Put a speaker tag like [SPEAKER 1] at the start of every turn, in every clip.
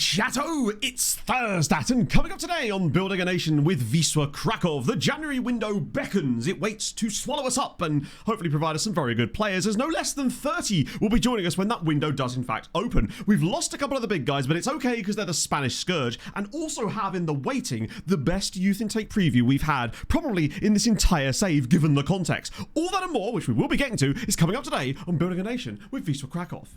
[SPEAKER 1] Chateau, it's Thursday, and coming up today on Building a Nation with Wisła Kraków, the January window beckons. It waits to swallow us up and hopefully provide us some very good players, as no less than 30 will be joining us when that window does in fact open. We've lost a couple of the big guys, but it's okay because they're the Spanish Scourge, and also have in the waiting the best youth intake preview we've had probably in this entire save, given the context. All that and more, which we will be getting to, is coming up today on Building a Nation with Wisła Kraków.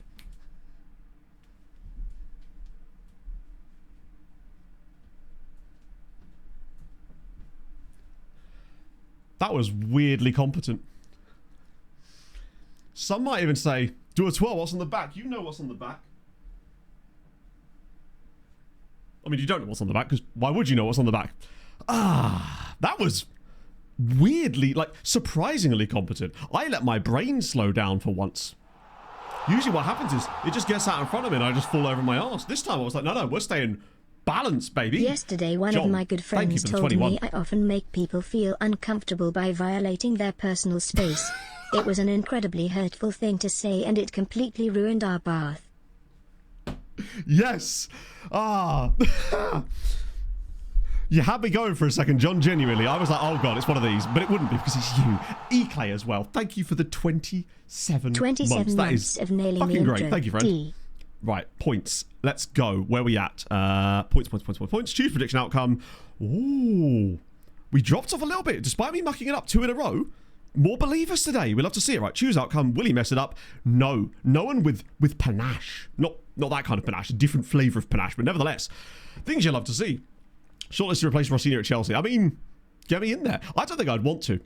[SPEAKER 1] That was weirdly competent. Some might even say, do a twirl, what's on the back? You know what's on the back. I mean, you don't know what's on the back, because why would you know what's on the back? That was weirdly, like, surprisingly competent. I let my brain slow down for once. Usually what happens is, it just gets out in front of me and I just fall over my arse. This time I was like, no, we're staying balanced, baby.
[SPEAKER 2] Yesterday, one of my good friends told me I often make people feel uncomfortable by violating their personal space. It was an incredibly hurtful thing to say, and it completely ruined our bath.
[SPEAKER 1] Yes. You had me going for a second, John, genuinely. I was like, oh god, it's one of these. But it wouldn't be, because it's you. E-Clay as well. Thank you for the 27 months. That is
[SPEAKER 2] of nailing
[SPEAKER 1] fucking
[SPEAKER 2] the intro.
[SPEAKER 1] Great. Thank you, friend. Right, points. Let's go. Where are we at? Points. Choose prediction outcome. Ooh. We dropped off a little bit, despite me mucking it up 2 in a row. More believers today. We'll love to see it. Right, choose outcome. Will he mess it up? No. No one with panache. Not that kind of panache. A different flavour of panache, but nevertheless, things you love to see. Shortlist to replace Rossini at Chelsea. I mean, get me in there. I don't think I'd want to,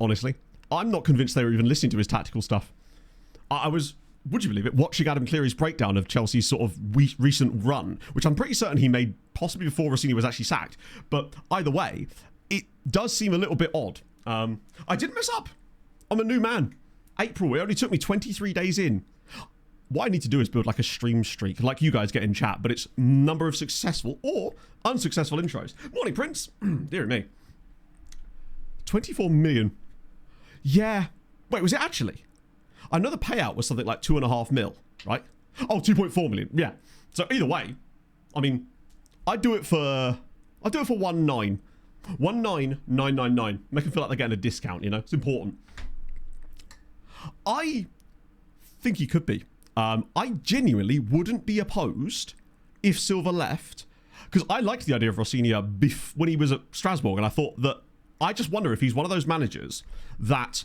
[SPEAKER 1] honestly. I'm not convinced they were even listening to his tactical stuff. I was, would you believe it, watching Adam Cleary's breakdown of Chelsea's sort of recent run, which I'm pretty certain he made possibly before Rossini was actually sacked. But either way, it does seem a little bit odd. I didn't mess up. I'm a new man. April, it only took me 23 days in. What I need to do is build like a stream streak, like you guys get in chat, but it's number of successful or unsuccessful intros. Morning, Prince. Dear me. 24 million. Yeah. Wait, was it actually? I know the payout was something like 2.5 mil, right? Oh, 2.4 million. Yeah. So either way, I mean, I'd do it for 19. 19999. Make them feel like they're getting a discount, you know? It's important. I think he could be. I genuinely wouldn't be opposed if Silva left, because I liked the idea of Rossini when he was at Strasbourg, and I thought that, I just wonder if he's one of those managers that,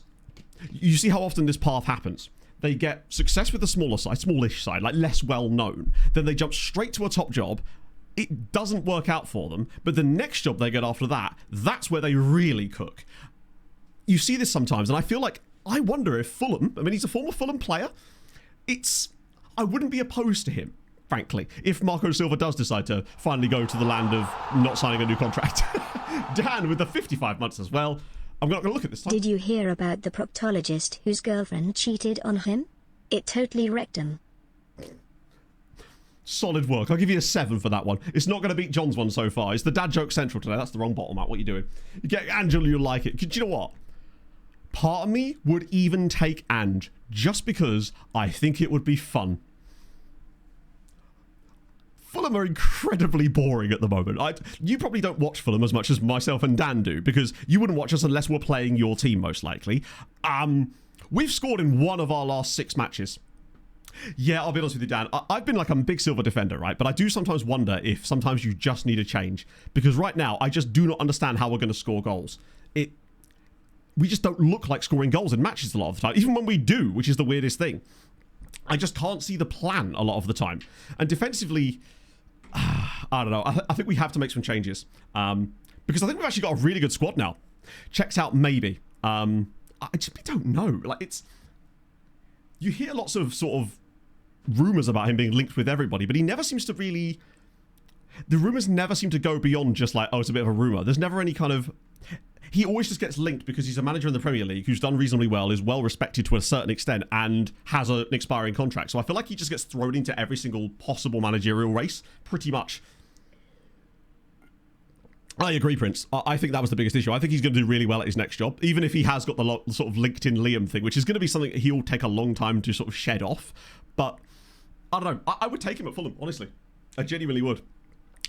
[SPEAKER 1] you see how often this path happens. They get success with the smallish side, like less well known, then they jump straight to a top job. It doesn't work out for them, but the next job they get after that, that's where they really cook. You see this sometimes, and I feel like, I wonder if Fulham, I mean, he's a former Fulham player, I wouldn't be opposed to him, frankly, if Marco Silva does decide to finally go to the land of not signing a new contract. Dan with the 55 months as well. I'm not going to look at this time.
[SPEAKER 2] Did you hear about the proctologist whose girlfriend cheated on him? It totally wrecked him.
[SPEAKER 1] Solid work. I'll give you a 7 for that one. It's not going to beat John's one so far. It's the dad joke central today. That's the wrong bottom out. What are you doing? You get Angela, you'll like it. Do you know what? Part of me would even take Ange, just because I think it would be fun. Fulham are incredibly boring at the moment. You probably don't watch Fulham as much as myself and Dan do, because you wouldn't watch us unless we're playing your team, most likely. We've scored in 1 of our last 6 matches. Yeah, I'll be honest with you, Dan. I've been like, I'm a big Silva defender, right? But I do sometimes wonder if sometimes you just need a change. Because right now, I just do not understand how we're going to score goals. We just don't look like scoring goals in matches a lot of the time. Even when we do, which is the weirdest thing. I just can't see the plan a lot of the time. And defensively, I don't know. I think we have to make some changes. Because I think we've actually got a really good squad now. Checks out maybe. I just don't know. Like, it's... You hear lots of sort of rumours about him being linked with everybody, but he never seems to really... The rumours never seem to go beyond just like, oh, it's a bit of a rumour. There's never any kind of... He always just gets linked because he's a manager in the Premier League who's done reasonably well, is well respected to a certain extent, and has an expiring contract. So I feel like he just gets thrown into every single possible managerial race, pretty much. I agree, Prince. I think that was the biggest issue. I think he's going to do really well at his next job, even if he has got the sort of LinkedIn Liam thing, which is going to be something he'll take a long time to sort of shed off. But I don't know. I would take him at Fulham, honestly. I genuinely would.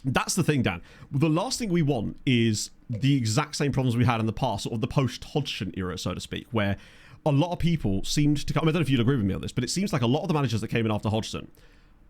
[SPEAKER 1] That's the thing, Dan. The last thing we want is the exact same problems we had in the past, sort of the post-Hodgson era, so to speak, where a lot of people seemed to come. I don't know if you'd agree with me on this, but it seems like a lot of the managers that came in after Hodgson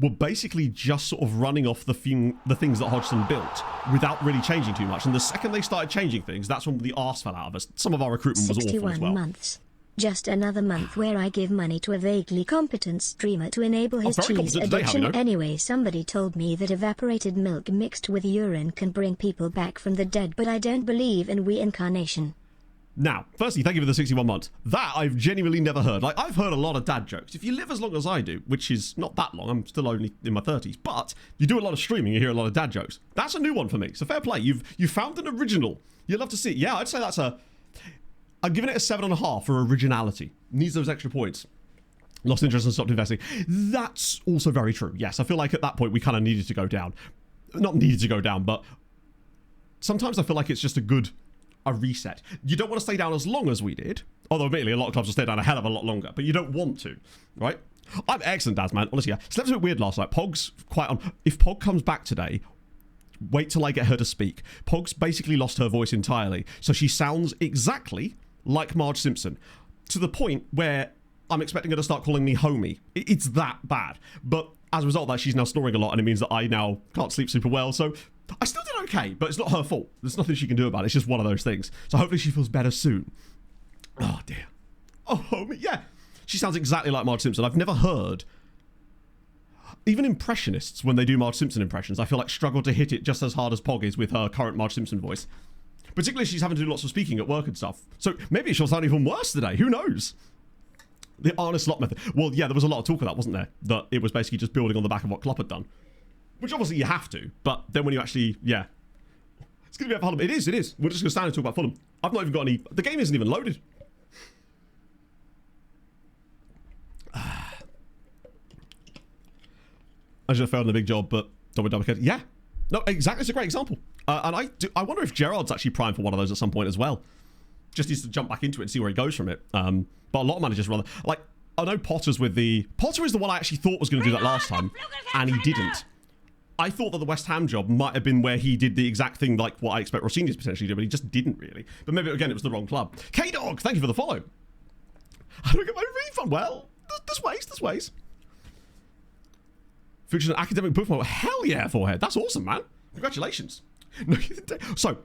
[SPEAKER 1] were basically just sort of running off the things that Hodgson built without really changing too much. And the second they started changing things, that's when the arse fell out of us. Some of our recruitment was awful as well.
[SPEAKER 2] 61 months. Just another month where I give money to a vaguely competent streamer to enable his cheese addiction. Anyway, somebody told me that evaporated milk mixed with urine can bring people back from the dead, but I don't believe in reincarnation.
[SPEAKER 1] Now, firstly, thank you for the 61 months. That I've genuinely never heard. Like, I've heard a lot of dad jokes. If you live as long as I do, which is not that long, I'm still only in my 30s, but you do a lot of streaming, you hear a lot of dad jokes. That's a new one for me. So fair play. You've found an original. You'd love to see it. Yeah, I'd say that's I'm giving it a 7.5 for originality. Needs those extra points. Lost interest and stopped investing. That's also very true. Yes, I feel like at that point we kind of needed to go down. Not needed to go down, but sometimes I feel like it's just a reset. You don't want to stay down as long as we did. Although admittedly a lot of clubs will stay down a hell of a lot longer, but you don't want to, right? I'm excellent, Daz, man. Honestly, yeah. Slept a bit weird last night. Pog's quite on. If Pog comes back today, wait till I get her to speak. Pog's basically lost her voice entirely, so she sounds exactly like Marge Simpson, to the point where I'm expecting her to start calling me homie. It's that bad. But as a result of that, she's now snoring a lot, and it means that I now can't sleep super well. So I still did okay, but it's not her fault. There's nothing she can do about it. It's just one of those things. So hopefully she feels better soon. Oh, dear. Oh, homie. Yeah. She sounds exactly like Marge Simpson. I've never heard... Even impressionists, when they do Marge Simpson impressions, I feel like struggle to hit it just as hard as Pog is with her current Marge Simpson voice. Particularly she's having to do lots of speaking at work and stuff. So maybe she'll sound even worse today. Who knows? The Arne Slot method. Well, yeah, there was a lot of talk of that, wasn't there? That it was basically just building on the back of what Klopp had done. Which obviously you have to. But then when you actually, yeah. It's going to be about Fulham. It is. We're just going to stand and talk about Fulham. I've not even got any... The game isn't even loaded. I should have failed in a big job, but double kick. Yeah. No, exactly. It's a great example. And I wonder if Gerrard's actually primed for one of those at some point as well. Just needs to jump back into it and see where he goes from it. But a lot of managers rather... Like, I know Potter's with the... Potter is the one I actually thought was going to do that last time, and he didn't. I thought that the West Ham job might have been where he did the exact thing like what I expect Rossini's potentially do, but he just didn't really. But maybe, again, it was the wrong club. K-Dog, thank you for the follow. How do I get my refund? Well, there's ways. Future academic book mode. Hell yeah, Forehead. That's awesome, man. Congratulations. So,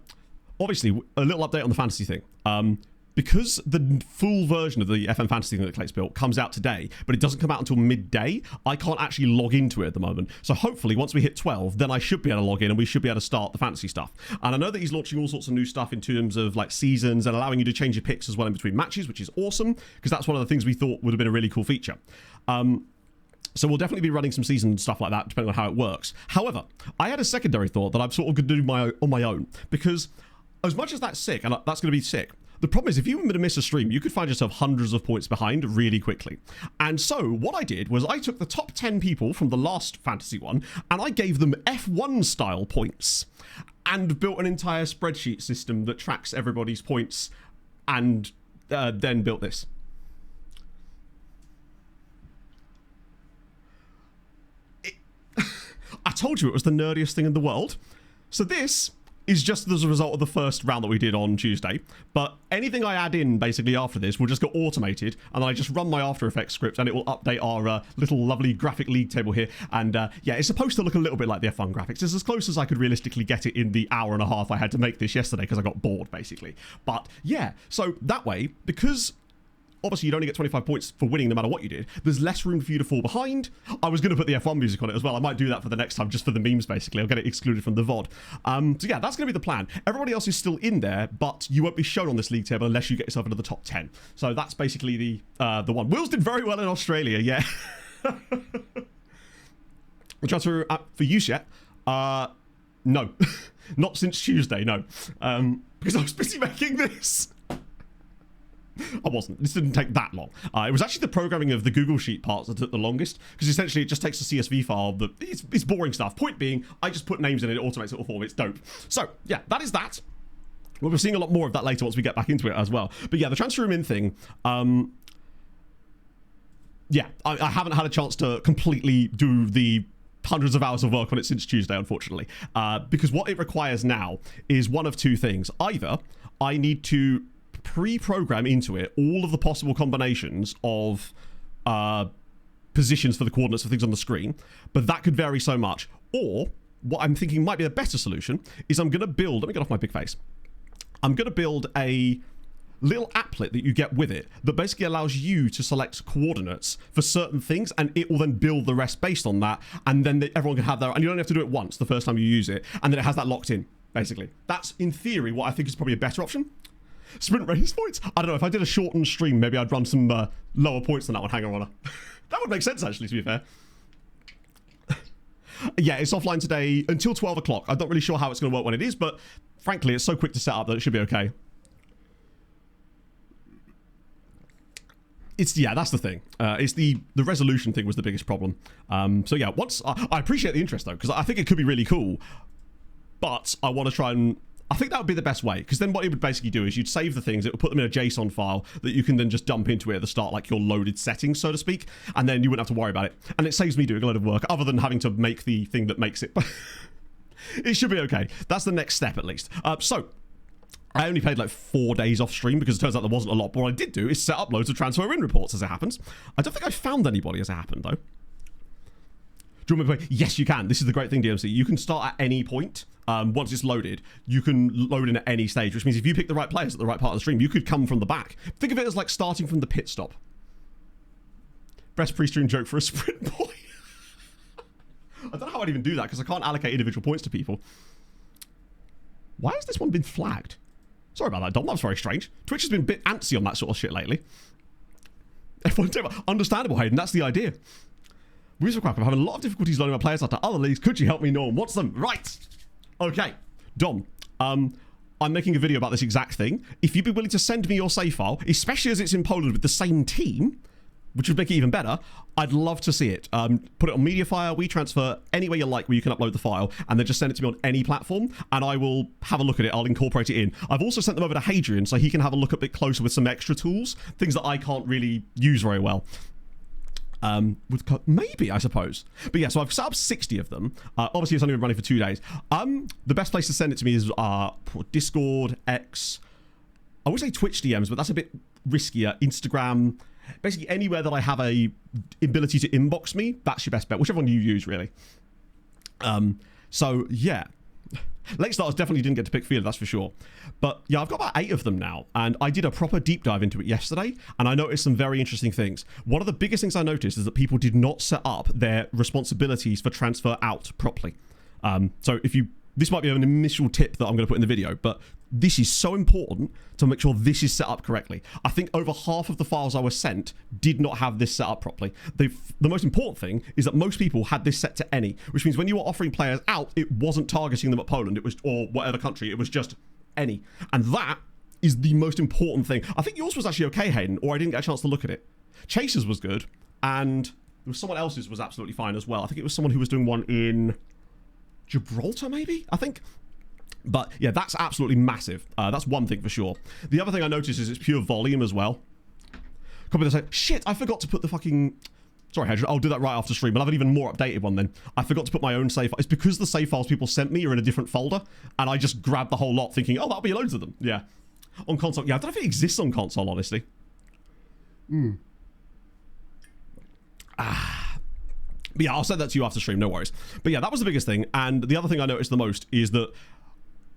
[SPEAKER 1] obviously, a little update on the fantasy thing. Because the full version of the FM Fantasy thing that Clay's built comes out today, but it doesn't come out until midday, I can't actually log into it at the moment. So hopefully, once we hit 12, then I should be able to log in and we should be able to start the fantasy stuff. And I know that he's launching all sorts of new stuff in terms of like seasons and allowing you to change your picks as well in between matches, which is awesome, because that's one of the things we thought would have been a really cool feature. So we'll definitely be running some season stuff like that, depending on how it works. However, I had a secondary thought that I'm sort of going to do on my own, because as much as that's sick, and that's going to be sick, the problem is if you were to miss a stream, you could find yourself hundreds of points behind really quickly. And so what I did was I took the top 10 people from the last fantasy one, and I gave them F1 style points, and built an entire spreadsheet system that tracks everybody's points, and then built this. I told you it was the nerdiest thing in the world. So this is just as a result of the first round that we did on Tuesday. But anything I add in basically after this will just get automated, and then I just run my After Effects script and it will update our little lovely graphic league table here. And yeah, it's supposed to look a little bit like the F1 graphics. It's as close as I could realistically get it in the hour and a half I had to make this yesterday because I got bored basically. But yeah, so that way, because obviously you'd only get 25 points for winning no matter what you did, there's less room for you to fall behind. I was going to put the F1 music on it as well. I might do that for the next time, just for the memes basically. I'll get it excluded from the VOD. So yeah, that's going to be the plan. Everybody else is still in there, but you won't be shown on this league table unless you get yourself into the top 10. So that's basically the one. Wills did very well in Australia, yeah. The transfer for use yet? No. Not since Tuesday, no. Because I was busy making this. I wasn't. This didn't take that long. It was actually the programming of the Google Sheet parts that took the longest, because essentially it just takes a CSV file that it's boring stuff. Point being, I just put names in it, it automates it all for me. It's dope. So yeah, that is that. We'll be seeing a lot more of that later once we get back into it as well. But yeah, the transfer room in thing. Yeah, I haven't had a chance to completely do the hundreds of hours of work on it since Tuesday, unfortunately. Because what it requires now is one of two things. Either I need to pre-program into it all of the possible combinations of positions for the coordinates of things on the screen, but that could vary so much. Or what I'm thinking might be a better solution is I'm going to build, let me get off my big face. I'm going to build a little applet that you get with it that basically allows you to select coordinates for certain things, and it will then build the rest based on that, and then everyone can have their, and you don't have to do it once the first time you use it, and then it has that locked in, basically. That's, in theory, what I think is probably a better option. Sprint race points? I don't know, if I did a shortened stream, maybe I'd run some lower points than that one, Hanger Runner. That would make sense, actually, to be fair. Yeah, it's offline today until 12 o'clock. I'm not really sure how it's going to work when it is, but frankly, it's so quick to set up that it should be okay. Yeah, that's the thing. It's the resolution thing was the biggest problem. So yeah, once I appreciate the interest though, because I think it could be really cool, but I want to try and, I think that would be the best way, because then what it would basically do is you'd save the things, it would put them in a JSON file that you can then just dump into it at the start, like your loaded settings, so to speak, and then you wouldn't have to worry about it. And it saves me doing a load of work, other than having to make the thing that makes it. It should be okay. That's the next step, at least. So, I only played like 4 days off stream because it turns out there wasn't a lot. But what I did do is set up loads of transfer in reports as it happens. I don't think I found anybody as it happened, though. Do you want me to play? Yes, you can. This is the great thing, DMC. You can start at any point. Once it's loaded, you can load in at any stage, which means if you pick the right players at the right part of the stream, you could come from the back. Think of it as like starting from the pit stop. Best pre-stream joke for a sprint boy. I don't know how I'd even do that because I can't allocate individual points to people. Why has this one been flagged? Sorry about that, Dom. That was very strange. Twitch has been a bit antsy on that sort of shit lately. Understandable, Hayden. That's the idea. Wisła Kraków, I'm having a lot of difficulties loading my players out to other leagues. Could you help me know what's them? Right. Okay. Dom, I'm making a video about this exact thing. If you'd be willing to send me your save file, especially as it's in Poland with the same team, which would make it even better, I'd love to see it. Put it on MediaFire, WeTransfer, anywhere you like where you can upload the file, and then just send it to me on any platform, and I will have a look at it. I'll incorporate it in. I've also sent them over to Hadrian, so he can have a look a bit closer with some extra tools, things that I can't really use very well. Maybe, I suppose. But yeah, so I've set up 60 of them. Obviously, it's only been running for 2 days. The best place to send it to me is Discord, X. I would say Twitch DMs, but that's a bit riskier. Instagram. Basically, anywhere that I have a ability to inbox me, that's your best bet. Whichever one you use, really. So, yeah. Late starters definitely didn't get to pick field, that's for sure. But yeah, I've got about 8 of them now, and I did a proper deep dive into it yesterday, and I noticed some very interesting things. One of the biggest things I noticed is that people did not set up their responsibilities for transfer out properly. So if you, this might be an initial tip that I'm going to put in the video, but this is so important to make sure this is set up correctly. I think over half of the files I was sent did not have this set up properly. The most important thing is that most people had this set to any, which means when you were offering players out, it wasn't targeting them at Poland, it was, or whatever country, it was just any. And that is the most important thing. I think yours was actually okay, Hayden, or I didn't get a chance to look at it. Chaser's was good, and there was someone else's was absolutely fine as well. I think it was someone who was doing one in Gibraltar, maybe, I think. But yeah, that's absolutely massive. That's one thing for sure. The other thing I noticed is it's pure volume as well. Copy this. Shit, I forgot to put the fucking... Sorry, Hedge, I'll do that right after stream. I'll have an even more updated one then. I forgot to put my own save. It's because the save files people sent me are in a different folder, and I just grabbed the whole lot thinking, oh, that'll be loads of them. Yeah. On console. Yeah, I don't know if it exists on console, honestly. But yeah, I'll send that to you after stream, no worries. But yeah, that was the biggest thing. And the other thing I noticed the most is that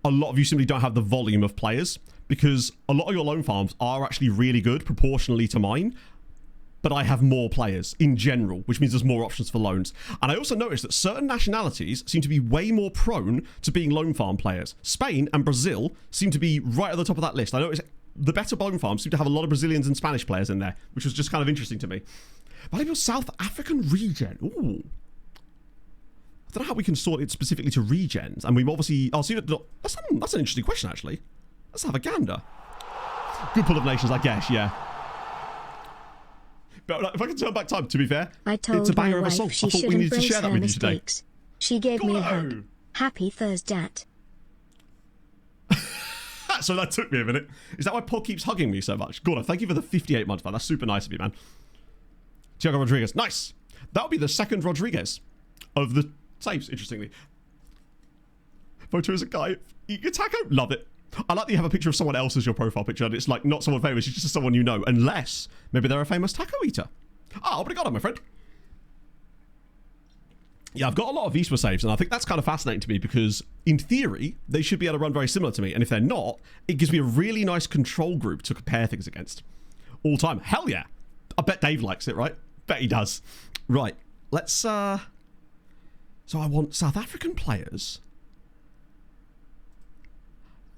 [SPEAKER 1] a lot of you simply don't have the volume of players, because a lot of your loan farms are actually really good proportionally to mine, but I have more players in general, which means there's more options for loans. And I also noticed that certain nationalities seem to be way more prone to being loan farm players. Spain and Brazil seem to be right at the top of that list. I noticed the better loan farms seem to have a lot of Brazilians and Spanish players in there, which was just kind of interesting to me. Valuable South African regen. Ooh. I don't know how we can sort it specifically to regens. And we've obviously... I'll see that... That's an interesting question, actually. Let's have a gander. Good pull of nations, I guess, yeah. But if I can turn back time, to be fair,
[SPEAKER 2] I told
[SPEAKER 1] it's a banger
[SPEAKER 2] my
[SPEAKER 1] of a
[SPEAKER 2] wife
[SPEAKER 1] song.
[SPEAKER 2] she
[SPEAKER 1] I thought
[SPEAKER 2] should
[SPEAKER 1] we needed to
[SPEAKER 2] embrace
[SPEAKER 1] share that
[SPEAKER 2] her
[SPEAKER 1] with you today.
[SPEAKER 2] mistakes. She gave me a hug. Happy Thursday.
[SPEAKER 1] So that took me a minute. Is that why Paul keeps hugging me so much? Gordo, thank you for the 58 months, man. That's super nice of you, man. Thiago Rodriguez. Nice. That would be the second Rodriguez of the Saves, interestingly. Photo is a guy eating a taco. Love it. I like that you have a picture of someone else as your profile picture, and it's like not someone famous, it's just someone you know, unless maybe they're a famous taco eater. Oh, obrigado, my friend. Yeah, I've got a lot of Wisła saves, and I think that's kind of fascinating to me because, in theory, they should be able to run very similar to me, and if they're not, it gives me a really nice control group to compare things against. All time. Hell yeah. I bet Dave likes it, right? Bet he does. Right. Let's, So I want South African players.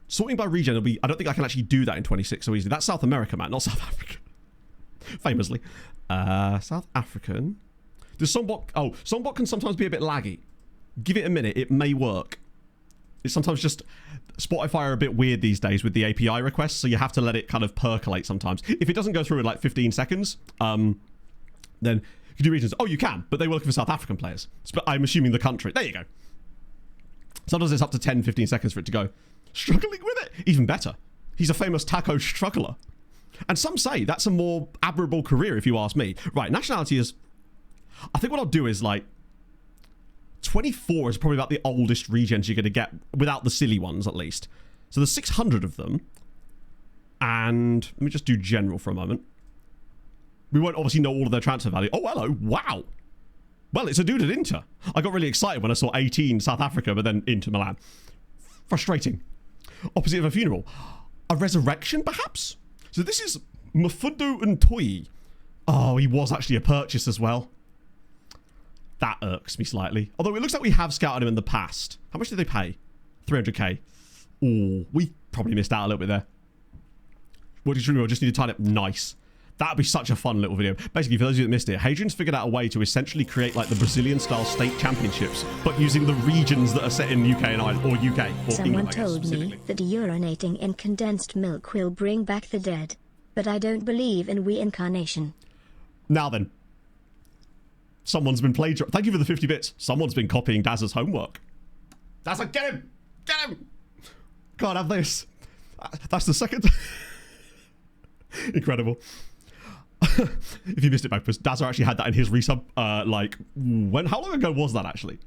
[SPEAKER 1] Sorting by region, it'll be... I don't think I can actually do that in 26 so easily. That's South America, man, not South Africa. Famously. South African... Does Songbot... Oh, Songbot can sometimes be a bit laggy. Give it a minute, it may work. It's sometimes just... Spotify are a bit weird these days with the API requests, so you have to let it kind of percolate sometimes. If it doesn't go through in like 15 seconds, then you can do regions. Oh, you can, but they were looking for South African players. I'm assuming the country. There you go. Sometimes it's up to 10, 15 seconds for it to go. Struggling with it? Even better. He's a famous taco struggler. And some say that's a more admirable career, if you ask me. Right, nationality is... I think what I'll do is, like... 24 is probably about the oldest regens you're going to get, without the silly ones, at least. So there's 600 of them. And let me just do general for a moment. We won't obviously know all of their transfer value. Oh, hello. Wow. Well, it's a dude at Inter. I got really excited when I saw 18 South Africa, but then Inter Milan. Frustrating. Opposite of a funeral. A resurrection, perhaps? So this is Mafundo Ntoyi. Oh, he was actually a purchase as well. That irks me slightly. Although it looks like we have scouted him in the past. How much did they pay? 300k. Ooh, we probably missed out a little bit there. What did you do? Just need to tie it up nice. That'd be such a fun little video. Basically, for those of you that missed it, Hadrian's figured out a way to essentially create like the Brazilian-style state championships, but using the regions that are set in UK and Ireland, or UK, or
[SPEAKER 2] Someone
[SPEAKER 1] England,
[SPEAKER 2] told me that urinating in condensed milk will bring back the dead, but I don't believe in reincarnation.
[SPEAKER 1] Now then, someone's been plagiarizing. Thank you for the 50 bits. Someone's been copying Dazza's homework. Dazza, get him! Get him! Can't have this. That's the second. Incredible. If you missed it, Magpus, Dazza actually had that in his resub. Like, when? How long ago was that actually?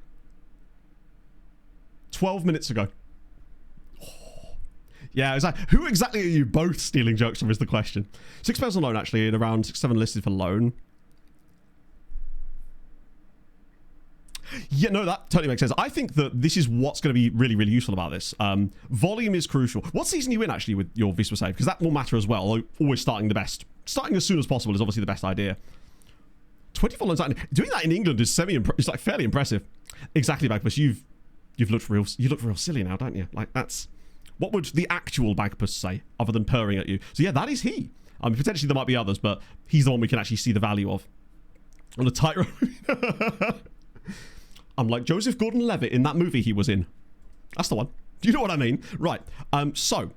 [SPEAKER 1] 12 minutes ago. Oh. Yeah, it's like, who exactly are you both stealing jokes from is the question. 6 players on loan actually, and around 6, 7 listed for loan. Yeah, no, that totally makes sense. I think that this is what's going to be really, really useful about this. Volume is crucial. What season are you in, actually, with your Wisła save? Because that will matter as well, although always starting the best. Starting as soon as possible is obviously the best idea. 24 loans. Doing that in England is it's like fairly impressive. Exactly, Bagpuss. You look real silly now, don't you? Like, that's... What would the actual Bagpuss say, other than purring at you? So yeah, that is he. I mean, potentially there might be others, but he's the one we can actually see the value of. On a tightrope. I'm like Joseph Gordon-Levitt in that movie he was in. That's the one. Do you know what I mean? Right. So,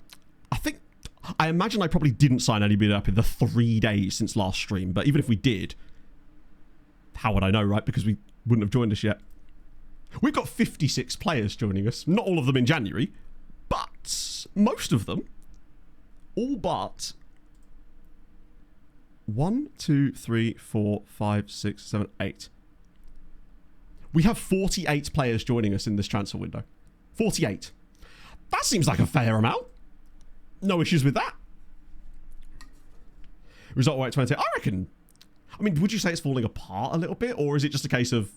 [SPEAKER 1] I imagine I probably didn't sign anybody up in the 3 days since last stream. But even if we did, how would I know, right? Because we wouldn't have joined us yet. We've got 56 players joining us. Not all of them in January, but most of them. All but 1, 2, 3, 4, 5, 6, 7, 8. We have 48 players joining us in this transfer window. 48. That seems like a fair amount. No issues with that. Result rate 20. I reckon. I mean, would you say it's falling apart a little bit? Or is it just a case of,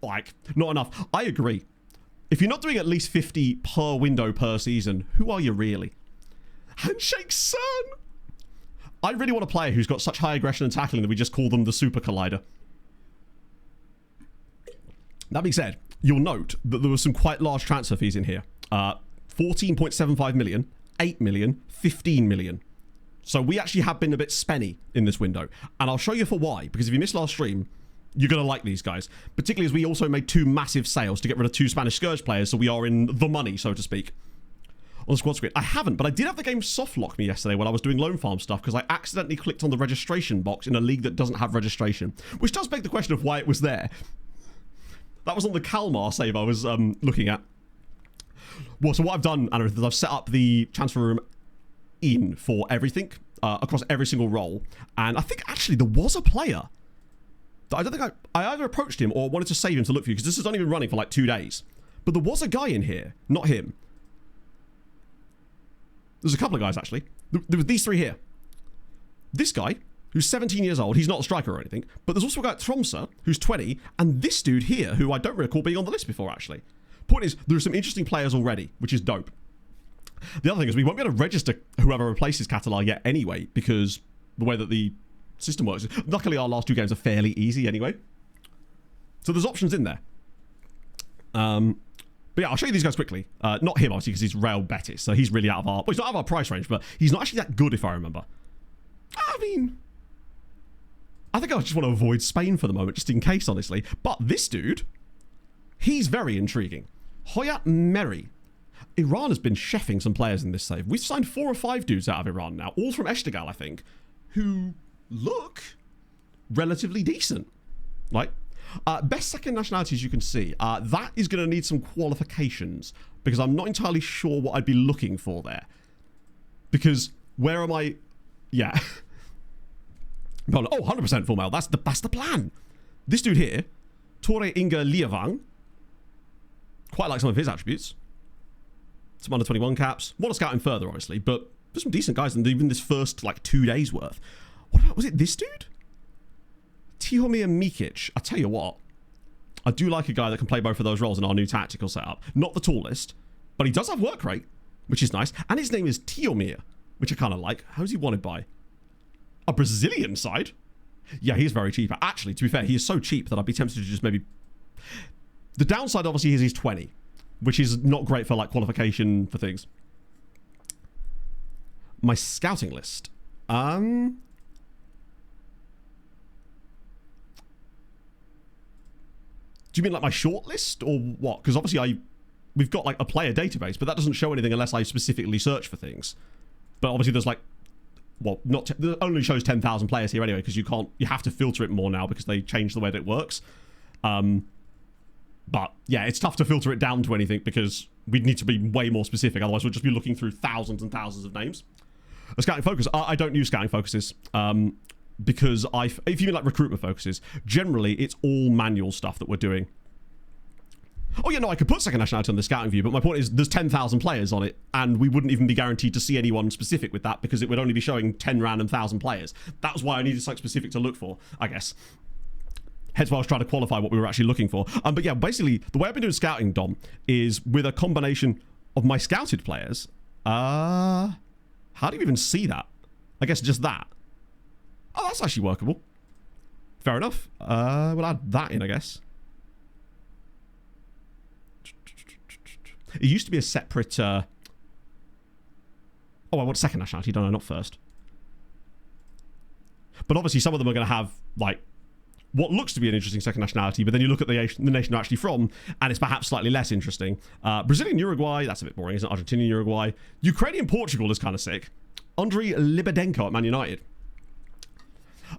[SPEAKER 1] like, not enough? I agree. If you're not doing at least 50 per window per season, who are you really? Handshake Son! I really want a player who's got such high aggression and tackling that we just call them the Super Collider. That being said, you'll note that there were some quite large transfer fees in here. 14.75 million, 8 million, 15 million. So we actually have been a bit spenny in this window. And I'll show you for why. Because if you missed last stream, you're going to like these guys. Particularly as we also made 2 massive sales to get rid of 2 Spanish Scourge players. So we are in the money, so to speak. On the squad screen. I haven't, but I did have the game soft lock me yesterday when I was doing loan farm stuff. Because I accidentally clicked on the registration box in a league that doesn't have registration. Which does beg the question of why it was there. That was on the Kalmar save I was looking at. Well, so what I've done, Anna, is I've set up the transfer room in for everything, across every single role. And I think, actually, there was a player I don't think I either approached him or wanted to save him to look for you, because this has only been running for like 2 days. But there was a guy in here, not him. There's a couple of guys, actually. There were these 3 here. This guy, who's 17 years old, he's not a striker or anything, but there's also a guy at Tromsø, who's 20, and this dude here, who I don't recall being on the list before, actually. Point is, there are some interesting players already, which is dope. The other thing is we won't be able to register whoever replaces Catalan yet anyway, because the way that the system works. Luckily, our last 2 games are fairly easy anyway. So there's options in there. But yeah, I'll show you these guys quickly. Not him, obviously, because he's Real Betis, so he's really out of our... Well, he's not out of our price range, but he's not actually that good, if I remember. I mean... I think I just want to avoid Spain for the moment, just in case, honestly. But this dude, he's very intriguing. Hoyat Meri. Iran has been chefing some players in this save. We've signed 4 or 5 dudes out of Iran now, all from Eshtigal, I think, who look relatively decent. Like, best second nationalities you can see. That is going to need some qualifications, because I'm not entirely sure what I'd be looking for there. Because where am I? Yeah. Oh, 100% full male. That's the plan. This dude here, Tore Inga Liavang, quite like some of his attributes. Some under 21 caps. Want to scout him further, obviously, but there's some decent guys, and even this first like 2 days worth. What about, was it this dude? Tihomir Mikic. I tell you what, I do like a guy that can play both of those roles in our new tactical setup. Not the tallest, but he does have work rate, which is nice. And his name is Tihomir, which I kind of like. How's he wanted by? A Brazilian side? Yeah, he's very cheap. Actually, to be fair, he is so cheap that I'd be tempted to just maybe... The downside, obviously, is he's 20, which is not great for, like, qualification for things. My scouting list. Do you mean, like, my short list, or what? Because, obviously, we've got, like, a player database, but that doesn't show anything unless I specifically search for things. But, obviously, there's, like... Well, it only shows 10,000 players here anyway, because you have to filter it more now because they changed the way that it works. But yeah, it's tough to filter it down to anything because we'd need to be way more specific. Otherwise, we'll just be looking through thousands and thousands of names. A scouting focus. I don't use scouting focuses because if you mean like recruitment focuses, generally it's all manual stuff that we're doing. Oh yeah, no, I could put second nationality on the scouting view, but my point is there's 10,000 players on it, and we wouldn't even be guaranteed to see anyone specific with that because it would only be showing 10 random thousand players. That was why I needed something specific to look for, I guess. Hence why I was trying to qualify what we were actually looking for. But yeah, basically, the way I've been doing scouting, Dom, is with a combination of my scouted players. How do you even see that? I guess just that. Oh, that's actually workable. Fair enough. We'll add that in, I guess. It used to be a separate... Oh, I want second nationality, don't I? Not first. But obviously some of them are going to have, like, what looks to be an interesting second nationality, but then you look at the nation they're actually from, and it's perhaps slightly less interesting. Brazilian Uruguay, that's a bit boring, isn't it? Argentinian Uruguay. Ukrainian Portugal is kind of sick. Andriy Libedenko at Man United.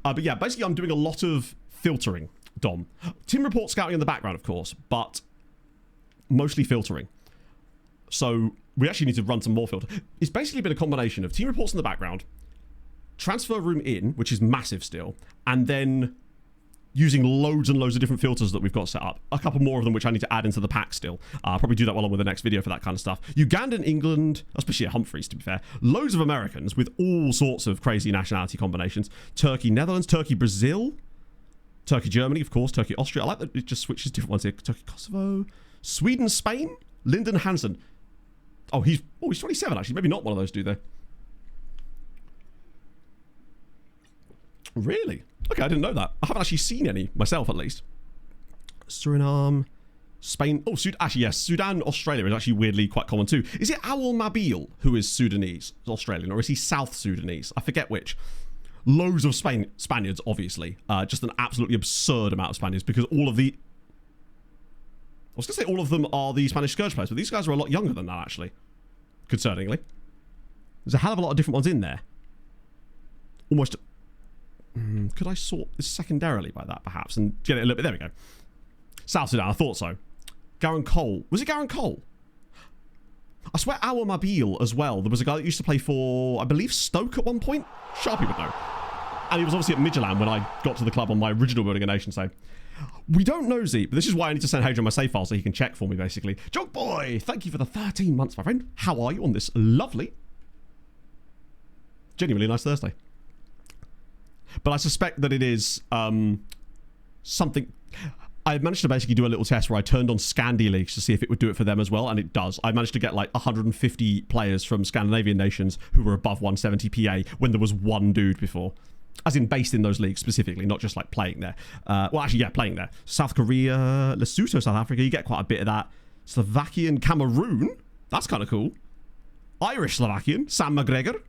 [SPEAKER 1] But yeah, basically I'm doing a lot of filtering, Dom. Team report scouting in the background, of course, but mostly filtering. So we actually need to run some more filter. It's basically been a combination of team reports in the background, transfer room in, which is massive still, and then using loads and loads of different filters that we've got set up. A couple more of them which I need to add into the pack still. I'll probably do that while I'm with the next video for that kind of stuff. Ugandan, England, especially Humphreys to be fair. Loads of Americans with all sorts of crazy nationality combinations. Turkey, Netherlands, Turkey, Brazil. Turkey, Germany, of course. Turkey, Austria. I like that it just switches different ones here. Turkey, Kosovo. Sweden, Spain. Lyndon Hansen. Oh, he's 27 actually. Maybe not one of those, do they? Really? Okay, I didn't know that. I haven't actually seen any myself, at least. Suriname, Spain. Oh, actually, yes. Sudan, Australia is actually weirdly quite common too. Is it Awal Mabil who is Sudanese, Australian, or is he South Sudanese? I forget which. Loads of Spaniards, obviously. Just an absolutely absurd amount of Spaniards because all of the... I was going to say all of them are the Spanish Scourge players, but these guys are a lot younger than that, actually. Concerningly. There's a hell of a lot of different ones in there. Almost... could I sort this secondarily by that, perhaps? And get it a little bit... There we go. South Sudan, I thought so. Garen Cole. Was it Garen Cole? I swear Awar Mabil as well. There was a guy that used to play for, I believe, Stoke at one point. Sharpie would know. And he was obviously at Midtjylland when I got to the club on my original Building a Nation save. We don't know Z, but this is why I need to send Hadrian my save file so he can check for me, basically. Jog Boy, thank you for the 13 months, my friend. How are you on this lovely, genuinely nice Thursday? But I suspect that it is something... I managed to basically do a little test where I turned on Scandi Leagues to see if it would do it for them as well, and it does. I managed to get like 150 players from Scandinavian nations who were above 170 PA when there was one dude before. As in based in those leagues specifically, not just like playing there. Well, actually, yeah, playing there. South Korea, Lesotho, South Africa, you get quite a bit of that. Slovakian, Cameroon, that's kind of cool. Irish Slovakian, Sam McGregor.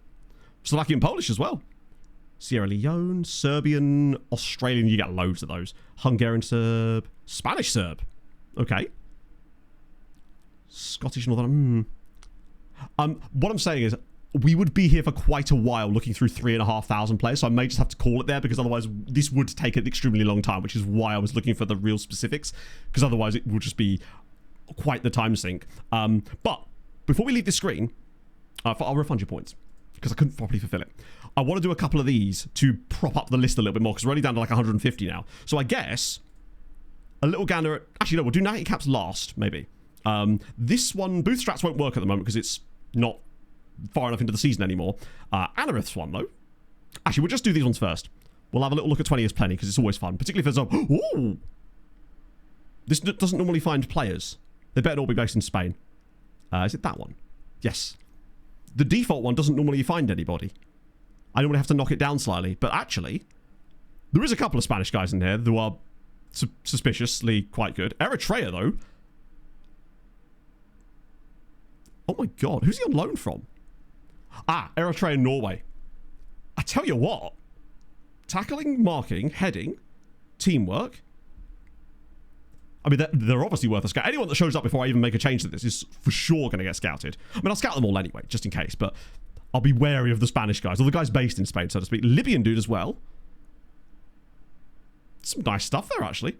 [SPEAKER 1] Slovakian Polish as well. Sierra Leone, Serbian, Australian, you get loads of those. Hungarian Serb, Spanish Serb. Okay. Scottish Northern. What I'm saying is, we would be here for quite a while looking through 3,500 players, so I may just have to call it there because otherwise this would take an extremely long time, which is why I was looking for the real specifics, because otherwise it would just be quite the time sink. But before we leave this screen, I'll refund your points because I couldn't properly fulfill it. I want to do a couple of these to prop up the list a little bit more because we're only down to like 150 now. So I guess a little gander at... Actually, no, we'll do Natty Caps last, maybe. This one, Booth Strats won't work at the moment because it's not far enough into the season anymore. Anorith's one, though. Actually, we'll just do these ones first. We'll have a little look at 20 is plenty because it's always fun, particularly if there's a... Ooh! This doesn't normally find players. They better all be based in Spain. Is it that one? Yes. The default one doesn't normally find anybody. I normally have to knock it down slightly, but actually, there is a couple of Spanish guys in here who are suspiciously quite good. Eritrea, though. Oh my god, who's he on loan from? Eritrea and Norway. I tell you what, tackling, marking, heading, teamwork. I mean, they're obviously worth a scout. Anyone that shows up before I even make a change to this is for sure going to get scouted. I mean, I'll scout them all anyway, just in case, but I'll be wary of the Spanish guys, or the guys based in Spain, so to speak. Libyan dude as well. Some nice stuff there, actually.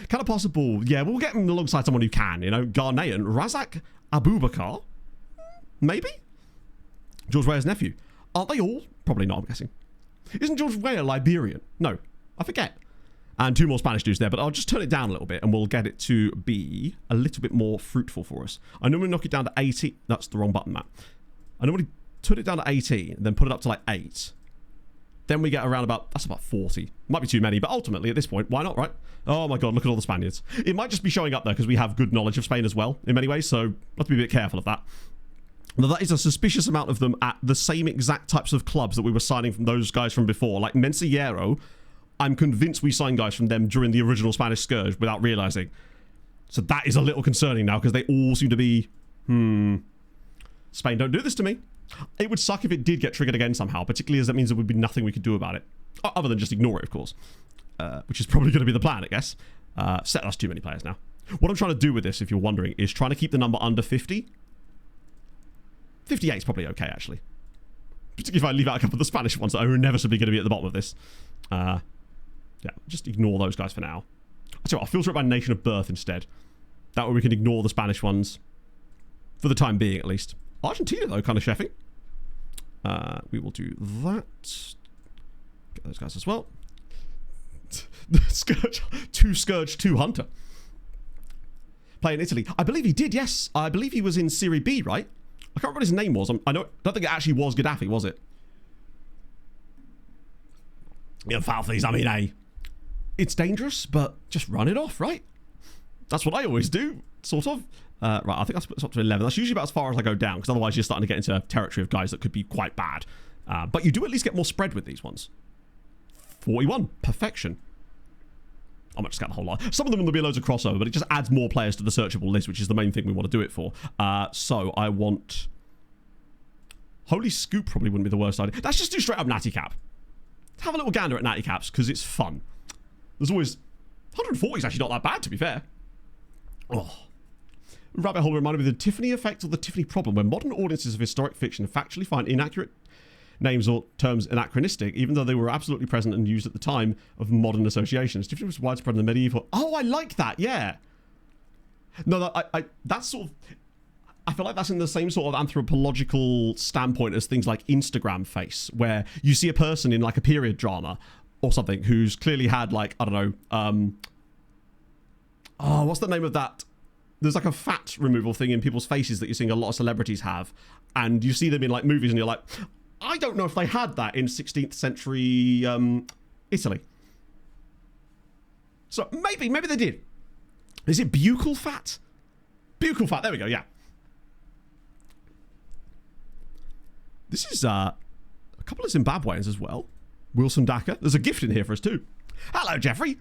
[SPEAKER 1] Kind of possible. Yeah, we'll get him alongside someone who can, you know. Ghanaian. Razak Abubakar. Maybe? George Weah's nephew. Aren't they all? Probably not, I'm guessing. Isn't George Weah Liberian? No. I forget. And two more Spanish dudes there, but I'll just turn it down a little bit and we'll get it to be a little bit more fruitful for us. I normally knock it down to 80. That's the wrong button, Matt. I normally turn it down to 18 and then put it up to like 8. Then we get around about, that's about 40. Might be too many, but ultimately at this point, why not, right? Oh my god, look at all the Spaniards. It might just be showing up there because we have good knowledge of Spain as well, in many ways, so have to be a bit careful of that. Now, that is a suspicious amount of them at the same exact types of clubs that we were signing from those guys from before. Like Mensillero, I'm convinced we signed guys from them during the original Spanish Scourge without realising. So that is a little concerning now because they all seem to be, Spain, don't do this to me. It would suck if it did get triggered again somehow, particularly as that means there would be nothing we could do about it. Other than just ignore it, of course. Which is probably going to be the plan, I guess. That's too many players now. What I'm trying to do with this, if you're wondering, is trying to keep the number under 50. 58 is probably okay, actually. Particularly if I leave out a couple of the Spanish ones that are inevitably going to be at the bottom of this. Yeah, just ignore those guys for now. I'll filter it by nation of birth instead. That way we can ignore the Spanish ones. For the time being, at least. Argentina, though, kind of chefing. We will do that. Get those guys as well. Scourge. 2 Scourge, 2 Hunter. Play in Italy. I believe he did, yes. I believe he was in Serie B, right? I can't remember what his name was. I don't think it actually was Gaddafi, was it? Yeah, foul these. I mean, it's dangerous, but just run it off, right? That's what I always do, sort of. Right, I think I'll split this up to 11. That's usually about as far as I go down, because otherwise you're starting to get into territory of guys that could be quite bad. But you do at least get more spread with these ones. 41. Perfection. I might just get the whole lot. Some of them will be loads of crossover, but it just adds more players to the searchable list, which is the main thing we want to do it for. So I want... Holy Scoop probably wouldn't be the worst idea. Let's just do straight up Natty Cap. Let's have a little gander at Natty Caps, because it's fun. There's always... 140 is actually not that bad, to be fair. Oh... Rabbit hole reminded me of the Tiffany effect or the Tiffany problem, where modern audiences of historic fiction factually find inaccurate names or terms anachronistic, even though they were absolutely present and used at the time of modern associations. Tiffany was widespread in the medieval... Oh, I like that, yeah. No, that's sort of... I feel like that's in the same sort of anthropological standpoint as things like Instagram face, where you see a person in like a period drama or something who's clearly had like, I don't know, what's the name of that? There's like a fat removal thing in people's faces that you're seeing a lot of celebrities have, and you see them in like movies and you're like, I don't know if they had that in 16th century Italy. So maybe they did. Is it buccal fat? Buccal fat, there we go, yeah. This is a couple of Zimbabweans as well. Wilson Daka. There's a gift in here for us too. Hello, Jeffrey.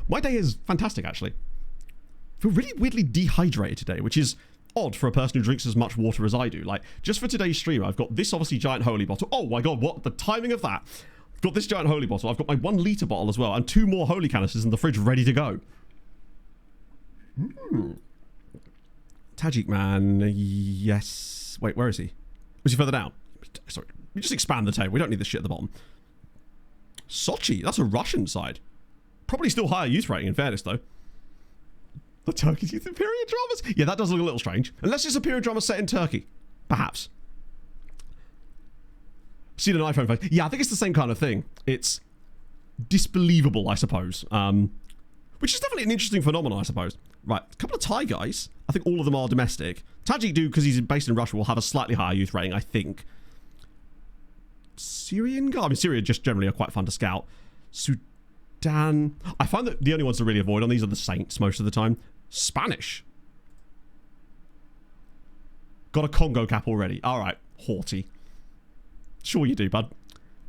[SPEAKER 1] My day is fantastic, actually. I feel really weirdly dehydrated today, which is odd for a person who drinks as much water as I do. Like, just for today's stream, I've got this obviously giant holy bottle. Oh my god, what the timing of that? I've got this giant holy bottle. I've got my 1 litre bottle as well, and 2 more holy canisters in the fridge ready to go. Tajik man, yes. Wait, where is he? Was he further down? Sorry, we just expand the table. We don't need this shit at the bottom. Sochi, that's a Russian side. Probably still higher youth rating, in fairness, though. The Turkish youth period dramas? Yeah, that does look a little strange. Unless it's a period drama set in Turkey. Perhaps. Seen an iPhone face. Yeah, I think it's the same kind of thing. It's disbelievable, I suppose. Which is definitely an interesting phenomenon, I suppose. Right, a couple of Thai guys. I think all of them are domestic. Tajik dude, because he's based in Russia, will have a slightly higher youth rating, I think. Syrian guy? I mean, Syria just generally are quite fun to scout. Sudan. I find that the only ones to really avoid on these are the Saints most of the time. Spanish. Got a Congo cap already. All right, haughty. Sure you do, bud.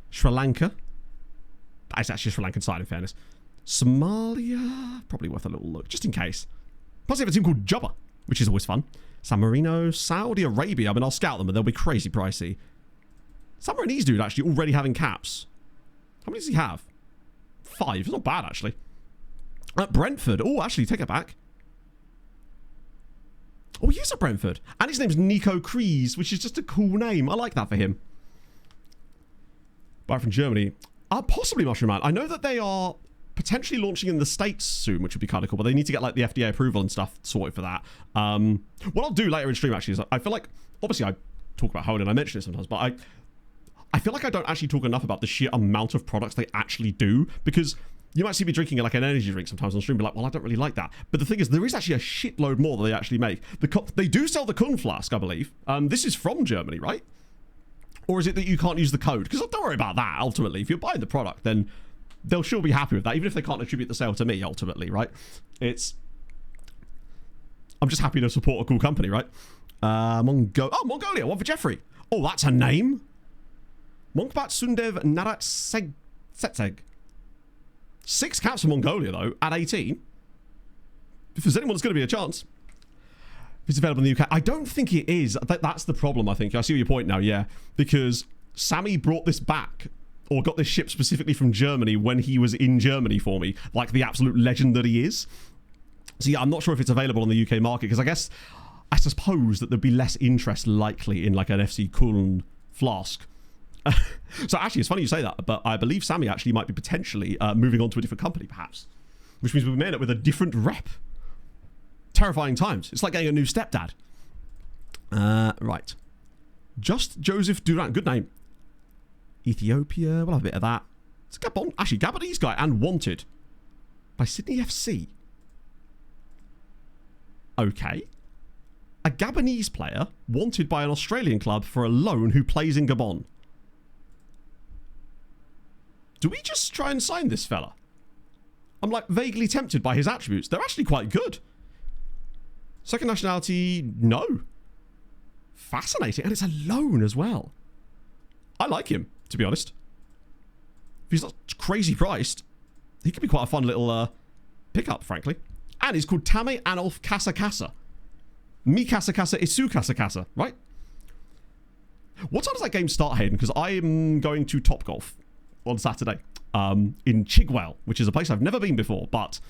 [SPEAKER 1] Sri Lanka. That's actually a Sri Lankan side, in fairness. Somalia. Probably worth a little look, just in case. Plus, they have a team called Jubba, which is always fun. San Marino. Saudi Arabia. I mean, I'll scout them, but they'll be crazy pricey. San Marino's dude actually already having caps. How many does he have? 5. It's not bad, actually. Brentford. Oh, actually, take it back. Oh, he is at Brentford. And his name's Nico Krees, which is just a cool name. I like that for him. Buy from Germany. Possibly Mushroom Man. I know that they are potentially launching in the States soon, which would be kind of cool, but they need to get like the FDA approval and stuff sorted for that. What I'll do later in stream, actually, is I feel like, obviously I talk about Holy and I mention it sometimes, but I feel like I don't actually talk enough about the sheer amount of products they actually do, because you might see me drinking like an energy drink sometimes on stream and be like, well, I don't really like that. But the thing is, there is actually a shitload more that they actually make. They do sell the Kun flask, I believe. This is from Germany, right? Or is it that you can't use the code? Because don't worry about that, ultimately. If you're buying the product, then they'll sure be happy with that, even if they can't attribute the sale to me, ultimately, right? I'm just happy to support a cool company, right? Mongolia, one for Jeffrey. Oh, that's a name. Monkbat Sundev Narat Setseg. 6 caps for Mongolia, though, at 18. If there's anyone that's going to be a chance. If it's available in the UK. I don't think it is. That's the problem, I think. I see your point now, yeah. Because Sammy brought this back, or got this ship specifically from Germany when he was in Germany for me. Like the absolute legend that he is. So yeah, I'm not sure if it's available on the UK market, because I suppose that there'd be less interest likely in like an FC Köln flask. So actually, it's funny you say that, but I believe Sammy actually might be potentially moving on to a different company, perhaps. Which means we may end up with a different rep. Terrifying times. It's like getting a new stepdad. Right. Just Joseph Duran. Good name. Ethiopia. We'll have a bit of that. It's Gabon. Actually, Gabonese guy and wanted by Sydney FC. Okay. A Gabonese player wanted by an Australian club for a loan who plays in Gabon. Do we just try and sign this fella? I'm like vaguely tempted by his attributes. They're actually quite good. Second nationality, no. Fascinating. And it's a loan as well. I like him, to be honest. If he's not crazy priced, he could be quite a fun little pickup, frankly. And he's called Tame Anolf Kasa Kasa. Mi Kasa Kasa Isu Kasa Kasa, right? What time does that game start, Hayden? Because I am going to Topgolf on Saturday in Chigwell, which is a place I've never been before, but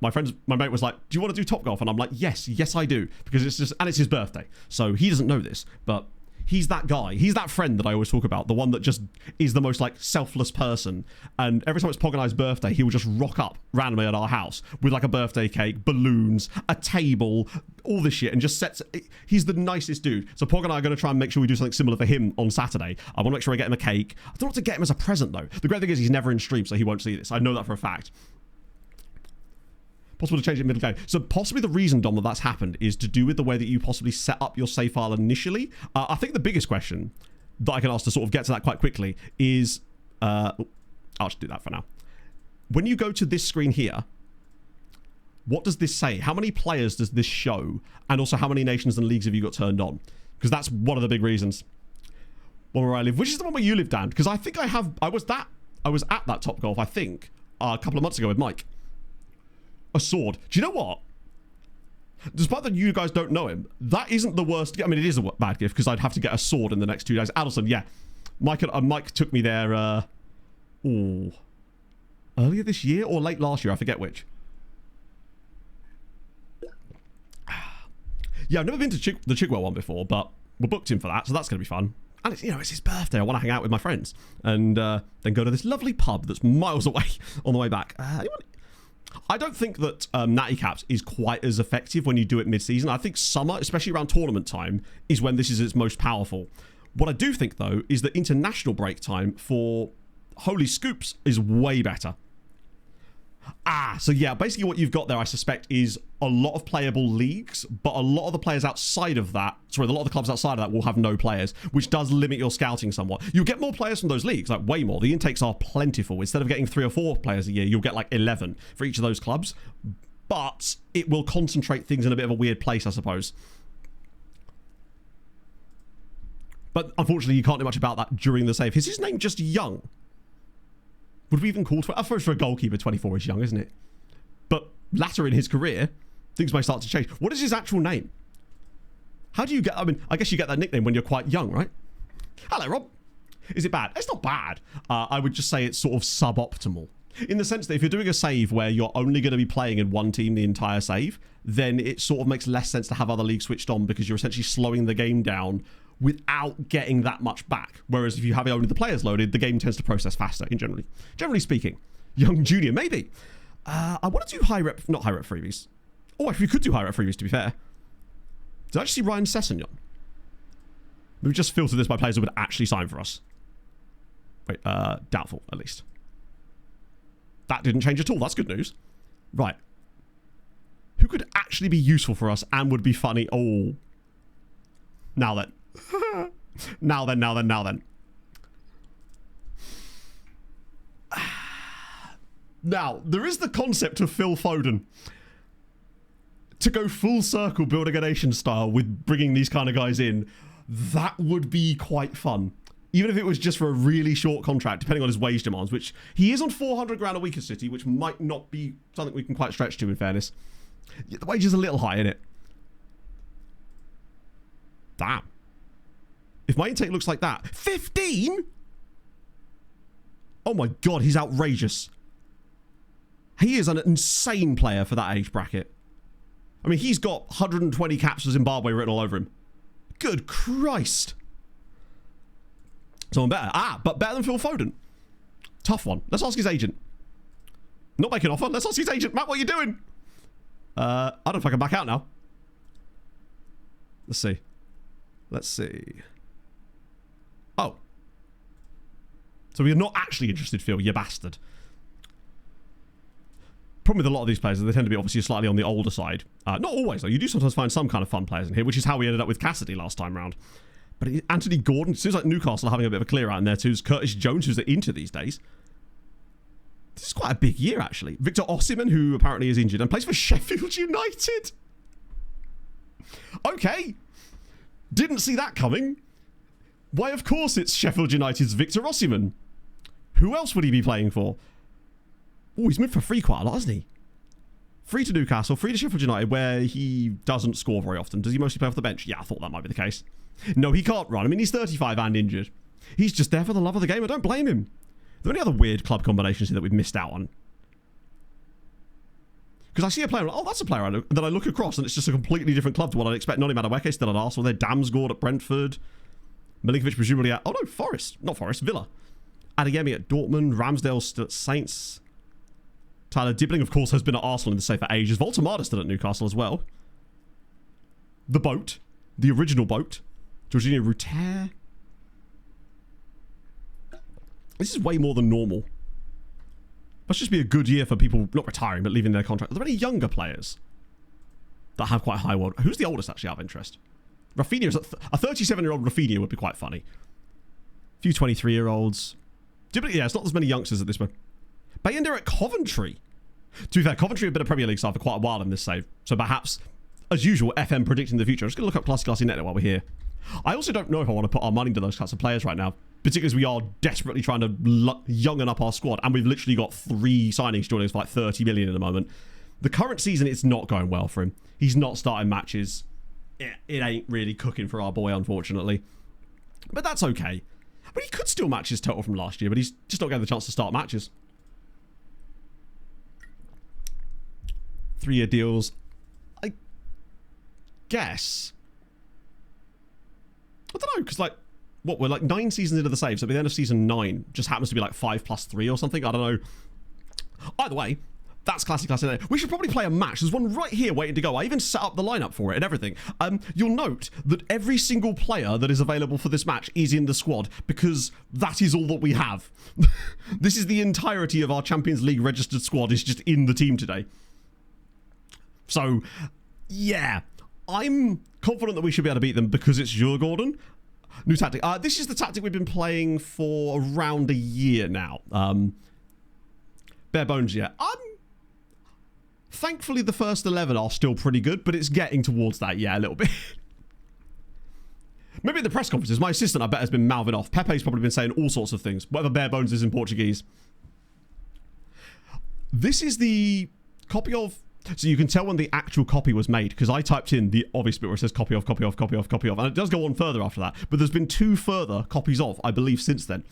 [SPEAKER 1] my mate was like, do you want to do Topgolf? And I'm like, yes I do, because it's his birthday. So he doesn't know this, but he's that guy. He's that friend that I always talk about. The one that just is the most, like, selfless person. And every time it's Pog and I's birthday, he will just rock up randomly at our house with, like, a birthday cake, balloons, a table, all this shit, and just sets... He's the nicest dude. So Pog and I are going to try and make sure we do something similar for him on Saturday. I want to make sure I get him a cake. I don't know what to get him as a present, though. The great thing is he's never in stream, so he won't see this. I know that for a fact. Possible to change it in middle game. So possibly the reason, Dom, that that's happened is to do with the way that you possibly set up your save file initially. I think the biggest question that I can ask to sort of get to that quite quickly is... I'll just do that for now. When you go to this screen here, what does this say? How many players does this show? And also how many nations and leagues have you got turned on? Because that's one of the big reasons. One where I live. Which is the one where you live, Dan? Because I think I was at that Top Golf, I think, a couple of months ago with Mike. A sword. Do you know what? Despite that you guys don't know him, that isn't the worst. I mean, it is a bad gift because I'd have to get a sword in the next 2 days. Adelson, yeah. Mike took me there, earlier this year or late last year. I forget which. Yeah, I've never been to the Chigwell one before, but we're booked in for that, so that's going to be fun. And it's, it's his birthday. I want to hang out with my friends. And then go to this lovely pub that's miles away on the way back. I don't think that Natty Caps is quite as effective when you do it mid-season. I think summer, especially around tournament time, is when this is its most powerful. What I do think, though, is that international break time for Holy Scoops is way better. So yeah, basically what you've got there, I suspect, is a lot of playable leagues, but a lot of the players outside of that, a lot of the clubs outside of that will have no players, which does limit your scouting somewhat. You'll get more players from those leagues, like way more. The intakes are plentiful. Instead of getting 3 or 4 players a year, you'll get like 11 for each of those clubs, but it will concentrate things in a bit of a weird place, I suppose. But unfortunately, you can't do much about that during the save. Is his name just Young? Would we even call... for a goalkeeper, 24 is young, isn't it? But later in his career, things may start to change. What is his actual name? How do you get... I mean, I guess you get that nickname when you're quite young, right? Hello, Rob. Is it bad? It's not bad. I would just say it's sort of suboptimal. In the sense that if you're doing a save where you're only going to be playing in one team the entire save, then it sort of makes less sense to have other leagues switched on because you're essentially slowing the game down without getting that much back. Whereas if you have only the players loaded, the game tends to process faster, generally speaking. Young Junior, maybe. I want to do not high rep freebies. Oh, if we could do high rep freebies, to be fair. Did I actually see Ryan Sessegnon? Maybe just filter this by players who would actually sign for us. Wait, doubtful, at least. That didn't change at all. That's good news. Right. Who could actually be useful for us and would be funny? Oh. Now then. Now then. Now, there is the concept of Phil Foden. To go full circle building a nation style with bringing these kind of guys in, that would be quite fun. Even if it was just for a really short contract, depending on his wage demands, which he is on 400 grand a week at City, which might not be something we can quite stretch to, in fairness. The wage is a little high, isn't it? Damn. If my intake looks like that. 15? Oh my god, he's outrageous. He is an insane player for that age bracket. I mean, he's got 120 caps for Zimbabwe written all over him. Good Christ. Someone better. But better than Phil Foden. Tough one. Let's ask his agent. Not make an offer. Let's ask his agent. Matt, what are you doing? I don't know if I can back out now. Let's see. Oh. So you're not actually interested, Phil, you bastard. Problem with a lot of these players is they tend to be obviously slightly on the older side. Not always, though. You do sometimes find some kind of fun players in here, which is how we ended up with Cassidy last time round. But Anthony Gordon, it seems like Newcastle are having a bit of a clear out in there too. There's Curtis Jones, who's into these days. This is quite a big year, actually. Victor Osimhen, who apparently is injured and plays for Sheffield United. Okay. Didn't see that coming. Why, of course, it's Sheffield United's Victor Osimhen. Who else would he be playing for? Oh, he's moved for free quite a lot, hasn't he? Free to Newcastle, free to Sheffield United, where he doesn't score very often. Does he mostly play off the bench? Yeah, I thought that might be the case. No, he can't run. I mean, he's 35 and injured. He's just there for the love of the game. I don't blame him. Are there any other weird club combinations here that we've missed out on? Because I see a player, that's a player then I look across and it's just a completely different club to what I'd expect. Noni Madueke still at Arsenal. They're Damsgaard at Brentford. Milinkovic presumably at... Oh, no, Forest. Not Forest. Villa. Adeyemi at Dortmund. Ramsdale still at Saints. Tyler Dibbling, of course, has been at Arsenal in the save for ages. Voltemada still at Newcastle as well. The boat. The original boat. Jorginho Ruter. This is way more than normal. Must just be a good year for people not retiring, but leaving their contract. Are there any younger players that have quite high world? Who's the oldest, actually, out of interest? Rafinha is a 37-year-old Rafinha would be quite funny. A few 23-year-olds. Yeah, it's not as many youngsters at this point. Bayender at Coventry. To be fair, Coventry have been a Premier League side for quite a while in this save. So perhaps, as usual, FM predicting the future. I'm just going to look up Classy Net while we're here. I also don't know if I want to put our money to those kinds of players right now. Particularly as we are desperately trying to youngen up our squad. And we've literally got 3 signings joining us for like 30 million at the moment. The current season, it's not going well for him. He's not starting matches. It ain't really cooking for our boy, unfortunately. But that's okay. But he could still match his total from last year, but he's just not getting the chance to start matches. 3-year deals. I guess. I don't know, because like, what, we're like 9 seasons into the save, so at the end of season 9 just happens to be like 5+3 or something. I don't know. Either way, that's Classy Net. We should probably play a match. There's one right here waiting to go. I even set up the lineup for it and everything. You'll note that every single player that is available for this match is in the squad because that is all that we have. This is the entirety of our Champions League registered squad is just in the team today. So, yeah. I'm confident that we should be able to beat them because it's Djurgården. New tactic. This is the tactic we've been playing for around a year now. Bare bones, yeah. Thankfully, the first 11 are still pretty good, but it's getting towards that, yeah, a little bit. Maybe at the press conferences, my assistant, I bet, has been mouthing off. Pepe's probably been saying all sorts of things, whatever bare bones is in Portuguese. This is the copy of... So you can tell when the actual copy was made, because I typed in the obvious bit where it says copy of, and it does go on further after that, but there's been 2 further copies of, I believe, since then.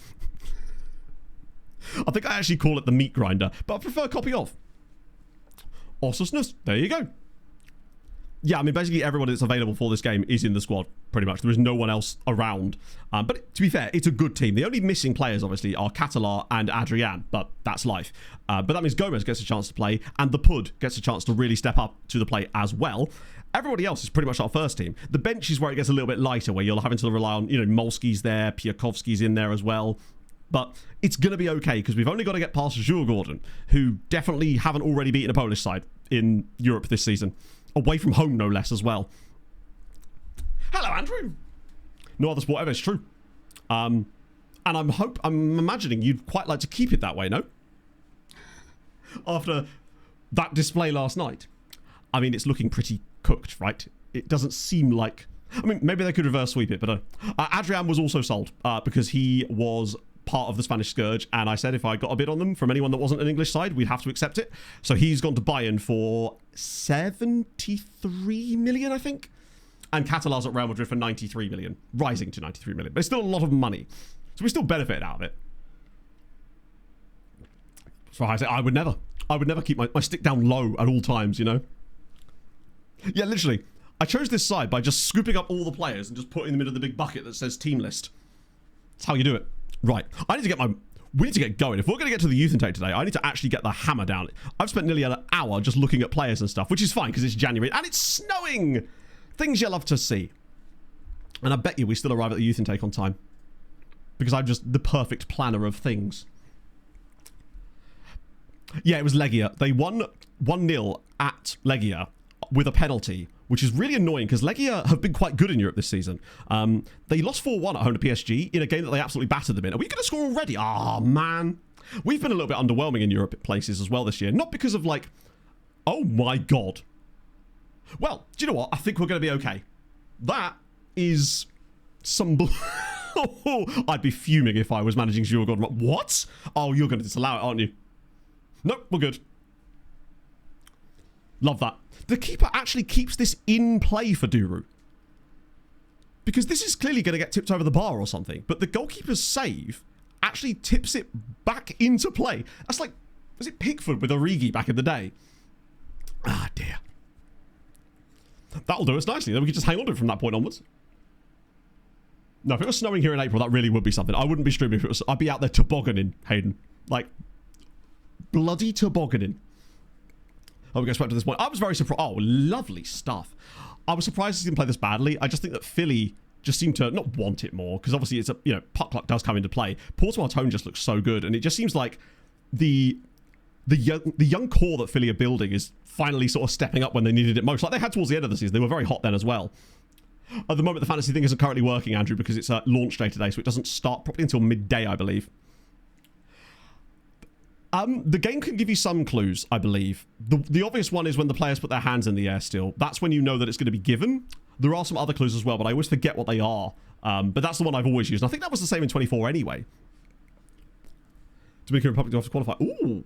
[SPEAKER 1] I think I actually call it the meat grinder, but I prefer copy of. Ossusness, there you go. Yeah, I mean, basically everyone that's available for this game is in the squad, pretty much. There is no one else around. But to be fair, it's a good team. The only missing players, obviously, are Catalar and Adrian, but that's life. But that means Gomez gets a chance to play, and the Pud gets a chance to really step up to the plate as well. Everybody else is pretty much our first team. The bench is where it gets a little bit lighter, where you're having to rely on, Molski's there, Piakovski's in there as well. But it's going to be okay, because we've only got to get past Djurgården, who definitely haven't already beaten a Polish side in Europe this season. Away from home, no less, as well. Hello, Andrew. No other sport ever, it's true. And I'm imagining you'd quite like to keep it that way, no? After that display last night. I mean, it's looking pretty cooked, right? It doesn't seem like... I mean, maybe they could reverse sweep it, but... Adrian was also sold, because he was part of the Spanish Scourge, and I said if I got a bid on them from anyone that wasn't an English side, we'd have to accept it. So he's gone to Bayern for 73 million, I think. And Catalar's at Real Madrid for 93 million, rising to 93 million. But it's still a lot of money. So we still benefit out of it. So I say I would never keep my stick down low at all times, you know? Yeah, literally. I chose this side by just scooping up all the players and just putting them into the big bucket that says team list. That's how you do it. Right. We need to get going. If we're going to get to the youth intake today, I need to actually get the hammer down. I've spent nearly an hour just looking at players and stuff, which is fine because it's January and it's snowing. Things you love to see. And I bet you we still arrive at the youth intake on time. Because I'm just the perfect planner of things. Yeah, it was Legia. They won 1-0 at Legia with a penalty, which is really annoying because Legia have been quite good in Europe this season. They lost 4-1 at home to PSG in a game that they absolutely battered them in. Are we going to score already? Ah, man. We've been a little bit underwhelming in Europe places as well this year. Not because of like, oh my God. Well, do you know what? I think we're going to be okay. That is some... I'd be fuming if I was managing Djurgården. What? Oh, you're going to disallow it, aren't you? Nope, we're good. Love that. The keeper actually keeps this in play for Duru. Because this is clearly going to get tipped over the bar or something. But the goalkeeper's save actually tips it back into play. That's like, was it Pickford with Origi back in the day? Ah, dear. That'll do us nicely. Then we can just hang on to it from that point onwards. No, if it was snowing here in April, that really would be something. I wouldn't be streaming if it was. I'd be out there tobogganing, Hayden. Like, bloody tobogganing. Oh, we go swept to this point. I was very surprised. Oh, lovely stuff. I was surprised he didn't play this badly. I just think that Philly just seemed to not want it more, because obviously it's a, you know, puck luck does come into play. Portsmouth tone just looks so good, and it just seems like the young core that Philly are building is finally sort of stepping up when they needed it most. Like they had towards the end of the season. They were very hot then as well. At the moment, the fantasy thing isn't currently working, Andrew, because it's a launch day today, so it doesn't start properly until midday, I believe. The game can give you some clues, I believe. The obvious one is when the players put their hands in the air still. That's when you know that it's going to be given. There are some other clues as well, but I always forget what they are. But that's the one I've always used. And I think that was the same in 24 anyway. Dominican Republic to have to qualify. Ooh.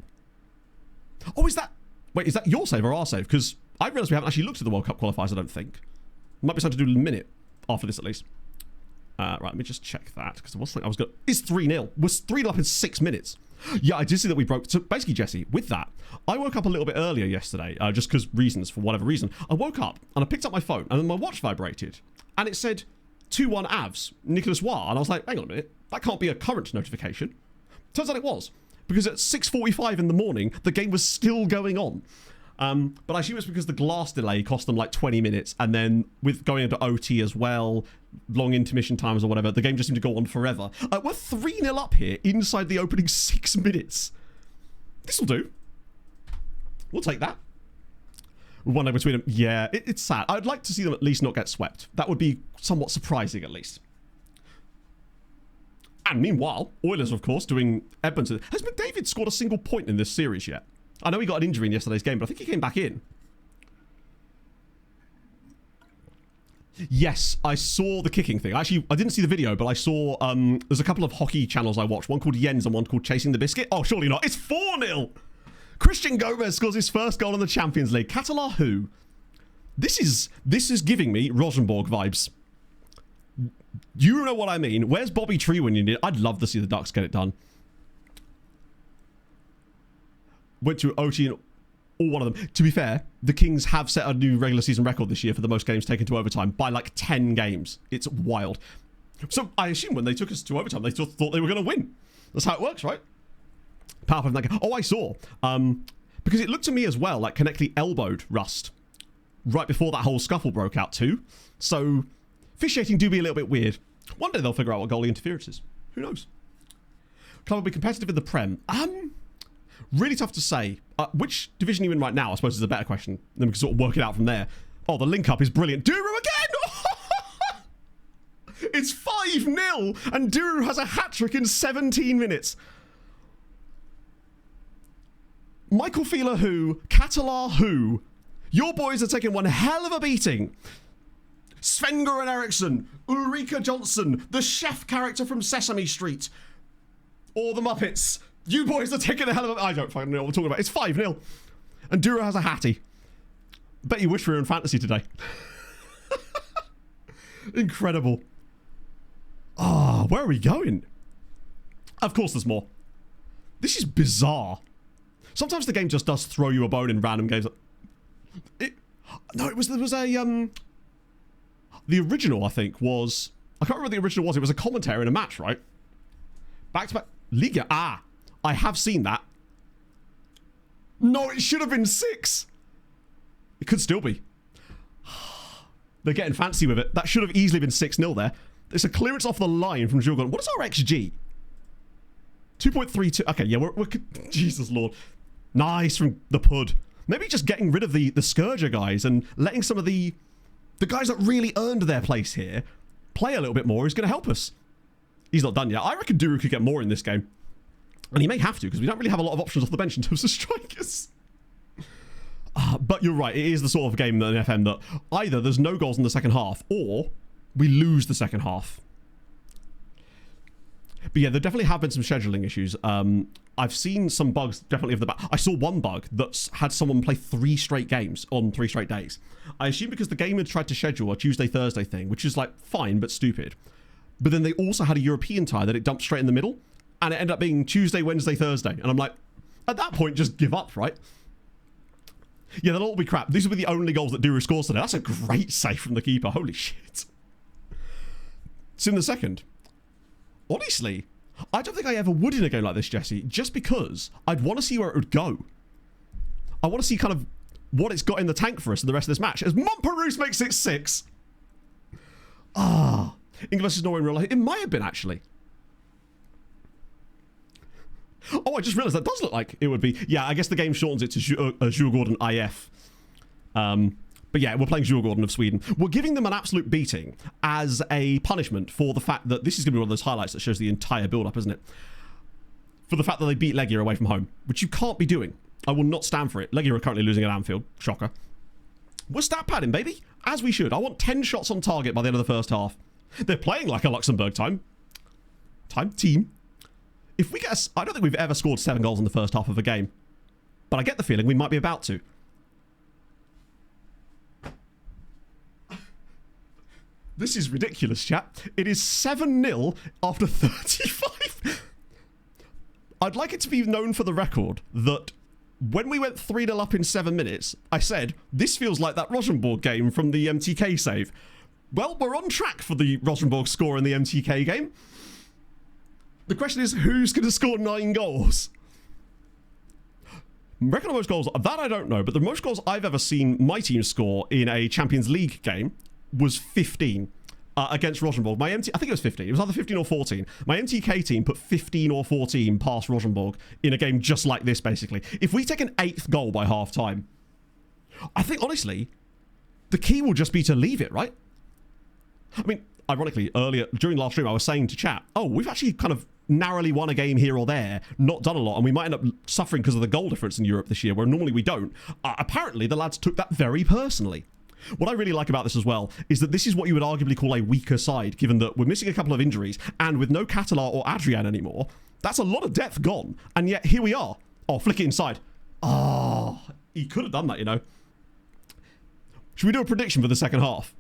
[SPEAKER 1] Oh, is that... Wait, is that your save or our save? Because I realised we haven't actually looked at the World Cup qualifiers, I don't think. Might be something to do in a minute. After this, at least. Right, let me just check that. Because I was thinking I was going to... It's 3-0. We're 3-0 up in 6 minutes. Yeah, I did see that we broke... So basically, Jesse, with that, I woke up a little bit earlier yesterday, just because reasons, for whatever reason. I woke up and I picked up my phone and then my watch vibrated. And it said 2-1 Avs, Nicolas Roy. And I was like, hang on a minute. That can't be a current notification. Turns out it was. Because at 6:45 in the morning, the game was still going on. But I assume it's because the glass delay cost them like 20 minutes. And then with going into OT as well, long intermission times or whatever, the game just seemed to go on forever. We're 3-0 up here inside the opening 6 minutes. This'll do. We'll take that. One day between them. Yeah, it's sad. I'd like to see them at least not get swept. That would be somewhat surprising at least. And meanwhile, Oilers, of course, doing Edmonton. Has McDavid scored a single point in this series yet? I know he got an injury in yesterday's game, but I think he came back in. Yes, I saw the kicking thing. Actually, I didn't see the video, but I saw... there's a couple of hockey channels I watch. One called Jens and one called Chasing the Biscuit. Oh, surely not. It's 4-0! Christian Gomez scores his first goal in the Champions League. Catalar who? This is giving me Rosenborg vibes. You know what I mean. Where's Bobby Tree when you need it? I'd love to see the Ducks get it done. Went to OT and all one of them. To be fair, the Kings have set a new regular season record this year for the most games taken to overtime by like 10 games. It's wild. So I assume when they took us to overtime, they thought they were going to win. That's how it works, right? Power play from that game. Oh, I saw. Because it looked to me as well like Connectly elbowed Rust right before that whole scuffle broke out too. So officiating do be a little bit weird. One day they'll figure out what goalie interference is. Who knows? Club will be competitive in the Prem. Really tough to say. Which division are you in right now, I suppose, is a better question. Then we can sort of work it out from there. Oh, the link-up is brilliant. Duru again! It's 5-0, and Duru has a hat-trick in 17 minutes. Michael Feeler who? Catalar who? Your boys are taking one hell of a beating. Sven-Göran Eriksson, Ulrika Johnson, the chef character from Sesame Street, or the Muppets. You boys are taking a hell of a... I don't fucking know what we're talking about. It's 5-0. And Dura has a hattie. Bet you wish we were in fantasy today. Incredible. Ah, where are we going? Of course there's more. This is bizarre. Sometimes the game just does throw you a bone in random games. There was a... The original, I think, was... I can't remember what the original was. It was a commentary in a match, right? Back-to-back... Liga. Ah. I have seen that. No, it should have been 6. It could still be. They're getting fancy with it. That should have easily been 6-0 there. It's a clearance off the line from Jules. What is our XG? 2.32. Okay, yeah, we're Jesus Lord. Nice from the Pud. Maybe just getting rid of the Scourger guys and letting some of the guys that really earned their place here play a little bit more is going to help us. He's not done yet. I reckon Duru could get more in this game. And he may have to, because we don't really have a lot of options off the bench in terms of strikers. But you're right, it is the sort of game in FM that either there's no goals in the second half, or we lose the second half. But yeah, there definitely have been some scheduling issues. I've seen some bugs definitely of the back. I saw one bug that's had someone play 3 straight games on 3 straight days. I assume because the game had tried to schedule a Tuesday-Thursday thing, which is like fine, but stupid. But then they also had a European tie that it dumped straight in the middle. And it ended up being Tuesday, Wednesday, Thursday. And I'm like, at that point, just give up, right? Yeah, they'll all be crap. These will be the only goals that Duru scores today. That's a great save from the keeper. Holy shit. It's in the second. Honestly, I don't think I ever would in a game like this, Jesse, just because I'd want to see where it would go. I want to see kind of what it's got in the tank for us in the rest of this match. As Montperouse makes it 6. England versus Norway in real life. It might have been, actually. Oh, I just realised that does look like it would be. Yeah, I guess the game shortens it to Jules Gordon IF. But yeah, we're playing Jules Gordon of Sweden. We're giving them an absolute beating as a punishment for the fact that this is going to be one of those highlights that shows the entire build-up, isn't it? For the fact that they beat Legia away from home, which you can't be doing. I will not stand for it. Legia are currently losing at Anfield. Shocker. We're stat padding, baby. As we should. I want 10 shots on target by the end of the first half. They're playing like a Luxembourg team. If we get I don't think we've ever scored 7 goals in the first half of a game. But I get the feeling we might be about to. This is ridiculous, chat. It is 7-0 after 35. I'd like it to be known for the record that when we went 3-0 up in 7 minutes, I said, this feels like that Rosenborg game from the MTK save. Well, we're on track for the Rosenborg score in the MTK game. The question is, who's going to score 9 goals? Reckon the most goals, that I don't know, but the most goals I've ever seen my team score in a Champions League game was 15 against Rosenborg. I think it was 15. It was either 15 or 14. My MTK team put 15 or 14 past Rosenborg in a game just like this, basically. If we take an 8th goal by half time, I think, honestly, the key will just be to leave it, right? I mean, ironically, earlier, during last stream, I was saying to chat, oh, we've actually kind of narrowly won a game here or there, not done a lot, and we might end up suffering because of the goal difference in Europe this year, where normally we don't. Apparently, the lads took that very personally. What I really like about this as well is that this is what you would arguably call a weaker side, given that we're missing a couple of injuries, and with no Catalar or Adrian anymore, that's a lot of depth gone, and yet here we are. Oh, flick it inside. Oh, he could have done that, you know. Should we do a prediction for the second half?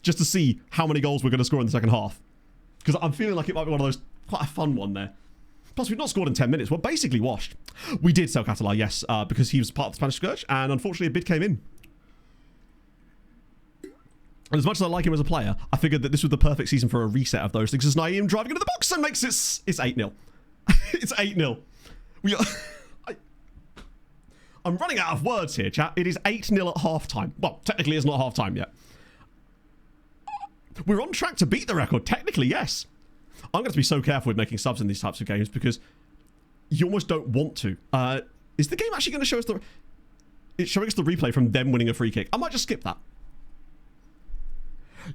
[SPEAKER 1] Just to see how many goals we're going to score in the second half. Because I'm feeling like it might be one of those, quite a fun one there. Plus, we've not scored in 10 minutes. We're basically washed. We did sell Catalar, yes, because he was part of the Spanish Scourge, and unfortunately a bid came in. And as much as I like him as a player, I figured that this was the perfect season for a reset of those things, as Naeem driving into the box and makes it... It's 8-0. It's 8-0. I'm running out of words here, chat. It is 8-0 at half-time. Well, technically it's not half-time yet. We're on track to beat the record. Technically, yes. I'm going to be so careful with making subs in these types of games because you almost don't want to. Is the game actually going to show us the... It's showing us the replay from them winning a free kick. I might just skip that.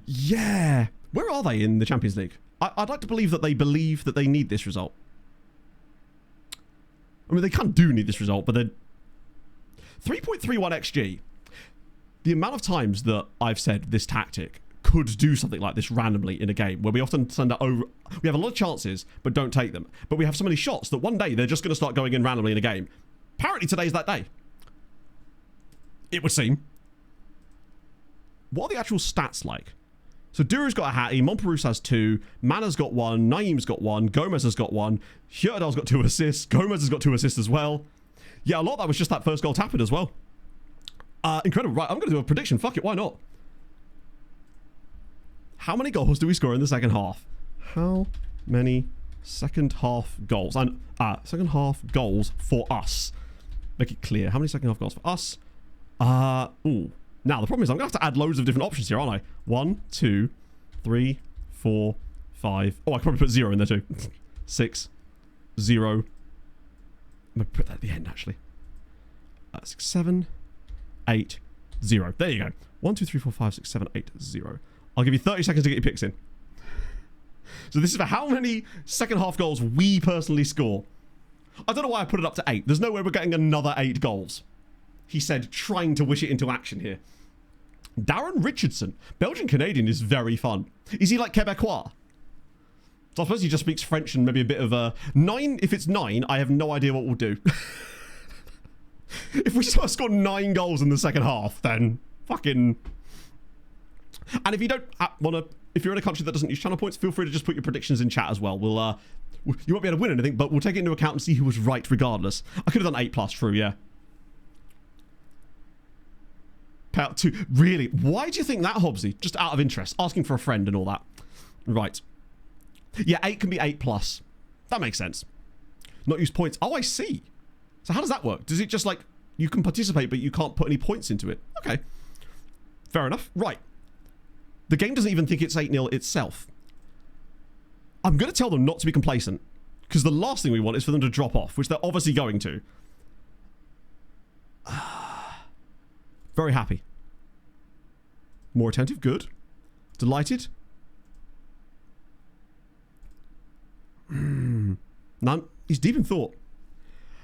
[SPEAKER 1] Yeah. Where are they in the Champions League? I'd like to believe that they need this result. I mean, they kind of do need this result, but they're... 3.31 XG. The amount of times that I've said this tactic could do something like this randomly in a game, where we often send it over... We have a lot of chances, but don't take them. But we have so many shots that one day they're just going to start going in randomly in a game. Apparently today's that day. It would seem. What are the actual stats like? So Duru's got a hattie, Montperouse has 2, Mana's got 1, Naeem's got 1, Gomez has got 1, Hjertedal's got 2 assists, Gomez has got 2 assists as well. Yeah, a lot of that was just that first goal tapping as well. Incredible. Right, I'm going to do a prediction. Fuck it, why not? How many goals do we score in the second half? How many second half goals? And second half goals for us. Make it clear. How many second half goals for us? Ooh. Now, the problem is I'm going to have to add loads of different options here, aren't I? 1, 2, 3, 4, 5. Oh, I could probably put 0 in there too. 6, 0. I'm going to put that at the end, actually. 6, 7, 8, 0. There you go. 1, 2, 3, 4, 5, 6, 7, 8, 0. I'll give you 30 seconds to get your picks in. So this is for how many second half goals we personally score. I don't know why I put it up to 8. There's no way we're getting another 8 goals. He said, trying to wish it into action here. Darren Richardson. Belgian-Canadian is very fun. Is he like Quebecois? So I suppose he just speaks French and maybe a bit of 9. If it's 9, I have no idea what we'll do. If we just score 9 goals in the second half, then fucking... And if you don't want to... If you're in a country that doesn't use channel points, feel free to just put your predictions in chat as well. We'll... You won't be able to win anything, but we'll take it into account and see who was right regardless. I could have done 8+, true, yeah. Payout 2. Really? Why do you think that, Hobbsy? Just out of interest. Asking for a friend and all that. Right. Yeah, 8 can be 8 plus. That makes sense. Not use points. Oh, I see. So how does that work? Does it just like, you can participate, but you can't put any points into it? Okay. Fair enough. Right. The game doesn't even think it's 8-0 itself. I'm going to tell them not to be complacent, because the last thing we want is for them to drop off, which they're obviously going to. Very happy. More attentive. Good. Delighted. None. He's deep in thought.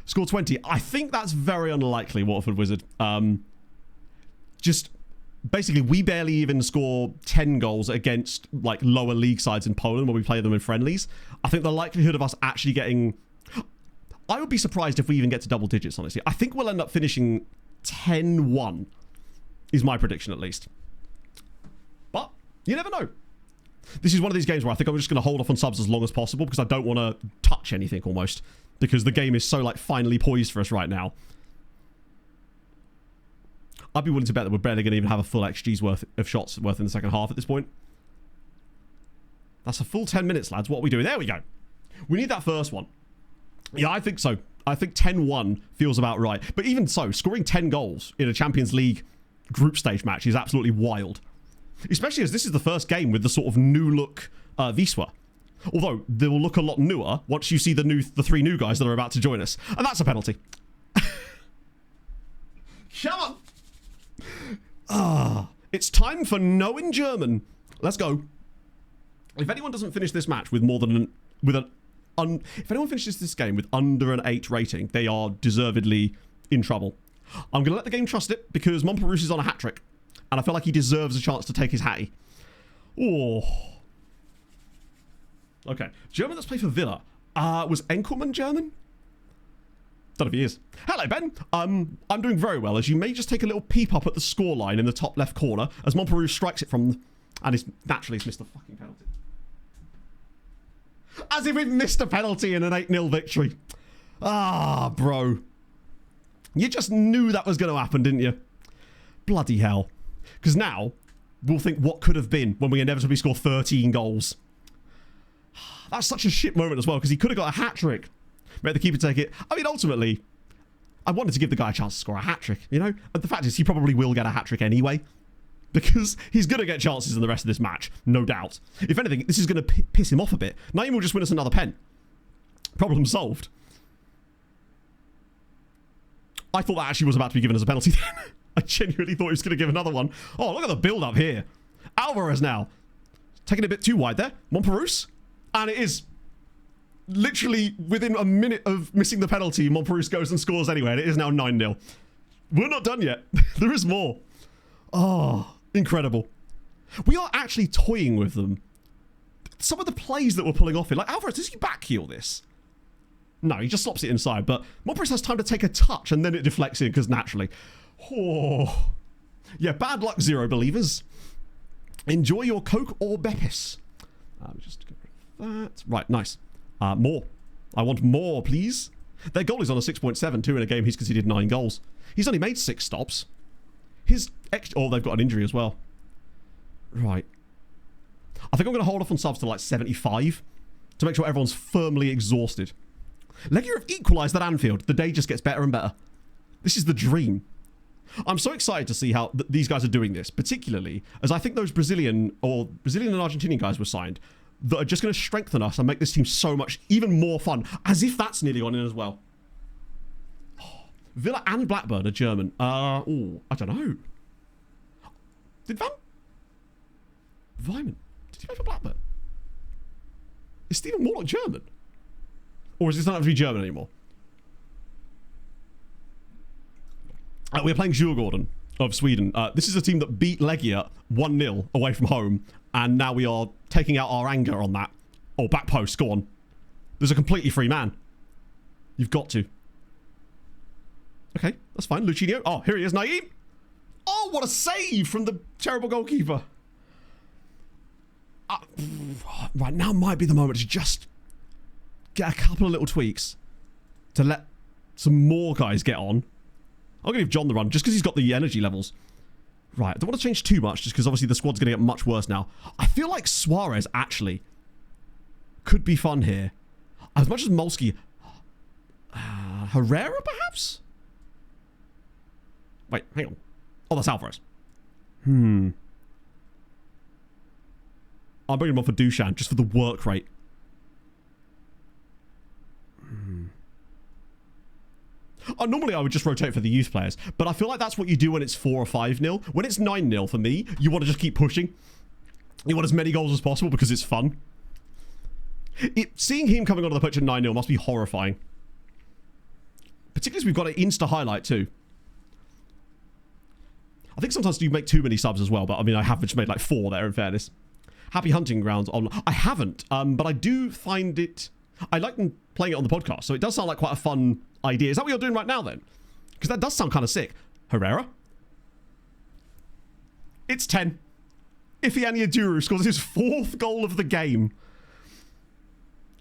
[SPEAKER 1] Score 20. I think that's very unlikely, Waterford Wizard. Just basically, we barely even score 10 goals against like lower league sides in Poland when we play them in friendlies. I think the likelihood of us actually getting... I would be surprised if we even get to double digits, honestly. I think we'll end up finishing 10-1, is my prediction at least. But you never know. This is one of these games where I think I'm just going to hold off on subs as long as possible because I don't want to touch anything almost. Because the game is so like finely poised for us right now. I'd be willing to bet that we're barely going to even have a full XG's worth of shots worth in the second half at this point. That's a full 10 minutes, lads. What are we doing? There we go. We need that first one. Yeah, I think so. I think 10-1 feels about right. But even so, scoring 10 goals in a Champions League group stage match is absolutely wild. Especially as this is the first game with the sort of new look Wisła. Although, they will look a lot newer once you see the 3 new guys that are about to join us. And that's a penalty. Come on! It's time for No in German. Let's go. If anyone doesn't finish this match with more than if anyone finishes this game with under an 8 rating, they are deservedly in trouble. I'm going to let the game trust it because Montparnasse is on a hat-trick. And I feel like he deserves a chance to take his hattie. Oh. Okay. German that's played for Villa. Was Enkelman German? Don't know if he is. Hello, Ben. I'm doing very well, as you may just take a little peep up at the scoreline in the top left corner as Montparnasse strikes it from... And it's missed a fucking penalty. As if we'd missed a penalty in an 8-0 victory. Ah, bro. You just knew that was going to happen, didn't you? Bloody hell. Because now, we'll think what could have been when we inevitably score 13 goals. That's such a shit moment as well, because he could have got a hat-trick. Made the keeper take it. I mean, ultimately, I wanted to give the guy a chance to score a hat-trick, you know? And the fact is, he probably will get a hat-trick anyway. Because he's going to get chances in the rest of this match, no doubt. If anything, this is going to piss him off a bit. Naeem will just win us another pen. Problem solved. I thought that actually was about to be given as a penalty then. I genuinely thought he was going to give another one. Oh, look at the build-up here. Alvarez now. Taking it a bit too wide there. Montparnasse. And it is literally within a minute of missing the penalty, Montparnasse goes and scores anyway. And it is now 9-0. We're not done yet. There is more. Oh, incredible. We are actually toying with them. Some of the plays that we're pulling off here. Like, Alvarez, does he backheel this? No, he just slops it inside. But Montparnasse has time to take a touch and then it deflects in because naturally... Oh, yeah, bad luck, Zero Believers. Enjoy your Coke or Beppis. Just get rid of that. Right, nice. More. I want more, please. Their goal is on a 6.72 in a game he's conceded 9 goals. He's only made 6 stops. Oh, they've got an injury as well. Right. I think I'm going to hold off on subs to like 75 to make sure everyone's firmly exhausted. Legia have equalised at Anfield. The day just gets better and better. This is the dream. I'm so excited to see how these guys are doing this, particularly as I think those Brazilian and Argentinian guys were signed that are just going to strengthen us and make this team so much even more fun, as if that's nearly gone in as well. Oh, Villa and Blackburn are German. I don't know. Did Weimann, did he play for Blackburn? Is Stephen Morlock German? Or is this not have to be German anymore? We're playing Djurgården of Sweden. This is a team that beat Legia 1-0 away from home, and now we are taking out our anger on that. Oh, back post, go on. There's a completely free man. You've got to. Okay, that's fine. Lucinho. Oh, here he is, Naeem. Oh, what a save from the terrible goalkeeper. Right, now might be the moment to just get a couple of little tweaks to let some more guys get on. I'm going to give John the run, just because he's got the energy levels. Right, I don't want to change too much, just because obviously the squad's going to get much worse now. I feel like Suarez, actually, could be fun here. As much as Molsky... Herrera, perhaps? Wait, hang on. Oh, that's Alvarez. I'm bringing him on for Dushan, just for the work rate. Normally I would just rotate for the youth players, but I feel like that's what you do when it's 4 or 5-0. When it's 9-0 for me, you want to just keep pushing. You want as many goals as possible because it's fun. Seeing him coming onto the pitch at 9-0 must be horrifying. Particularly as we've got an Insta highlight too. I think sometimes you make too many subs as well, but I mean, I have just made like 4 there in fairness. Happy Hunting Grounds on. I haven't, but I do find it... I like playing it on the podcast, so it does sound like quite a fun idea. Is that what you're doing right now then? Because that does sound kind of sick. Herrera? It's 10. Ifeanyi Duru scores his 4th goal of the game.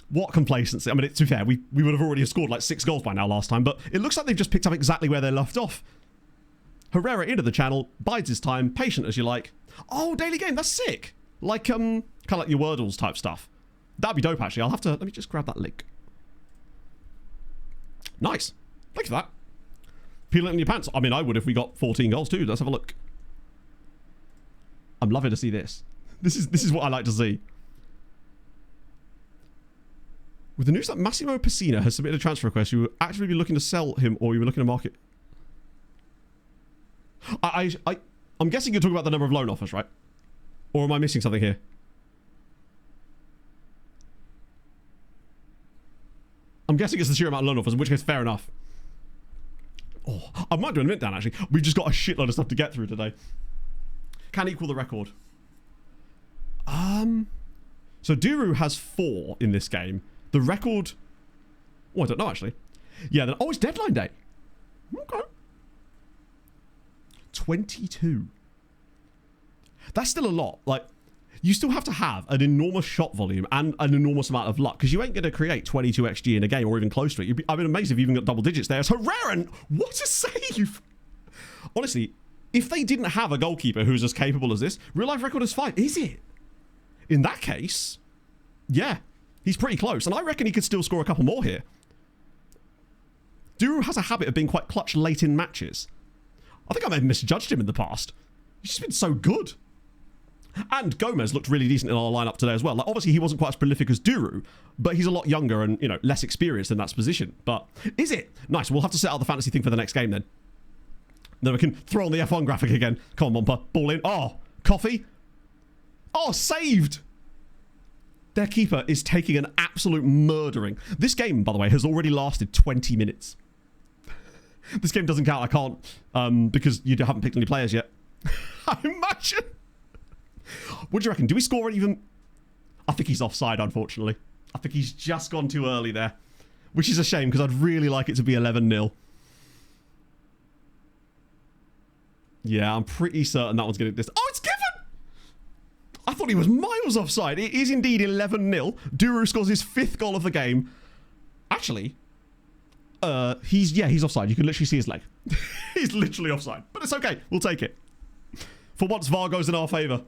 [SPEAKER 1] What complacency. I mean, to be fair, we would have already scored like 6 goals by now last time, but it looks like they've just picked up exactly where they left off. Herrera into the channel, bides his time, patient as you like. Oh, daily game, that's sick. Like, kind of like your Wordles type stuff. That'd be dope, actually. I'll have to... Let me just grab that link. Nice. Thanks for that. Peel it in your pants. I mean, I would if we got 14 goals too. Let's have a look. I'm loving to see this. This is what I like to see. With the news that Massimo Pessina has submitted a transfer request, you will actually be looking to sell him, or you were looking to market... I'm guessing you're talking about the number of loan offers, right? Or am I missing something here? I'm guessing it's the sheer amount of loan offers, in which case, fair enough. Oh, I might do a minute down, actually. We've just got a shitload of stuff to get through today. Can equal the record. So Duru has 4 in this game. The record... Oh, I don't know, actually. Yeah, then... Oh, it's deadline day. Okay. 22. That's still a lot. Like, you still have to have an enormous shot volume and an enormous amount of luck, because you ain't going to create 22 XG in a game or even close to it. I've been amazed if you even got double digits there. So Herrera, what a save! Honestly, if they didn't have a goalkeeper who's as capable as this, real life record is 5. Is it? In that case, yeah, he's pretty close. And I reckon he could still score a couple more here. Duru has a habit of being quite clutch late in matches. I think I may have misjudged him in the past. He's just been so good. And Gomez looked really decent in our lineup today as well. Like, obviously, he wasn't quite as prolific as Duru, but he's a lot younger and, you know, less experienced in that position. But is it? Nice. We'll have to set out the fantasy thing for the next game then. Then we can throw on the F1 graphic again. Come on, Mompa. Ball in. Oh, coffee. Oh, saved. Their keeper is taking an absolute murdering. This game, by the way, has already lasted 20 minutes. This game doesn't count. I can't, because you haven't picked any players yet. I imagine. What do you reckon? Do we score even? I think he's offside, unfortunately. I think he's just gone too early there, which is a shame because I'd really like it to be 11-0. Yeah, I'm pretty certain that one's going to... Oh, it's given! I thought he was miles offside. It is indeed 11-0. Duru scores his 5th goal of the game. Actually, he's offside. You can literally see his leg. He's literally offside. But it's okay. We'll take it. For once, VAR goes in our favour.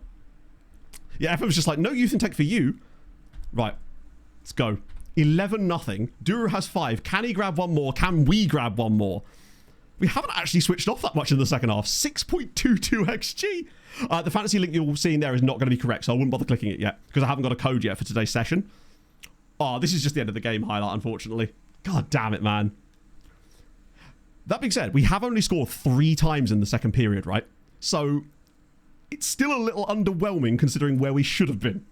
[SPEAKER 1] Yeah, FM's just like, no youth intake for you. Right. Let's go. 11-0. Duru has 5. Can he grab one more? Can we grab one more? We haven't actually switched off that much in the second half. 6.22 XG. The fantasy link you're seeing there is not going to be correct, so I wouldn't bother clicking it yet, because I haven't got a code yet for today's session. Oh, this is just the end of the game highlight, unfortunately. God damn it, man. That being said, we have only scored 3 times in the second period, right? So, it's still a little underwhelming considering where we should have been.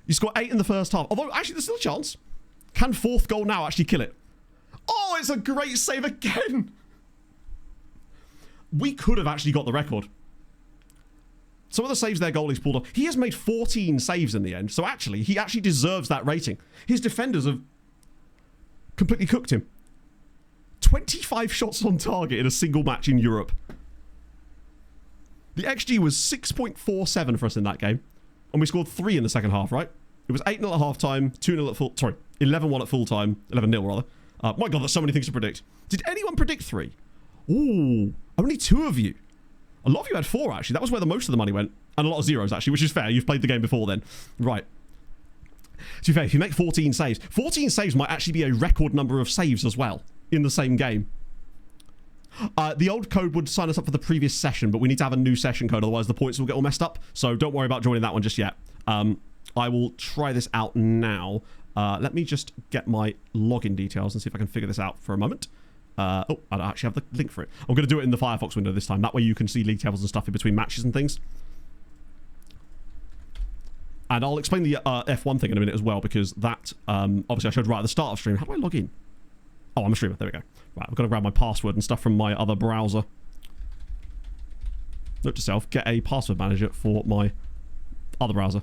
[SPEAKER 1] You score 8 in the first half. Although, actually, there's still a chance. Can 4th goal now actually kill it? Oh, it's a great save again. We could have actually got the record. Some of the saves their goalie's pulled off. He has made 14 saves in the end. So actually, he actually deserves that rating. His defenders have completely cooked him. 25 shots on target in a single match in Europe. The XG was 6.47 for us in that game. And we scored 3 in the second half, right? It was 8-0 at half time, 2-0 at full... Sorry, 11-1 at full time. 11-0 rather. My God, there's so many things to predict. Did anyone predict 3? Ooh, only 2 of you. A lot of you had 4, actually. That was where the most of the money went. And a lot of zeros, actually, which is fair. You've played the game before then. Right. To be fair, if you make 14 saves might actually be a record number of saves as well in the same game. The old code would sign us up for the previous session, but we need to have a new session code, otherwise the points will get all messed up. So don't worry about joining that one just yet. I will try this out now. Let me just get my login details and see if I can figure this out for a moment. Oh, I don't actually have the link for it. I'm going to do it in the Firefox window this time. That way you can see league tables and stuff in between matches and things. And I'll explain the F1 thing in a minute as well, because that, obviously I showed right at the start of stream. How do I log in? Oh, I'm a streamer. There we go. Right, I've got to grab my password and stuff from my other browser. Note to self, get a password manager for my other browser.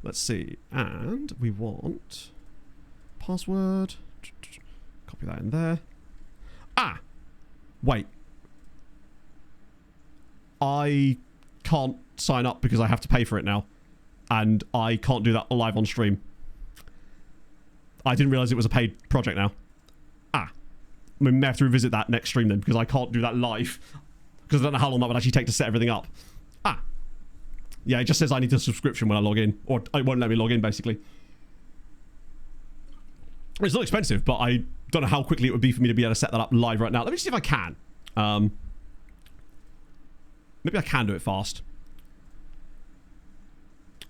[SPEAKER 1] Let's see. And we want password. Copy that in there. Ah! Wait. I can't sign up because I have to pay for it now. And I can't do that live on stream. I didn't realize it was a paid project now. Ah. We may have to revisit that next stream then, because I can't do that live. Because I don't know how long that would actually take to set everything up. Ah. Yeah, it just says I need a subscription when I log in. Or it won't let me log in, basically. It's not expensive, but I don't know how quickly it would be for me to be able to set that up live right now. Let me see if I can. Maybe I can do it fast.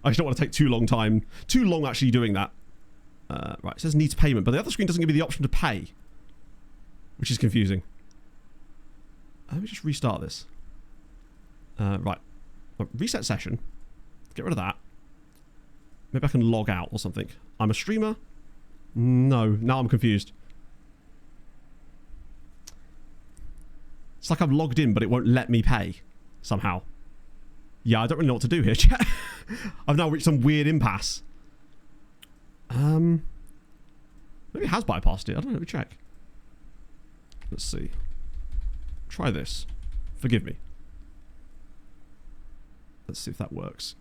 [SPEAKER 1] I just don't want to take too long actually doing that. Right, it says needs payment, but the other screen doesn't give me the option to pay, which is confusing. Let me just restart this. Right. Reset session. Get rid of that. Maybe I can log out or something. I'm a streamer. No, now I'm confused. It's like I've logged in, but it won't let me pay somehow. Yeah, I don't really know what to do here, chat. I've now reached some weird impasse. Maybe it has bypassed it. I don't know. Let me check. Let's see. Try this. Forgive me. Let's see if that works.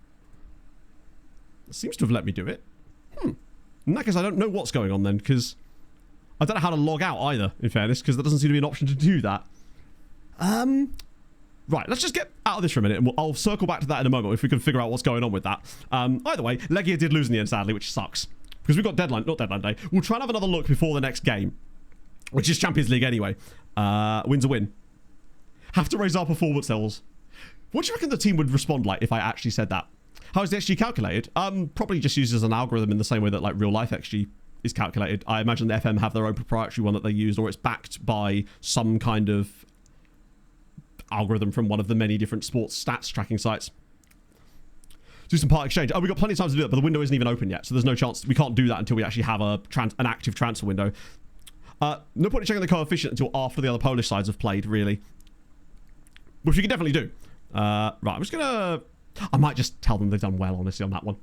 [SPEAKER 1] It seems to have let me do it. In that case, I don't know what's going on then, because I don't know how to log out either, in fairness, because there doesn't seem to be an option to do that. Right, let's just get out of this for a minute, and I'll circle back to that in a moment if we can figure out what's going on with that. Either way, Legia did lose in the end, sadly, which sucks. Because we've got not deadline day. We'll try and have another look before the next game, which is Champions League anyway. Win's a win. Have to raise our performance levels. What do you reckon the team would respond like if I actually said that? How is the XG calculated? Probably just uses an algorithm in the same way that like real life XG is calculated. I imagine the FM have their own proprietary one that they use, or it's backed by some kind of algorithm from one of the many different sports stats tracking sites. Do some part exchange. Oh, we've got plenty of time to do it, but the window isn't even open yet, so there's no chance. We can't do that until we actually have an active transfer window. No point in checking the coefficient until after the other Polish sides have played, really. Which we can definitely do. Right, I'm just gonna... I might just tell them they've done well, honestly, on that one.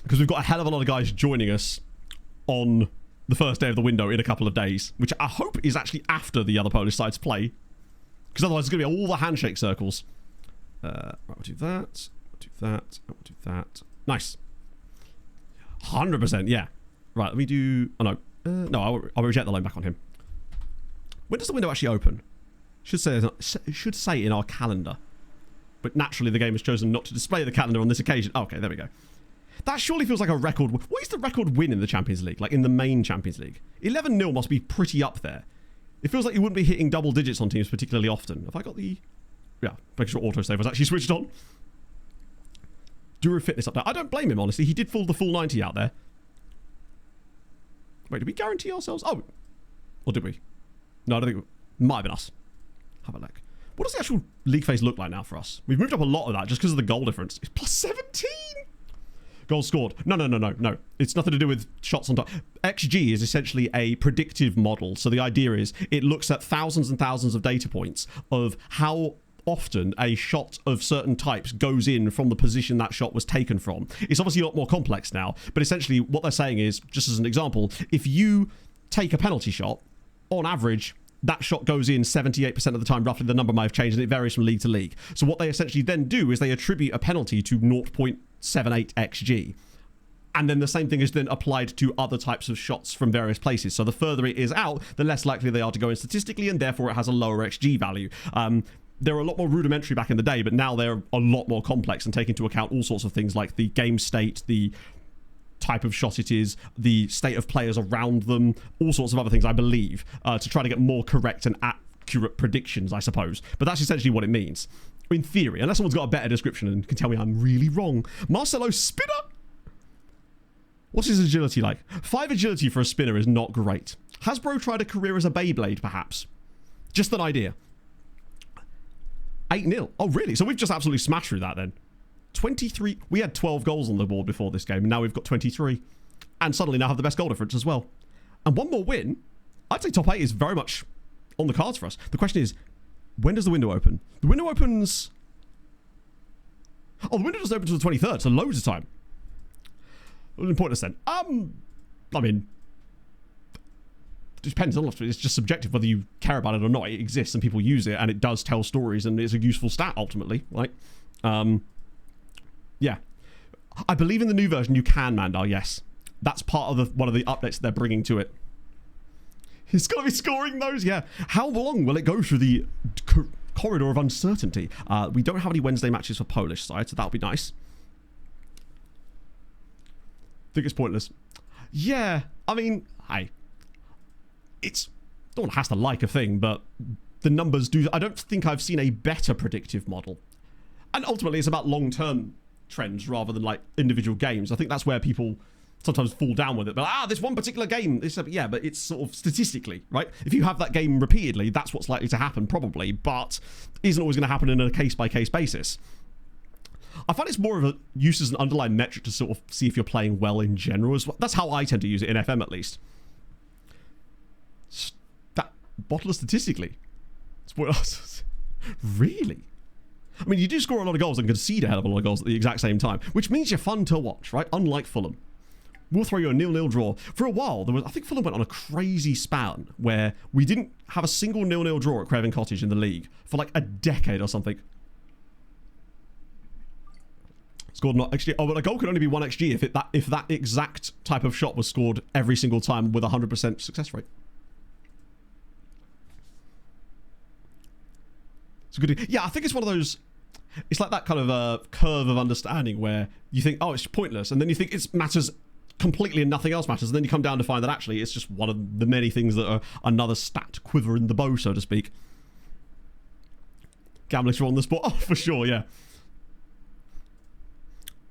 [SPEAKER 1] Because we've got a hell of a lot of guys joining us on the first day of the window in a couple of days, which I hope is actually after the other Polish sides play. Because otherwise it's going to be all the handshake circles. Right, we'll do that. We'll do that. We'll do that. Nice. 100%, yeah. Right, let me do... Oh, no. No, I'll reject the line back on him. When does the window actually open? It should say in our calendar. But naturally, the game has chosen not to display the calendar on this occasion. Oh, okay, there we go. That surely feels like a record... What is the record win in the Champions League? Like, in the main Champions League? 11-0 must be pretty up there. It feels like you wouldn't be hitting double digits on teams particularly often. Have I got the... Yeah, make sure autosave was actually switched on. Duro Fitness up there. I don't blame him, honestly. He did pull the full 90 out there. Wait, did we guarantee ourselves? Oh. Or did we? No, I don't think... It might have been us. Have a look. What does the actual league phase look like now for us? We've moved up a lot of that just because of the goal difference. It's plus 17! Goals scored. No. It's nothing to do with shots on target. XG is essentially a predictive model. So the idea is it looks at thousands and thousands of data points of how often a shot of certain types goes in from the position that shot was taken from. It's obviously a lot more complex now, but essentially what they're saying is, just as an example, if you take a penalty shot, on average, that shot goes in 78% of the time. Roughly, the number might have changed, and it varies from league to league. So what they essentially then do is they attribute a penalty to 0.78 XG. And then the same thing is then applied to other types of shots from various places. So the further it is out, the less likely they are to go in statistically, and therefore it has a lower XG value. They were a lot more rudimentary back in the day, but now they're a lot more complex and take into account all sorts of things like the game state, the type of shot it is, the state of players around them, all sorts of other things, I believe, to try to get more correct and accurate predictions, I suppose. But that's essentially what it means, in theory, unless someone's got a better description and can tell me I'm really wrong. Marcelo Spinner? What's his agility like? 5 agility for a spinner is not great. Hasbro tried a career as a Beyblade, perhaps? Just an idea. 8-0. Oh, really? So we've just absolutely smashed through that then. 23. We had 12 goals on the board before this game, and now we've got 23. And suddenly now have the best goal difference as well. And one more win. I'd say top 8 is very much on the cards for us. The question is, when does the window open? The window opens... Oh, the window doesn't open until the 23rd, so loads of time. Pointless then. I mean... It depends on it's just subjective whether you care about it or not. It exists and people use it, and it does tell stories, and it's a useful stat ultimately. Like, yeah, I believe in the new version you can Mandar. Yes, that's part of one of the updates they're bringing to it. He's got to be scoring those. Yeah, how long will it go through the corridor of uncertainty? We don't have any Wednesday matches for Polish side, so that'll be nice. I think it's pointless. Yeah, I mean, it's no one has to like a thing, but the numbers do. I don't think I've seen a better predictive model, and ultimately it's about long-term trends rather than like individual games. I think that's where people sometimes fall down with it. But this one particular game, yeah, but it's sort of statistically, right? If you have that game repeatedly, that's what's likely to happen probably, but isn't always going to happen in a case-by-case basis. I find it's more of a use as an underlying metric to sort of see if you're playing well in general as well. That's how I tend to use it in FM at least. That bottle statistically. Really? I mean, you do score a lot of goals and concede a hell of a lot of goals at the exact same time, which means you're fun to watch, right? Unlike Fulham. We'll throw you a 0-0 draw. For a while, I think Fulham went on a crazy span where we didn't have a single 0-0 draw at Craven Cottage in the league for like a decade or something. Scored not XG. Oh, but a goal could only be 1 XG if that exact type of shot was scored every single time with a 100% success rate. It's a good. Yeah, I think it's one of those. It's like that kind of curve of understanding where you think, oh, it's pointless, and then you think it matters completely and nothing else matters, and then you come down to find that actually it's just one of the many things that are another stat quiver in the bow, so to speak. Gamblers are on the spot. Oh, for sure, yeah.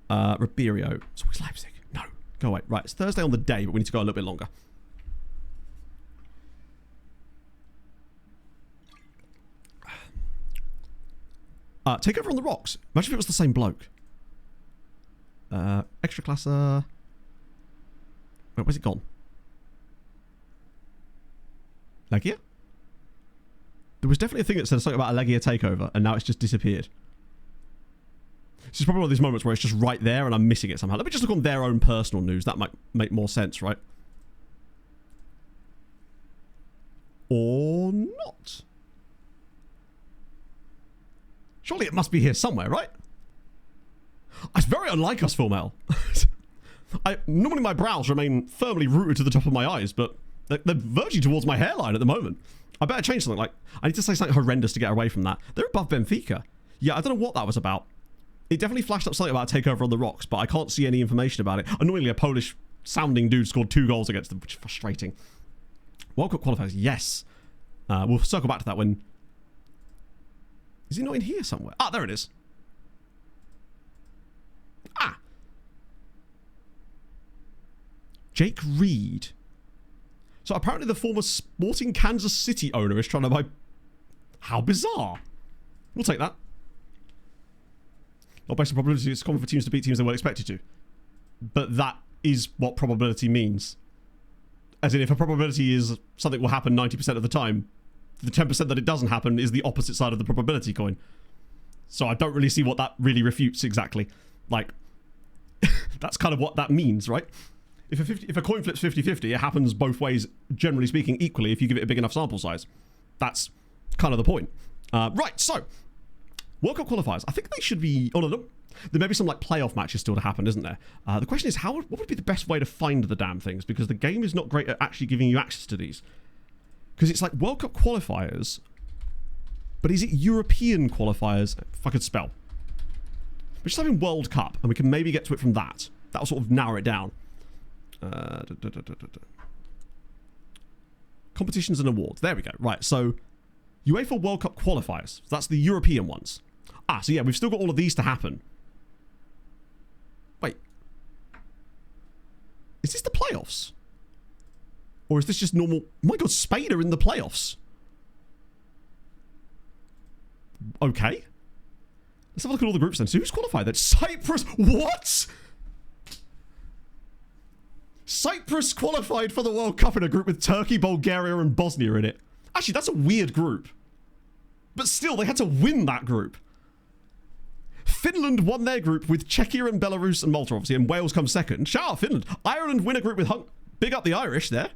[SPEAKER 1] Ribeiro. So it's Leipzig. No. Go away. Right, it's Thursday on the day, but we need to go a little bit longer. Take over on the rocks. Imagine if it was the same bloke. Extra classer. Wait, where's it gone? Legia? There was definitely a thing that said something about a Legia takeover, and now it's just disappeared. This is probably one of these moments where it's just right there and I'm missing it somehow. Let me just look on their own personal news. That might make more sense, right? Or not. Surely it must be here somewhere, right? It's very unlike us, Phil Mel. Normally my brows remain firmly rooted to the top of my eyes, but they're verging towards my hairline at the moment. I better change something like... I need to say something horrendous to get away from that. They're above Benfica. Yeah, I don't know what that was about. It definitely flashed up something about a takeover on the rocks, but I can't see any information about it. Annoyingly, a Polish-sounding dude scored 2 goals against them, which is frustrating. World Cup qualifiers, yes. We'll circle back to that when... Is he not in here somewhere? Ah, there it is. Ah. Jake Reed. So apparently the former Sporting Kansas City owner is trying to buy... How bizarre. We'll take that. Not based on probability, it's common for teams to beat teams they weren't expected to. But that is what probability means. As in, if a probability is something will happen 90% of the time, the 10% that it doesn't happen is the opposite side of the probability coin. So I don't really see what that really refutes exactly. Like, that's kind of what that means, right? If a coin flips 50-50, it happens both ways, generally speaking, equally if you give it a big enough sample size. That's kind of the point. Right, so, World Cup qualifiers. I think they should be... Oh, no. There may be some like playoff matches still to happen, isn't there? The question is, what would be the best way to find the damn things? Because the game is not great at actually giving you access to these. Because it's like World Cup qualifiers But is it European qualifiers? If I could spell. We're just having World Cup, and we can maybe get to it from that. That'll sort of narrow it down. Competitions and awards. There we go. Right, so UEFA World Cup qualifiers. So that's the European ones. Ah, so yeah, we've still got all of these to happen. Wait. Is this the playoffs? Or is this just normal? My God, Spain are in the playoffs. Okay. Let's have a look at all the groups then. So who's qualified then? Cyprus. What? Cyprus qualified for the World Cup in a group with Turkey, Bulgaria, and Bosnia in it. Actually, that's a weird group. But still, they had to win that group. Finland won their group with Czechia and Belarus and Malta, obviously, and Wales come second. Shout out Finland. Ireland win a group with Big up the Irish there.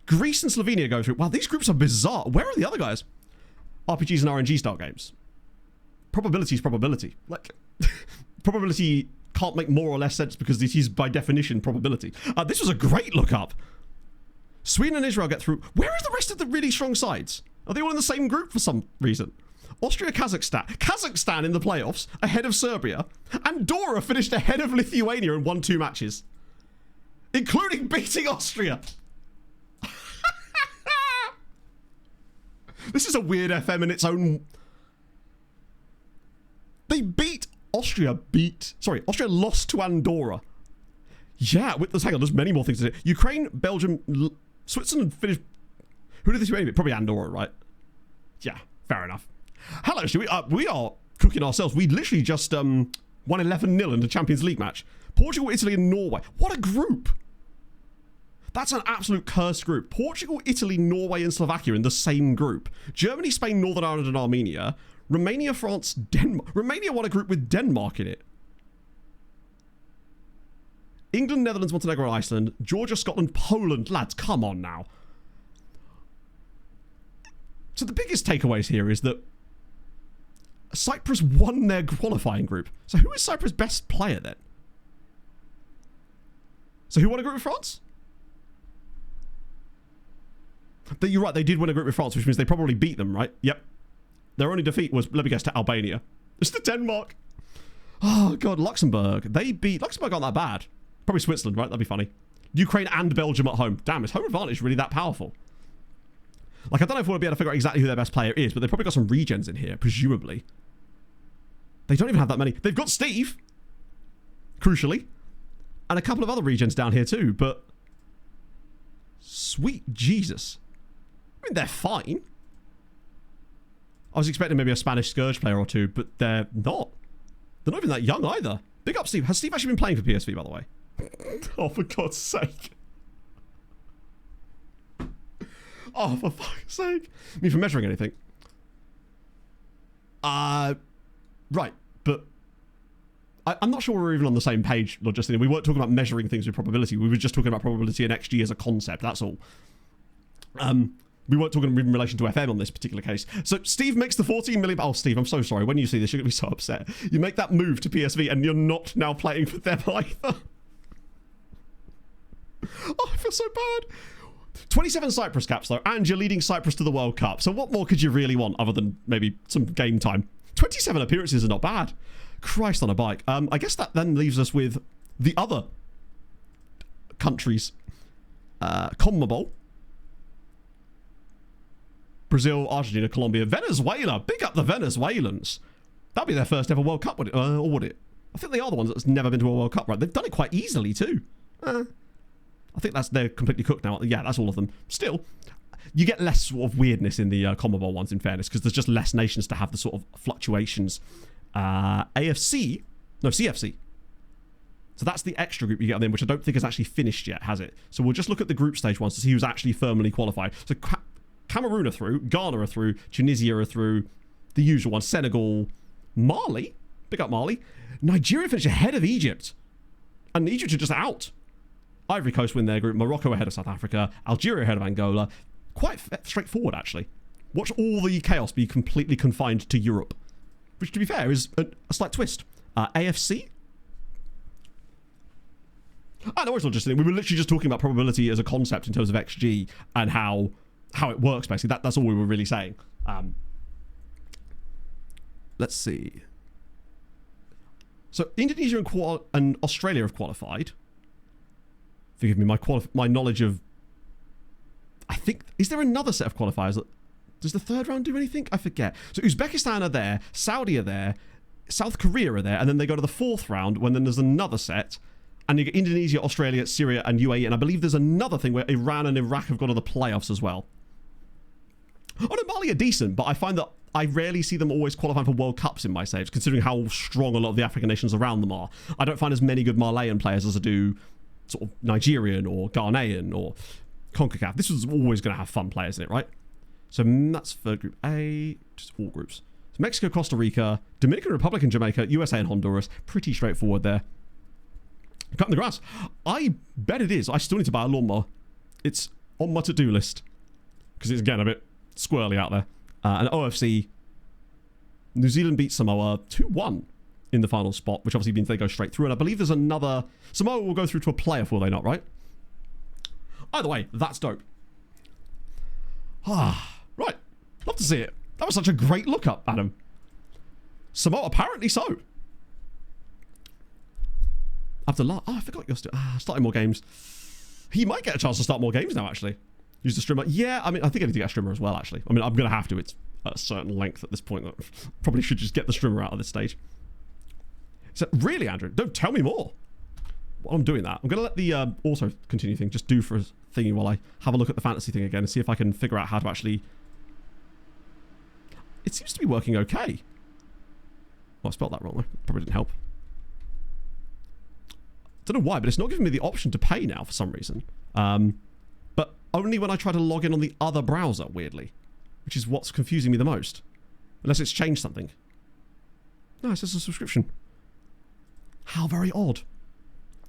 [SPEAKER 1] Greece and Slovenia go through. Wow, these groups are bizarre. Where are the other guys? RPGs and RNG style games. Probability is probability. Like, probability can't make more or less sense because this is by definition probability. This was a great look up. Sweden and Israel get through. Where are the rest of the really strong sides? Are they all in the same group for some reason? Austria, Kazakhstan. Kazakhstan in the playoffs, ahead of Serbia. Andorra finished ahead of Lithuania and won 2 matches. Including beating Austria. This is a weird FM in its own... They beat... Austria lost to Andorra. Yeah, hang on, there's many more things to do. Ukraine, Belgium, Switzerland finished... Who did Lithuania beat? Probably Andorra, right? Yeah, fair enough. Hello, we are cooking ourselves. We literally just won 11-0 in the Champions League match. Portugal, Italy, and Norway. What a group! That's an absolute cursed group. Portugal, Italy, Norway, and Slovakia in the same group. Germany, Spain, Northern Ireland, and Armenia. Romania, France, Denmark. Romania won a group with Denmark in it. England, Netherlands, Montenegro, and Iceland. Georgia, Scotland, Poland. Lads, come on now. So the biggest takeaways here is that Cyprus won their qualifying group. So who is Cyprus' best player then? So who won a group with France? You're right, they did win a group with France, which means they probably beat them, right? Yep. Their only defeat was, let me guess, to Albania. It's to Denmark. Oh, God, Luxembourg. Luxembourg aren't that bad. Probably Switzerland, right? That'd be funny. Ukraine and Belgium at home. Damn, is home advantage really that powerful? Like, I don't know if we'll be able to figure out exactly who their best player is, but they've probably got some regens in here, presumably. They don't even have that many. They've got Steve, crucially, and a couple of other regens down here too, but... Sweet Jesus. I mean, they're fine. I was expecting maybe a Spanish Scourge player or two, but they're not. They're not even that young either. Big up, Steve. Has Steve actually been playing for PSV, by the way? Oh, for God's sake. Oh, for fuck's sake. I mean, for measuring anything. Right, but... I'm not sure we're even on the same page, Lord Justin. We weren't talking about measuring things with probability. We were just talking about probability and XG as a concept, that's all. We weren't talking in relation to FM on this particular case. So Steve makes the 14 million... Oh, Steve, I'm so sorry. When you see this, you're going to be so upset. You make that move to PSV and you're not now playing for them either. Oh, I feel so bad. 27 Cyprus caps, though, and you're leading Cyprus to the World Cup. So what more could you really want other than maybe some game time? 27 appearances are not bad. Christ on a bike. I guess that then leaves us with the other countries. CONMEBOL. Brazil, Argentina, Colombia, Venezuela. Big up the Venezuelans. That'd be their first ever World Cup, would it? Or would it? I think they are the ones that's never been to a World Cup, right? They've done it quite easily, too. I think they're completely cooked now. Yeah, that's all of them. Still, you get less sort of weirdness in the CONMEBOL ones, in fairness, because there's just less nations to have the sort of fluctuations. CFC. So that's the extra group you get on in, which I don't think has actually finished yet, has it? So we'll just look at the group stage ones to see who's actually firmly qualified. So Cameroon are through, Ghana are through, Tunisia are through, the usual ones, Senegal, Mali, big up Mali, Nigeria finished ahead of Egypt, and Egypt are just out. Ivory Coast win their group, Morocco ahead of South Africa, Algeria ahead of Angola. Quite straightforward, actually. Watch all the chaos be completely confined to Europe, which, to be fair, is a slight twist. AFC? I know it's not just... We were literally just talking about probability as a concept in terms of XG and how how it works, basically. That's all we were really saying. Let's see. So Indonesia and Australia have qualified. Forgive me, my knowledge of... I think... Is there another set of qualifiers? Does the third round do anything? I forget. So Uzbekistan are there, Saudi are there, South Korea are there, and then they go to the fourth round when then there's another set. And you get Indonesia, Australia, Syria, and UAE. And I believe there's another thing where Iran and Iraq have gone to the playoffs as well. Oh no, Mali are decent, but I find that I rarely see them always qualifying for World Cups in my saves, considering how strong a lot of the African nations around them are. I don't find as many good Malayan players as I do sort of Nigerian or Ghanaian or CONCACAF. This was always going to have fun players in it, right? So that's for Group A, just all groups. So Mexico, Costa Rica, Dominican Republic and Jamaica, USA and Honduras. Pretty straightforward there. Cutting the grass. I bet it is. I still need to buy a lawnmower. It's on my to-do list. Because it's, again, a bit squirrely out there. And OFC, New Zealand beat Samoa 2-1 in the final spot, which obviously means they go straight through. And I believe there's another... Samoa will go through to a playoff, will they not, right? Either way, that's dope. Right. Love to see it. That was such a great look-up, Adam. Samoa, apparently so. After I forgot you're still starting more games. He might get a chance to start more games now, actually. Use the streamer. Yeah, I mean, I think I need to get a streamer as well, actually. I mean, I'm going to have to. It's at a certain length at this point. Probably should just get the streamer out of this stage. So, really, Andrew? Don't tell me more. While I'm doing that, I'm going to let the auto continue thing just do for a thingy while I have a look at the fantasy thing again and see if I can figure out how to actually... It seems to be working okay. Oh, I spelled that wrong. That probably didn't help. Don't know why, but it's not giving me the option to pay now for some reason. But only when I try to log in on the other browser, weirdly. Which is what's confusing me the most. Unless it's changed something. No, it says a subscription. How very odd.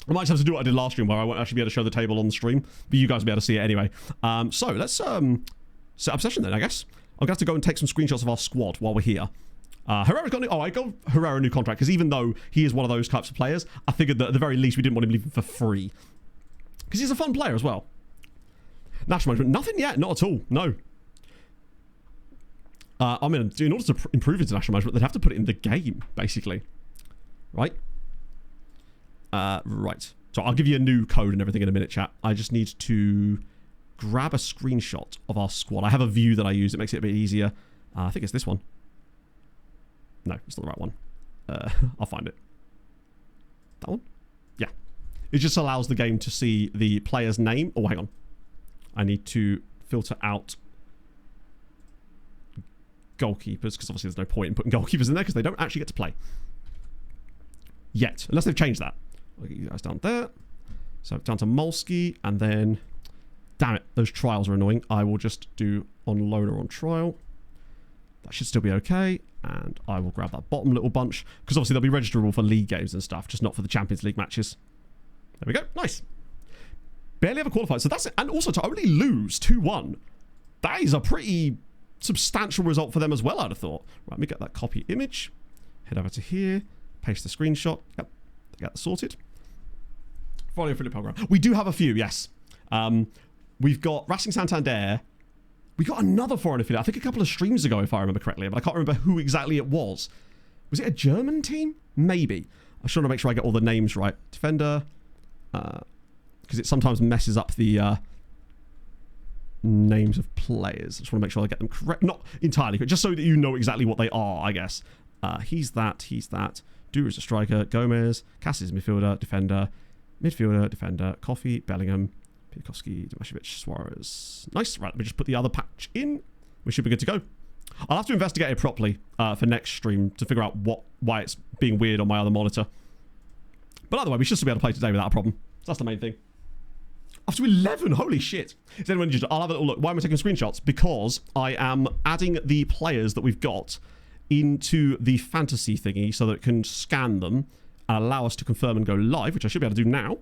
[SPEAKER 1] I might just have to do what I did last stream, where I won't actually be able to show the table on the stream, but you guys will be able to see it anyway. So let's set up session then, I guess. I'm going to have to go and take some screenshots of our squad while we're here. Herrera's got I got Herrera a new contract because even though he is one of those types of players, I figured that at the very least we didn't want him leaving for free. Because he's a fun player as well. National management, nothing yet, not at all, no. I mean, in order to improve international management, they'd have to put it in the game, basically. Right? Right. So I'll give you a new code and everything in a minute, chat. I just need to grab a screenshot of our squad. I have a view that I use. It makes it a bit easier. I think it's this one. No, it's not the right one. I'll find it. That one? Yeah. It just allows the game to see the player's name. Oh, hang on. I need to filter out goalkeepers, because obviously there's no point in putting goalkeepers in there because they don't actually get to play. Yet. Unless they've changed that. I'll get you guys down there. So down to Molsky, and then... Damn it, those trials are annoying. I will just do on loaner on trial. That should still be okay. And I will grab that bottom little bunch, because obviously they'll be registerable for league games and stuff, just not for the Champions League matches. There we go. Nice. Barely ever qualified. So that's it. And also to only lose 2-1. That is a pretty substantial result for them as well, I'd have thought. Right, let me get that copy image. Head over to here. Paste the screenshot. Yep. Get that sorted. Follow Philip program. We do have a few, yes. We've got Racing Santander. We got another foreign affiliate, I think a couple of streams ago, if I remember correctly, but I can't remember who exactly it was. Was it a German team? Maybe. I just want to make sure I get all the names right. Defender. Because it sometimes messes up the names of players. I just want to make sure I get them correct. Not entirely correct, just so that you know exactly what they are, I guess. He's that. Dura's a striker. Gomez. Cassie's midfielder. Defender. Defender. Coffee. Bellingham. Piatkowski, Tomashevic, Suarez. Nice. Right, let me just put the other patch in. We should be good to go. I'll have to investigate it properly for next stream to figure out why it's being weird on my other monitor. But either way, we should still be able to play today without a problem. So that's the main thing. Up to 11, holy shit. Is anyone interested? I'll have a little look. Why am I taking screenshots? Because I am adding the players that we've got into the fantasy thingy so that it can scan them and allow us to confirm and go live, which I should be able to do now.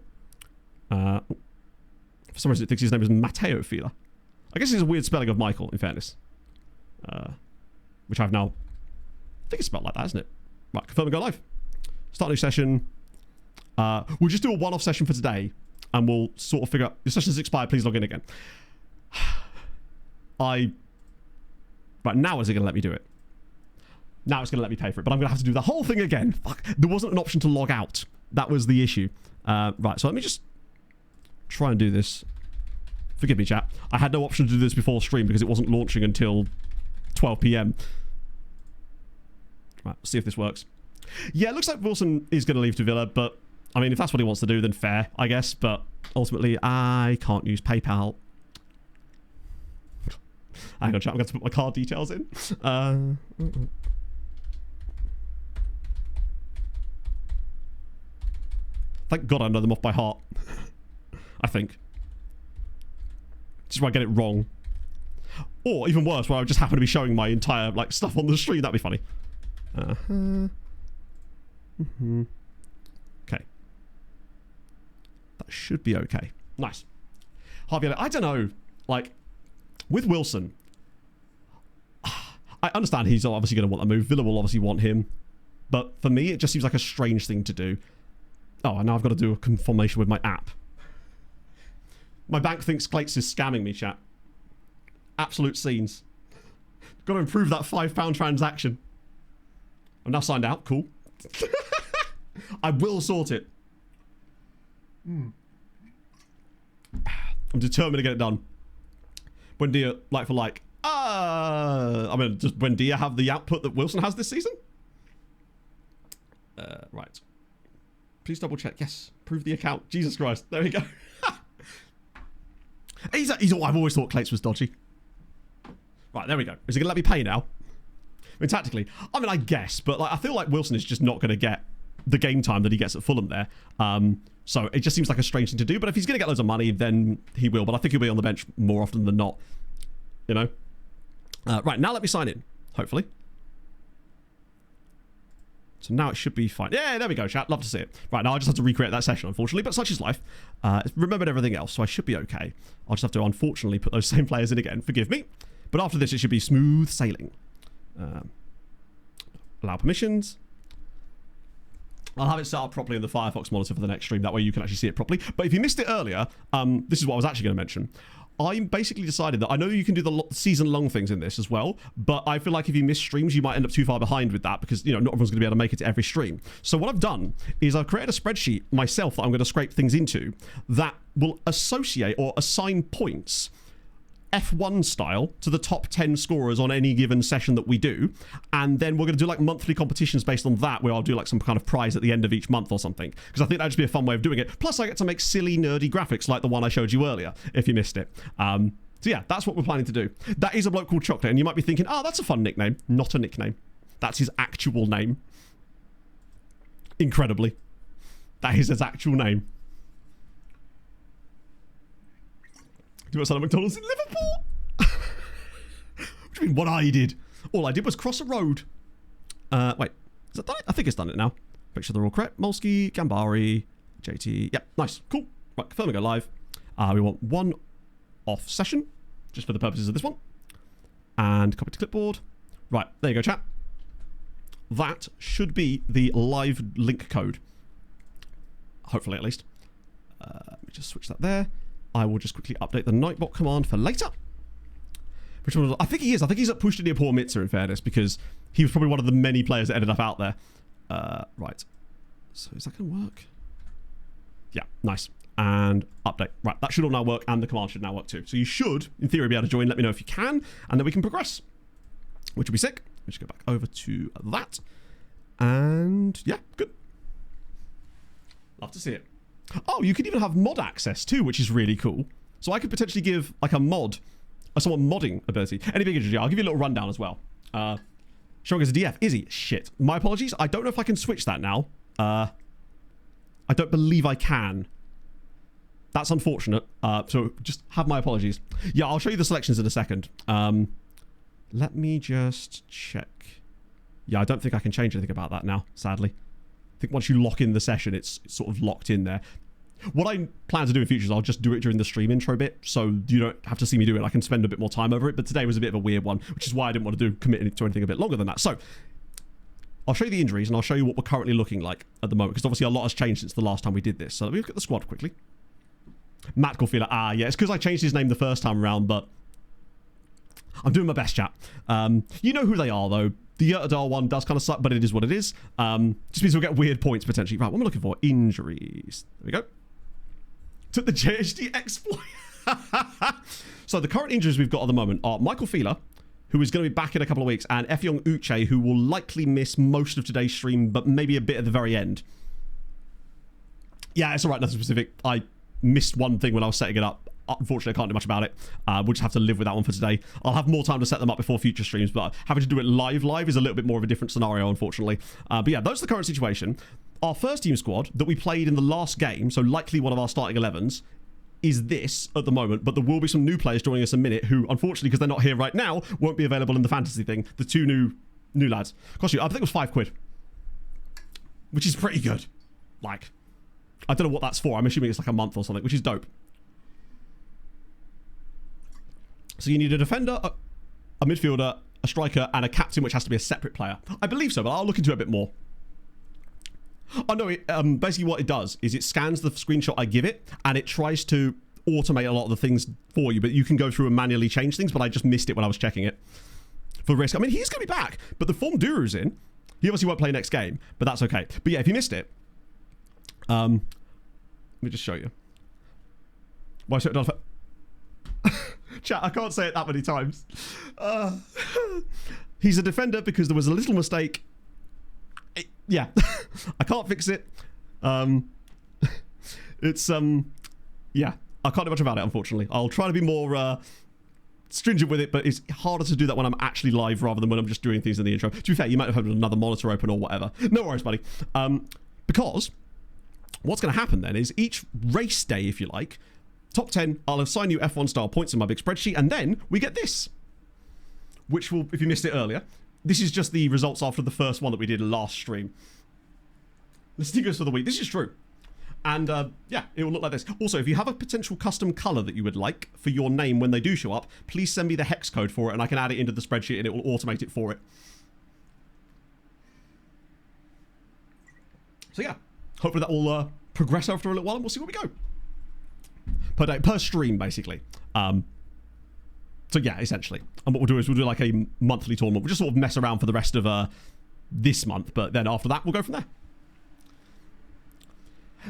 [SPEAKER 1] For some reason it thinks his name is Matteo Fila. I guess it's a weird spelling of Michael, in fairness. Which I've now... I think it's spelled like that, isn't it? Right, confirm and go live. Start a new session. We'll just do a one-off session for today. And we'll sort of figure out... Your session's expired, please log in again. Right, now is it going to let me do it? Now it's going to let me pay for it, but I'm going to have to do the whole thing again. Fuck. There wasn't an option to log out. That was the issue. Right, so let me just try and do this. Forgive me, chat. I had no option to do this before stream because it wasn't launching until 12 p.m. Right, let's see if this works. Yeah, it looks like Wilson is going to leave to Villa, but I mean, if that's what he wants to do, then fair, I guess. But ultimately, I can't use PayPal. Hang on, chat. I'm going to put my card details in. Thank God I know them off by heart. I think. Just where I get it wrong. Or even worse, where I just happen to be showing my entire like stuff on the screen. That'd be funny. Okay. That should be okay. Nice. Harvey, I don't know. Like, with Wilson, I understand he's obviously going to want a move. Villa will obviously want him. But for me, it just seems like a strange thing to do. Oh, and now I've got to do a confirmation with my app. My bank thinks Clates is scamming me, chat. Absolute scenes. Got to improve that £5 transaction. I'm now signed out. Cool. I will sort it. I'm determined to get it done. Buendia, like for like. I mean, does Buendia have the output that Wilson has this season? Right. Please double check. Yes. Prove the account. Jesus Christ. There we go. He's I've always thought Clates was dodgy. Right, there we go. Is he going to let me pay now? I mean, tactically. I mean, I guess. But like, I feel like Wilson is just not going to get the game time that he gets at Fulham there. So it just seems like a strange thing to do. But if he's going to get loads of money, then he will. But I think he'll be on the bench more often than not. You know? Right, now let me sign in. Hopefully. So now it should be fine. Yeah, there we go, chat. Love to see it. Right, now I just have to recreate that session, unfortunately, but such is life. Remembered everything else, so I should be okay. I'll just have to, unfortunately, put those same players in again. Forgive me. But after this, it should be smooth sailing. Allow permissions. I'll have it set up properly in the Firefox monitor for the next stream. That way you can actually see it properly. But if you missed it earlier, this is what I was actually going to mention. I basically decided that I know you can do the season-long things in this as well, but I feel like if you miss streams, you might end up too far behind with that because, you know, not everyone's going to be able to make it to every stream. So what I've done is I've created a spreadsheet myself that I'm going to scrape things into that will associate or assign points F1 style to the top 10 scorers on any given session that we do, and then we're going to do like monthly competitions based on that, where I'll do like some kind of prize at the end of each month or something, because I think that'd just be a fun way of doing it. Plus I get to make silly nerdy graphics like the one I showed you earlier if you missed it. So yeah, that's what we're planning to do. That is a bloke called Chocolate, and you might be thinking, oh, that's a fun nickname. Not a nickname. That's his actual name. Incredibly, that is his actual name. Do you want to McDonald's in Liverpool? What do you mean, what I did? All I did was cross a road. Wait, is that done it? I think it's done it now. Make sure they're all correct. Molsky, Gambari, JT. Yep, nice, cool. Right, confirm and go live. We want one off session, just for the purposes of this one. And copy to clipboard. Right, there you go, chat. That should be the live link code. Hopefully, at least. Let me just switch that there. I will just quickly update the Nightbot command for later. Which one? I think he is. I think he's at pushed near poor Mitzer, in fairness, because he was probably one of the many players that ended up out there. Right. So is that going to work? Yeah, nice. And update. Right, that should all now work, and the command should now work too. So you should, in theory, be able to join. Let me know if you can, and then we can progress, which will be sick. Let's go back over to that. And yeah, good. Love to see it. Oh, you can even have mod access too, which is really cool. So I could potentially give like a mod, someone modding ability. Any big injury, I'll give you a little rundown as well. Showing as a DF, is he? Shit. My apologies. I don't know if I can switch that now. I don't believe I can. That's unfortunate. So just have my apologies. Yeah, I'll show you the selections in a second. Let me just check. Yeah, I don't think I can change anything about that now, sadly. I think once you lock in the session, it's sort of locked in there. What I plan to do in future is I'll just do it during the stream intro bit, so you don't have to see me do it. I can spend a bit more time over it, but today was a bit of a weird one, which is why I didn't want to commit to anything a bit longer than that. So I'll show you the injuries, and I'll show you what we're currently looking like at the moment, because obviously a lot has changed since the last time we did this. So let me look at the squad quickly. Matt Gorfila, yeah, it's because I changed his name the first time around, but I'm doing my best, chat. You know who they are, though. The Yertadal one does kind of suck, but it is what it is. Just means we'll get weird points, potentially. Right, what am I looking for? Injuries. There we go. Took the JHD exploit. So the current injuries we've got at the moment are Michael Feeler, who is going to be back in a couple of weeks, and Effiong Uche, who will likely miss most of today's stream, but maybe a bit at the very end. Yeah, it's all right, nothing specific. I missed one thing when I was setting it up. Unfortunately, I can't do much about it. We'll just have to live with that one for today. I'll have more time to set them up before future streams, but having to do it live is a little bit more of a different scenario, unfortunately. But yeah, that's the current situation. Our first team squad that we played in the last game, so likely one of our starting 11s, is this at the moment, but there will be some new players joining us in a minute who, unfortunately, because they're not here right now, won't be available in the fantasy thing. The two new lads. Cost you, I think it was £5, which is pretty good. Like, I don't know what that's for. I'm assuming it's like a month or something, which is dope. So you need a defender, a midfielder, a striker, and a captain, which has to be a separate player. I believe so, but I'll look into it a bit more. Oh no, basically what it does is it scans the screenshot I give it, and it tries to automate a lot of the things for you, but you can go through and manually change things, but I just missed it when I was checking it. For risk, I mean, he's going to be back, but the form Duru's in, he obviously won't play next game, but that's okay. But yeah, if you missed it, let me just show you. Why should I Chat, I can't say it that many times. He's a defender because there was a little mistake. Yeah, I can't fix it. It's yeah, I can't do much about it, unfortunately. I'll try to be more stringent with it, but it's harder to do that when I'm actually live rather than when I'm just doing things in the intro. To be fair, you might have had another monitor open or whatever. No worries, buddy. Because what's going to happen then is each race day, if you like, top 10, I'll assign you F1 style points in my big spreadsheet, and then we get this, which will, if you missed it earlier, this is just the results after the first one that we did last stream. The stickers for the week. This is true. And yeah, it will look like this. Also, if you have a potential custom color that you would like for your name when they do show up, please send me the hex code for it and I can add it into the spreadsheet and it will automate it for it. So yeah, hopefully that will progress after a little while and we'll see where we go. Per day, per stream, basically. So yeah, essentially. And what we'll do is we'll do like a monthly tournament. We'll just sort of mess around for the rest of this month, but then after that, we'll go from there.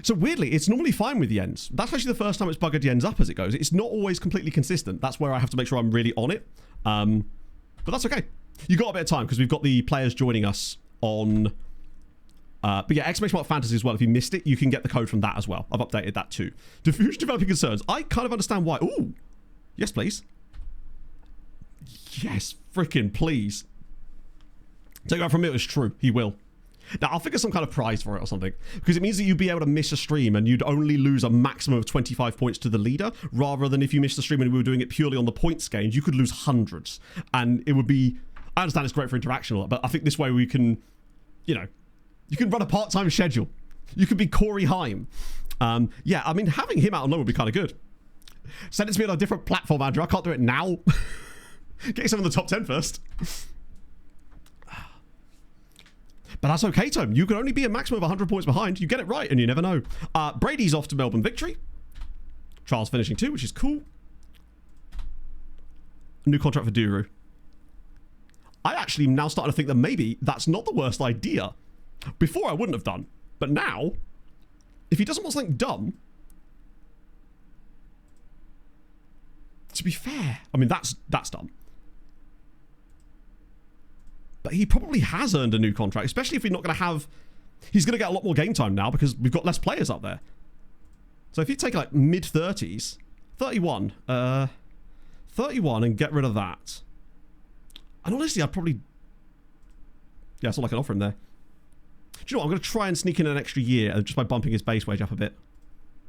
[SPEAKER 1] So weirdly, it's normally fine with Jens. That's actually the first time it's buggered Jens up as it goes. It's not always completely consistent. That's where I have to make sure I'm really on it. But that's okay. You got a bit of time because we've got the players joining us on... but yeah, exclamation mark fantasy as well. If you missed it, you can get the code from that as well. I've updated that too. Diffuse developing concerns. I kind of understand why. Ooh. Yes, please. Yes, freaking please. Take that from me, it's true. He will. Now, I'll figure some kind of prize for it or something. Because it means that you'd be able to miss a stream and you'd only lose a maximum of 25 points to the leader, rather than if you missed the stream and we were doing it purely on the points gained, you could lose hundreds. And it would be... I understand it's great for interaction, but I think this way we can, you know, you can run a part-time schedule. You could be Corey Haim. Yeah, I mean, having him out on loan would be kind of good. Send it to me on a different platform, Andrew. I can't do it now. Get yourself in the top 10 first. But that's okay, Tom. You can only be a maximum of 100 points behind. You get it right, and you never know. Brady's off to Melbourne Victory. Charles finishing 2, which is cool. A new contract for Duru. I actually am now starting to think that maybe that's not the worst idea. Before I wouldn't have done. But now, if he doesn't want something dumb... To be fair, I mean, that's dumb. But he probably has earned a new contract, especially if we're not going to have... He's going to get a lot more game time now because we've got less players up there. So if you take like mid-30s, 31, 31 and get rid of that. And honestly, I'd probably... Yeah, that's all I can offer him there. Do you know what? I'm going to try and sneak in an extra year just by bumping his base wage up a bit.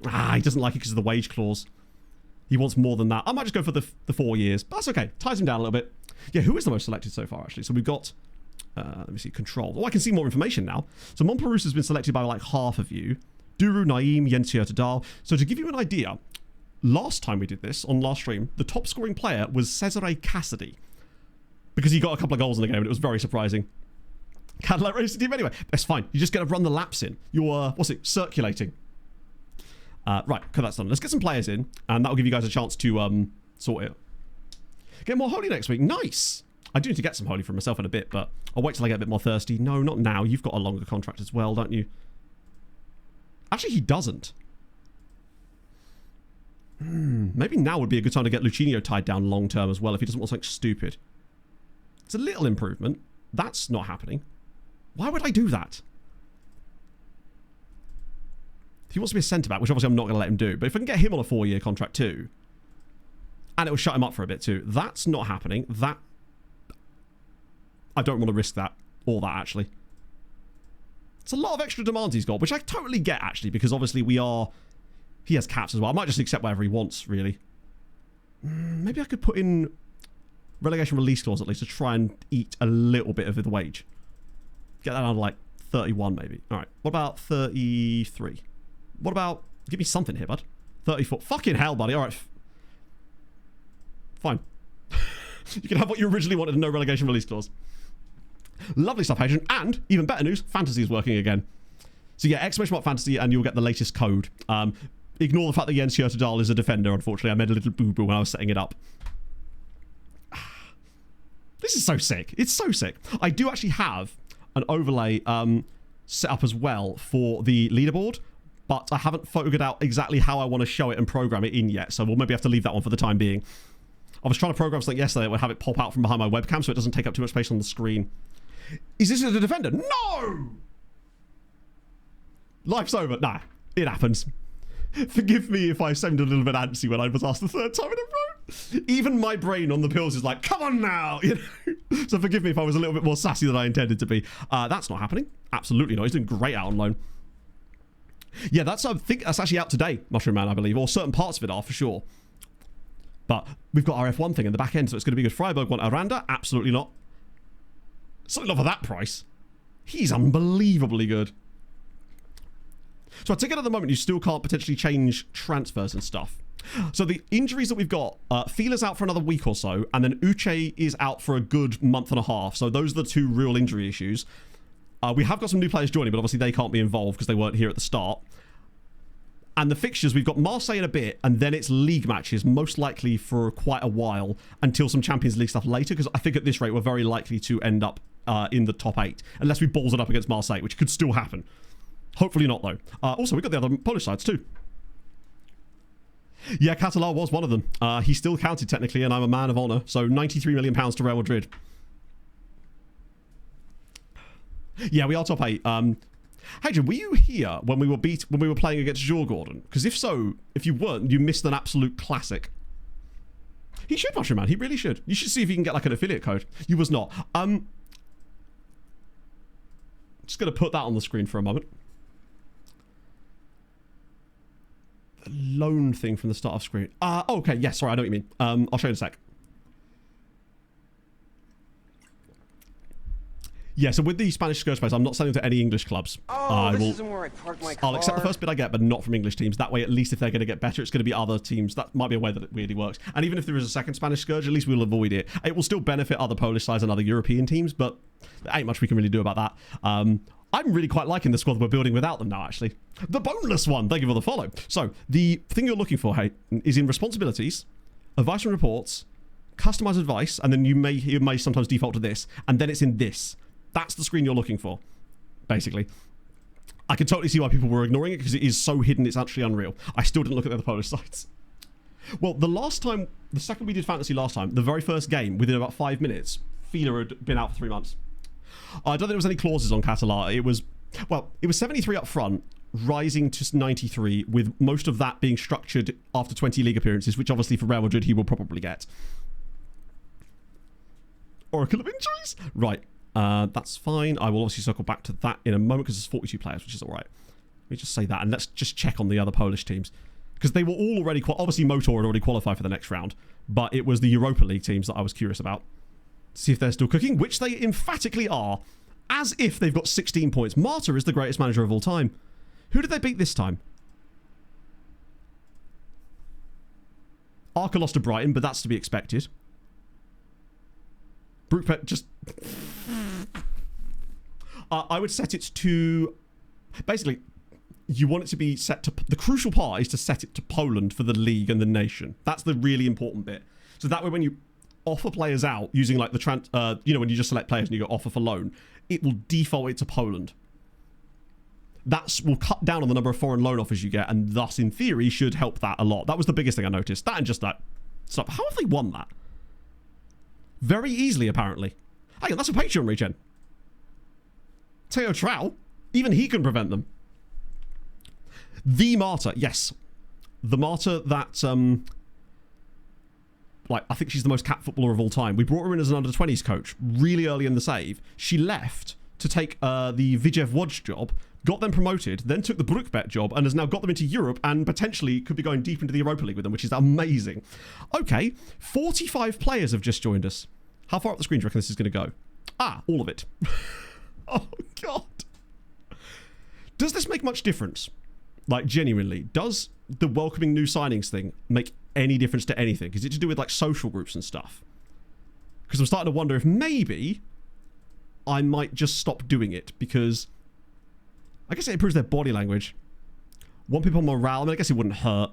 [SPEAKER 1] He doesn't like it because of the wage clause. He wants more than that. I might just go for the 4 years. But that's okay. Ties him down a little bit. Yeah, who is the most selected so far, actually? So we've got... let me see. Control. Oh, I can see more information now. So Montperousse has been selected by like half of you. Duru, Naeem, Jens Yertadal. So to give you an idea, last time we did this, on last stream, the top scoring player was Cesare Cassidy. Because he got a couple of goals in the game, and it was very surprising. Cadillac racing team anyway. That's fine. You just got to run the laps in. You're, what's it, circulating. Right, okay, that's done. Let's get some players in, and that'll give you guys a chance to sort it. Get more holy next week. Nice. I do need to get some holy for myself in a bit, but I'll wait till I get a bit more thirsty. No, not now. You've got a longer contract as well, don't you? Actually, he doesn't. Maybe now would be a good time to get Lucinio tied down long term as well if he doesn't want something stupid. It's a little improvement. That's not happening. Why would I do that? He wants to be a centre-back, which obviously I'm not going to let him do. But if I can get him on a 4-year contract too, and it will shut him up for a bit too, that's not happening. That... I don't want to risk that. Or that, actually. It's a lot of extra demands he's got, which I totally get, actually, because obviously we are... He has caps as well. I might just accept whatever he wants, really. Maybe I could put in relegation release clause, at least, to try and eat a little bit of the wage. Get that down to, like, 31, maybe. All right. What about 33? What about... Give me something here, bud. 34. Fucking hell, buddy. All right. Fine. You can have what you originally wanted and no relegation release clause. Lovely stuff, Hadrian. And, even better news, fantasy is working again. So yeah, exclamation mark fantasy and you'll get the latest code. Ignore the fact that Jens Hjertedal is a defender, unfortunately. I made a little boo-boo when I was setting it up. This is so sick. It's so sick. I do actually have an overlay set up as well for the leaderboard, but I haven't figured out exactly how I want to show it and program it in yet, so we'll maybe have to leave that one for the time being. I was trying to program something yesterday that would have it pop out from behind my webcam so it doesn't take up too much space on the screen. Is this a defender? No! Life's over. Nah, it happens. Forgive me if I sounded a little bit antsy when I was asked the third time in a row. Even my brain on the pills is like, come on now. You know? So forgive me if I was a little bit more sassy than I intended to be. That's not happening. Absolutely not. He's doing great out on loan. Yeah, I think that's actually out today, Mushroom Man, I believe. Or certain parts of it are, for sure. But we've got our F1 thing in the back end, so it's going to be good. Freiburg want Aranda? Absolutely not. Certainly not for that price. He's unbelievably good. So I take it at the moment you still can't potentially change transfers and stuff. So the injuries that we've got, Fila's out for another week or so, and then Uche is out for a good month and a half. So those are the two real injury issues. We have got some new players joining, but obviously they can't be involved because they weren't here at the start. And the fixtures, we've got Marseille in a bit, and then it's league matches, most likely for quite a while, until some Champions League stuff later, because I think at this rate we're very likely to end up in the top 8, unless we balls it up against Marseille, which could still happen. Hopefully not, though. Also, we've got the other Polish sides, too. Yeah, Catalan was one of them. He still counted, technically, and I'm a man of honour. So, £93 million to Real Madrid. Yeah, we are top 8. Hadrian, were you here when we were playing against Djurgården? Because if so, if you weren't, you missed an absolute classic. He should, Mushroom Man. He really should. You should see if you can get, like, an affiliate code. You was not. Just going to put that on the screen for a moment. The loan thing from the start of screen. Okay, yes, sorry, I know what you mean. I'll show you in a sec. Yeah, so with the Spanish Scourge Space, I'm not selling to any English clubs.
[SPEAKER 3] This isn't where I park my car.
[SPEAKER 1] I'll accept the first bit I get, but not from English teams. That way, at least if they're going to get better, it's going to be other teams. That might be a way that it really works. And even if there is a second Spanish Scourge, at least we'll avoid it. It will still benefit other Polish sides and other European teams, but there ain't much we can really do about that. I'm really quite liking the squad that we're building without them now, actually. The boneless one. Thank you for the follow. So, the thing you're looking for, hey, is in responsibilities, advice and reports, customized advice, and then you may sometimes default to this, and then it's in this. That's the screen you're looking for, basically. I can totally see why people were ignoring it, because it is so hidden, it's actually unreal. I still didn't look at the other Polish sites. Well, the second we did fantasy last time, the very first game, within about 5 minutes, Fila had been out for 3 months. I don't think there was any clauses on Catalan. It was 73 up front, rising to 93, with most of that being structured after 20 league appearances, which obviously for Real Madrid he will probably get. Oracle of injuries? Right. That's fine. I will obviously circle back to that in a moment because there's 42 players, which is all right. Let me just say that, and let's just check on the other Polish teams. Because they were all already... Obviously, Motor had already qualified for the next round, but it was the Europa League teams that I was curious about. See if they're still cooking, which they emphatically are, as if they've got 16 points. Marta is the greatest manager of all time. Who did they beat this time? Arca lost to Brighton, but that's to be expected. Brookpet just... I would set it to... Basically, you want it to be set to... The crucial part is to set it to Poland for the league and the nation. That's the really important bit. So that way when you offer players out using like the you know, when you just select players and you go offer for loan, it will default it to Poland. That will cut down on the number of foreign loan offers you get, and thus, in theory, should help that a lot. That was the biggest thing I noticed. That and just that stuff. How have they won that? Very easily, apparently. Hang on, that's a Patreon regen. Teo Trow, even he can prevent them. The Martyr, yes. The Martyr that, like, I think she's the most capped footballer of all time. We brought her in as an under-20s coach really early in the save. She left to take the Vidjev Łódź job, got them promoted, then took the Brookbet job, and has now got them into Europe and potentially could be going deep into the Europa League with them, which is amazing. Okay, 45 players have just joined us. How far up the screen do you reckon this is going to go? Ah, all of it. Oh, God. Does this make much difference? Like, genuinely, does the welcoming new signings thing make any difference to anything? Is it to do with, like, social groups and stuff? Because I'm starting to wonder if maybe I might just stop doing it, because I guess it improves their body language. Want people morale? I mean, I guess it wouldn't hurt.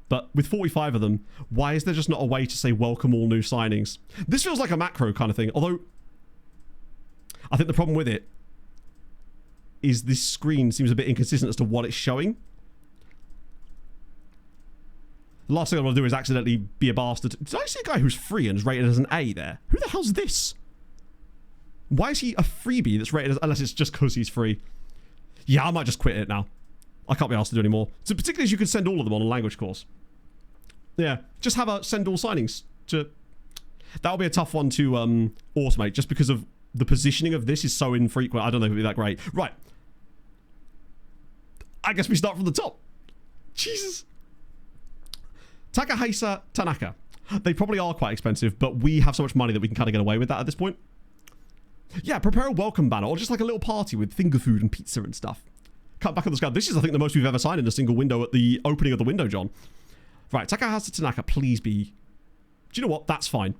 [SPEAKER 1] But with 45 of them, why is there just not a way to say welcome all new signings? This feels like a macro kind of thing, although I think the problem with it is this screen seems a bit inconsistent as to what it's showing. The last thing I want to do is accidentally be a bastard. Did I see a guy who's free and is rated as an A there? Who the hell's this? Why is he a freebie that's rated as... Unless it's just because he's free. Yeah, I might just quit it now. I can't be asked to do anymore. So particularly as you could send all of them on a language course. Yeah, just have a send all signings to... That'll be a tough one to automate, just because of the positioning of this is so infrequent. I don't know if it'll be that great. Right. I guess we start from the top. Jesus. Takahisa Tanaka. They probably are quite expensive, but we have so much money that we can kind of get away with that at this point. Yeah, prepare a welcome banner, or just like a little party with finger food and pizza and stuff. Cut back on the scale. This is, I think, the most we've ever signed in a single window at the opening of the window, John. Right, Takahisa Tanaka, please be... Do you know what? That's fine.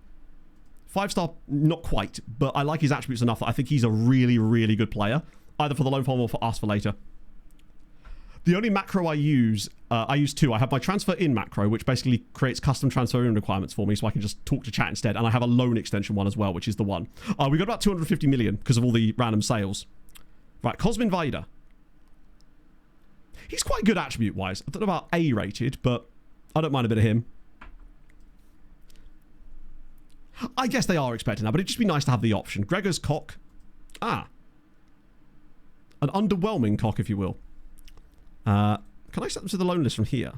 [SPEAKER 1] 5-star, not quite, but I like his attributes enough that I think he's a really, really good player. Either for the loan farm or for us for later. The only macro I use two. I have my transfer in macro, which basically creates custom transfer in requirements for me, so I can just talk to chat instead. And I have a loan extension one as well, which is the one. We got about 250 million because of all the random sales. Right, Cosmin Vaida. He's quite good attribute-wise. I don't know about A-rated, but I don't mind a bit of him. I guess they are expecting that, but it'd just be nice to have the option. Gregor's cock. Ah. An underwhelming cock, if you will. Can I set them to the loan list from here?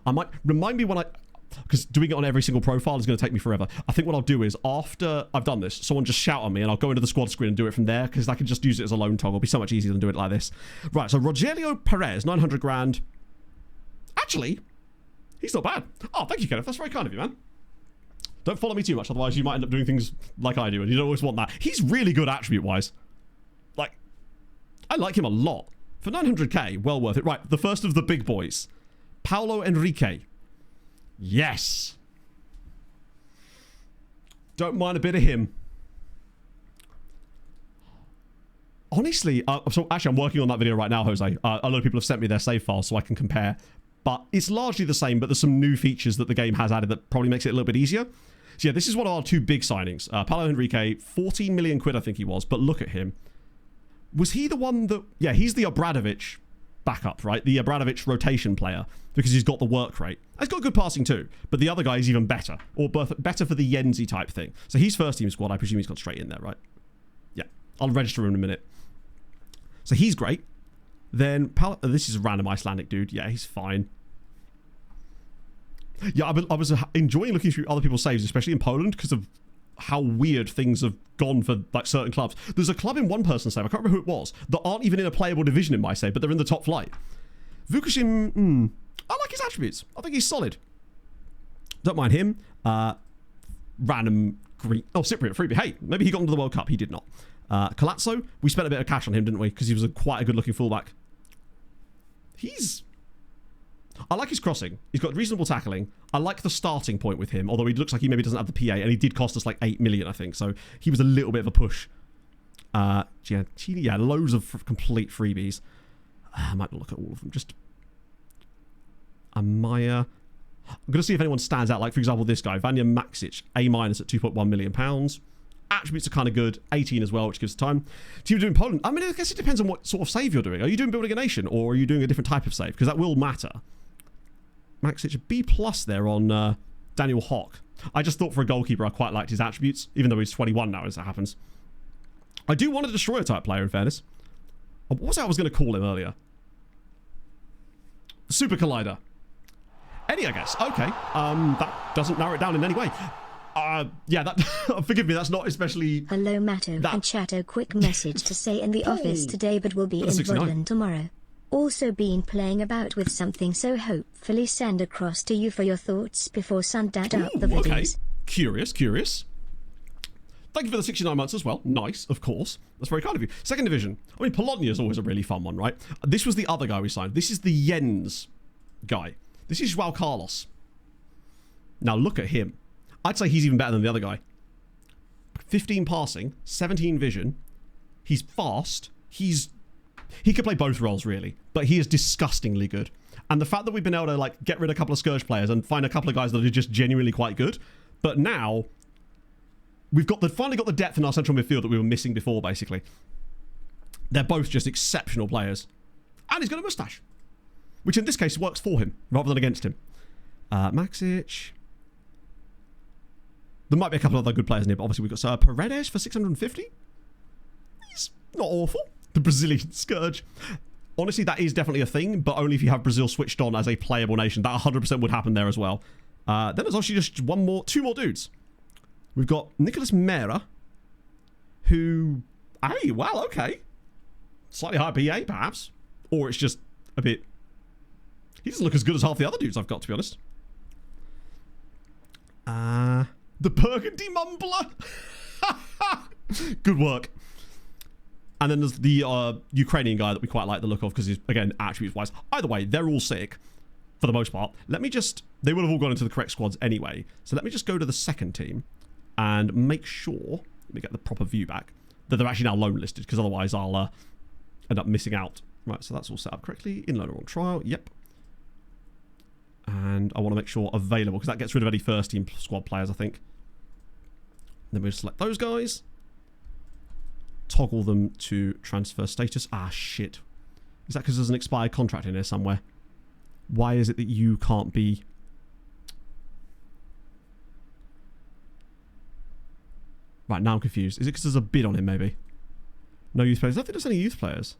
[SPEAKER 1] I might... Remind me when I... Because doing it on every single profile is going to take me forever. I think what I'll do is, after I've done this, someone just shout at me and I'll go into the squad screen and do it from there, because I can just use it as a loan toggle. It'll be so much easier than do it like this. Right, so Rogelio Perez, 900 grand. Actually, he's not bad. Oh, thank you, Kenneth. That's very kind of you, man. Don't follow me too much, otherwise you might end up doing things like I do, and you don't always want that. He's really good attribute-wise. Like, I like him a lot. For 900k, well worth it. Right, the first of the big boys. Paulo Enrique. Yes. Don't mind a bit of him. Honestly, so actually I'm working on that video right now, Jose. A lot of people have sent me their save files so I can compare. But it's largely the same, but there's some new features that the game has added that probably makes it a little bit easier. So yeah, this is one of our two big signings. Paulo Enrique, 14 million quid I think he was, but look at him. Was he the one that... Yeah, he's the Obradovic backup, right? The Obradovic rotation player, because he's got the work rate. He's got good passing too, but the other guy is even better, or better for the Yenzi type thing. So he's first team squad. I presume he's got straight in there, right? Yeah, I'll register him in a minute. So he's great. Then, this is a random Icelandic dude. Yeah, he's fine. Yeah, I was enjoying looking through other people's saves, especially in Poland, because of how weird things have gone for like certain clubs. There's a club in one person's save, I can't remember who it was, that aren't even in a playable division in my save, but they're in the top flight. Vukushim, I like his attributes. I think he's solid. Don't mind him. Random green... Oh, Cypriot freebie. Hey, maybe he got into the World Cup. He did not. Colazzo, we spent a bit of cash on him, didn't we? Because he was quite a good-looking fullback. I like his crossing. He's got reasonable tackling. I like the starting point with him, although he looks like he maybe doesn't have the PA, and he did cost us like 8 million, I think. So he was a little bit of a push. Yeah, loads of complete freebies. I might look at all of them. Just Amaya. I'm going to see if anyone stands out. Like, for example, this guy, Vanja Maksic, A- at £2.1 million. Attributes are kind of good. 18 as well, which gives time. Do you do in Poland? I mean, I guess it depends on what sort of save you're doing. Are you doing Building a Nation, or are you doing a different type of save? Because that will matter. Maksic, B+ there on Daniel Hock. I just thought for a goalkeeper, I quite liked his attributes, even though he's 21 now, as it happens. I do want a destroyer type player, in fairness. What was I was going to call him earlier? Super Collider. Any, I guess. Okay. That doesn't narrow it down in any way. Yeah, that forgive me, that's not especially...
[SPEAKER 2] Hello, Matto and Chatto. Quick message to say in the office today, but will be in Woodland tomorrow. Also been playing about with something, so hopefully send across to you for your thoughts before Sundat up the videos.
[SPEAKER 1] Okay. Curious. Thank you for the 69 months as well. Nice, of course. That's very kind of you. Second division. I mean, Polonia is always a really fun one, right? This was the other guy we signed. This is the Jens guy. This is João Carlos. Now look at him. I'd say he's even better than the other guy. 15 passing, 17 vision. He's fast. He could play both roles, really. But he is disgustingly good. And the fact that we've been able to like get rid of a couple of Scourge players and find a couple of guys that are just genuinely quite good. But now... we've finally got the depth in our central midfield that we were missing before, basically. They're both just exceptional players. And he's got a moustache. Which in this case works for him, rather than against him. Maksic. There might be a couple of other good players in here, but obviously we've got Paredes for 650. He's not awful. The Brazilian Scourge. Honestly, that is definitely a thing, but only if you have Brazil switched on as a playable nation. That 100% would happen there as well. Then there's actually just two more dudes. We've got Nicolas Mera, who, hey, well, okay. Slightly higher PA, perhaps. Or it's just a bit... he doesn't look as good as half the other dudes I've got, to be honest. The Burgundy Mumbler. Good work. And then there's the Ukrainian guy that we quite like the look of, because he's, again, attributes-wise. Either way, they're all sick, for the most part. Let me just... they would have all gone into the correct squads anyway. So let me just go to the second team and make sure, let me get the proper view back, that they're actually now loan listed, because otherwise I'll end up missing out. Right, so that's all set up correctly. In loaner on trial, yep. And I want to make sure available, because that gets rid of any first team squad players, I think. Then we'll select those guys. Toggle them to transfer status. Ah, shit. Is that because there's an expired contract in here somewhere? Why is it that you can't be... right, now I'm confused. Is it because there's a bid on him, maybe? No youth players. I don't think there's any youth players.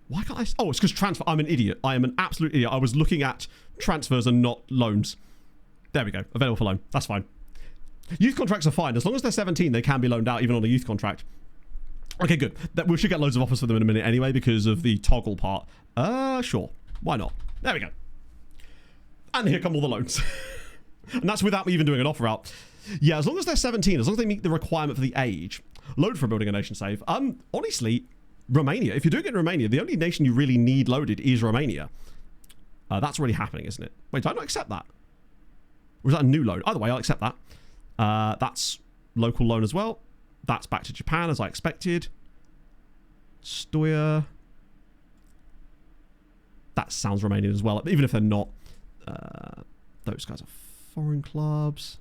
[SPEAKER 1] Why can't I... oh, it's because transfer... I'm an idiot. I am an absolute idiot. I was looking at transfers and not loans. There we go. Available for loan. That's fine. Youth contracts are fine. As long as they're 17, they can be loaned out even on a youth contract. Okay, good. We should get loads of offers for them in a minute anyway because of the toggle part. Sure. Why not? There we go. And here come all the loans. And that's without me even doing an offer out. Yeah, as long as they're 17, as long as they meet the requirement for the age, load for Building a Nation save. Honestly, Romania. If you're doing it in Romania, the only nation you really need loaded is Romania. That's already happening, isn't it? Wait, did I not accept that? Or is that a new loan? Either way, I'll accept that. That's local loan as well. That's back to Japan, as I expected. Stoya. That sounds Romanian as well, even if they're not. Those guys are foreign clubs.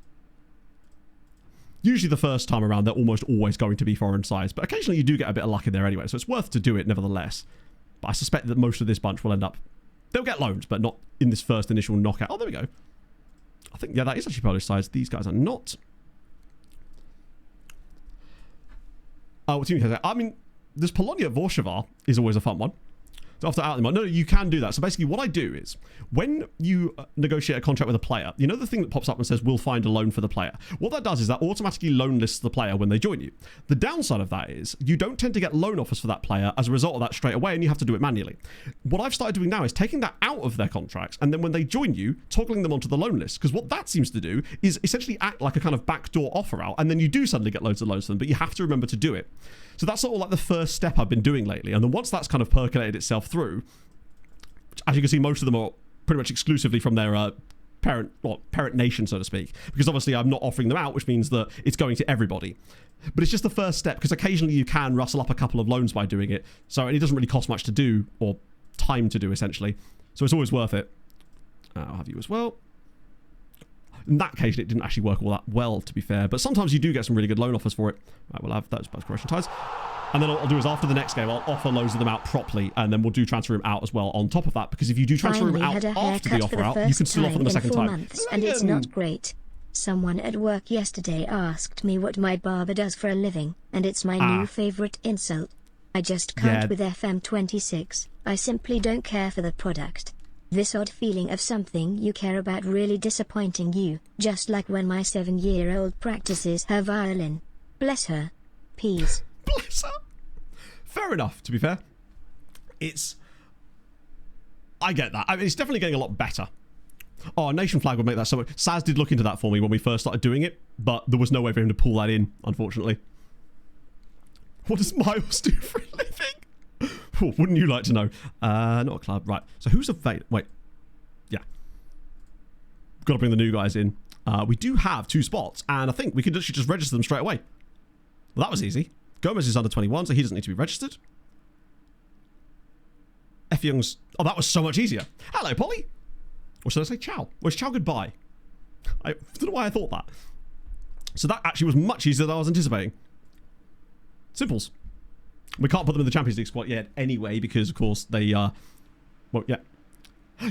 [SPEAKER 1] Usually the first time around, they're almost always going to be foreign sides, but occasionally you do get a bit of luck in there anyway, so it's worth to do it nevertheless. But I suspect that most of this bunch will end up... they'll get loans, but not in this first initial knockout. Oh, there we go. I think, yeah, that is actually Polish sides. These guys are not. Oh, what team has that? I mean, this Polonia Warszawa is always a fun one. So after out them, no, you can do that. So basically what I do is when you negotiate a contract with a player, you know the thing that pops up and says we'll find a loan for the player. What that does is that automatically loan lists the player when they join you. The downside of that is you don't tend to get loan offers for that player as a result of that straight away, and you have to do it manually. What I've started doing now is taking that out of their contracts, and then when they join you, toggling them onto the loan list, because what that seems to do is essentially act like a kind of backdoor offer out, and then you do suddenly get loads of loans for them, but you have to remember to do it. So that's sort of like the first step I've been doing lately. And then once that's kind of percolated itself through, which, as you can see, most of them are pretty much exclusively from their parent nation, so to speak. Because obviously I'm not offering them out, which means that it's going to everybody. But it's just the first step, because occasionally you can rustle up a couple of loans by doing it. So it doesn't really cost much to do, or time to do, essentially. So it's always worth it. I'll have you as well. In that occasion, it didn't actually work all that well, to be fair. But sometimes you do get some really good loan offers for it. Right, we'll have those both correction ties. And then what I'll do is after the next game, I'll offer loads of them out properly. And then we'll do transfer him out as well on top of that. Because if you do transfer him out after the offer out, you can still offer them a second time.
[SPEAKER 2] Months, and it's not great. Someone at work yesterday asked me what my barber does for a living. And it's my new favorite insult. I just can't with FM26. I simply don't care for the product. This odd feeling of something you care about really disappointing you, just like when my 7-year-old practices her violin. Bless her. Peace.
[SPEAKER 1] Bless her. Fair enough, to be fair. I get that. I mean, it's definitely getting a lot better. Oh, a nation flag would make that so much. Saz did look into that for me when we first started doing it, but there was no way for him to pull that in, unfortunately. What does Miles do for a living? Oh, wouldn't you like to know? Not a club. Right. So who's available? Wait. Yeah. Got to bring the new guys in. We do have 2 spots, and I think we could literally just register them straight away. Well, that was easy. Gomez is under 21, so he doesn't need to be registered. F. Young's... Oh, that was so much easier. Hello, Polly. Or should I say ciao? Or is ciao goodbye? I don't know why I thought that. So that actually was much easier than I was anticipating. Simples. We can't put them in the Champions League squad yet anyway, because, of course, they... well, yeah.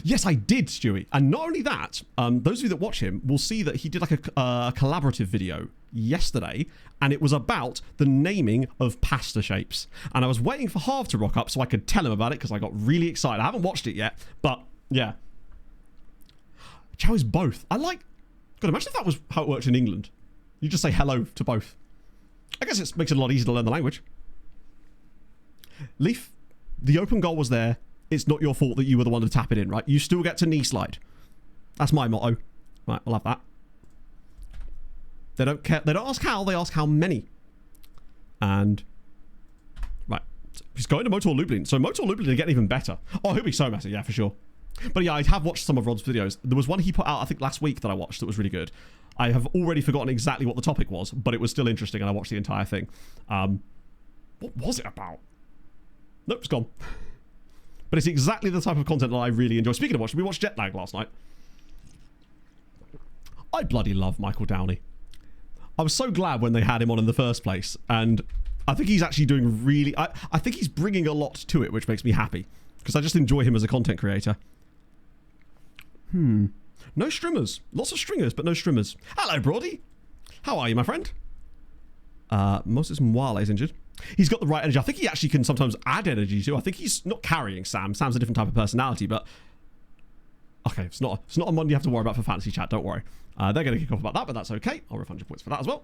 [SPEAKER 1] Yes, I did, Stewie. And not only that, those of you that watch him will see that he did like a collaborative video yesterday, and it was about the naming of pasta shapes. And I was waiting for Harv to rock up so I could tell him about it, because I got really excited. I haven't watched it yet, but, yeah. Ciao is both. I like... God, imagine if that was how it worked in England. You just say hello to both. I guess it makes it a lot easier to learn the language. Leaf, the open goal was there. It's not your fault that you were the one to tap it in, right? You still get to knee slide. That's my motto. Right, we'll have that. They don't care. They don't ask how. They ask how many. And right, so he's going to Motor Lublin. So Motor Lublin are getting even better. Oh, he'll be so messy, yeah, for sure. But yeah, I have watched some of Rod's videos. There was one he put out, I think, last week that I watched that was really good. I have already forgotten exactly what the topic was, but it was still interesting, and I watched the entire thing. What was it about? Nope, it's gone. But it's exactly the type of content that I really enjoy. Speaking of watching, we watched Jetlag last night. I bloody love Michael Downey. I was so glad when they had him on in the first place, and I think he's actually doing really... I think he's bringing a lot to it, which makes me happy, because I just enjoy him as a content creator. No streamers. Lots of stringers, but no streamers. Hello, Brody. How are you, my friend? Moses Mwale is injured. He's got the right energy. I think he actually can sometimes add energy too. I think he's not carrying Sam. Sam's a different type of personality, but... Okay, it's not a Monday you have to worry about for fantasy chat, don't worry. They're going to kick off about that, but that's okay. I'll refund your points for that as well.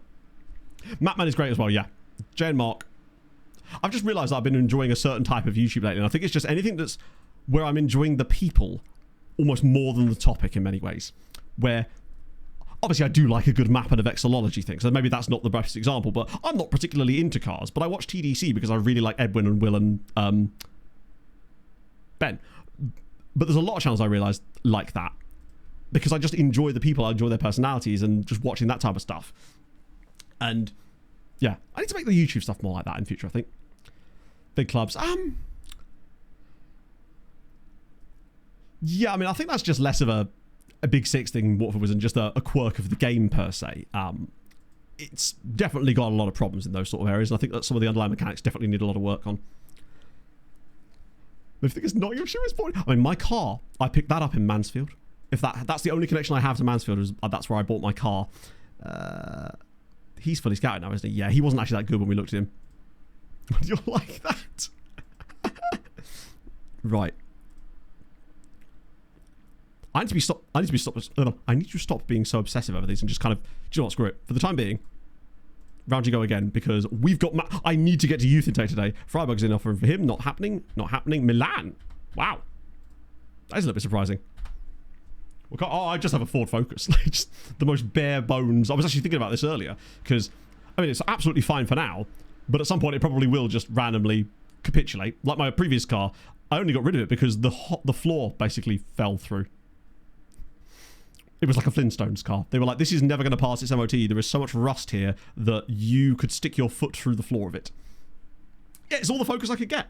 [SPEAKER 1] Mapman is great as well, yeah. Jay and Mark. I've just realised that I've been enjoying a certain type of YouTube lately, and I think it's just anything that's where I'm enjoying the people almost more than the topic in many ways. Where... Obviously, I do like a good map and a vexillology thing, so maybe that's not the best example, but I'm not particularly into cars, but I watch TDC because I really like Edwin and Will and Ben. But there's a lot of channels I realise like that, because I just enjoy the people, I enjoy their personalities, and just watching that type of stuff. And, yeah, I need to make the YouTube stuff more like that in future, I think. Big clubs. Yeah, I mean, I think that's just less of a Big Six thing Watford was, and just a quirk of the game per se. It's definitely got a lot of problems in those sort of areas, and I think that some of the underlying mechanics definitely need a lot of work on. I think it's not your shoe is point. I mean, my car, I picked that up in Mansfield. If that's the only connection I have to Mansfield, that's where I bought my car. He's fully scouted now, isn't he? Yeah, he wasn't actually that good when we looked at him. You're like that. Right. I need to stop being so obsessive over these and just kind of, do you know what, screw it. For the time being, round you go again, because we've got... I need to get to youth intake today. Freiburg's in offering for him. Not happening. Not happening. Milan. Wow. That is a little bit surprising. I just have a Ford Focus. Just the most bare bones. I was actually thinking about this earlier, because, I mean, it's absolutely fine for now, but at some point it probably will just randomly capitulate. Like my previous car, I only got rid of it because the floor basically fell through. It was like a Flintstones car. They were like, this is never going to pass its MOT. There is so much rust here that you could stick your foot through the floor of it. Yeah, it's all the Focus I could get.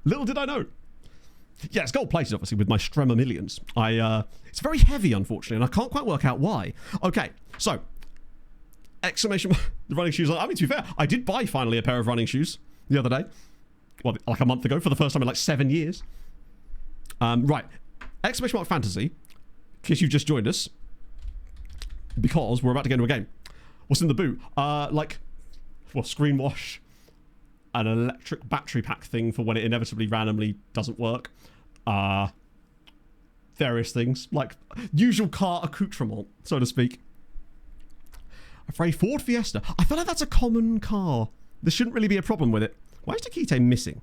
[SPEAKER 1] Little did I know. Yeah, it's gold plated, obviously, with my Stremmer Millions. It's very heavy, unfortunately, and I can't quite work out why. Okay, so exclamation the running shoes. I mean, to be fair, I did buy finally a pair of running shoes the other day. Well, like a month ago, for the first time in like 7 years. Right, exclamation mark fantasy. In case you've just joined us, because we're about to get into a game. What's in the boot? Screen wash, an electric battery pack thing for when it inevitably randomly doesn't work. Various things, like usual car accoutrement, so to speak. A Ford Fiesta. I feel like that's a common car. There shouldn't really be a problem with it. Why is Takite missing?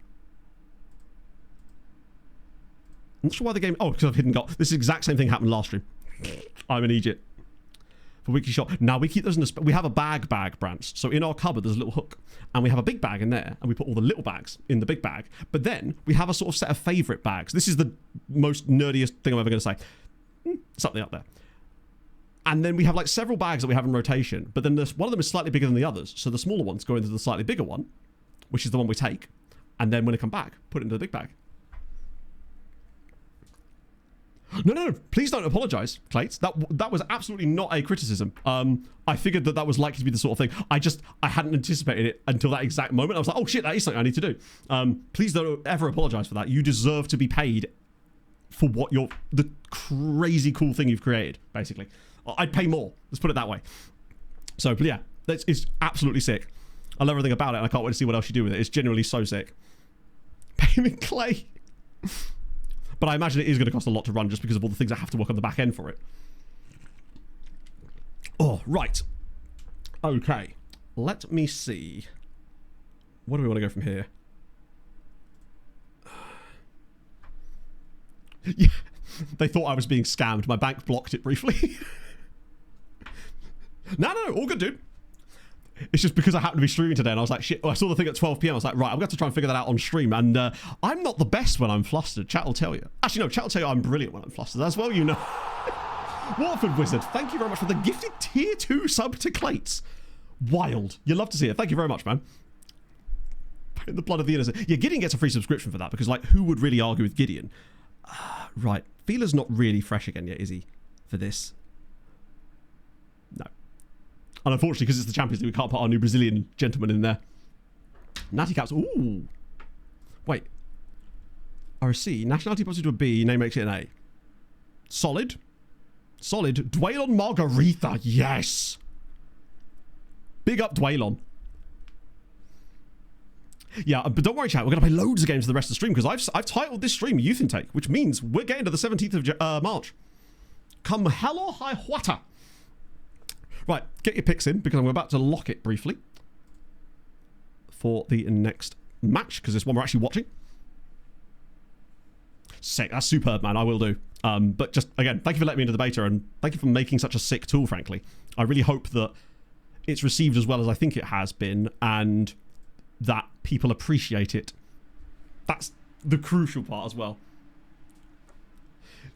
[SPEAKER 1] I'm not sure why the game... Oh, because I've hidden gold. This exact same thing happened last stream. I'm an idiot. For weekly shop. Now we keep those in the... We have a bag branch. So in our cupboard, there's a little hook. And we have a big bag in there. And we put all the little bags in the big bag. But then we have a sort of set of favourite bags. This is the most nerdiest thing I'm ever going to say. Something up there. And then we have like several bags that we have in rotation. But then one of them is slightly bigger than the others. So the smaller ones go into the slightly bigger one, which is the one we take. And then when it come back, put it into the big bag. No. Please don't apologise, Clates. That was absolutely not a criticism. I figured that was likely to be the sort of thing. I hadn't anticipated it until that exact moment. I was like, oh shit, that is something I need to do. Please don't ever apologise for that. You deserve to be paid for the crazy cool thing you've created, basically. I'd pay more. Let's put it that way. So, but yeah, it's absolutely sick. I love everything about it, and I can't wait to see what else you do with it. It's genuinely so sick. Payment clay. But I imagine it is going to cost a lot to run just because of all the things that have to work on the back end for it. Oh, right. Okay. Let me see. Where do we want to go from here? Yeah, they thought I was being scammed. My bank blocked it briefly. No, all good, dude. It's just because I happened to be streaming today and I was like, shit, I saw the thing at 12 p.m. I was like, right, I'm going to have to try and figure that out on stream. And I'm not the best when I'm flustered. Chat will tell you. Actually, no, chat will tell you I'm brilliant when I'm flustered as well, you know. Watford Wizard, thank you very much for the gifted tier 2 sub to Clates. Wild. You love to see it. Thank you very much, man. In the blood of the innocent. Yeah, Gideon gets a free subscription for that because, like, who would really argue with Gideon? Right. Feeler's not really fresh again yet, is he? For this? No. And unfortunately, because it's the Champions League, we can't put our new Brazilian gentleman in there. Natty Caps. Ooh. Wait. RC. Nationality positive to a B. Name makes it an A. Solid. Dwaylon Margarita. Yes. Big up Dwaylon. Yeah, but don't worry, chat. We're going to play loads of games for the rest of the stream because I've titled this stream Youth Intake, which means we're getting to the 17th of March. Come hell or high water. Right, get your picks in because I'm about to lock it briefly for the next match because this one we're actually watching. Sick, that's superb, man. I will do. But just, again, thank you for letting me into the beta and thank you for making such a sick tool, frankly. I really hope that it's received as well as I think it has been and that people appreciate it. That's the crucial part as well.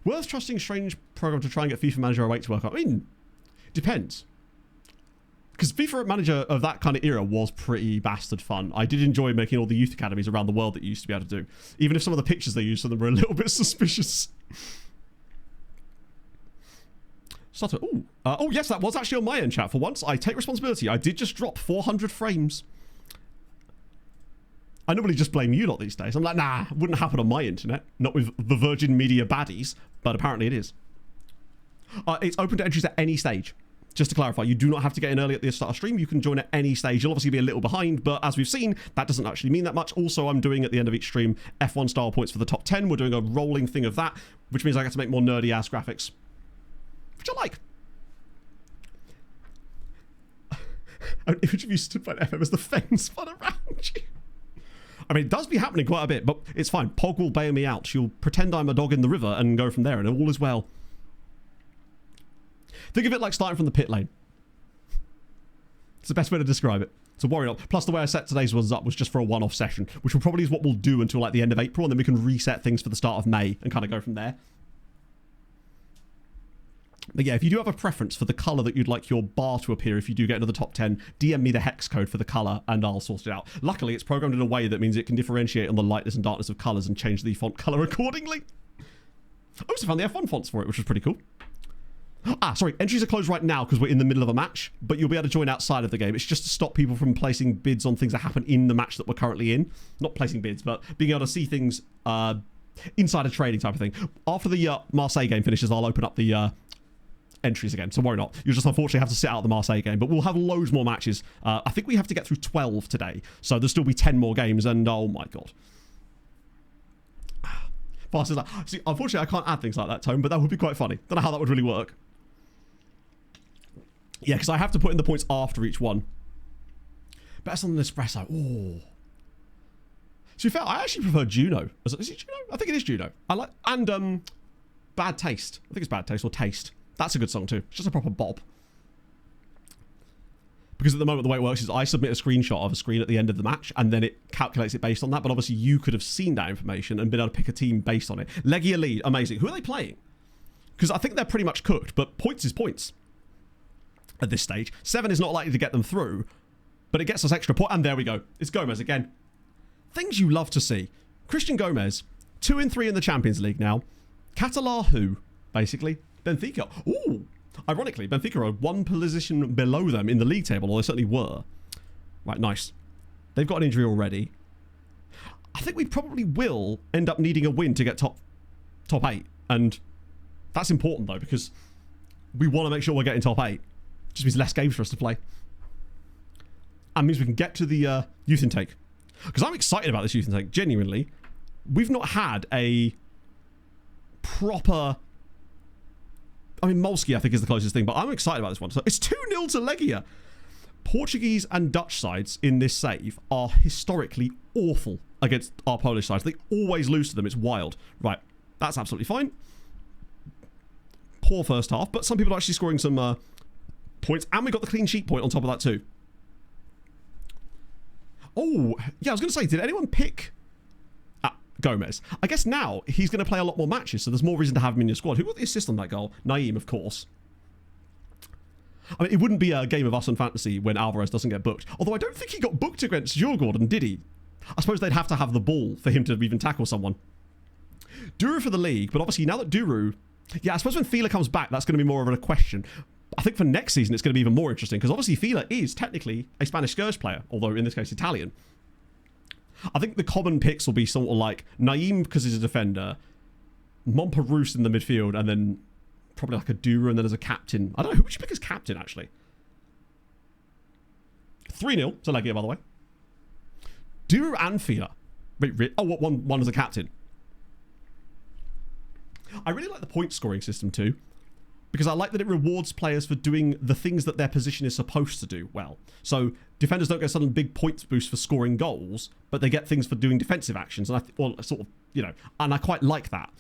[SPEAKER 1] Worth trusting strange program to try and get FIFA Manager 08 to work out. I mean, depends. Because FIFA Manager of that kind of era was pretty bastard fun. I did enjoy making all the youth academies around the world that you used to be able to do. Even if some of the pictures they used of them were a little bit suspicious. Sutter. Ooh. Oh, yes, that was actually on my end, chat. For once, I take responsibility. I did just drop 400 frames. I normally just blame you lot these days. I'm like, nah, it wouldn't happen on my internet. Not with the Virgin Media baddies. But apparently it is. It's open to entries at any stage. Just to clarify, you do not have to get in early at the start of stream. You can join at any stage. You'll obviously be a little behind, but as we've seen, that doesn't actually mean that much. Also, I'm doing at the end of each stream F1 style points for the top 10. We're doing a rolling thing of that, which means I get to make more nerdy ass graphics, which I like. An image of you stood by FM as the fence spun around you. I mean, it does be happening quite a bit, but it's fine. Pog will bail me out. She'll pretend I'm a dog in the river and go from there, and all is well. Think of it like starting from the pit lane. It's the best way to describe it. So worry not. Plus, the way I set today's ones up was just for a one-off session, which will probably is what we'll do until like the end of April, and then we can reset things for the start of May and kind of go from there. But yeah, if you do have a preference for the colour that you'd like your bar to appear if you do get into the top 10, DM me the hex code for the colour and I'll sort it out. Luckily, it's programmed in a way that means it can differentiate on the lightness and darkness of colours and change the font colour accordingly. I also found the F1 fonts for it, which was pretty cool. Ah, sorry, entries are closed right now because we're in the middle of a match, but you'll be able to join outside of the game. It's just to stop people from placing bids on things that happen in the match that we're currently in. Not placing bids, but being able to see things insider trading type of thing. After the Marseille game finishes, I'll open up the entries again, so worry not. You'll just unfortunately have to sit out the Marseille game, but we'll have loads more matches. I think we have to get through 12 today, so there'll still be 10 more games, and oh my god. Fast as that. See, unfortunately, I can't add things like that, Tone, but that would be quite funny. Don't know how that would really work. Yeah, because I have to put in the points after each one. Better than Nespresso. Oh. To be fair, I actually prefer Juno. Is it Juno? I think it is Juno. I like, and Bad Taste. I think it's Bad Taste or Taste. That's a good song too. It's just a proper bop. Because at the moment the way it works is I submit a screenshot of a screen at the end of the match and then it calculates it based on that. But obviously you could have seen that information and been able to pick a team based on it. Legia lead, amazing. Who are they playing? Because I think they're pretty much cooked, but points is points at this stage. 7 is not likely to get them through, but it gets us extra point. And there we go. It's Gomez again. Things you love to see. Christian Gomez, 2 and 3 in the Champions League now. Catalar who, basically? Benfica. Ooh. Ironically, Benfica are one position below them in the league table, or they certainly were. Right, nice. They've got an injury already. I think we probably will end up needing a win to get top 8. And that's important, though, because we want to make sure we're getting top 8. Just means less games for us to play. And means we can get to the youth intake. Because I'm excited about this youth intake, genuinely. We've not had a proper... I mean, Molski, I think, is the closest thing, but I'm excited about this one. So it's 2-0 to Legia. Portuguese and Dutch sides in this save are historically awful against our Polish sides. They always lose to them. It's wild. Right. That's absolutely fine. Poor first half, but some people are actually scoring some points. And we got the clean sheet point on top of that too. Oh, yeah, I was going to say, did anyone pick... Gomez. I guess now he's going to play a lot more matches, so there's more reason to have him in your squad. Who got the assist on that goal? Naeem, of course. I mean, it wouldn't be a game of us on fantasy when Alvarez doesn't get booked. Although I don't think he got booked against Djurgården, did he? I suppose they'd have to have the ball for him to even tackle someone. Duru for the league, but obviously now that Duru... Yeah, I suppose when Fila comes back, that's going to be more of a question. I think for next season, it's going to be even more interesting, because obviously Fila is technically a Spanish Scourge player, although in this case Italian. I think the common picks will be sort of like Naeem because he's a defender, Montparnasse in the midfield, and then probably like a Dura, and then as a captain. I don't know, who would you pick as captain, actually? 3-0 to Legia, by the way. Dura and Fila. Wait, oh, what, one as a captain. I really like the point scoring system too, because I like that it rewards players for doing the things that their position is supposed to do well. So defenders don't get sudden big points boost for scoring goals, but they get things for doing defensive actions. And well, sort of, you know, and I quite like that.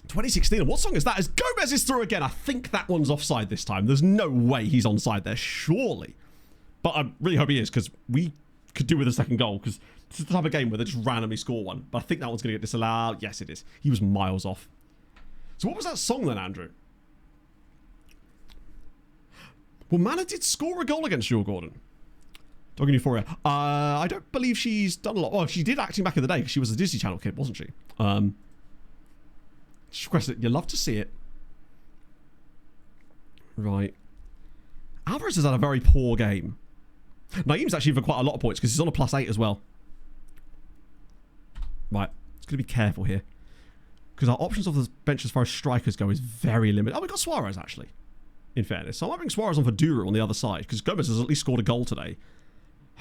[SPEAKER 1] 2016, and what song is that? As Gomez is through again. I think that one's offside this time. There's no way he's onside there, surely. But I really hope he is, because we could do with a second goal, because this is the type of game where they just randomly score one. But I think that one's going to get disallowed. Yes, it is. He was miles off. So what was that song then, Andrew? Well, Mana did score a goal against Djurgården. Talking Euphoria. I don't believe she's done a lot. Well, she did acting back in the day, because she was a Disney Channel kid, wasn't she? Just request it. You love to see it. Right. Alvarez has had a very poor game. Naeem's actually for quite a lot of points, because he's on a +8 as well. Right. Just going to be careful here, because our options off the bench as far as strikers go is very limited. Oh, we got Suarez, actually, in fairness. So I might bring Suarez on for Dura on the other side, because Gomez has at least scored a goal today.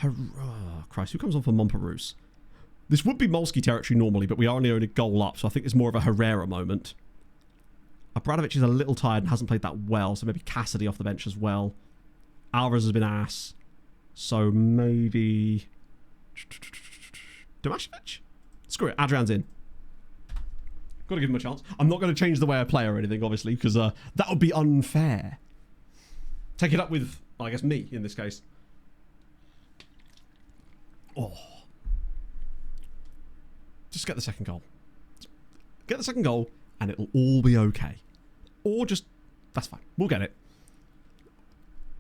[SPEAKER 1] Oh, Christ, who comes on for Montparnasse? This would be Molski territory normally, but we are only a goal up, so I think it's more of a Herrera moment. Abradovic is a little tired and hasn't played that well, so maybe Cassidy off the bench as well. Alvarez has been ass, so maybe... Tomashevic? Screw it, Adrian's in. Got to give him a chance. I'm not going to change the way I play or anything, obviously, because that would be unfair. Take it up with, I guess, me in this case. Oh. Just get the second goal. Get the second goal. and it'll all be okay. Or just, that's fine. We'll get it.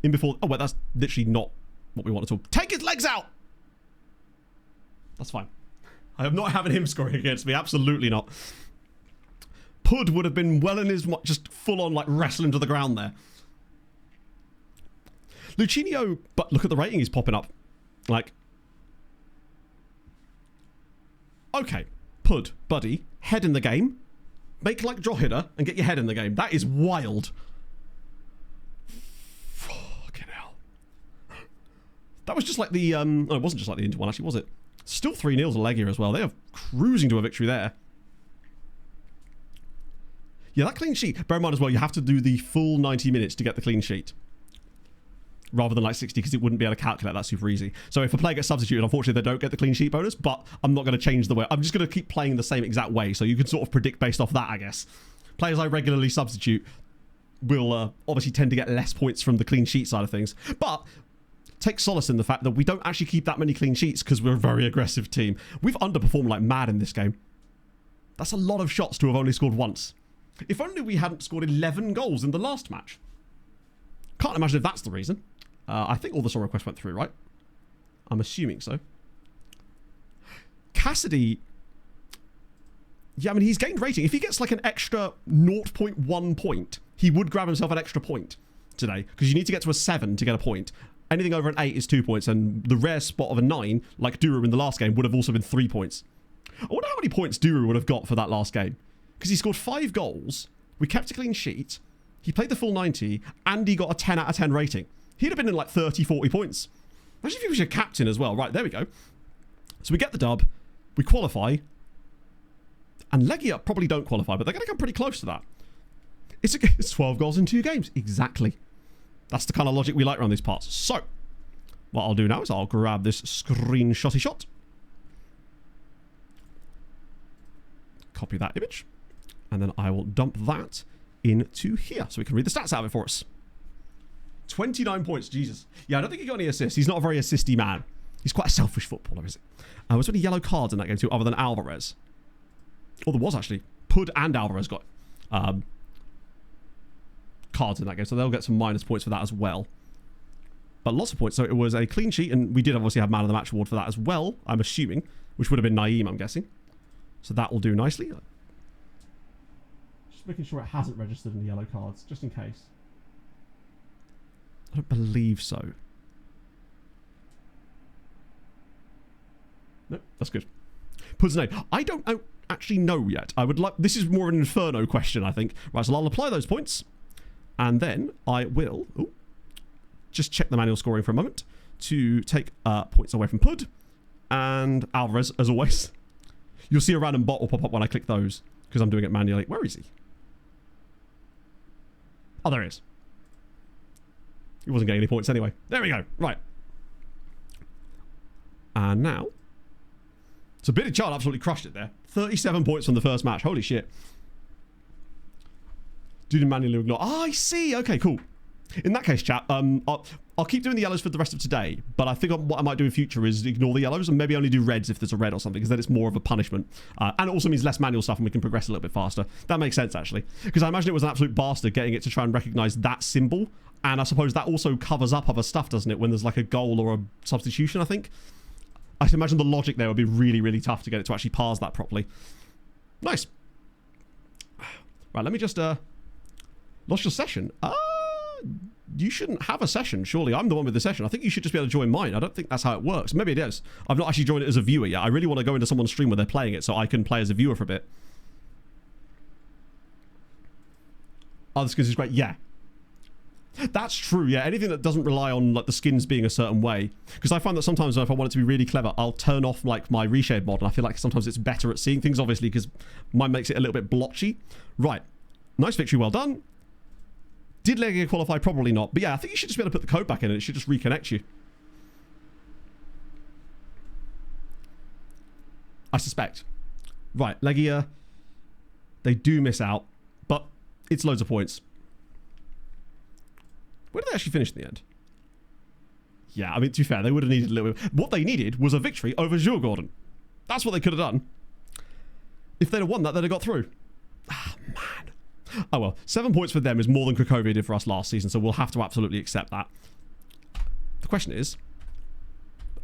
[SPEAKER 1] In before, oh wait, that's literally not what we want at all. Take his legs out! That's fine. I am not having him scoring against me, absolutely not. Pud would have been well in his, just full on like wrestling to the ground there. Lucinio, but look at the rating he's popping up. Like, okay, Pud, buddy, head in the game. Make like Drogheda and get your head in the game. That is wild. Fucking hell. That was just like the, no, it wasn't just like the Inter one, actually, was it? Still 3-0 to Legia as well. They are cruising to a victory there. Yeah, that clean sheet. Bear in mind as well, you have to do the full 90 minutes to get the clean sheet. Rather than like 60, because it wouldn't be able to calculate that super easy. So if a player gets substituted, unfortunately, they don't get the clean sheet bonus, but I'm not going to change the way. I'm just going to keep playing the same exact way, so you can sort of predict based off that, I guess. Players I regularly substitute will obviously tend to get less points from the clean sheet side of things. But take solace in the fact that we don't actually keep that many clean sheets because we're a very aggressive team. We've underperformed like mad in this game. That's a lot of shots to have only scored once. If only we hadn't scored 11 goals in the last match. Can't imagine if that's the reason. I think all the song requests went through, right? I'm assuming so. Cassidy... Yeah, I mean, he's gained rating. If he gets like an extra 0.1 point, he would grab himself an extra point today. Because you need to get to a 7 to get a point. Anything over an 8 is 2 points. And the rare spot of a 9, like Duru in the last game, would have also been 3 points. I wonder how many points Duru would have got for that last game. Because he scored 5 goals, we kept a clean sheet, he played the full 90, and he got a 10 out of 10 rating. He'd have been in like 30, 40 points. Imagine if he was your captain as well. Right, there we go. So we get the dub, we qualify, and Legia probably don't qualify, but they're going to come pretty close to that. It's 12 goals in 2 games. Exactly. That's the kind of logic we like around these parts. So, what I'll do now is I'll grab this screenshotty shot. Copy that image. And then I will dump that into here so we can read the stats out of it for us. 29 points, Jesus. Yeah, I don't think he got any assists. He's not a very assisty man. He's quite a selfish footballer, is it? Was there any yellow cards in that game too, other than Alvarez? Oh, there was actually. Pud and Alvarez got cards in that game, so they'll get some minus points for that as well. But lots of points. So it was a clean sheet, and we did obviously have man of the match award for that as well, I'm assuming, which would have been Naeem, I'm guessing. So that will do nicely. Just making sure it hasn't registered in the yellow cards, just in case. I don't believe so. Nope, that's good. Pud's name. I don't actually know yet. I would like... This is more of an Inferno question, I think. Right, so I'll apply those points. And then I will... Ooh, just check the manual scoring for a moment to take points away from Pud. And Alvarez, as always. You'll see a random bot will pop up when I click those, because I'm doing it manually. Where is he? Oh, there he is. He wasn't getting any points anyway. There we go. Right. And now... So Billy Child absolutely crushed it there. 37 points from the first match. Holy shit. Did manually ignore. Oh, I see. Okay, cool. In that case, chat, I'll keep doing the yellows for the rest of today, but I think what I might do in future is ignore the yellows and maybe only do reds if there's a red or something, because then it's more of a punishment. And it also means less manual stuff and we can progress a little bit faster. That makes sense, actually. Because I imagine it was an absolute bastard getting it to try and recognize that symbol. And I suppose that also covers up other stuff, doesn't it? When there's like a goal or a substitution, I think. I can imagine the logic there would be really, really tough to get it to actually parse that properly. Nice. Right, let me just... Lost your session? You shouldn't have a session, surely. I'm the one with the session. I think you should just be able to join mine. I don't think that's how it works. Maybe it is. I've not actually joined it as a viewer yet. I really want to go into someone's stream where they're playing it so I can play as a viewer for a bit. Oh, the skins is great. Yeah. That's true, yeah. Anything that doesn't rely on like the skins being a certain way. Because I find that sometimes if I want it to be really clever, I'll turn off like my reshade mod, and I feel like sometimes it's better at seeing things, obviously, because mine makes it a little bit blotchy. Right. Nice victory, well done. Did Legia qualify? Probably not. But yeah, I think you should just be able to put the code back in and it should just reconnect you. I suspect. Right, Legia, they do miss out, but it's loads of points. Where did they actually finish in the end? Yeah, I mean, to be fair, they would have needed a little bit. What they needed was a victory over Djurgården. That's what they could have done. If they'd have won that, they'd have got through. Ah, man. Oh well, 7 points for them is more than Cracovia did for us last season, so we'll have to absolutely accept that. The question is,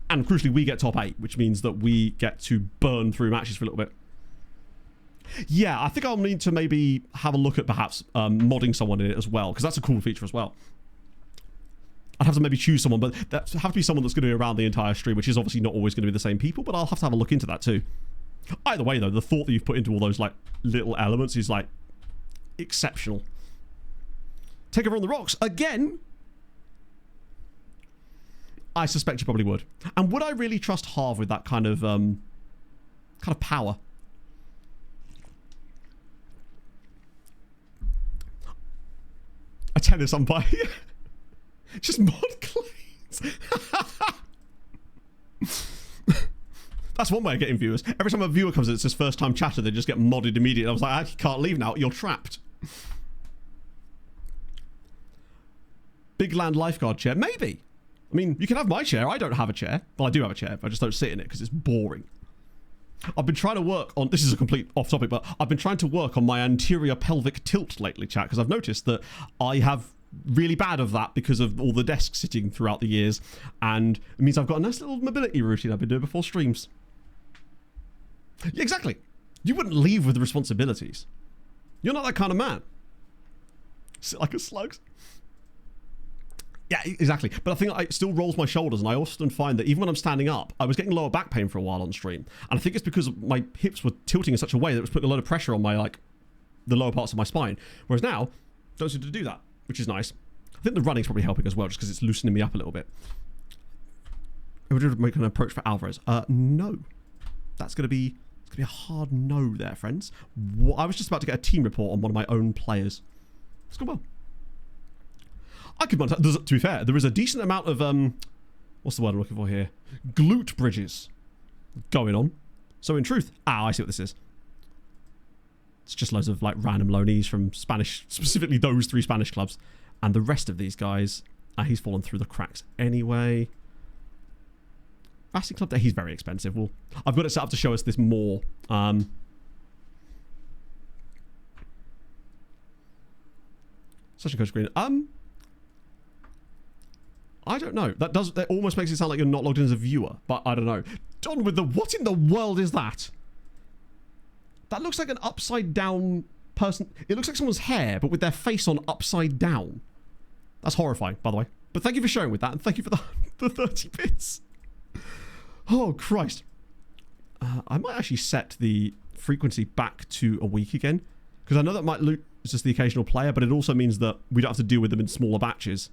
[SPEAKER 1] and crucially, we get top 8, which means that we get to burn through matches for a little bit. Yeah, I think I'll need to maybe have a look at perhaps modding someone in it as well, because that's a cool feature as well. I'd have to maybe choose someone, but that have to be someone that's going to be around the entire stream, which is obviously not always going to be the same people, but I'll have to have a look into that too. Either way, though, the thought that you've put into all those like little elements is like exceptional. Take over on the rocks again. I suspect you probably would. And would I really trust Harv with that kind of power? A tennis umpire. Just mod claims. That's one way of getting viewers. Every time a viewer comes in, it's his first time chatter, they just get modded immediately. I was like, I can't leave now. You're trapped. Big land lifeguard chair. Maybe. I mean, you can have my chair. I don't have a chair. Well, I do have a chair, but I just don't sit in it because it's boring. I've been trying to work on... This is a complete off topic, but I've been trying to work on my anterior pelvic tilt lately, chat, because I've noticed that I have really bad of that because of all the desk sitting throughout the years, and it means I've got a nice little mobility routine I've been doing before streams. Yeah, exactly. You wouldn't leave with responsibilities. You're not that kind of man. Sit like a slug. Yeah, exactly. But I think it still rolls my shoulders, and I often find that even when I'm standing up, I was getting lower back pain for a while on stream, and I think it's because my hips were tilting in such a way that it was putting a lot of pressure on my the lower parts of my spine. Whereas now, don't seem to do that, which is nice. I think the running's probably helping as well, just because it's loosening me up a little bit. Would you make an approach for Alvarez? No. That's going to be a hard no there, friends. I was just about to get a team report on one of my own players. It's gone well. I could monetize. To be fair, there is a decent amount of what's the word I'm looking for here? Glute bridges going on. So in truth, I see what this is. It's just loads of like random loanees from Spanish, specifically those 3 Spanish clubs, and the rest of these guys. He's fallen through the cracks anyway. Racing Club Day. He's very expensive. Well, I've got it set up to show us this more. Such a coach green. I don't know. That almost makes it sound like you're not logged in as a viewer, but I don't know. Don with the what in the world is that? That looks like an upside down person. It looks like someone's hair, but with their face on upside down. That's horrifying, by the way. But thank you for sharing with that, and thank you for the 30 bits. Oh, Christ. I might actually set the frequency back to a week again, because I know that might loot just the occasional player, but it also means that we don't have to deal with them in smaller batches.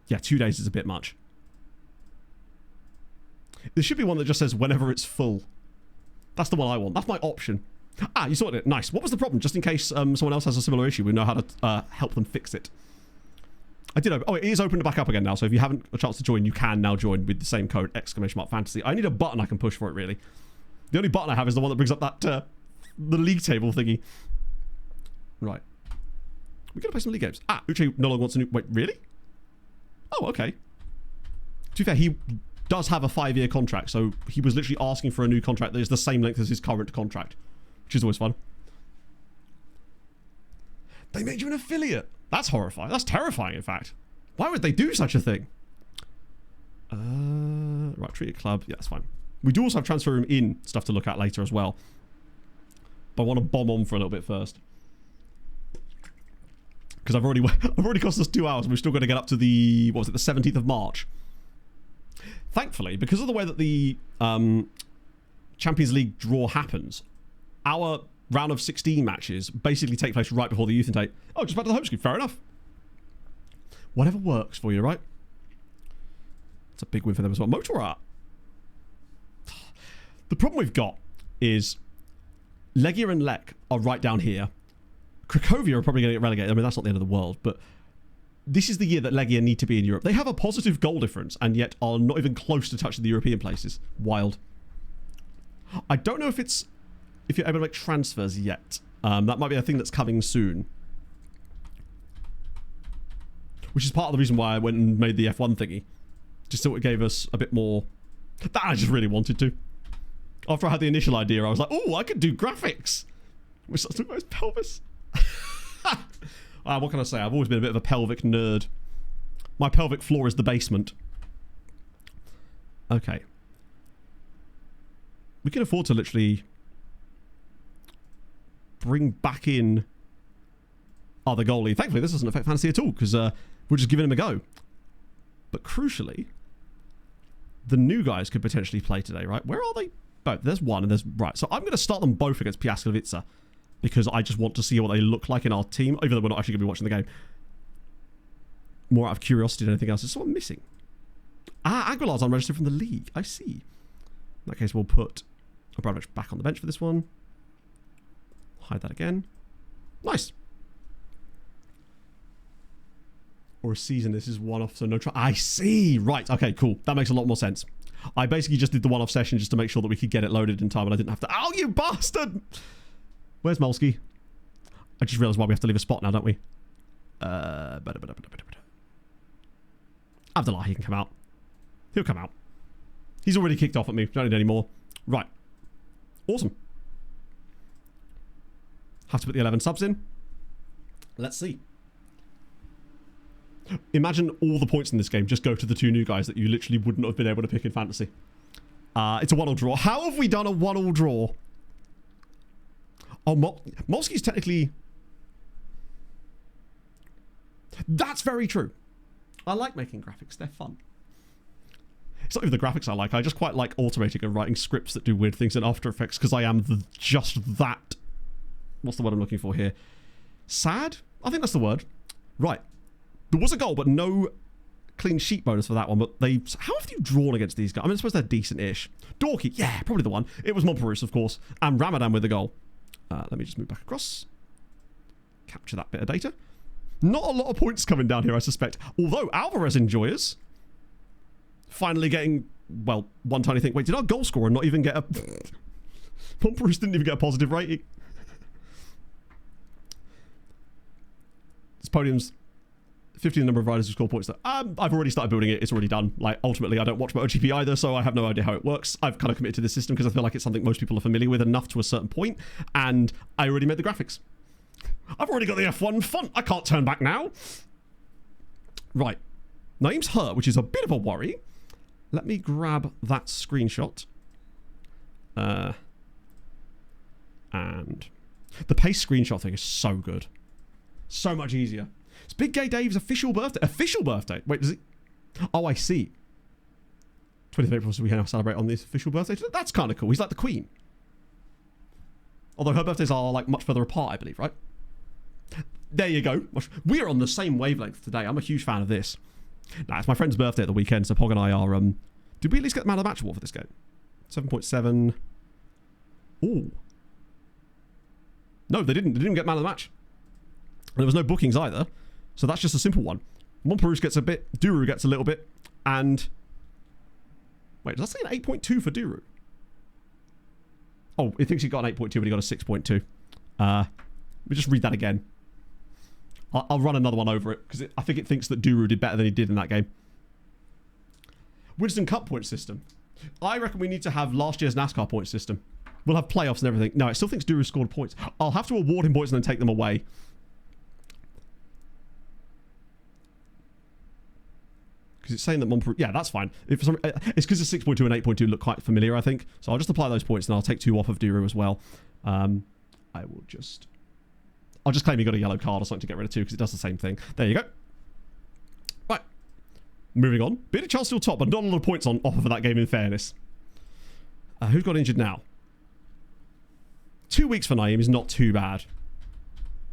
[SPEAKER 1] Yeah, 2 days is a bit much. There should be one that just says whenever it's full. That's the one I want. That's my option. You sorted it. Nice. What was the problem? Just in case someone else has a similar issue, we know how to help them fix it. I did open... Oh, it is opened back up again now, so if you haven't a chance to join, you can now join with the same code, !fantasy. I need a button I can push for it, really. The only button I have is the one that brings up that the league table thingy. Right. We're going to play some league games. Uche no longer wants a new... Wait, really? Oh, okay. To be fair, he does have a 5-year contract, so he was literally asking for a new contract that is the same length as his current contract, which is always fun. They made you an affiliate. That's horrifying. That's terrifying, in fact. Why would they do such a thing? Right, treated club. Yeah, that's fine. We do also have transfer room in stuff to look at later as well. But I want to bomb on for a little bit first. Because I've already cost us 2 hours and we've still got to get up to the, what was it, the 17th of March. Thankfully, because of the way that the Champions League draw happens, our round of 16 matches basically take place right before the youth intake. Oh, just back to the home screen. Fair enough. Whatever works for you, right? It's a big win for them as well. Motor art. The problem we've got is Legia and Lech are right down here. Cracovia are probably going to get relegated. I mean, that's not the end of the world, but this is the year that Legia need to be in Europe. They have a positive goal difference and yet are not even close to touching the European places. Wild. I don't know if you're able to make transfers yet. That might be a thing that's coming soon. Which is part of the reason why I went and made the F1 thingy. Just so it gave us a bit more... That I just really wanted to. After I had the initial idea, I was like, oh, I could do graphics. We started talking about his pelvis. What can I say? I've always been a bit of a pelvic nerd. My pelvic floor is the basement. Okay. We can afford to literally bring back in the goalie. Thankfully, this doesn't affect fantasy at all because we're just giving him a go. But crucially, the new guys could potentially play today, right? Where are they? Oh, there's one and there's... Right, so I'm going to start them both against Piaskowicza because I just want to see what they look like in our team, even though we're not actually going to be watching the game. More out of curiosity than anything else. Is someone missing? Aguilar's unregistered from the league. I see. In that case, we'll put Abramovich back on the bench for this one. Hide that again. Nice. Or a season, this is one-off, so no try. I see. Right. Okay, cool. That makes a lot more sense. I basically just did the one-off session just to make sure that we could get it loaded in time and I didn't have to... Oh, you bastard! Where's Molsky? I just realised why we have to leave a spot now, don't we? Abdullah, he can come out. He'll come out. He's already kicked off at me. Don't need any more. Right. Awesome. Have to put the 11 subs in. Let's see. Imagine all the points in this game just go to the two new guys that you literally wouldn't have been able to pick in fantasy. It's a 1-1 draw. How have we done a 1-1 draw? Oh, Molsky's technically... That's very true. I like making graphics. They're fun. It's not even the graphics I like. I just quite like automating and writing scripts that do weird things in After Effects because I am just that... What's the word I'm looking for here? Sad? I think that's the word. Right. There was a goal, but no clean sheet bonus for that one. But how have you drawn against these guys? I mean, I suppose they're decent-ish. Dorky, yeah, probably the one. It was Montparus, of course, and Ramadan with the goal. Let me just move back across. Capture that bit of data. Not a lot of points coming down here, I suspect. Although Alvarez enjoys finally getting, well, one tiny thing. Wait, did our goal scorer not even get a... Montparus didn't even get a positive rating. This podium's 15 number of riders who score points. I've already started building it. It's already done. Like, ultimately, I don't watch MotoGP either, so I have no idea how it works. I've kind of committed to this system because I feel like it's something most people are familiar with enough to a certain point, and I already made the graphics. I've already got the F1 font. I can't turn back now. Right. Naeem's hurt, which is a bit of a worry. Let me grab that screenshot. And the pace screenshot thing is so good. So much easier. It's Big Gay Dave's official birthday. Official birthday? Wait, does it... Oh, I see. 20th of April, so we can now celebrate on this official birthday. That's kind of cool. He's like the Queen. Although her birthdays are like much further apart, I believe, right? There you go. We're on the same wavelength today. I'm a huge fan of this. Nah, it's my friend's birthday at the weekend, so Pog and I are... Did we at least get the Man of the Match award for this game? 7.7. Ooh. No, they didn't. They didn't get Man of the Match. And there was no bookings either. So that's just a simple one. Montparus gets a bit. Duru gets a little bit. And... Wait, does that say an 8.2 for Duru? Oh, it thinks he got an 8.2, but he got a 6.2. Let me just read that again. I'll run another one over it, because I think it thinks that Duru did better than he did in that game. Winston Cup point system. I reckon we need to have last year's NASCAR point system. We'll have playoffs and everything. No, it still thinks Duru scored points. I'll have to award him points and then take them away. Because it's saying that Montparus... Yeah, that's fine. It's because the 6.2 and 8.2 look quite familiar, I think. So I'll just apply those points and I'll take 2 off of Duru as well. I'll just claim he got a yellow card or something to get rid of 2 because it does the same thing. There you go. Right. Moving on. Bit of chance still top, but not a lot of points on offer for that game in fairness. Who's got injured now? 2 weeks for Naeem is not too bad.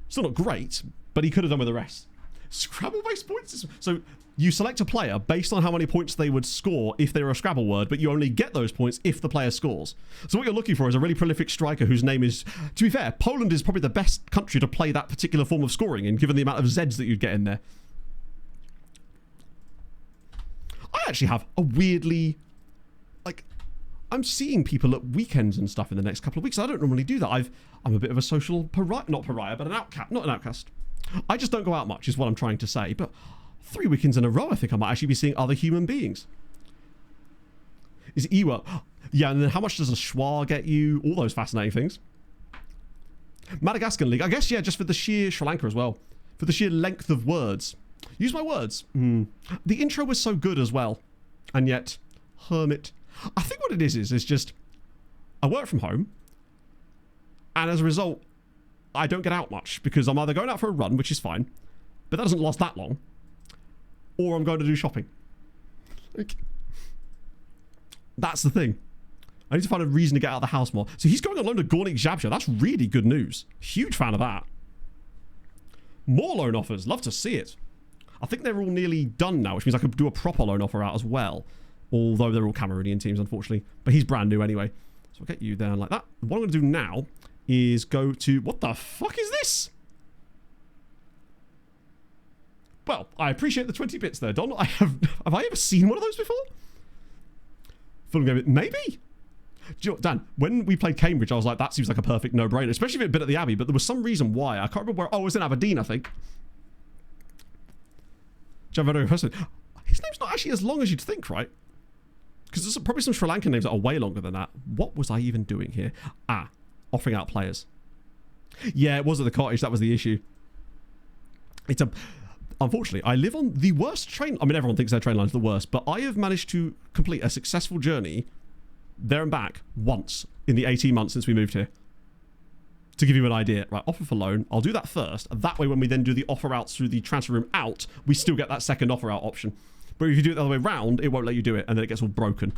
[SPEAKER 1] Still not great, but he could have done with the rest. Scrabble-based points system. So you select a player based on how many points they would score if they were a Scrabble word, but you only get those points if the player scores. So what you're looking for is a really prolific striker whose name is... To be fair, Poland is probably the best country to play that particular form of scoring in, given the amount of Zs that you'd get in there. I actually have a weirdly... Like, I'm seeing people at weekends and stuff in the next couple of weeks. I don't normally do that. I'm a bit of a social pariah. Not pariah, but an outcast. Not an outcast. I just don't go out much, is what I'm trying to say. But 3 weekends in a row, I think I might actually be seeing other human beings. Is Ewa... Yeah, and then how much does a schwa get you? All those fascinating things. Madagascar League. I guess, yeah, just for the sheer Sri Lanka as well. For the sheer length of words. Use my words. The intro was so good as well. And yet, hermit. I think what it is just, I work from home. And as a result, I don't get out much. Because I'm either going out for a run, which is fine. But that doesn't last that long. Or I'm going to do shopping. Like, that's the thing. I need to find a reason to get out of the house more. So he's going on loan to Gornik Zabsha. That's really good news. Huge fan of that. More loan offers. Love to see it. I think they're all nearly done now, which means I could do a proper loan offer out as well. Although they're all Cameroonian teams, unfortunately. But he's brand new anyway. So I'll get you down like that. What I'm going to do now is go to... What the fuck is this? Well, I appreciate the 20 bits there, Don. Have I ever seen one of those before? Full game. Maybe. Do you know what, Dan, when we played Cambridge, I was like, that seems like a perfect no-brainer, especially if it had been at the Abbey, but there was some reason why. I can't remember where... Oh, it was in Aberdeen, I think. His name's not actually as long as you'd think, right? Because there's probably some Sri Lankan names that are way longer than that. What was I even doing here? Offering out players. Yeah, it was at the cottage. That was the issue. Unfortunately, I live on the worst train... I mean, everyone thinks their train line's the worst, but I have managed to complete a successful journey there and back once in the 18 months since we moved here. To give you an idea. Right, offer for loan. I'll do that first. That way, when we then do the offer out through the transfer room out, we still get that second offer out option. But if you do it the other way round, it won't let you do it, and then it gets all broken.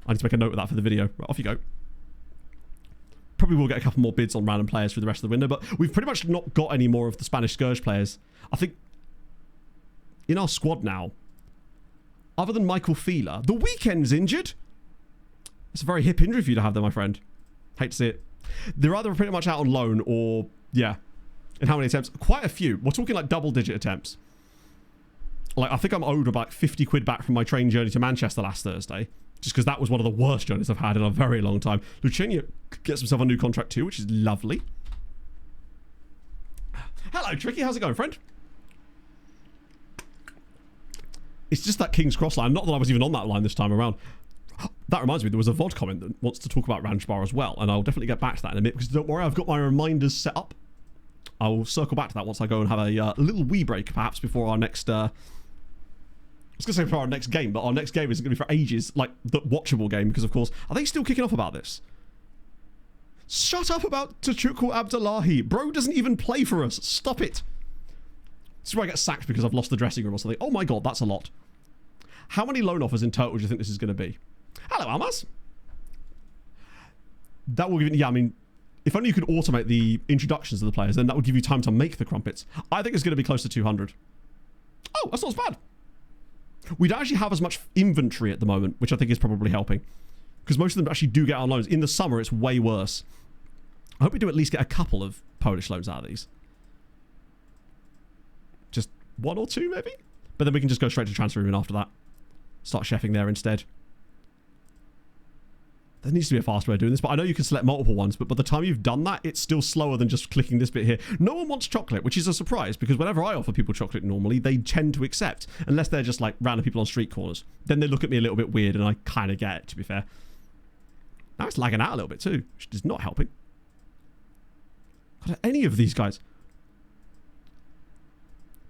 [SPEAKER 1] I need to make a note of that for the video. Right, off you go. Probably will get a couple more bids on random players through the rest of the window, but we've pretty much not got any more of the Spanish Scourge players. I think in our squad now, other than Michael Fieler, the Weekend's injured. It's a very hip injury for you to have there, my friend. Hate to see it. They're either pretty much out on loan or, yeah. And how many attempts? Quite a few. We're talking like double-digit attempts. Like, I think I'm owed about 50 quid back from my train journey to Manchester last Thursday. Just because that was one of the worst journeys I've had in a very long time. Lucinio gets himself a new contract too, which is lovely. Hello, Tricky. How's it going, friend? It's just that King's Cross line. Not that I was even on that line this time around. That reminds me, there was a VOD comment that wants to talk about Ranchbar as well, and I'll definitely get back to that in a minute, because don't worry, I've got my reminders set up. I'll circle back to that once I go and have a little wee break, perhaps, before our next... I was going to say for our next game, but our next game isn't going to be for ages, like the watchable game, because, of course, are they still kicking off about this? Shut up about Tachukwu Abdullahi. Bro doesn't even play for us. Stop it. This is where I get sacked because I've lost the dressing room or something. Oh my god, that's a lot. How many loan offers in total do you think this is going to be? Hello, Almas. That will give you... Yeah, I mean, if only you could automate the introductions of the players, then that would give you time to make the crumpets. I think it's going to be close to 200. Oh, that's not as bad. We don't actually have as much inventory at the moment, which I think is probably helping. Because most of them actually do get on loans. In the summer, it's way worse. I hope we do at least get a couple of Polish loans out of these. Just one or two, maybe? But then we can just go straight to transfer room after that. Start chefing there instead. There needs to be a faster way of doing this, but I know you can select multiple ones, but by the time you've done that, it's still slower than just clicking this bit here. No one wants chocolate, which is a surprise, because whenever I offer people chocolate normally, they tend to accept, unless they're just like random people on street corners. Then they look at me a little bit weird, and I kind of get it, to be fair. Now it's lagging out a little bit too, which is not helping. God, any of these guys...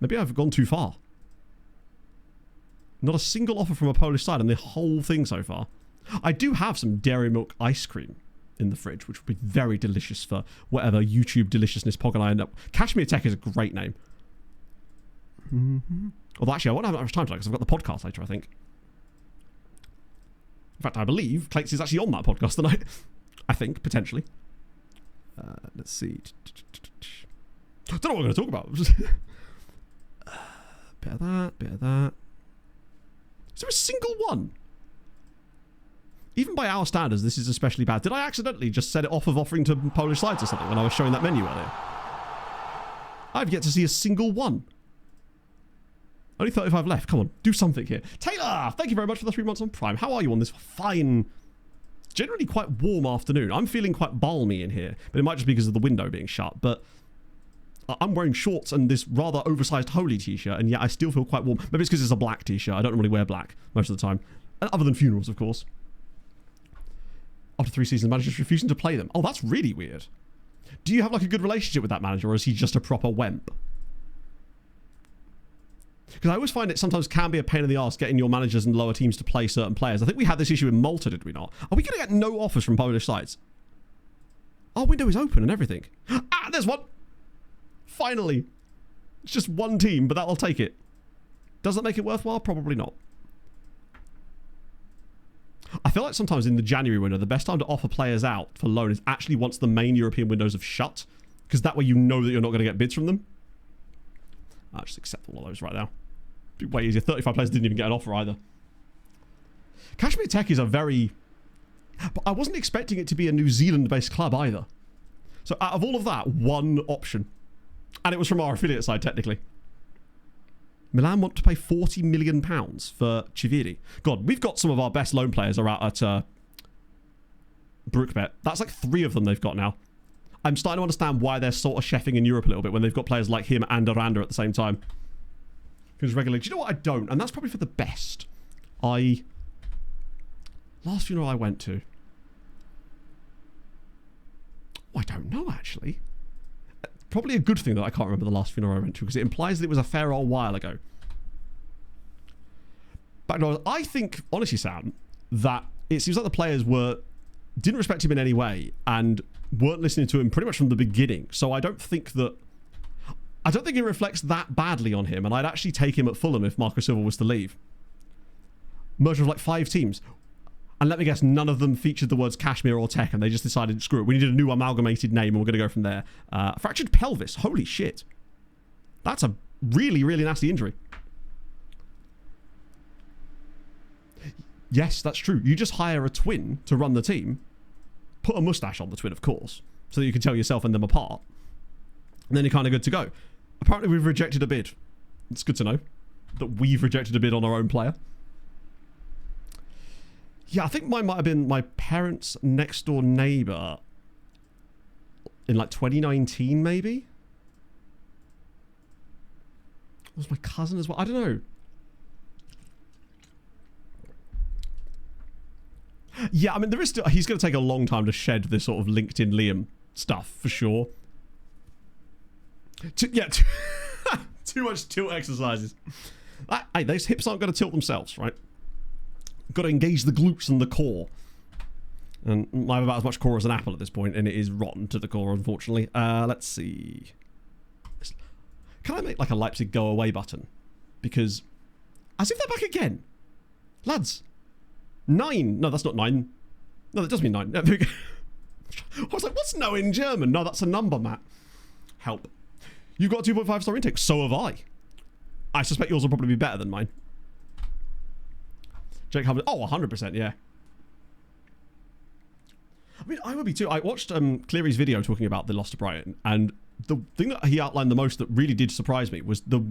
[SPEAKER 1] Maybe I've gone too far. Not a single offer from a Polish side in the whole thing so far. I do have some dairy milk ice cream in the fridge, which would be very delicious for whatever YouTube deliciousness pog and I end up... Kashmir Tech is a great name. Although actually, I won't have that much time tonight because I've got the podcast later, I think. In fact, I believe Clates is actually on that podcast tonight. I think, potentially. Let's see. I don't know what we're going to talk about. Bit of that, bit of that. Is there a single one? Even by our standards, this is especially bad. Did I accidentally just set it off of offering to Polish sides or something when I was showing that menu earlier? I've yet to see a single one. Only 35 left. Come on, do something here. Taylor, thank you very much for the 3 months on Prime. How are you on this fine, generally quite warm afternoon? I'm feeling quite balmy in here, but it might just be because of the window being shut. But I'm wearing shorts and this rather oversized holy t-shirt, and yet I still feel quite warm. Maybe it's because it's a black t-shirt. I don't normally wear black most of the time. Other than funerals, of course. After 3 seasons, the manager's refusing to play them. Oh, that's really weird. Do you have like a good relationship with that manager, or is he just a proper wemp? Because I always find it sometimes can be a pain in the arse getting your managers and lower teams to play certain players. I think we had this issue in Malta, did we not? Are we going to get no offers from Polish sides? Our window is open and everything. Ah, there's one. Finally. It's just one team, but I'll take it. Does that make it worthwhile? Probably not. I feel like sometimes in the January window, the best time to offer players out for loan is actually once the main European windows have shut, because that way you know that you're not going to get bids from them. I'll just accept all of those right now. Be way easier. 35 players didn't even get an offer either. Kashmir Tech is a very... But I wasn't expecting it to be a New Zealand-based club either. So out of all of that, one option. And it was from our affiliate side, technically. Milan want to pay £40 million for Chiviri. God, we've got some of our best loan players are out at Brookbet. That's like 3 of them they've got now. I'm starting to understand why they're sort of chefing in Europe a little bit when they've got players like him and Aranda at the same time. Because regularly, do you know what I don't? And that's probably for the best. Last funeral I went to. I don't know, actually. Probably a good thing that I can't remember the last funeral I went to, because it implies that it was a fair old while ago. But no, I think, honestly, Sam, that it seems like the players didn't respect him in any way and weren't listening to him pretty much from the beginning. So I don't think it reflects that badly on him, and I'd actually take him at Fulham if Marco Silva was to leave. Merger of like 5 teams. And let me guess, none of them featured the words Kashmir or Tech, and they just decided, screw it, we needed a new amalgamated name, and we're going to go from there. Fractured pelvis. Holy shit. That's a really, really nasty injury. Yes, that's true. You just hire a twin to run the team, put a mustache on the twin, of course, so that you can tell yourself and them apart, and then you're kind of good to go. Apparently, we've rejected a bid. It's good to know that we've rejected a bid on our own player. Yeah, I think mine might have been my parents' next door neighbour in like 2019, maybe? Was my cousin as well? I don't know. Yeah, I mean, there is still... He's going to take a long time to shed this sort of LinkedIn Liam stuff, for sure. Too much tilt exercises. Hey, those hips aren't going to tilt themselves, right? Got to engage the glutes and the core. And I have about as much core as an apple at this point, and it is rotten to the core, unfortunately. Let's see. Can I make like a Leipzig go away button? Because as if they're back again. Lads. 9. No, that's not 9. No, that does mean 9. I was like, what's no in German? No, that's a number, Matt. Help. You've got a 2.5 star intake. So have I. I suspect yours will probably be better than mine. Jake Hubbard. Oh, 100%, yeah. I mean, I would be too. I watched Cleary's video talking about the loss to Brighton, and the thing that he outlined the most that really did surprise me was the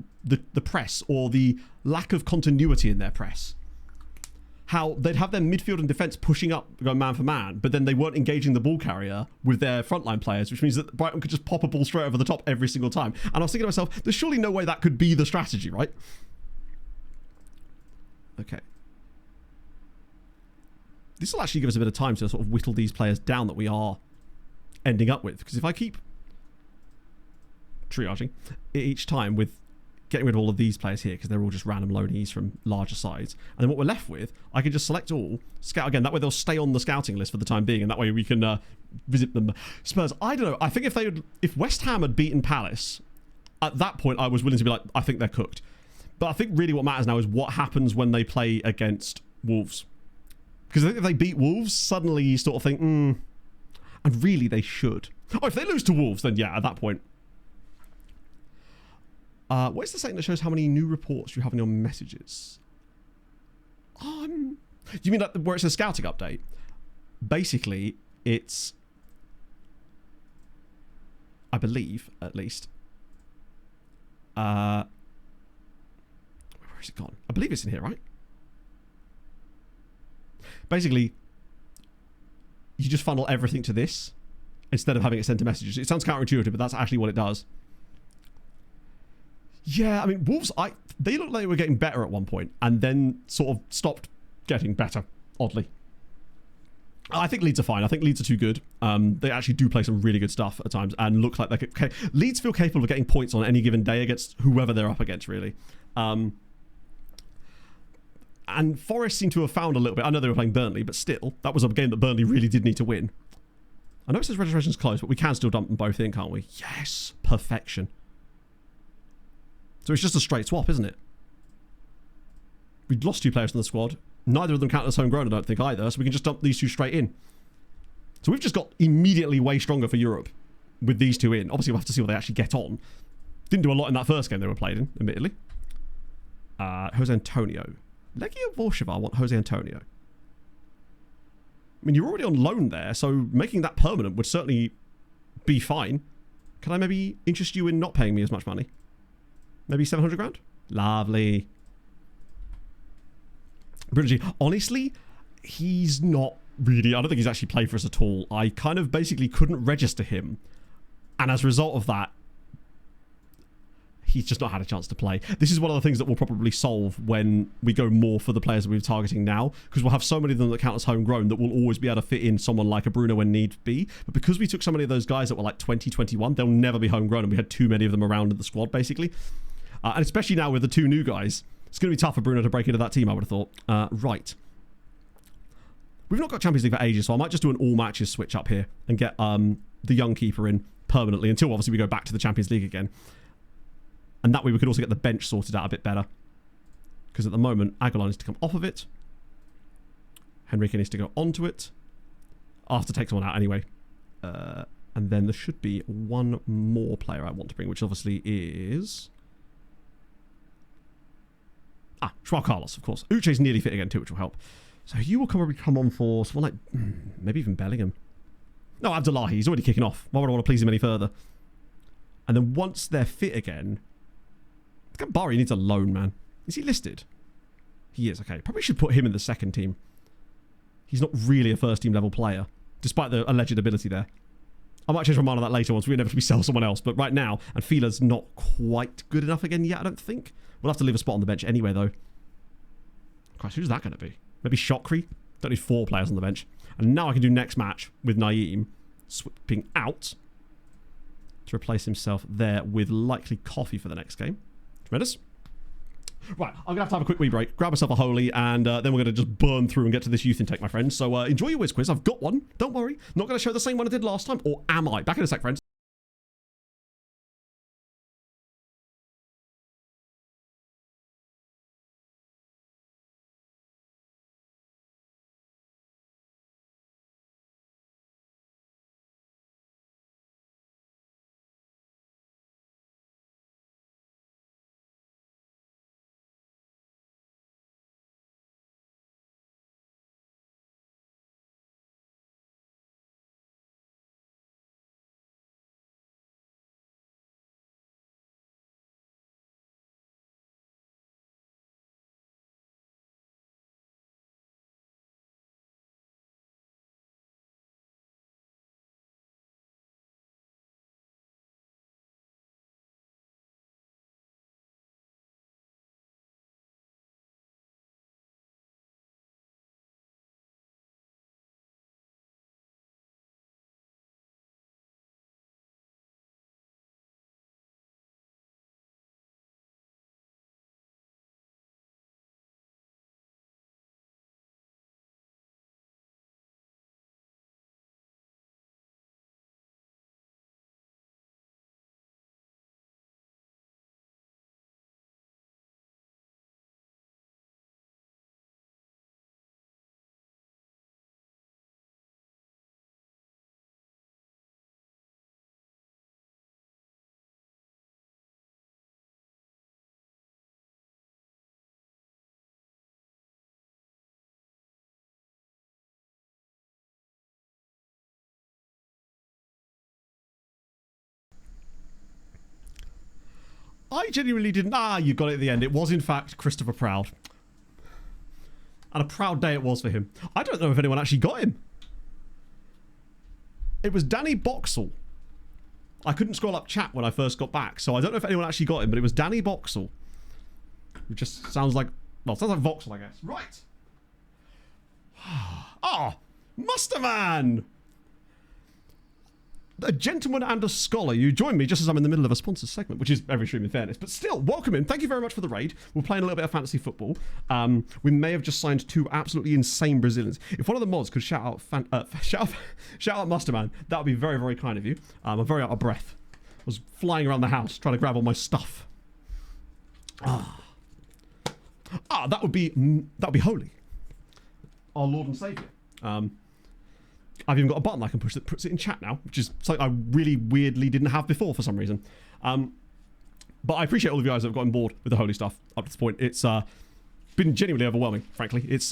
[SPEAKER 1] press, or the lack of continuity in their press. How they'd have their midfield and defence pushing up, going man for man, but then they weren't engaging the ball carrier with their frontline players, which means that Brighton could just pop a ball straight over the top every single time. And I was thinking to myself, there's surely no way that could be the strategy, right? Okay. This will actually give us a bit of time to sort of whittle these players down that we are ending up with. Because if I keep triaging each time with getting rid of all of these players here, because they're all just random loanees from larger sides, and then what we're left with, I can just select all, scout again. That way they'll stay on the scouting list for the time being, and that way we can visit them. Spurs, I don't know. I think if West Ham had beaten Palace, at that point I was willing to be like, I think they're cooked. But I think really what matters now is what happens when they play against Wolves. Because I think if they beat Wolves, suddenly you sort of think, and really they should. Oh, if they lose to Wolves, then yeah, at that point. What is the setting that shows how many new reports you have in your messages? You mean like where it says scouting update? Basically, it's, I believe, at least. Where is it gone? I believe it's in here, right? Basically, you just funnel everything to this instead of having it sent to messages. It sounds counterintuitive, but that's actually what it does. Yeah, I mean, Wolves, they looked like they were getting better at one point and then sort of stopped getting better, oddly. I think Leeds are fine. I think Leeds are too good. They actually do play some really good stuff at times and look like they could... Okay, Leeds feel capable of getting points on any given day against whoever they're up against, really. And Forest seem to have found a little bit. I know they were playing Burnley, but still, that was a game that Burnley really did need to win. I know it says registration's closed, but we can still dump them both in, can't we? Yes! Perfection. So it's just a straight swap, isn't it? We'd lost 2 players in the squad. Neither of them count as homegrown, I don't think, either. So we can just dump these 2 straight in. So we've just got immediately way stronger for Europe with these 2 in. Obviously, we'll have to see what they actually get on. Didn't do a lot in that first game they were played in, admittedly. Jose Antonio. Legia Warszawa want Jose Antonio. I mean, you're already on loan there, so making that permanent would certainly be fine. Can I maybe interest you in not paying me as much money? Maybe 700 grand? Lovely. Brilliant. Honestly, he's not really... I don't think he's actually played for us at all. I kind of basically couldn't register him. And as a result of that, he's just not had a chance to play. This is one of the things that we'll probably solve when we go more for the players that we're targeting now, because we'll have so many of them that count as homegrown that we'll always be able to fit in someone like a Bruno when need be. But because we took so many of those guys that were like 20, 21, they'll never be homegrown, and we had too many of them around in the squad, basically. And especially now with the 2 new guys, it's going to be tough for Bruno to break into that team, I would have thought. Right. We've not got Champions League for ages, so I might just do an all matches switch up here and get the young keeper in permanently until obviously we go back to the Champions League again. And that way we could also get the bench sorted out a bit better. Because at the moment, Aguilar needs to come off of it. Henrique needs to go onto it. I'll have to take someone out anyway. And then there should be one more player I want to bring, which obviously is... Joao Carlos, of course. Uche's nearly fit again too, which will help. So you will probably come on for someone like... maybe even Bellingham. No, Abdullahi. He's already kicking off. Why would I want to please him any further? And then once they're fit again... Bari needs a loan, man. Is he listed? He is, okay. Probably should put him in the second team. He's not really a first team level player, despite the alleged ability there. I might change my mind on that later once we inevitably sell someone else, but right now, and Fila's not quite good enough again yet, I don't think. We'll have to leave a spot on the bench anyway, though. Christ, who's that going to be? Maybe Shokri? Don't need 4 players on the bench. And now I can do next match with Naeem swapping out to replace himself there with likely Coffee for the next game. Tremendous. Right, I'm going to have a quick wee break, grab myself a holy, and then we're going to just burn through and get to this youth intake, my friends. So enjoy your whiz quiz. I've got one. Don't worry. Not going to show the same one I did last time. Or am I? Back in a sec, friends. I genuinely didn't... you got it at the end. It was, in fact, Christopher Proud. And a proud day it was for him. I don't know if anyone actually got him. It was Danny Boxall. I couldn't scroll up chat when I first got back, so I don't know if anyone actually got him, but it was Danny Boxall. It just sounds like... Well, it sounds like Voxel, I guess. Right. Musterman! A gentleman and a scholar. You join me just as I'm in the middle of a sponsored segment, which is very stream in fairness. But still, welcome in. Thank you very much for the raid. We're playing a little bit of fantasy football. We may have just signed 2 absolutely insane Brazilians. If one of the mods could shout out Musterman, that would be very, very kind of you. I'm very out of breath. I was flying around the house trying to grab all my stuff. That would be holy. Our Lord and Savior. I've even got a button I can push that puts it in chat now, which is something I really weirdly didn't have before for some reason. But I appreciate all of you guys that have gotten bored with the holy stuff up to this point. It's been genuinely overwhelming, frankly. It's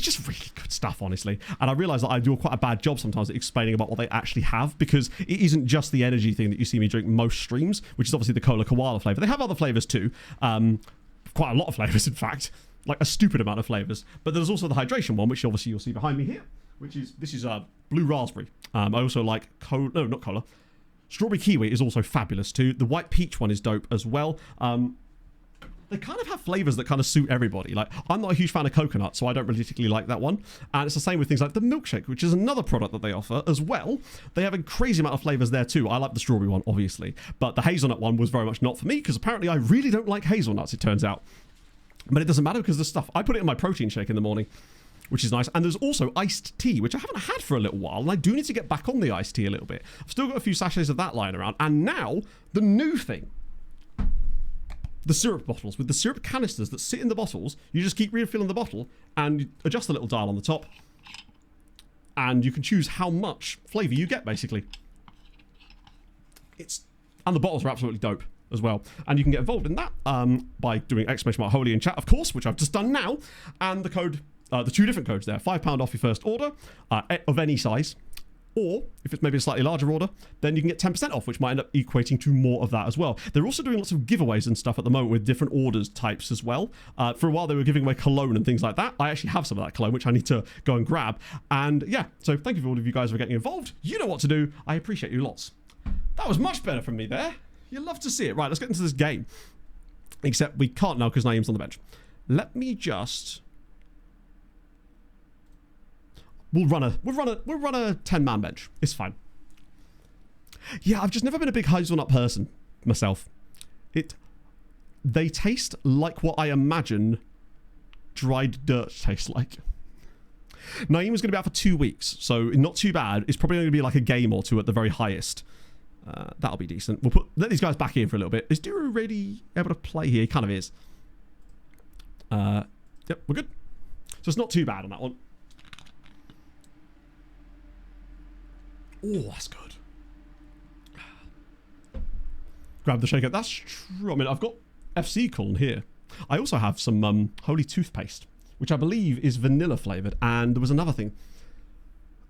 [SPEAKER 1] just really good stuff, honestly. And I realise that I do quite a bad job sometimes at explaining about what they actually have, because it isn't just the energy thing that you see me drink most streams, which is obviously the Cola Koala flavour. They have other flavours too. Quite a lot of flavours, in fact. Like a stupid amount of flavours. But there's also the hydration one, which obviously you'll see behind me here, which is, this is blue raspberry. I also like cola, no, not cola. Strawberry kiwi is also fabulous too. The white peach one is dope as well. They kind of have flavours that kind of suit everybody. Like, I'm not a huge fan of coconut, so I don't particularly like that one. And it's the same with things like the milkshake, which is another product that they offer as well. They have a crazy amount of flavours there too. I like the strawberry one, obviously. But the hazelnut one was very much not for me, because apparently I really don't like hazelnuts, it turns out. But it doesn't matter, because the stuff, I put it in my protein shake in the morning, which is nice. And there's also iced tea, which I haven't had for a little while, and I do need to get back on the iced tea a little bit. I've still got a few sachets of that lying around. And now, the new thing. The syrup bottles, with the syrup canisters that sit in the bottles. You just keep refilling the bottle, and you adjust the little dial on the top, and you can choose how much flavour you get, basically. And the bottles are absolutely dope as well. And you can get involved in that by doing !holy in chat, of course, which I've just done now. And the code, the 2 different codes there, £5 off your first order of any size. Or, if it's maybe a slightly larger order, then you can get 10% off, which might end up equating to more of that as well. They're also doing lots of giveaways and stuff at the moment with different orders types as well. For a while, they were giving away cologne and things like that. I actually have some of that cologne, which I need to go and grab. And yeah, so thank you for all of you guys for getting involved. You know what to do. I appreciate you lots. That was much better from me there. You love to see it. Right, let's get into this game. Except we can't now because Naeem's on the bench. Let me just... We'll run a 10-man bench. It's fine. Yeah, I've just never been a big hazelnut person myself. They taste like what I imagine dried dirt tastes like. Naeem is going to be out for 2 weeks, so not too bad. It's probably going to be like a game or 2 at the very highest. That'll be decent. We'll let these guys back in for a little bit. Is Duro really able to play here? He kind of is. Yep, we're good. So it's not too bad on that one. Oh, that's good. Grab the shaker. That's true. I mean, I've got FC corn here. I also have some holy toothpaste, which I believe is vanilla flavoured. And there was another thing.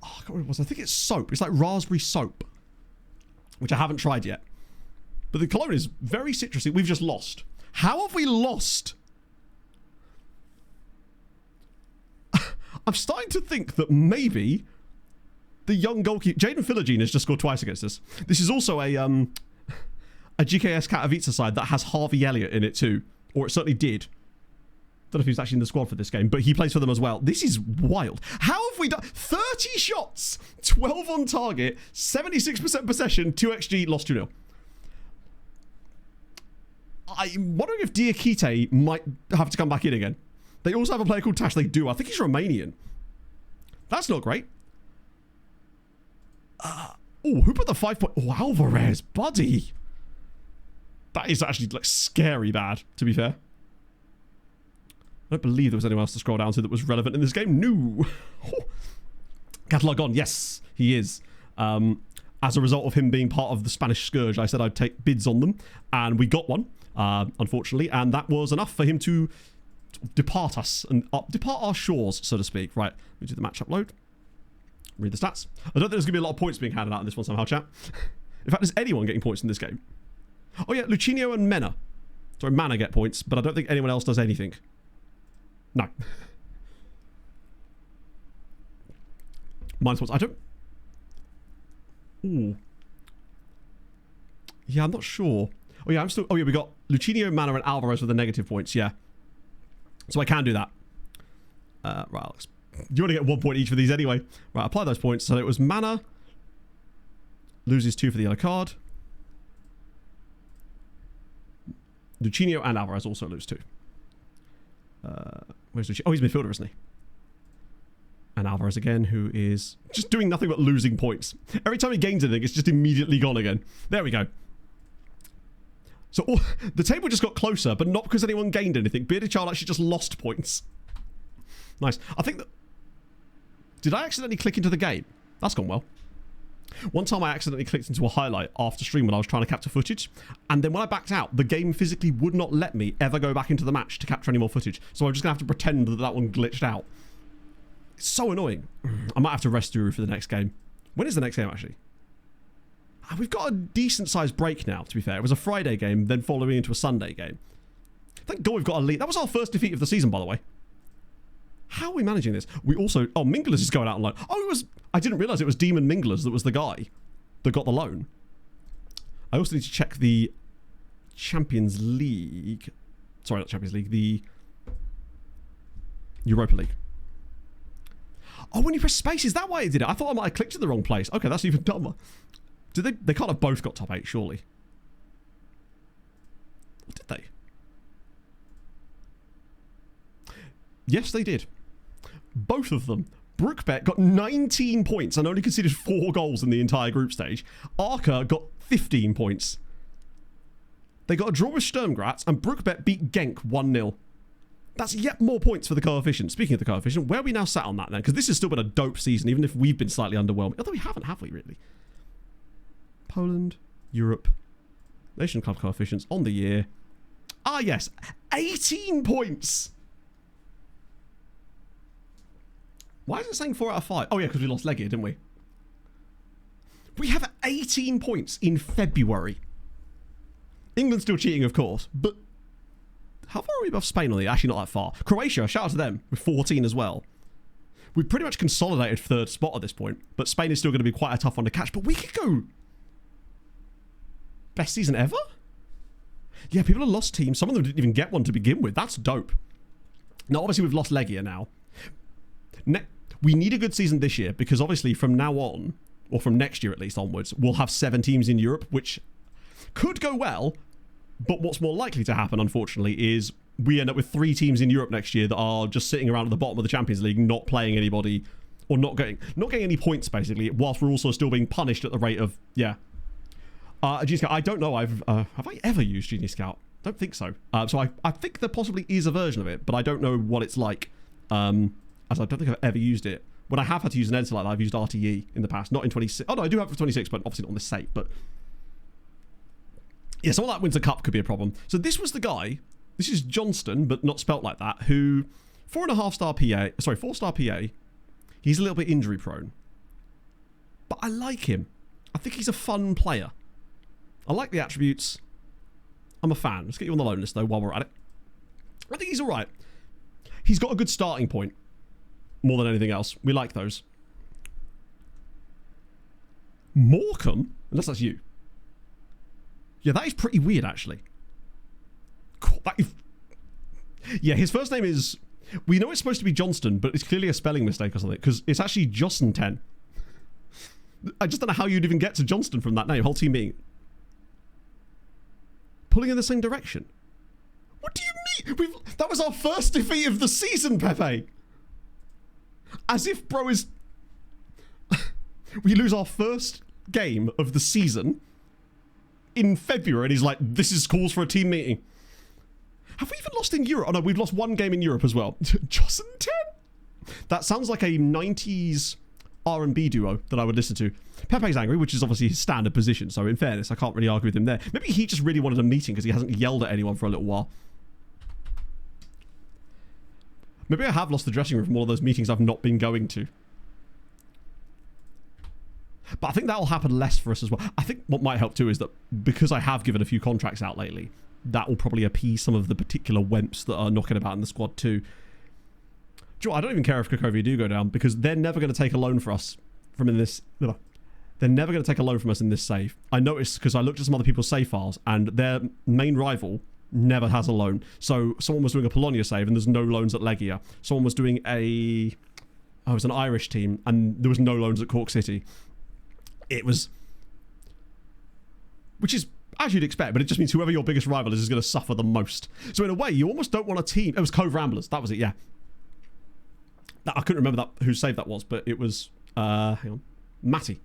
[SPEAKER 1] Oh, I can't remember what it was. I think it's soap. It's like raspberry soap, which I haven't tried yet. But the cologne is very citrusy. We've just lost. How have we lost? I'm starting to think that maybe the young goalkeeper, Jaden Philogene, has just scored twice against us. This is also a GKS Katowice side that has Harvey Elliott in it too. Or it certainly did. Don't know if he's actually in the squad for this game, but he plays for them as well. This is wild. How have we done 30 shots, 12 on target, 76% possession, 2 XG, lost 2-0. I'm wondering if Diakite might have to come back in again. They also have a player called Tash. They do. I think he's Romanian. That's not great. Oh, who put the 5 point? Oh, Alvarez, buddy. That is actually like scary bad, to be fair. I don't believe there was anyone else to scroll down to that was relevant in this game. No. Catalog on. Yes, he is. As a result of him being part of the Spanish Scourge, I said I'd take bids on them. And we got one, unfortunately. And that was enough for him to depart us and depart our shores, so to speak. Right, let me do the match upload. Read the stats. I don't think there's going to be a lot of points being handed out in this one somehow, chat. In fact, is anyone getting points in this game? Oh yeah, Lucinho and Mena. Sorry, Mana get points, but I don't think anyone else does anything. No. Minus points. I don't... Ooh. Yeah, I'm not sure. Oh yeah, I'm still... Oh yeah, we got Lucinho, Mana, and Alvarez with the negative points, yeah. So I can do that. Right, let's You want to get 1 point each for these anyway. Right, apply those points. So it was Mana. Loses 2 for the yellow card. Lucinho and Alvarez also lose 2. Where's Lucinho? Oh, he's midfielder, isn't he? And Alvarez again, who is just doing nothing but losing points. Every time he gains anything, it's just immediately gone again. There we go. So the table just got closer, but not because anyone gained anything. Bearded Child actually just lost points. Nice. I think that... Did I accidentally click into the game? That's gone well. One time I accidentally clicked into a highlight after stream when I was trying to capture footage, and then when I backed out, the game physically would not let me ever go back into the match to capture any more footage. So I'm just going to have to pretend that that one glitched out. It's so annoying. I might have to rest through for the next game. When is the next game, actually? We've got a decent-sized break now, to be fair. It was a Friday game, then following into a Sunday game. Thank God we've got a lead. That was our first defeat of the season, by the way. How are we managing this? We also... Oh, Minglers is going out on loan. Oh, it was... I didn't realise it was Demon Minglers that was the guy that got the loan. I also need to check the Champions League. Sorry, not Champions League. The Europa League. Oh, when you press space, is that why it did it? I thought I might have clicked in the wrong place. Okay, that's even dumber. They can't have both got top 8, surely. Or did they? Yes, they did. Both of them. Brookbet got 19 points and only conceded 4 goals in the entire group stage. Arca got 15 points. They got a draw with Sturmgratz, and Brookbet beat Genk 1-0. That's yet more points for the coefficient. Speaking of the coefficient, where are we now sat on that then? Because this has still been a dope season, even if we've been slightly underwhelming. Although we haven't, have we, really? Poland, Europe, Nation Club coefficients on the year. Ah, yes. 18 points! Why is it saying 4 out of 5? Oh, yeah, because we lost Legia, didn't we? We have 18 points in February. England's still cheating, of course, but how far are we above Spain on the? Actually, not that far. Croatia, shout out to them, with 14 as well. We've pretty much consolidated 3rd spot at this point, but Spain is still going to be quite a tough one to catch. But we could go... Best season ever? Yeah, people have lost teams. Some of them didn't even get one to begin with. That's dope. Now, obviously, we've lost Legia now. We need a good season this year because obviously from now on, or from next year at least onwards, we'll have 7 teams in Europe, which could go well, but what's more likely to happen, unfortunately, is we end up with 3 teams in Europe next year that are just sitting around at the bottom of the Champions League, not playing anybody, or not getting any points, basically, whilst we're also still being punished at the rate of, yeah. Genius Scout, I don't know, have I ever used Genius Scout? Don't think so. So I think there possibly is a version of it, but I don't know what it's like. As I don't think I've ever used it. When I have had to use an editor like that, I've used RTE in the past. Not in 26. Oh, no, I do have it for 26, but obviously not on this site. But yeah, someone like wins a cup could be a problem. So this was the guy. This is Johnston, but not spelt like that, who 4.5-star PA. Sorry, 4-star PA. He's a little bit injury prone. But I like him. I think he's a fun player. I like the attributes. I'm a fan. Let's get you on the loan list, though, while we're at it. I think he's all right. He's got a good starting point. More than anything else. We like those. Morecambe? Unless that's you. Yeah, that is pretty weird, actually. Cool. Yeah, his first name is... We know it's supposed to be Johnston, but it's clearly a spelling mistake or something, because it's actually Josson 10. I just don't know how you'd even get to Johnston from that name. Whole team being... Pulling in the same direction. What do you mean? That was our first defeat of the season, Pepe. As if bro is... We lose our first game of the season in February and he's like, this is calls for a team meeting. Have we even lost in Europe? Oh no, we've lost 1 game in Europe as well. Josson 10? That sounds like a 90s R&B duo that I would listen to. Pepe's angry, which is obviously his standard position, so in fairness, I can't really argue with him there. Maybe he just really wanted a meeting because he hasn't yelled at anyone for a little while. Maybe I have lost the dressing room from all of those meetings I've not been going to. But I think that will happen less for us as well. I think what might help too is that because I have given a few contracts out lately, that will probably appease some of the particular wemps that are knocking about in the squad too. Joe, I don't even care if Cracovia do go down because they're never going to take a loan for us from in this... They're never going to take a loan from us in this save. I noticed because I looked at some other people's save files and their main rival... never has a loan. So someone was doing a Polonia save and there's no loans at Legia. Someone was doing a it was an Irish team, and there was no loans at Cork City. It was, which is as you'd expect, but it just means whoever your biggest rival is going to suffer the most. So in a way, you almost don't want a team. It was Cove Ramblers, that was it, yeah. I couldn't remember whose save that was, but it was hang on, Matty.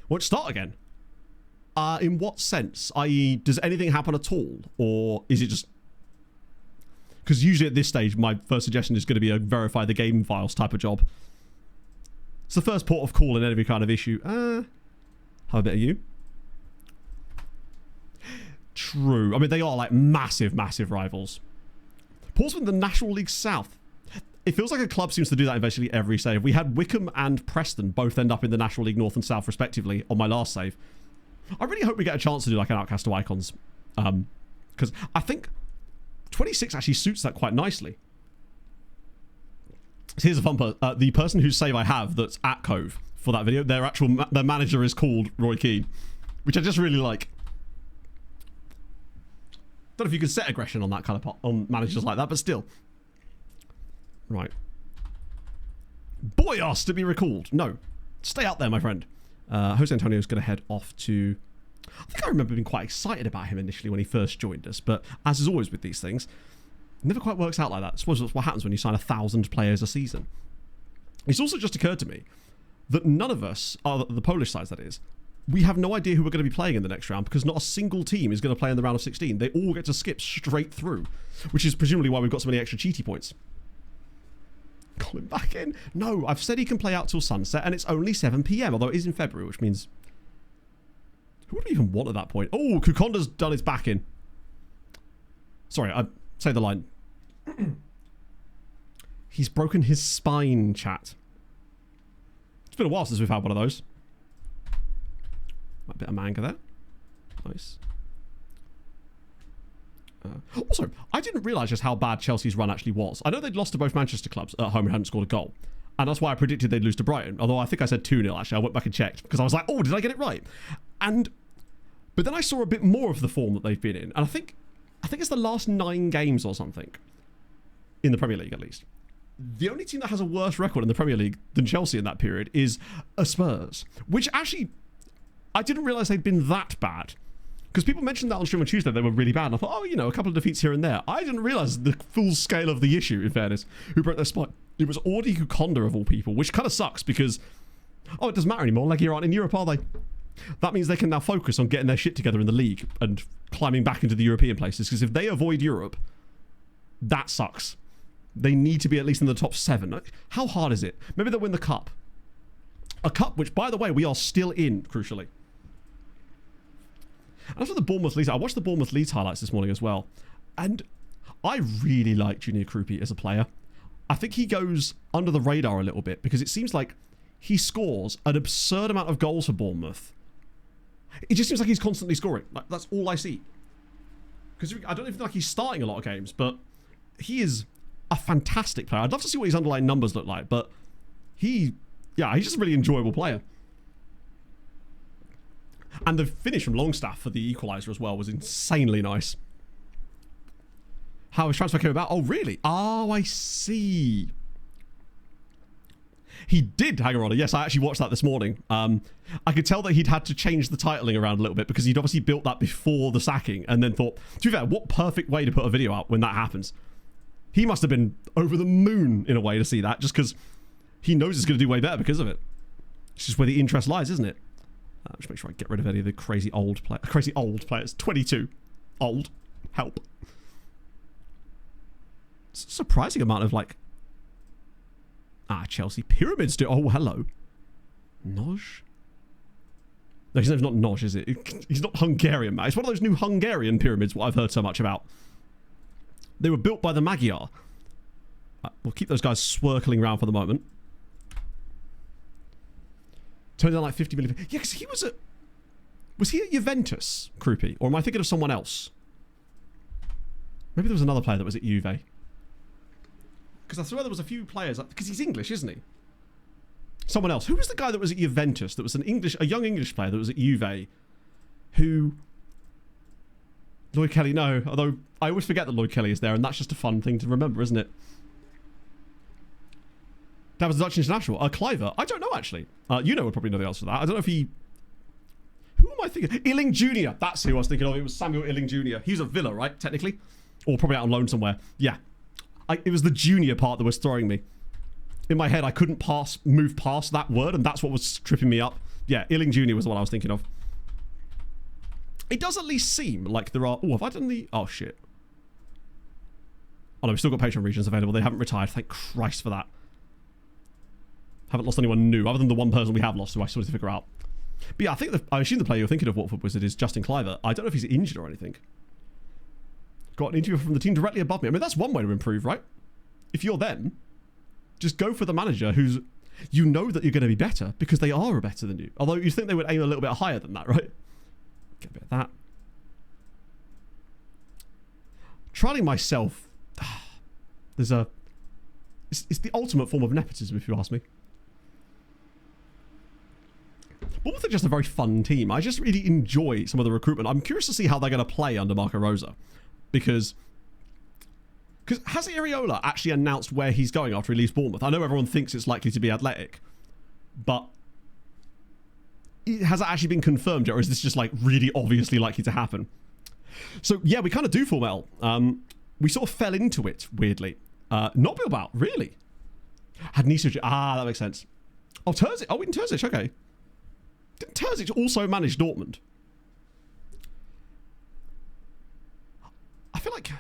[SPEAKER 1] Won't start again. In what sense? I.e., does anything happen at all, or is it just? Because usually at this stage, my first suggestion is going to be a verify the game files type of job. It's the first port of call in every kind of issue. Have a bit of you. True. I mean, they are like massive, massive rivals. Portsmouth, the National League South. It feels like a club seems to do that in basically every save. We had Wickham and Preston both end up in the National League North and South respectively on my last save. I really hope we get a chance to do like an Outcast to Icons. Because I think 26 actually suits that quite nicely. So here's a fun part. The person whose save I have that's at Cove for that video, their manager is called Roy Keane, which I just really like. Don't know if you can set aggression on that kind of on managers like that, but still. Right. Boyos to be recalled. No. Stay out there, my friend. Jose Antonio's going to head off to... I think I remember being quite excited about him initially when he first joined us, but as is always with these things, it never quite works out like that. I suppose that's what happens when you sign 1,000 players a season. It's also just occurred to me that none of us, the Polish sides that is, we have no idea who we're going to be playing in the next round because not a single team is going to play in the round of 16. They all get to skip straight through, which is presumably why we've got so many extra cheaty points. Call him back in? No, I've said he can play out till sunset and it's only 7 PM, although it is in February, which means... Who would we even want at that point? Oh, Kukonda's done his back in. Sorry, I say the line. He's broken his spine, chat. It's been a while since we've had one of those. A bit of manga there. Nice. Also, I didn't realise just how bad Chelsea's run actually was. I know they'd lost to both Manchester clubs at home and hadn't scored a goal. And that's why I predicted they'd lose to Brighton. Although I think I said 2-0 actually. I went back and checked because I was like, oh, did I get it right? But then I saw a bit more of the form that they've been in. And I think it's the last 9 games or something. In the Premier League, at least. The only team that has a worse record in the Premier League than Chelsea in that period is Spurs. Which actually... I didn't realise they'd been that bad. Because people mentioned that on stream on Tuesday, they were really bad. And I thought, oh, you know, a couple of defeats here and there. I didn't realise the full scale of the issue, in fairness. Who broke their spine? It was Audi Kukonda, of all people, which kind of sucks because, oh, it doesn't matter anymore. Legia aren't in Europe, are they? That means they can now focus on getting their shit together in the league and climbing back into the European places. Because if they avoid Europe, that sucks. They need to be at least in the top 7. How hard is it? Maybe they'll win the cup. A cup, which, by the way, we are still in, crucially. And after the Bournemouth Leeds, I watched the Bournemouth Leeds highlights this morning as well. And I really like Junior Krupi as a player. I think he goes under the radar a little bit because it seems like he scores an absurd amount of goals for Bournemouth. It just seems like he's constantly scoring. Like, that's all I see. Because I don't even feel like he's starting a lot of games, but he is a fantastic player. I'd love to see what his underlying numbers look like, but he's just a really enjoyable player. And the finish from Longstaff for the equaliser as well was insanely nice. How his transfer came about? Oh, really? Oh, I see. He did hang around. Yes, I actually watched that this morning. I could tell that he'd had to change the titling around a little bit because he'd obviously built that before the sacking and then thought, to be fair, what perfect way to put a video out when that happens. He must have been over the moon in a way to see that just because he knows it's going to do way better because of it. It's just where the interest lies, isn't it? Just make sure I get rid of any of the crazy old players. 22. Old. Help. It's a surprising amount of like... Chelsea. Pyramids do... Oh, hello. Noj? No, his name's not Noj, is it? He's not Hungarian, man. It's one of those new Hungarian pyramids, what I've heard so much about. They were built by the Magyar. We'll keep those guys swirling around for the moment. Turned down like 50 million. Yeah, because he was at... Was he at Juventus, Krupi? Or am I thinking of someone else? Maybe there was another player that was at Juve. Because I swear there was a few players... Because he's English, isn't he? Someone else. Who was the guy that was at Juventus? That was a young English player that was at Juve. Who... Lloyd Kelly, no. Although, I always forget that Lloyd Kelly is there, and that's just a fun thing to remember, isn't it? That was Dutch international. Cliver. I don't know, actually. You know would probably know the answer to that. I don't know if he... Who am I thinking? Illing Jr. That's who I was thinking of. It was Samuel Illing Jr. He was a Villa, right? Technically. Or probably out on loan somewhere. Yeah. It was the junior part that was throwing me. In my head, I couldn't move past that word, and that's what was tripping me up. Yeah, Illing Jr. was the one I was thinking of. It does at least seem like there are... Oh, have I done the... Oh, shit. Oh, no, we've still got Patreon regions available. They haven't retired. Thank Christ for that. Haven't lost anyone new, other than the one person we have lost, who I still need to figure out. But yeah, I assume the player you're thinking of, Watford Wizard, is Justin Cliver. I don't know if he's injured or anything. Got an interview from the team directly above me. I mean, that's one way to improve, right? If you're them, just go for the manager who's... You know that you're going to be better because they are better than you. Although you think they would aim a little bit higher than that, right? Get a bit of that. Trialing myself... There's a... It's the ultimate form of nepotism, if you ask me. Bournemouth are just a very fun team. I just really enjoy some of the recruitment. I'm curious to see how they're going to play under Marco Rosa. Because has Iriola actually announced where he's going after he leaves Bournemouth? I know everyone thinks it's likely to be Athletic. But has it actually been confirmed yet? Or is this just like really obviously likely to happen? So yeah, we kind of do form L. We sort of fell into it, weirdly. Not Bilbao, really? Had Nisa... Ah, that makes sense. Oh, Terzic. Oh, we didn't Terzic, okay. Didn't Terzic also manage Dortmund? I feel like...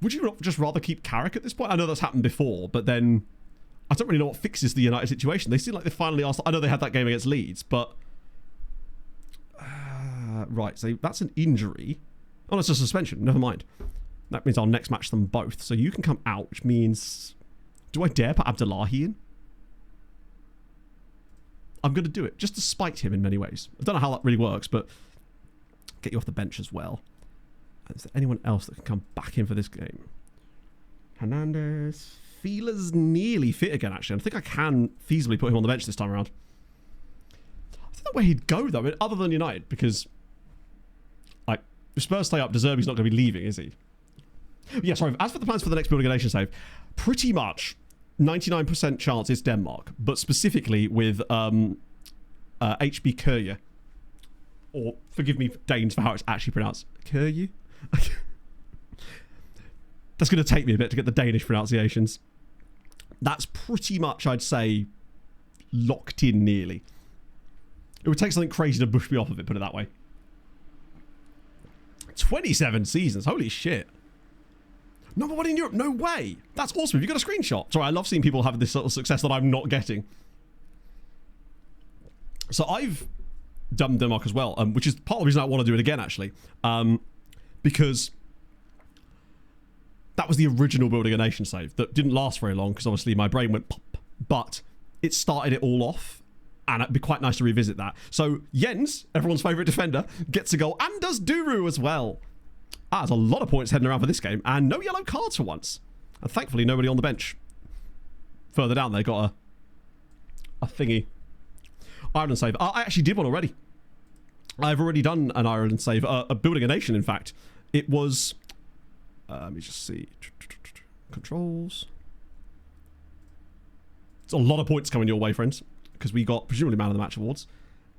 [SPEAKER 1] Would you not just rather keep Carrick at this point? I know that's happened before, but then... I don't really know what fixes the United situation. They seem like they finally asked... I know they had that game against Leeds, but... right, so that's an injury. Oh, that's a suspension. Never mind. That means I'll next match them both. So you can come out, which means... Do I dare put Abdullahi in? I'm going to do it, just to spite him in many ways. I don't know how that really works, but... Get you off the bench as well. Is there anyone else that can come back in for this game? Hernandez... Feeler's nearly fit again, actually. I think I can feasibly put him on the bench this time around. I don't know where he'd go, though, I mean, other than United, because... Like, if Spurs stay up, De Zerbi's not going to be leaving, is he? Yeah, sorry. As for the plans for the next Building a Nation save, pretty much 99% chance it's Denmark, but specifically with HB Køje. Or, forgive me, Danes, for how it's actually pronounced. Køje? That's going to take me a bit to get the Danish pronunciations. That's pretty much, I'd say, locked in nearly. It would take something crazy to push me off of it, put it that way. 27 seasons, holy shit. Number one in Europe, no way. That's awesome. Have you got a screenshot? Sorry, I love seeing people have this sort of success that I'm not getting. So I've done Denmark as well, which is part of the reason I want to do it again, actually. Because that was the original Building a Nation save that didn't last very long because obviously my brain went pop, but it started it all off. And it'd be quite nice to revisit that. So Jens, everyone's favourite defender, gets a goal and does Duru as well. There's a lot of points heading around for this game and no yellow cards for once. And thankfully nobody on the bench. Further down they got a thingy. Ireland save. I actually did one already. I've already done an Ireland save. A Building a Nation, in fact. It was... let me just see. Controls. It's a lot of points coming your way, friends. Because we got, presumably, Man of the Match awards.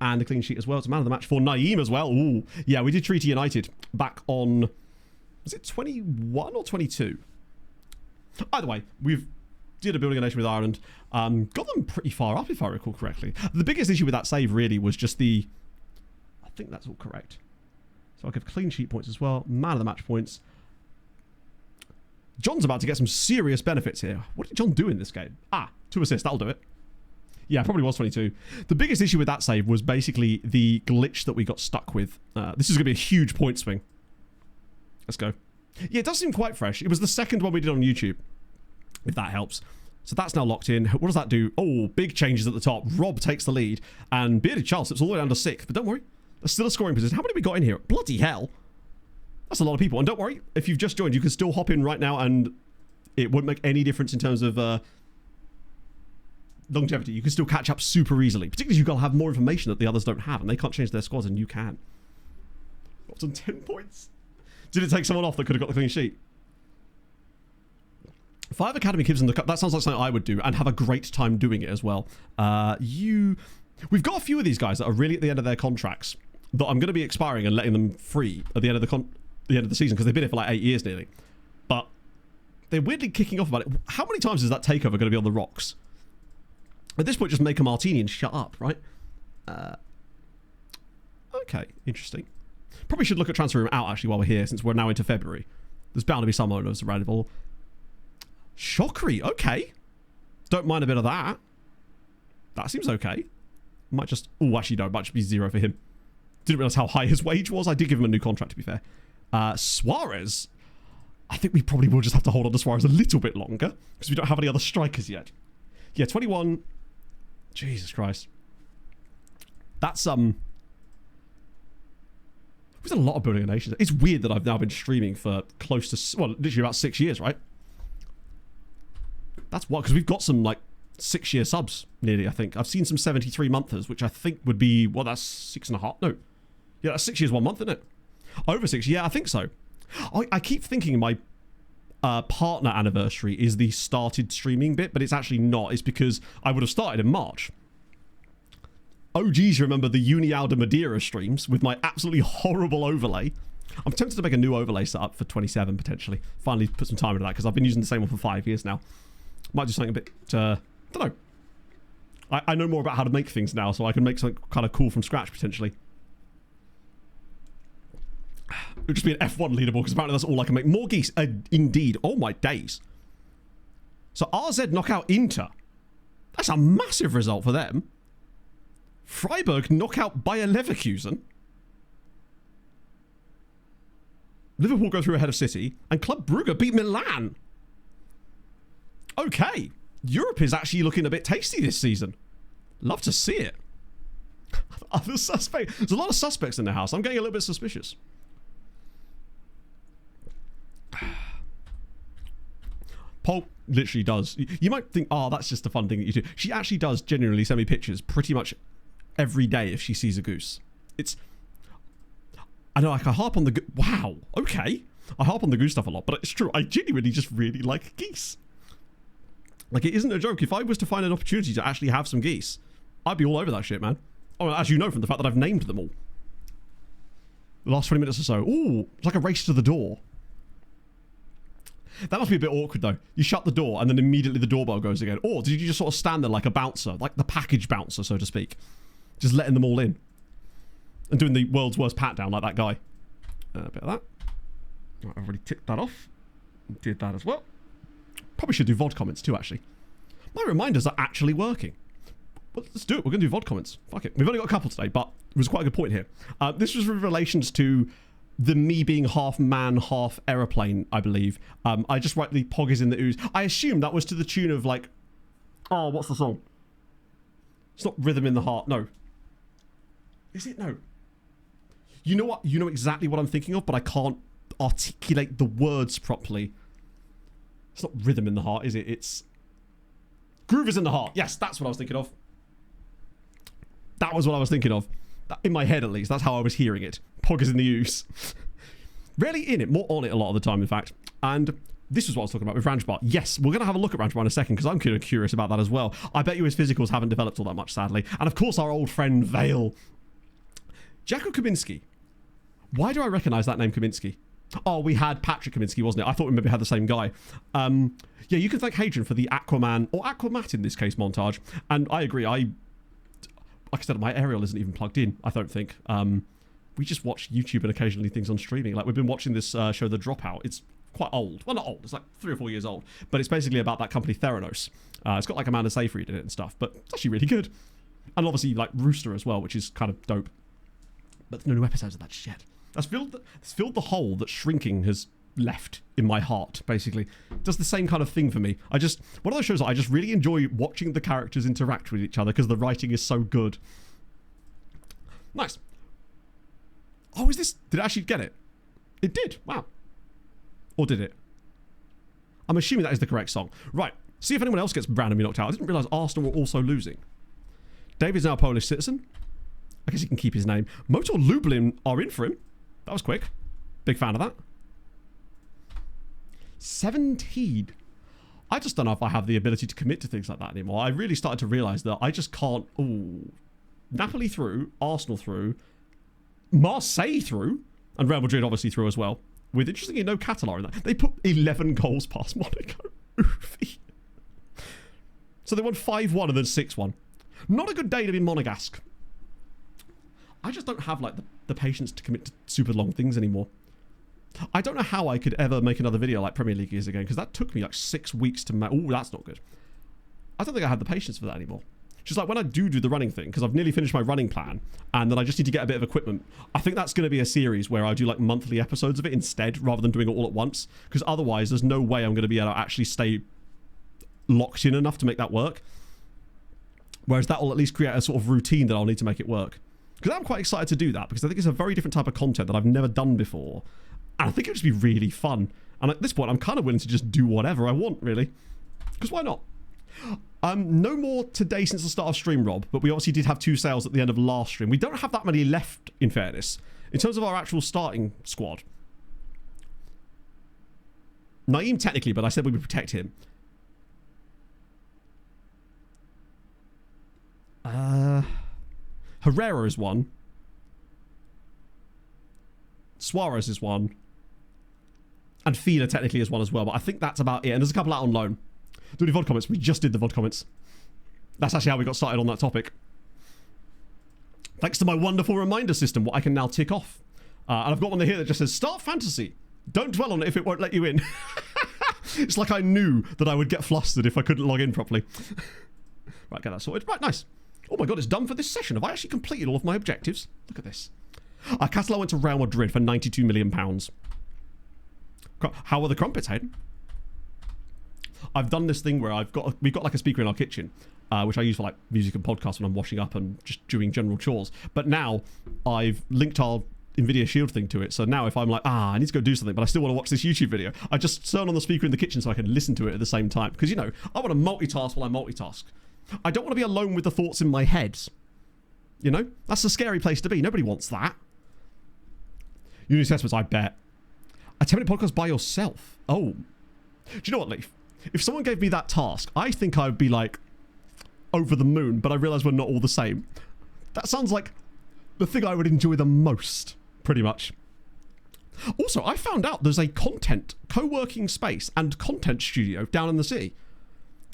[SPEAKER 1] And a clean sheet as well. It's a Man of the Match for Naeem as well. Ooh. Yeah, we did Treaty United back on... Was it 21 or 22? Either way, we've did a Building a Nation with Ireland. Got them pretty far up, if I recall correctly. The biggest issue with that save, really, was just the... I think that's all correct. So I'll give clean sheet points as well. Man of the Match points. John's about to get some serious benefits here. What did John do in this game? 2 assists. That'll do it. Yeah, probably was 22. The biggest issue with that save was basically the glitch that we got stuck with. This is going to be a huge point swing. Let's go. Yeah, it does seem quite fresh. It was the second one we did on YouTube, if that helps. So that's now locked in. What does that do? Oh, big changes at the top. Rob takes the lead, and Bearded Charles slips all the way down to 6th. But don't worry, there's still a scoring position. How many we got in here? Bloody hell. That's a lot of people. And don't worry, if you've just joined, you can still hop in right now, and it wouldn't make any difference in terms of... longevity. You can still catch up super easily, particularly if you've got to have more information that the others don't have and they can't change their squads and you can. Got on 10 points. Did it take someone off that could have got the clean sheet? 5 Academy Kids in the Cup. That sounds like something I would do and have a great time doing it as well. We've got a few of these guys that are really at the end of their contracts that I'm going to be expiring and letting them free at the end of the season because they've been here for like 8 years nearly. But they're weirdly kicking off about it. How many times is that takeover going to be on the rocks? At this point, just make a martini and shut up, right? Okay, interesting. Probably should look at transfer room out actually while we're here, since we're now into February. There's bound to be some owners available. Shockery, okay. Don't mind a bit of that. That seems okay. Might just... Oh, actually, no. It might just be 0 for him. Didn't realise how high his wage was. I did give him a new contract, to be fair. Suarez. I think we probably will just have to hold on to Suarez a little bit longer, because we don't have any other strikers yet. Yeah, 21. Jesus Christ. That's, There's a lot of building a nation. It's weird that I've now been streaming for close to... Well, literally about 6 years, right? That's what... Because we've got some, like, 6-year subs, nearly, I think. I've seen some 73-monthers, which I think would be... Well, that's 6.5... No. Yeah, that's 6 years, 1 month, isn't it? Over 6. Yeah, I think so. I keep thinking my partner anniversary is the started streaming bit, but it's actually not. It's because I would have started in March. OGs remember the Uni Alda Madeira streams with my absolutely horrible overlay. I'm tempted to make a new overlay setup for 27, potentially. Finally put some time into that, because I've been using the same one for 5 years now. Might do something a bit... I don't know. I know more about how to make things now, so I can make something kind of cool from scratch, potentially. It would just be an F1 leaderboard, because apparently that's all I can make. More geese. Indeed. Oh, my days. So RZ knock out Inter. That's a massive result for them. Freiburg knock out Bayer Leverkusen. Liverpool go through ahead of City. And Club Brugge beat Milan. Okay. Europe is actually looking a bit tasty this season. Love to see it. Other suspect. There's a lot of suspects in the house. I'm getting a little bit suspicious. Paul literally does. You might think, oh, that's just a fun thing that you do. She actually does genuinely send me pictures pretty much every day if she sees a goose. It's... I know, like, I harp on the... Wow, okay. I harp on the goose stuff a lot, but it's true. I genuinely just really like geese. Like, it isn't a joke. If I was to find an opportunity to actually have some geese, I'd be all over that shit, man. Oh, as you know from the fact that I've named them all. The last 20 minutes or so. Ooh, it's like a race to the door. That must be a bit awkward, though. You shut the door, and then immediately the doorbell goes again. Or did you just sort of stand there like a bouncer, like the package bouncer, so to speak? Just letting them all in. And doing the world's worst pat down like that guy. A bit of that. Right, I've already ticked that off. Did that as well. Probably should do VOD comments too, actually. My reminders are actually working. Well, let's do it. We're going to do VOD comments. Fuck it. We've only got a couple today, but it was quite a good point here. This was with relations to the me being half man, half aeroplane, I believe. I just write the pog is in the ooze. I assume that was to the tune of, like... Oh, what's the song? It's not Rhythm in the Heart. No. Is it? No. You know what? You know exactly what I'm thinking of, but I can't articulate the words properly. It's not Rhythm in the Heart, is it? It's... Groove is in the Heart. Yes, that's what I was thinking of. That was what I was thinking of. In my head, at least. That's how I was hearing it. Pog is in the use. Rarely in it. More on it a lot of the time, in fact. And this is what I was talking about with Ranchbar. Yes, we're going to have a look at Ranchbar in a second, because I'm kind of curious about that as well. I bet you his physicals haven't developed all that much, sadly. And of course, our old friend Vale. Jacko Kaminski. Why do I recognise that name, Kaminski? Oh, we had Patrick Kaminski, wasn't it? I thought we maybe had the same guy. Yeah, you can thank Hadrian for the Aquaman, or Aquamat in this case, montage. And I agree. Like I said, my aerial isn't even plugged in, I don't think. We just watch YouTube and occasionally things on streaming. Like, we've been watching this show, The Dropout. It's quite old. Well, not old. It's like 3 or 4 years old. But it's basically about that company, Theranos. It's got, like, Amanda Seyfried in it and stuff. But it's actually really good. And obviously, like, Rooster as well, which is kind of dope. But there's no new episodes of that shit. That's filled the hole that Shrinking has left in my heart, basically. Does the same kind of thing for me. One of those shows that I just really enjoy watching the characters interact with each other because the writing is so good. Nice. Oh, is this... Did it actually get it? It did. Wow. Or did it? I'm assuming that is the correct song. Right. See if anyone else gets randomly knocked out. I didn't realise Arsenal were also losing. David's now a Polish citizen. I guess he can keep his name. Motor Lublin are in for him. That was quick. Big fan of that. 17. I just don't know if I have the ability to commit to things like that anymore. I really started to realise that I just can't... Ooh. Napoli through, Arsenal through, Marseille through, and Real Madrid obviously through as well. With, interestingly, no Catalan in that. They put 11 goals past Monaco. Oofy. So they won 5-1 and then 6-1. Not a good day to be Monegasque. I just don't have like the patience to commit to super long things anymore. I don't know how I could ever make another video like Premier League years again, because that took me like 6 weeks to make. Oh, that's not good. I don't think I have the patience for that anymore. Just like when I do the running thing, because I've nearly finished my running plan, and then I just need to get a bit of equipment. I think that's going to be a series where I do like monthly episodes of it instead, rather than doing it all at once, because otherwise there's no way I'm going to be able to actually stay locked in enough to make that work. Whereas that will at least create a sort of routine that I'll need to make it work. Because I'm quite excited to do that, because I think it's a very different type of content that I've never done before. And I think it'll just be really fun. And at this point, I'm kind of willing to just do whatever I want, really. Because why not? No more today since the start of stream, Rob, but we obviously did have 2 sales at the end of last stream. We don't have that many left, in fairness, in terms of our actual starting squad. Naeem technically, but I said we would protect him. Herrera is 1. Suarez is 1. And Fina technically is 1 as well, but I think that's about it. And there's a couple out on loan. Do the VOD comments. We just did the VOD comments. That's actually how we got started on that topic. Thanks to my wonderful reminder system, what I can now tick off. And I've got one here that just says, start fantasy. Don't dwell on it if it won't let you in. It's like I knew that I would get flustered if I couldn't log in properly. Right, get that sorted. Right, nice. Oh my god, it's done for this session. Have I actually completed all of my objectives? Look at this. Catalan went to Real Madrid for £92 million. How are the crumpets, Hayden? I've done this thing where we've got like a speaker in our kitchen, which I use for like music and podcasts when I'm washing up and just doing general chores. But now I've linked our NVIDIA Shield thing to it. So now if I'm like, I need to go do something, but I still want to watch this YouTube video, I just turn on the speaker in the kitchen so I can listen to it at the same time. Because, you know, I want to multitask while I multitask. I don't want to be alone with the thoughts in my head. You know? That's a scary place to be. Nobody wants that. Unit assessments, I bet. A 10-minute podcast by yourself. Oh. Do you know what, Leaf? If someone gave me that task, I think I'd be like over the moon, but I realise we're not all the same. That sounds like the thing I would enjoy the most, pretty much. Also, I found out there's a co-working space and content studio down in the city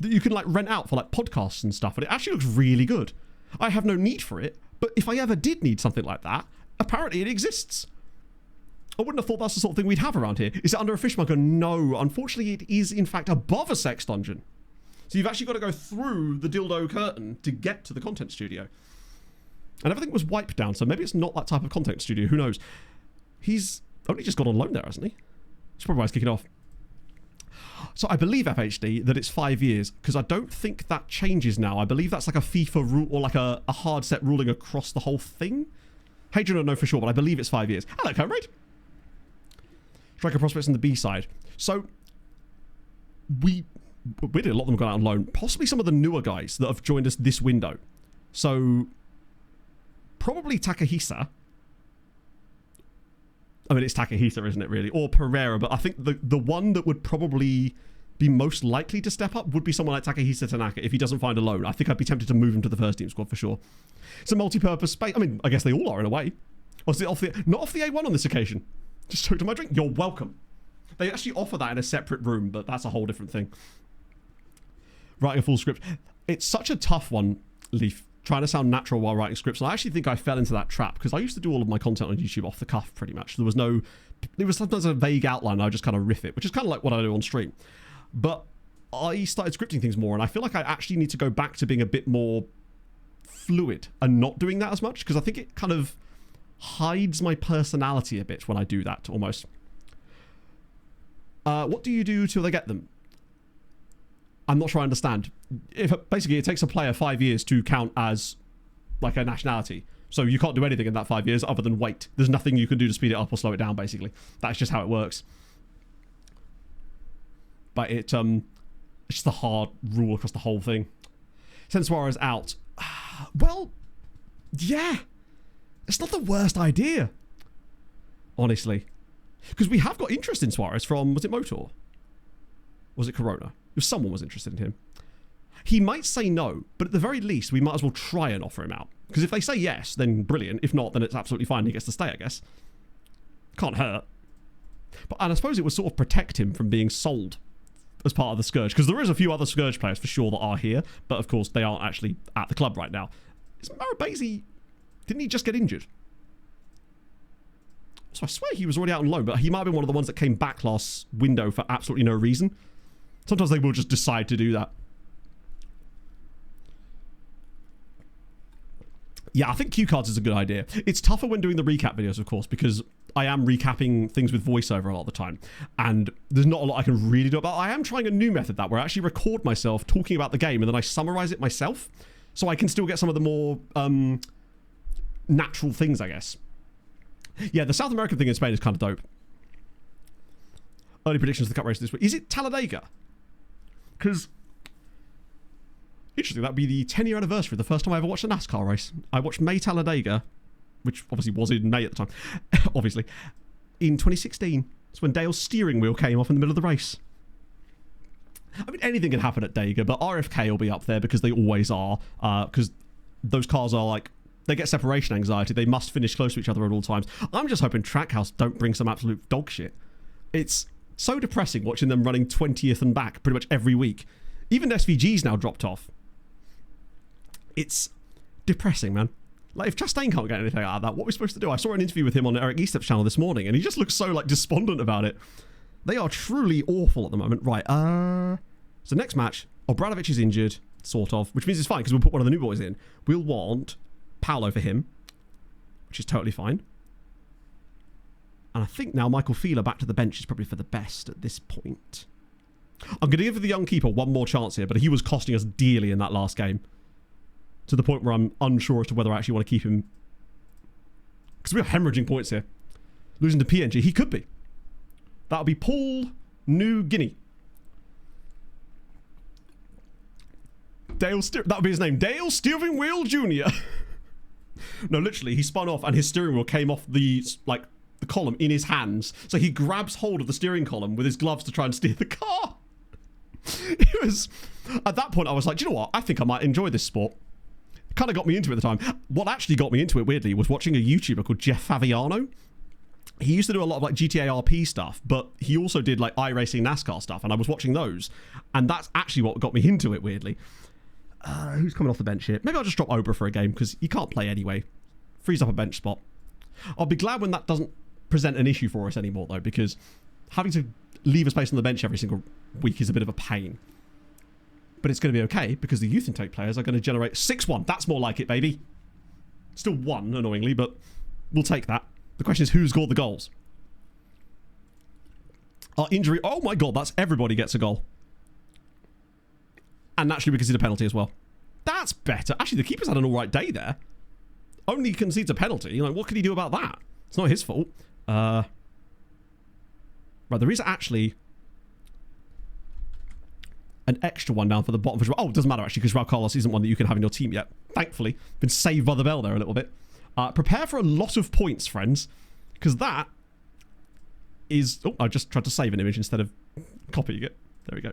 [SPEAKER 1] that you can like rent out for like podcasts and stuff, and it actually looks really good. I have no need for it, but if I ever did need something like that, apparently it exists. I wouldn't have thought that's the sort of thing we'd have around here. Is it under a fishmonger? No. Unfortunately, it is, in fact, above a sex dungeon. So you've actually got to go through the dildo curtain to get to the content studio. And everything was wiped down, so maybe it's not that type of content studio. Who knows? He's only just gone on loan there, hasn't he? That's probably why he's kicking off. So I believe, FHD, that it's 5 years, because I don't think that changes now. I believe that's like a FIFA rule, or like a hard set ruling across the whole thing. Hadrian don't know for sure, but I believe it's 5 years. Hello, Comrade. Striker prospects on the B side. So we did a lot of them going out on loan. Possibly some of the newer guys that have joined us this window. So probably Takahisa. I mean, it's Takahisa, isn't it, really? Or Pereira, but I think the one that would probably be most likely to step up would be someone like Takahisa Tanaka if he doesn't find a loan. I think I'd be tempted to move him to the first team squad for sure. It's a multi-purpose space. I mean, I guess they all are in a way. Or is it not off the A1 on this occasion? Just took to my drink. You're welcome. They actually offer that in a separate room, but that's a whole different thing. Writing a full script. It's such a tough one, Leaf, trying to sound natural while writing scripts. And I actually think I fell into that trap because I used to do all of my content on YouTube off the cuff pretty much. There was sometimes a vague outline and I just kind of riff it, which is kind of like what I do on stream. But I started scripting things more and I feel like I actually need to go back to being a bit more fluid and not doing that as much because I think it kind of hides my personality a bit when I do that, almost. What do you do till they get them? I'm not sure I understand. Basically, it takes a player 5 years to count as like a nationality. So you can't do anything in that 5 years other than wait. There's nothing you can do to speed it up or slow it down, basically. That's just how it works. But it's just a hard rule across the whole thing. Send Suarez out. Well, yeah. It's not the worst idea, honestly. Because we have got interest in Suarez from, was it Motor? Was it Corona? It if someone was interested in him. He might say no, but at the very least, we might as well try and offer him out. Because if they say yes, then brilliant. If not, then it's absolutely fine. He gets to stay, I guess. Can't hurt. And I suppose it would sort of protect him from being sold as part of the Scourge. Because there is a few other Scourge players for sure that are here. But of course, they aren't actually at the club right now. Is Marabese... Didn't he just get injured? So I swear he was already out on loan. But he might have been one of the ones that came back last window for absolutely no reason. Sometimes they will just decide to do that. Yeah, I think cue cards is a good idea. It's tougher when doing the recap videos, of course, because I am recapping things with voiceover a lot of the time. And there's not a lot I can really do about it. I am trying a new method where I actually record myself talking about the game and then I summarize it myself. So I can still get some of the more natural things, I guess. Yeah, the South American thing in Spain is kind of dope. Early predictions of the cup race this week. Is it Talladega? Because... Interesting, that would be the 10-year anniversary of the first time I ever watched a NASCAR race. I watched May Talladega, which obviously was in May at the time, obviously, in 2016. It's when Dale's steering wheel came off in the middle of the race. I mean, anything can happen at Dega, but RFK will be up there because they always are, because those cars are like, they get separation anxiety. They must finish close to each other at all times. I'm just hoping Trackhouse don't bring some absolute dog shit. It's so depressing watching them running 20th and back pretty much every week. Even SVG's now dropped off. It's depressing, man. Like, if Chastain can't get anything out of that, what are we supposed to do? I saw an interview with him on Eric Eastep's channel this morning, and he just looks so, like, despondent about it. They are truly awful at the moment. Right, so next match, Obradovic is injured, sort of, which means it's fine, because we'll put one of the new boys in. We'll want Paolo for him, which is totally fine. And I think now Michael Fieler back to the bench is probably for the best at this point. I'm going to give the young keeper one more chance here, but he was costing us dearly in that last game. To the point where I'm unsure as to whether I actually want to keep him. Because we are hemorrhaging points here. Losing to PNG. He could be. That'll be Paul New Guinea. That'll be his name. Dale Steering Wheel Jr. No, literally, he spun off and his steering wheel came off the column in his hands. So he grabs hold of the steering column with his gloves to try and steer the car. It was... At that point, I was like, do you know what? I think I might enjoy this sport. Kind of got me into it at the time. What actually got me into it, weirdly, was watching a YouTuber called Jeff Faviano. He used to do a lot of like GTA RP stuff, but he also did like iRacing NASCAR stuff, and I was watching those, and that's actually what got me into it, weirdly. Who's coming off the bench here? Maybe I'll just drop Obra for a game, because you can't play anyway. Frees up a bench spot. I'll be glad when that doesn't present an issue for us anymore, though, because having to leave a space on the bench every single week is a bit of a pain. But it's going to be okay, because the youth intake players are going to generate 6-1. That's more like it, baby. Still 1, annoyingly, but we'll take that. The question is, who scored the goals? Our injury... Oh my god, that's everybody gets a goal. And naturally, we concede a penalty as well. That's better. Actually, the keeper's had an alright day there. Only concedes a penalty. You know, what could he do about that? It's not his fault. Right, there is actually... an extra one down for the bottom. Oh, it doesn't matter actually, because Raul Carlos isn't one that you can have in your team yet. Thankfully, been saved by the bell there a little bit. Prepare for a lot of points, friends, because that is... Oh, I just tried to save an image instead of copying it. There we go.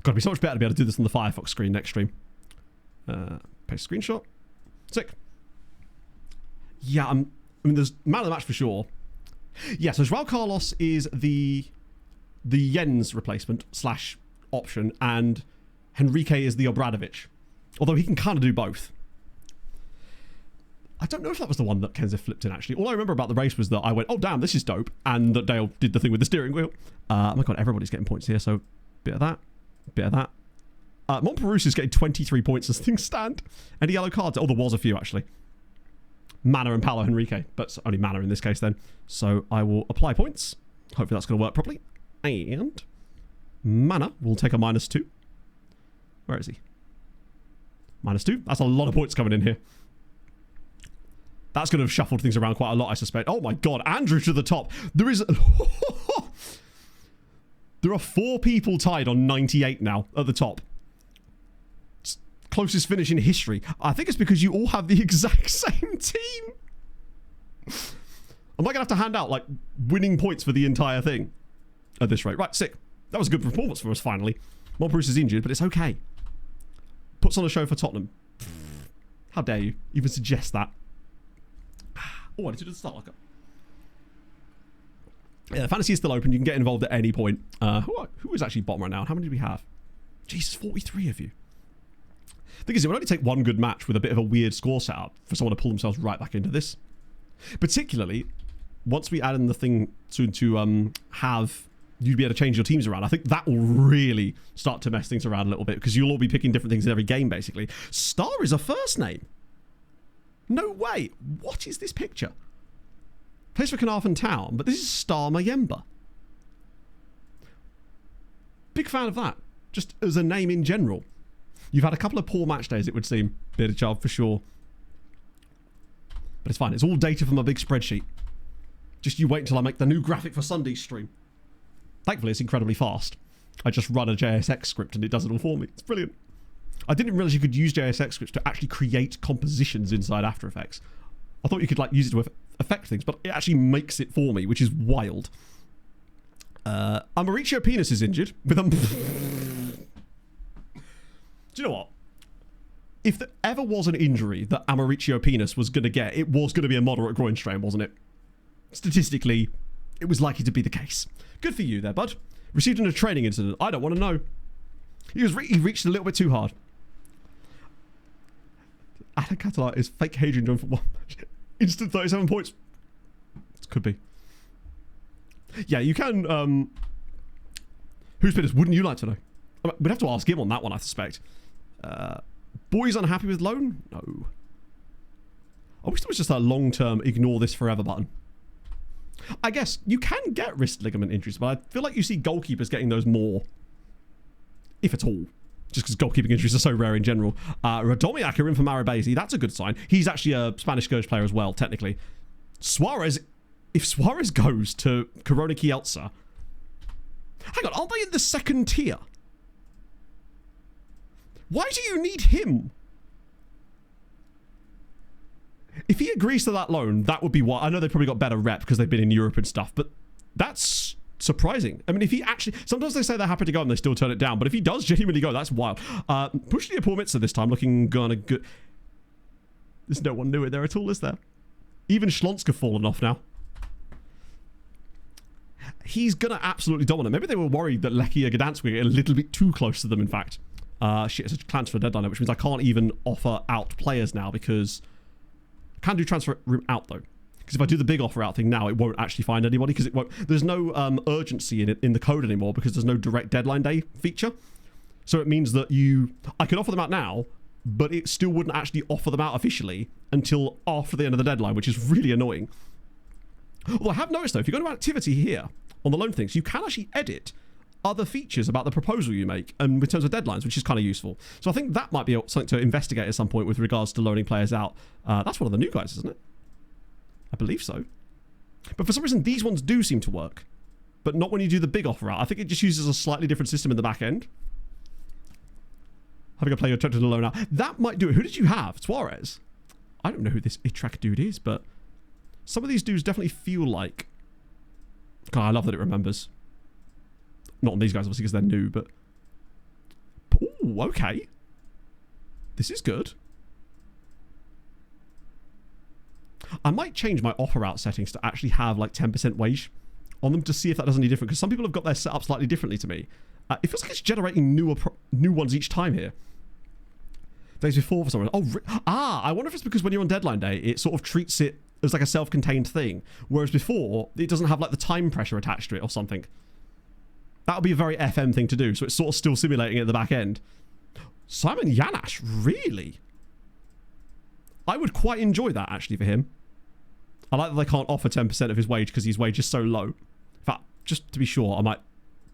[SPEAKER 1] Got to be so much better to be able to do this on the Firefox screen next stream. Paste screenshot. Sick. Yeah, I mean, there's man of the match for sure. Yeah, so Raul Carlos is the Jens replacement / option, and Henrique is the Obradovic, although he can kind of do both. I don't know if that was the one that Kenza flipped in, actually. All I remember about the race was that I went, oh damn, this is dope, and that Dale did the thing with the steering wheel. Oh my god, everybody's getting points here, so bit of that, bit of that. Montperousse is getting 23 points as things stand. Any yellow cards? Oh, there was a few actually. Mana and Paolo Henrique, but it's only Mana in this case then. So I will apply points. Hopefully that's going to work properly. And Mana will take a -2. Where is he? -2. That's a lot of points coming in here. That's going to have shuffled things around quite a lot, I suspect. Oh my god, Andrew to the top. There is... There are 4 people tied on 98 now at the top. It's closest finish in history. I think it's because you all have the exact same team. Am I going to have to hand out, like, winning points for the entire thing at this rate? Right, sick. That was a good performance for us, finally. Bruce is injured, but it's okay. Puts on a show for Tottenham. How dare you even suggest that? Oh, I need to do the start locker. Yeah, fantasy is still open. You can get involved at any point. Who is actually bottom right now? And how many do we have? Jesus, 43 of you. The thing is, it would only take one good match with a bit of a weird score setup for someone to pull themselves right back into this. Particularly, once we add in the thing soon to have you'd be able to change your teams around. I think that will really start to mess things around a little bit because you'll all be picking different things in every game, basically. Star is a first name. No way. What is this picture? Plays for Carnarvon Town, but this is Star Mayemba. Big fan of that, just as a name in general. You've had a couple of poor match days, it would seem, Bearded Child, for sure. But it's fine. It's all data from a big spreadsheet. Just you wait until I make the new graphic for Sunday's stream. Thankfully, it's incredibly fast. I just run a JSX script and it does it all for me. It's brilliant. I didn't realize you could use JSX scripts to actually create compositions inside After Effects. I thought you could like use it to affect things, but it actually makes it for me, which is wild. Mauricio Penis is injured with a... Do you know what? If there ever was an injury that Mauricio Penis was going to get, it was going to be a moderate groin strain, wasn't it? Statistically, it was likely to be the case. Good for you there, bud. Received in a training incident. I don't want to know. He reached a little bit too hard. Adam Catalan is fake Hadrian John for one match. Instant 37 points. This could be. Yeah, you can... Who's Penis? Wouldn't you like to know? We'd have to ask him on that one, I suspect. Boys unhappy with loan? No. I wish there was just a long-term ignore this forever button. I guess you can get wrist ligament injuries, but I feel like you see goalkeepers getting those more, if at all, just because goalkeeping injuries are so rare in general. Radomiak are in for Maribesi. That's a good sign. He's actually a Spanish Scourge player as well, technically. Suarez, if Suarez goes to Corona Kielce, hang on, aren't they in the second tier? Why do you need him? If he agrees to that loan, that would be why. I know they've probably got better rep because they've been in Europe and stuff, but that's surprising. I mean, if he actually... Sometimes they say they're happy to go and they still turn it down, but if he does genuinely go, that's wild. Push the Apomitsa this time, looking kind of good. There's no one new in there at all, is there? Even Schlonska fallen off now. He's going to absolutely dominate. Maybe they were worried that Lechia Gdansk would get a little bit too close to them, in fact. Shit, it's a transfer deadline, which means I can't even offer out players now because... I can do transfer room out, though. Because if I do the big offer out thing now, it won't actually find anybody because it won't... There's no urgency in it in the code anymore because there's no direct deadline day feature. So it means that I can offer them out now, but it still wouldn't actually offer them out officially until after the end of the deadline, which is really annoying. Although I have noticed, though, if you go to activity here on the loan things, you can actually edit other features about the proposal you make and in terms of deadlines, which is kind of useful. So I think that might be something to investigate at some point with regards to loaning players out. That's one of the new guys, isn't it? I believe so. But for some reason, these ones do seem to work, but not when you do the big offer out. I think it just uses a slightly different system in the back end. Having a player attempted to loan out. That might do it. Who did you have? Suarez? I don't know who this Itrak dude is, but some of these dudes definitely feel like... God, I love that it remembers. Not on these guys, obviously, because they're new, but... Ooh, okay. This is good. I might change my offer out settings to actually have, like, 10% wage on them to see if that does any different, because some people have got their set up slightly differently to me. It feels like it's generating new ones each time here. Days before for someone. I wonder if it's because when you're on deadline day, it sort of treats it as, like, a self-contained thing, whereas before, it doesn't have, like, the time pressure attached to it or something. That would be a very FM thing to do, so it's sort of still simulating it at the back end. Simon Janash, really? I would quite enjoy that, actually, for him. I like that they can't offer 10% of his wage because his wage is so low. In fact, just to be sure, I might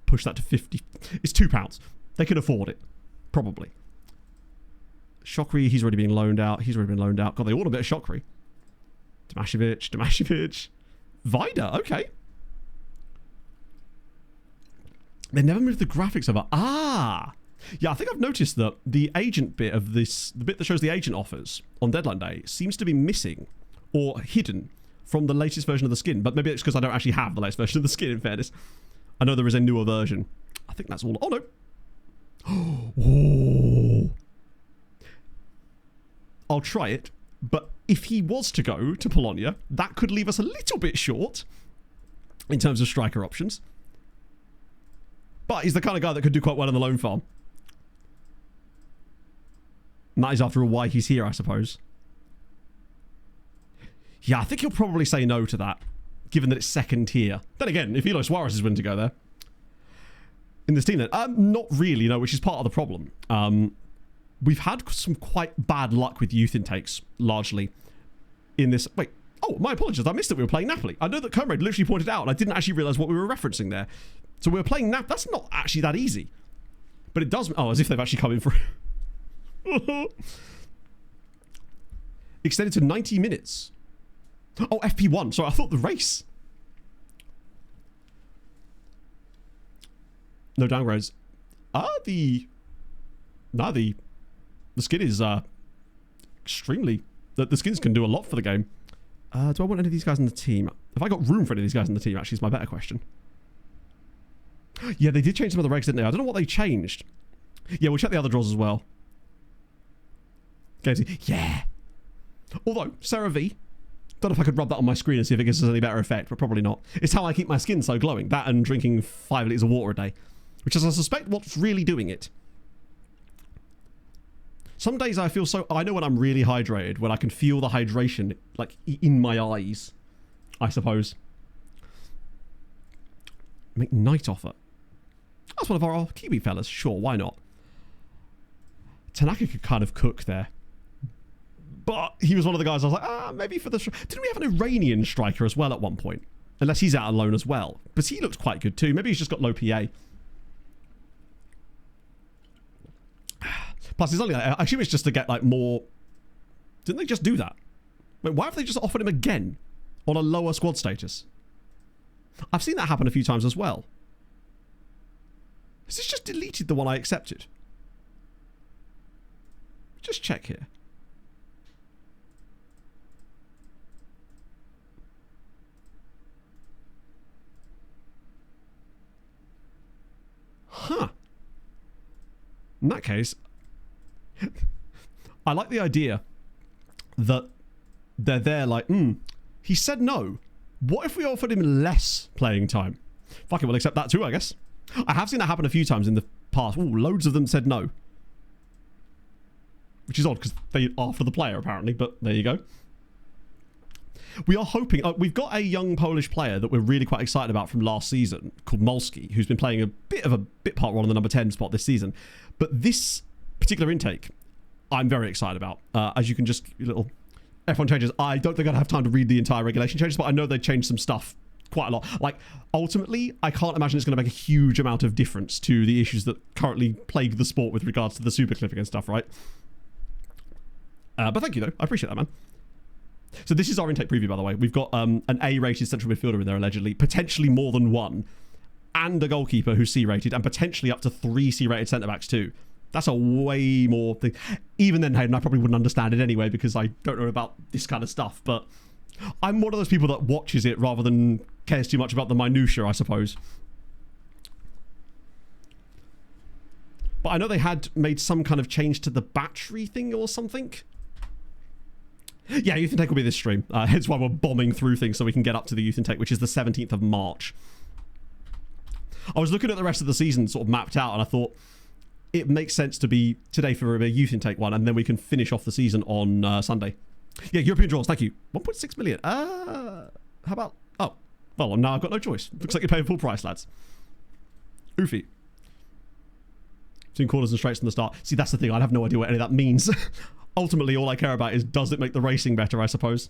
[SPEAKER 1] push that to 50. It's £2. They can afford it. Probably. Shokri, he's already being loaned out. He's already been loaned out. God, they all a bit of Shokri. Tomashevic. Vida, okay. They never moved the graphics over. Yeah, I think I've noticed that the agent bit of this, the bit that shows the agent offers on deadline day, seems to be missing or hidden from the latest version of the skin. But maybe it's because I don't actually have the latest version of the skin, in fairness. I know there is a newer version. I think that's all. Oh, no. Oh. I'll try it. But if he was to go to Bologna, that could leave us a little bit short in terms of striker options. But he's the kind of guy that could do quite well on the loan farm. And that is, after all, why he's here, I suppose. Yeah, I think he'll probably say no to that, given that it's second tier. Then again, if Eloy Suarez is willing to go there. In this team then, not really, no, which is part of the problem. We've had some quite bad luck with youth intakes, largely, in this... Wait, oh, my apologies, I missed that we were playing Napoli. I know that Comrade literally pointed out, and I didn't actually realise what we were referencing there. So we were playing Napoli. That's not actually that easy. But it does... Oh, as if they've actually come in for... Extended to 90 minutes. Oh, FP1. Sorry, I thought the race. No downgrades. The skin is extremely... The skins can do a lot for the game. Do I want any of these guys in the team? Have I got room for any of these guys in the team, actually, is my better question. Yeah, they did change some of the regs, didn't they? I don't know what they changed. Yeah, we'll check the other draws as well. Okay, yeah. Although, Sarah V, don't know if I could rub that on my screen and see if it gives us any better effect, but probably not. It's how I keep my skin so glowing. That and drinking 5 litres of water a day. Which is, I suspect, what's really doing it. Some days I feel so... I know when I'm really hydrated, when I can feel the hydration, like, in my eyes, I suppose. Make night offer. That's one of our Kiwi fellas. Sure, why not? Tanaka could kind of cook there. But he was one of the guys I was like, maybe for the... Didn't we have an Iranian striker as well at one point? Unless he's out on loan as well. But he looked quite good too. Maybe he's just got low PA. Plus, it's only... I assume it's just to get, like, more... Didn't they just do that? Wait, why have they just offered him again? On a lower squad status? I've seen that happen a few times as well. Has this just deleted the one I accepted? Just check here. Huh. In that case, I like the idea that they're there like, he said no. What if we offered him less playing time? Fuck it, we'll accept that too, I guess. I have seen that happen a few times in the past. Ooh, loads of them said no. Which is odd, because they are for the player, apparently, but there you go. We are hoping... we've got a young Polish player that we're really quite excited about from last season, called Molski, who's been playing a bit part role in the number 10 spot this season. But this particular intake, I'm very excited about. As you can just... little F1 changes. I don't think I'd have time to read the entire regulation changes, but I know they changed some stuff quite a lot. Like, ultimately, I can't imagine it's going to make a huge amount of difference to the issues that currently plague the sport with regards to the super clipping and stuff, right? But thank you, though. I appreciate that, man. So this is our intake preview, by the way. We've got an A-rated central midfielder in there, allegedly. Potentially more than one. And a goalkeeper who's C-rated. And potentially up to 3 C-rated centre-backs, too. That's a way more thing. Even then, Hayden, I probably wouldn't understand it anyway because I don't know about this kind of stuff. But I'm one of those people that watches it rather than cares too much about the minutiae, I suppose. But I know they had made some kind of change to the battery thing or something. Yeah, Youth Intake will be this stream. Hence why we're bombing through things so we can get up to the Youth Intake, which is the 17th of March. I was looking at the rest of the season sort of mapped out, and I thought it makes sense to be today for a Youth Intake one, and then we can finish off the season on Sunday. Yeah, European draws, thank you. 1.6 million. How about... Oh, well, now I've got no choice. Looks like you're paying full price, lads. Oofy. Between corners and straights from the start. See, that's the thing. I have no idea what any of that means. Ultimately, all I care about is, does it make the racing better, I suppose?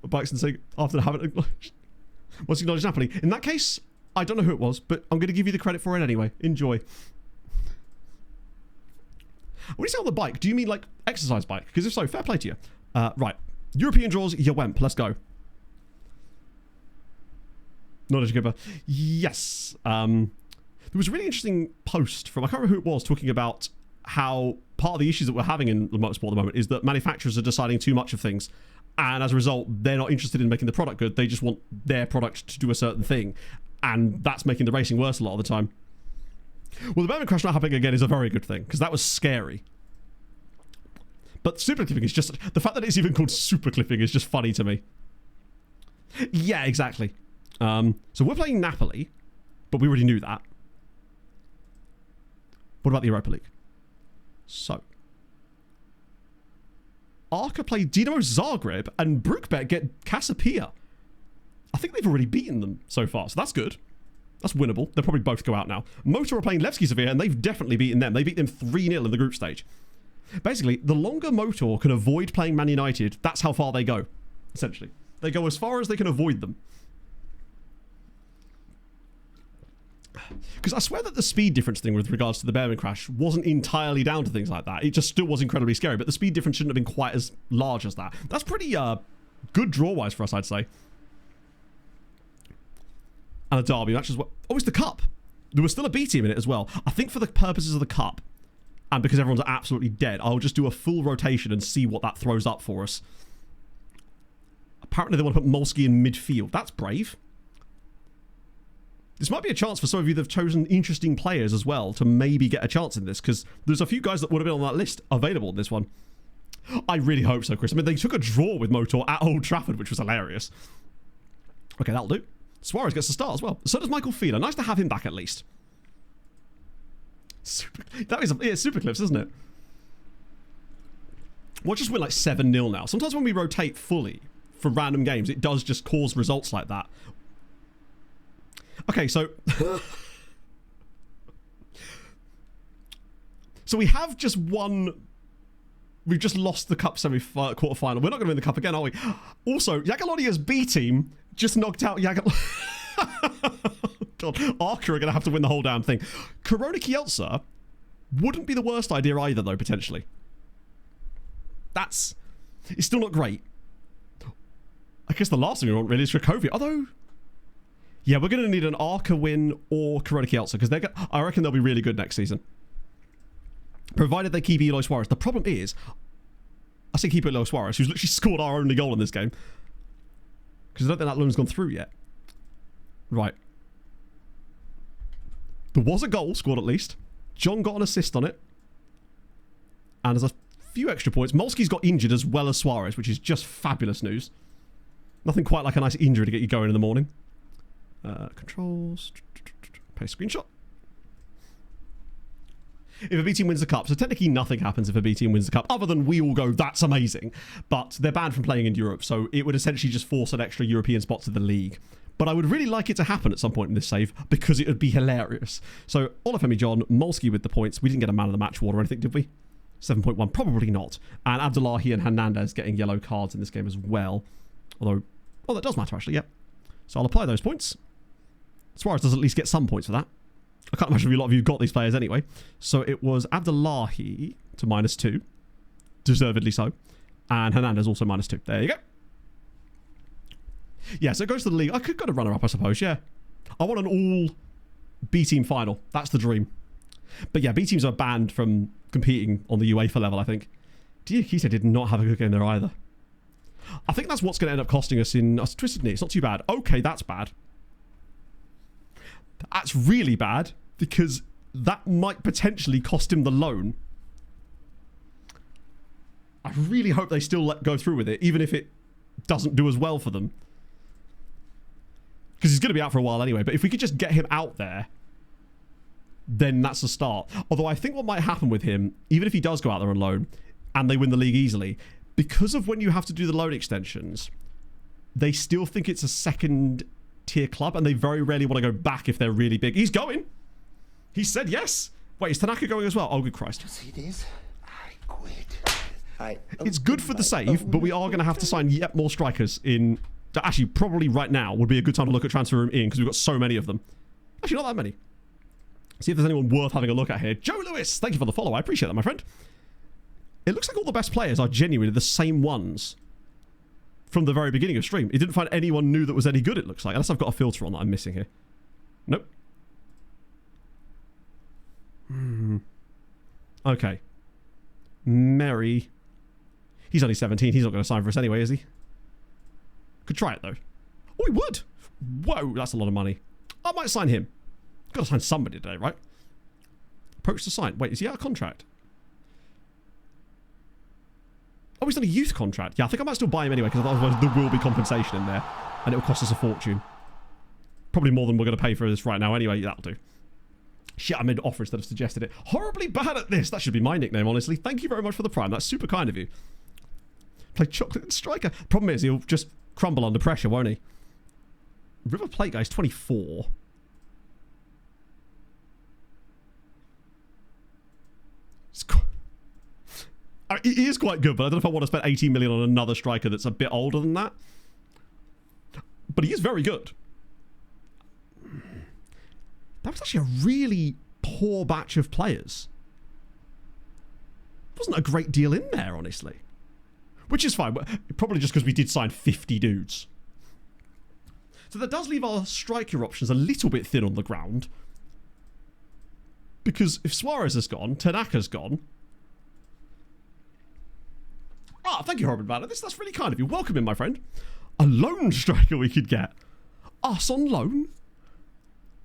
[SPEAKER 1] Bikes and say, after haven't acknowledged. What's acknowledged Napoli? In that case, I don't know who it was, but I'm going to give you the credit for it anyway. Enjoy. When you say on the bike, do you mean like exercise bike? Because if so, fair play to you. Right. European draws, you wemp. Let's go. Knowledge giver. Yes. There was a really interesting post from, I can't remember who it was, talking about how part of the issues that we're having in the motorsport at the moment is that manufacturers are deciding too much of things. And as a result, they're not interested in making the product good. They just want their product to do a certain thing. And that's making the racing worse a lot of the time. Well, the Berman crash not happening again is a very good thing, because that was scary. But super clipping is just... The fact that it's even called super clipping is just funny to me. Yeah, exactly. So we're playing Napoli, but we already knew that. What about the Europa League? So... Arca play Dinamo Zagreb, and Brookbet get Casapia. I think they've already beaten them so far, so that's good. That's winnable. They'll probably both go out now. Motor are playing Levski Sofia, and they've definitely beaten them. They beat them 3-0 in the group stage. Basically, the longer Motor can avoid playing Man United, that's how far they go, essentially. They go as far as they can avoid them. Because I swear that the speed difference thing with regards to the Bearman crash wasn't entirely down to things like that. It just still was incredibly scary, but the speed difference shouldn't have been quite as large as that. That's pretty good draw-wise for us, I'd say. And a derby match as well. Oh, it's the cup. There was still a B team in it as well. I think for the purposes of the cup, and because everyone's absolutely dead, I'll just do a full rotation and see what that throws up for us. Apparently they want to put Molsky in midfield. That's brave. This might be a chance for some of you that have chosen interesting players as well to maybe get a chance in this, because there's a few guys that would have been on that list available in this one. I really hope so, Chris. I mean, they took a draw with Motor at Old Trafford, which was hilarious. Okay, that'll do. Suarez gets a start as well. So does Michael Feeder. Nice to have him back at least. That is super clips, isn't it? We'll just win like 7-0 now. Sometimes when we rotate fully for random games, it does just cause results like that. Okay, so... so we have just won... We've just lost the cup quarter-final. We're not going to win the cup again, are we? Also, Jagiellonia's B team just knocked out God, Arca are going to have to win the whole damn thing. Corona Kielce wouldn't be the worst idea either, though, potentially. It's still not great. I guess the last thing we want really is Cracovia. Although... Yeah, we're going to need an Arca win or Corona Kielce, because I reckon they'll be really good next season. Provided they keep Eloy Suarez. The problem is, I say keep Eloy Suarez, who's literally scored our only goal in this game. Because I don't think that loan's gone through yet. Right. There was a goal scored at least. John got an assist on it. And there's a few extra points. Molsky's got injured as well as Suarez, which is just fabulous news. Nothing quite like a nice injury to get you going in the morning. Controls. Paste screenshot. If a B team wins the cup, so technically nothing happens if a B team wins the cup, other than we all go, that's amazing. But they're banned from playing in Europe, so it would essentially just force an extra European spot to the league. But I would really like it to happen at some point in this save, because it would be hilarious. So, Olafemi John, Molsky with the points. We didn't get a man of the match award or anything, did we? 7.1, probably not. And Abdullahi and Hernandez getting yellow cards in this game as well. Although, oh, that does matter actually, yep. So I'll apply those points. Suarez does at least get some points for that. I can't imagine a lot of you got these players anyway. So it was Abdullahi to -2. Deservedly so. And Hernandez also -2. There you go. Yeah, so it goes to the league. I could go to runner-up, I suppose, yeah. I want an all B-team final. That's the dream. But yeah, B-teams are banned from competing on the UEFA level, I think. Diakite did not have a good game there either. I think that's what's going to end up costing us in... Twisted Knee, it's not too bad. Okay, that's bad. That's really bad, because that might potentially cost him the loan. I really hope they still go through with it, even if it doesn't do as well for them. Because he's going to be out for a while anyway, but if we could just get him out there, then that's a start. Although I think what might happen with him, even if he does go out there on loan, and they win the league easily, because of when you have to do the loan extensions, they still think it's a second-tier club, and they very rarely want to go back if they're really big. He's going. He said yes. Wait, is Tanaka going as well? Oh, good Christ.
[SPEAKER 4] You see this? I quit.
[SPEAKER 1] It's good for the save, but we are going to have to sign yet more strikers in... Actually, probably right now would be a good time to look at transfer room in, because we've got so many of them. Actually, not that many. See if there's anyone worth having a look at here. Joe Lewis, thank you for the follow. I appreciate that, my friend. It looks like all the best players are genuinely the same ones from the very beginning of stream. It didn't find anyone new that was any good, it looks like. Unless I've got a filter on that I'm missing here. Nope. Okay. Merry. He's only 17. He's not going to sign for us anyway, is he? Could try it, though. Oh, he would. Whoa, that's a lot of money. might sign him. Got to sign somebody today, right? Approach to sign. Wait, is he out of contract? Oh, he's on a youth contract. Yeah, I think I might still buy him anyway, because otherwise there will be compensation in there. And it will cost us a fortune. Probably more than we're going to pay for this right now anyway. That'll do. Shit, I made an offer instead of suggested it. Horribly bad at this. That should be my nickname, honestly. Thank you very much for the prime. That's super kind of you. Play chocolate and striker. Problem is, he'll just crumble under pressure, won't he? River Plate guy's 24. He is quite good, but I don't know if I want to spend 18 million on another striker that's a bit older than that. But he is very good. That was actually a really poor batch of players. Wasn't a great deal in there, honestly. Which is fine. Probably just because we did sign 50 dudes. So that does leave our striker options a little bit thin on the ground. Because if Suarez has gone, Tanaka's gone. Ah, thank you, Robin Banner. That's really kind of you. Welcome in, my friend. A loan striker we could get. Us on loan?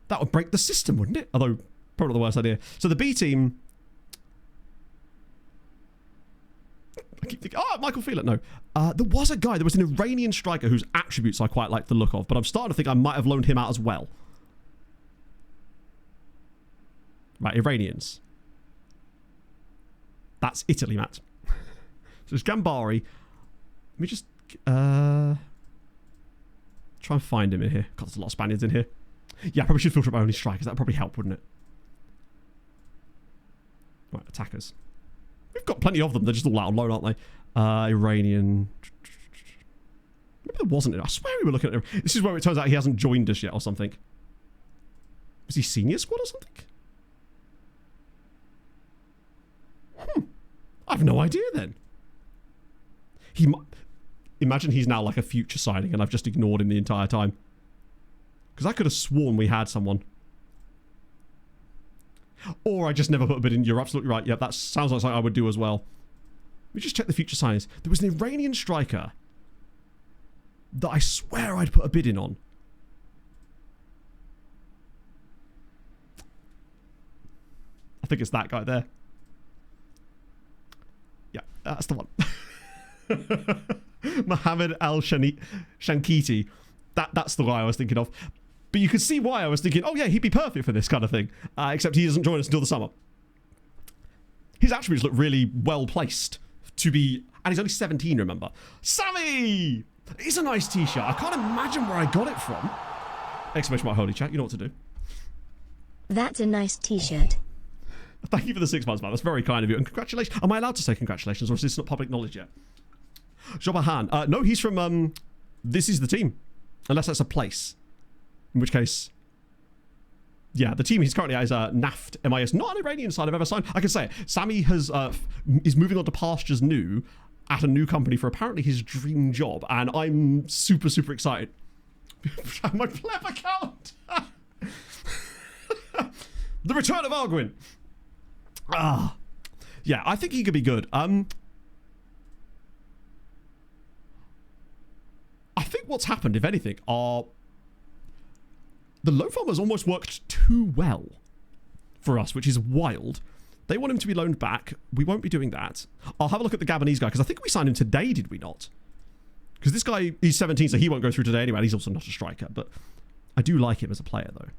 [SPEAKER 1] That would break the system, wouldn't it? Although, probably not the worst idea. So the B team... I keep thinking, Michael Phelan, no. There was a guy, there was an Iranian striker whose attributes I quite like the look of, but I'm starting to think I might have loaned him out as well. Right, Iranians. That's Italy, Matt. So it's Gambari. Let me just try and find him in here. God, there's a lot of Spaniards in here. Yeah, I probably should filter up my only strikers. That would probably help, wouldn't it? Right, attackers. We've got plenty of them. They're just all out on loan, aren't they? Iranian. Maybe there wasn't it. I swear we were looking at him. This is where it turns out he hasn't joined us yet or something. Was he senior squad or something? I have no idea then. He might... Imagine he's now like a future signing and I've just ignored him the entire time. Because I could have sworn we had someone. Or I just never put a bid in. You're absolutely right. Yeah, that sounds like something I would do as well. Let me just check the future signings. There was an Iranian striker that I swear I'd put a bid in on. I think it's that guy there. Yeah, that's the one. Mohammed Al-Shankiti. That's the guy I was thinking of. But you could see why I was thinking, oh yeah, he'd be perfect for this kind of thing. Except he doesn't join us until the summer. His attributes look really well placed to be... And he's only 17, remember. Sammy! It's a nice t-shirt. I can't imagine where I got it from. Exclamation mark, holy chat. You know what to do.
[SPEAKER 2] That's a nice t-shirt.
[SPEAKER 1] Thank you for the 6 months, man. That's very kind of you. And congratulations. Am I allowed to say congratulations, or is this not public knowledge yet? Jobahan. No, he's from... This is the team. Unless that's a place. In which case... Yeah, the team he's currently at is NAFT MIS. Not an Iranian side I've ever signed. I can say it. Sammy has is moving on to pastures new at a new company for apparently his dream job. And I'm super, super excited. My pleb account! The return of Arguin! Yeah, I think he could be good. I think what's happened, if anything, are... The loan farmers almost worked too well for us, which is wild. They want him to be loaned back. We won't be doing that. I'll have a look at the Gabonese guy, because I think we signed him today, did we not? Because this guy, he's 17, so he won't go through today anyway. He's also not a striker, but I do like him as a player, though.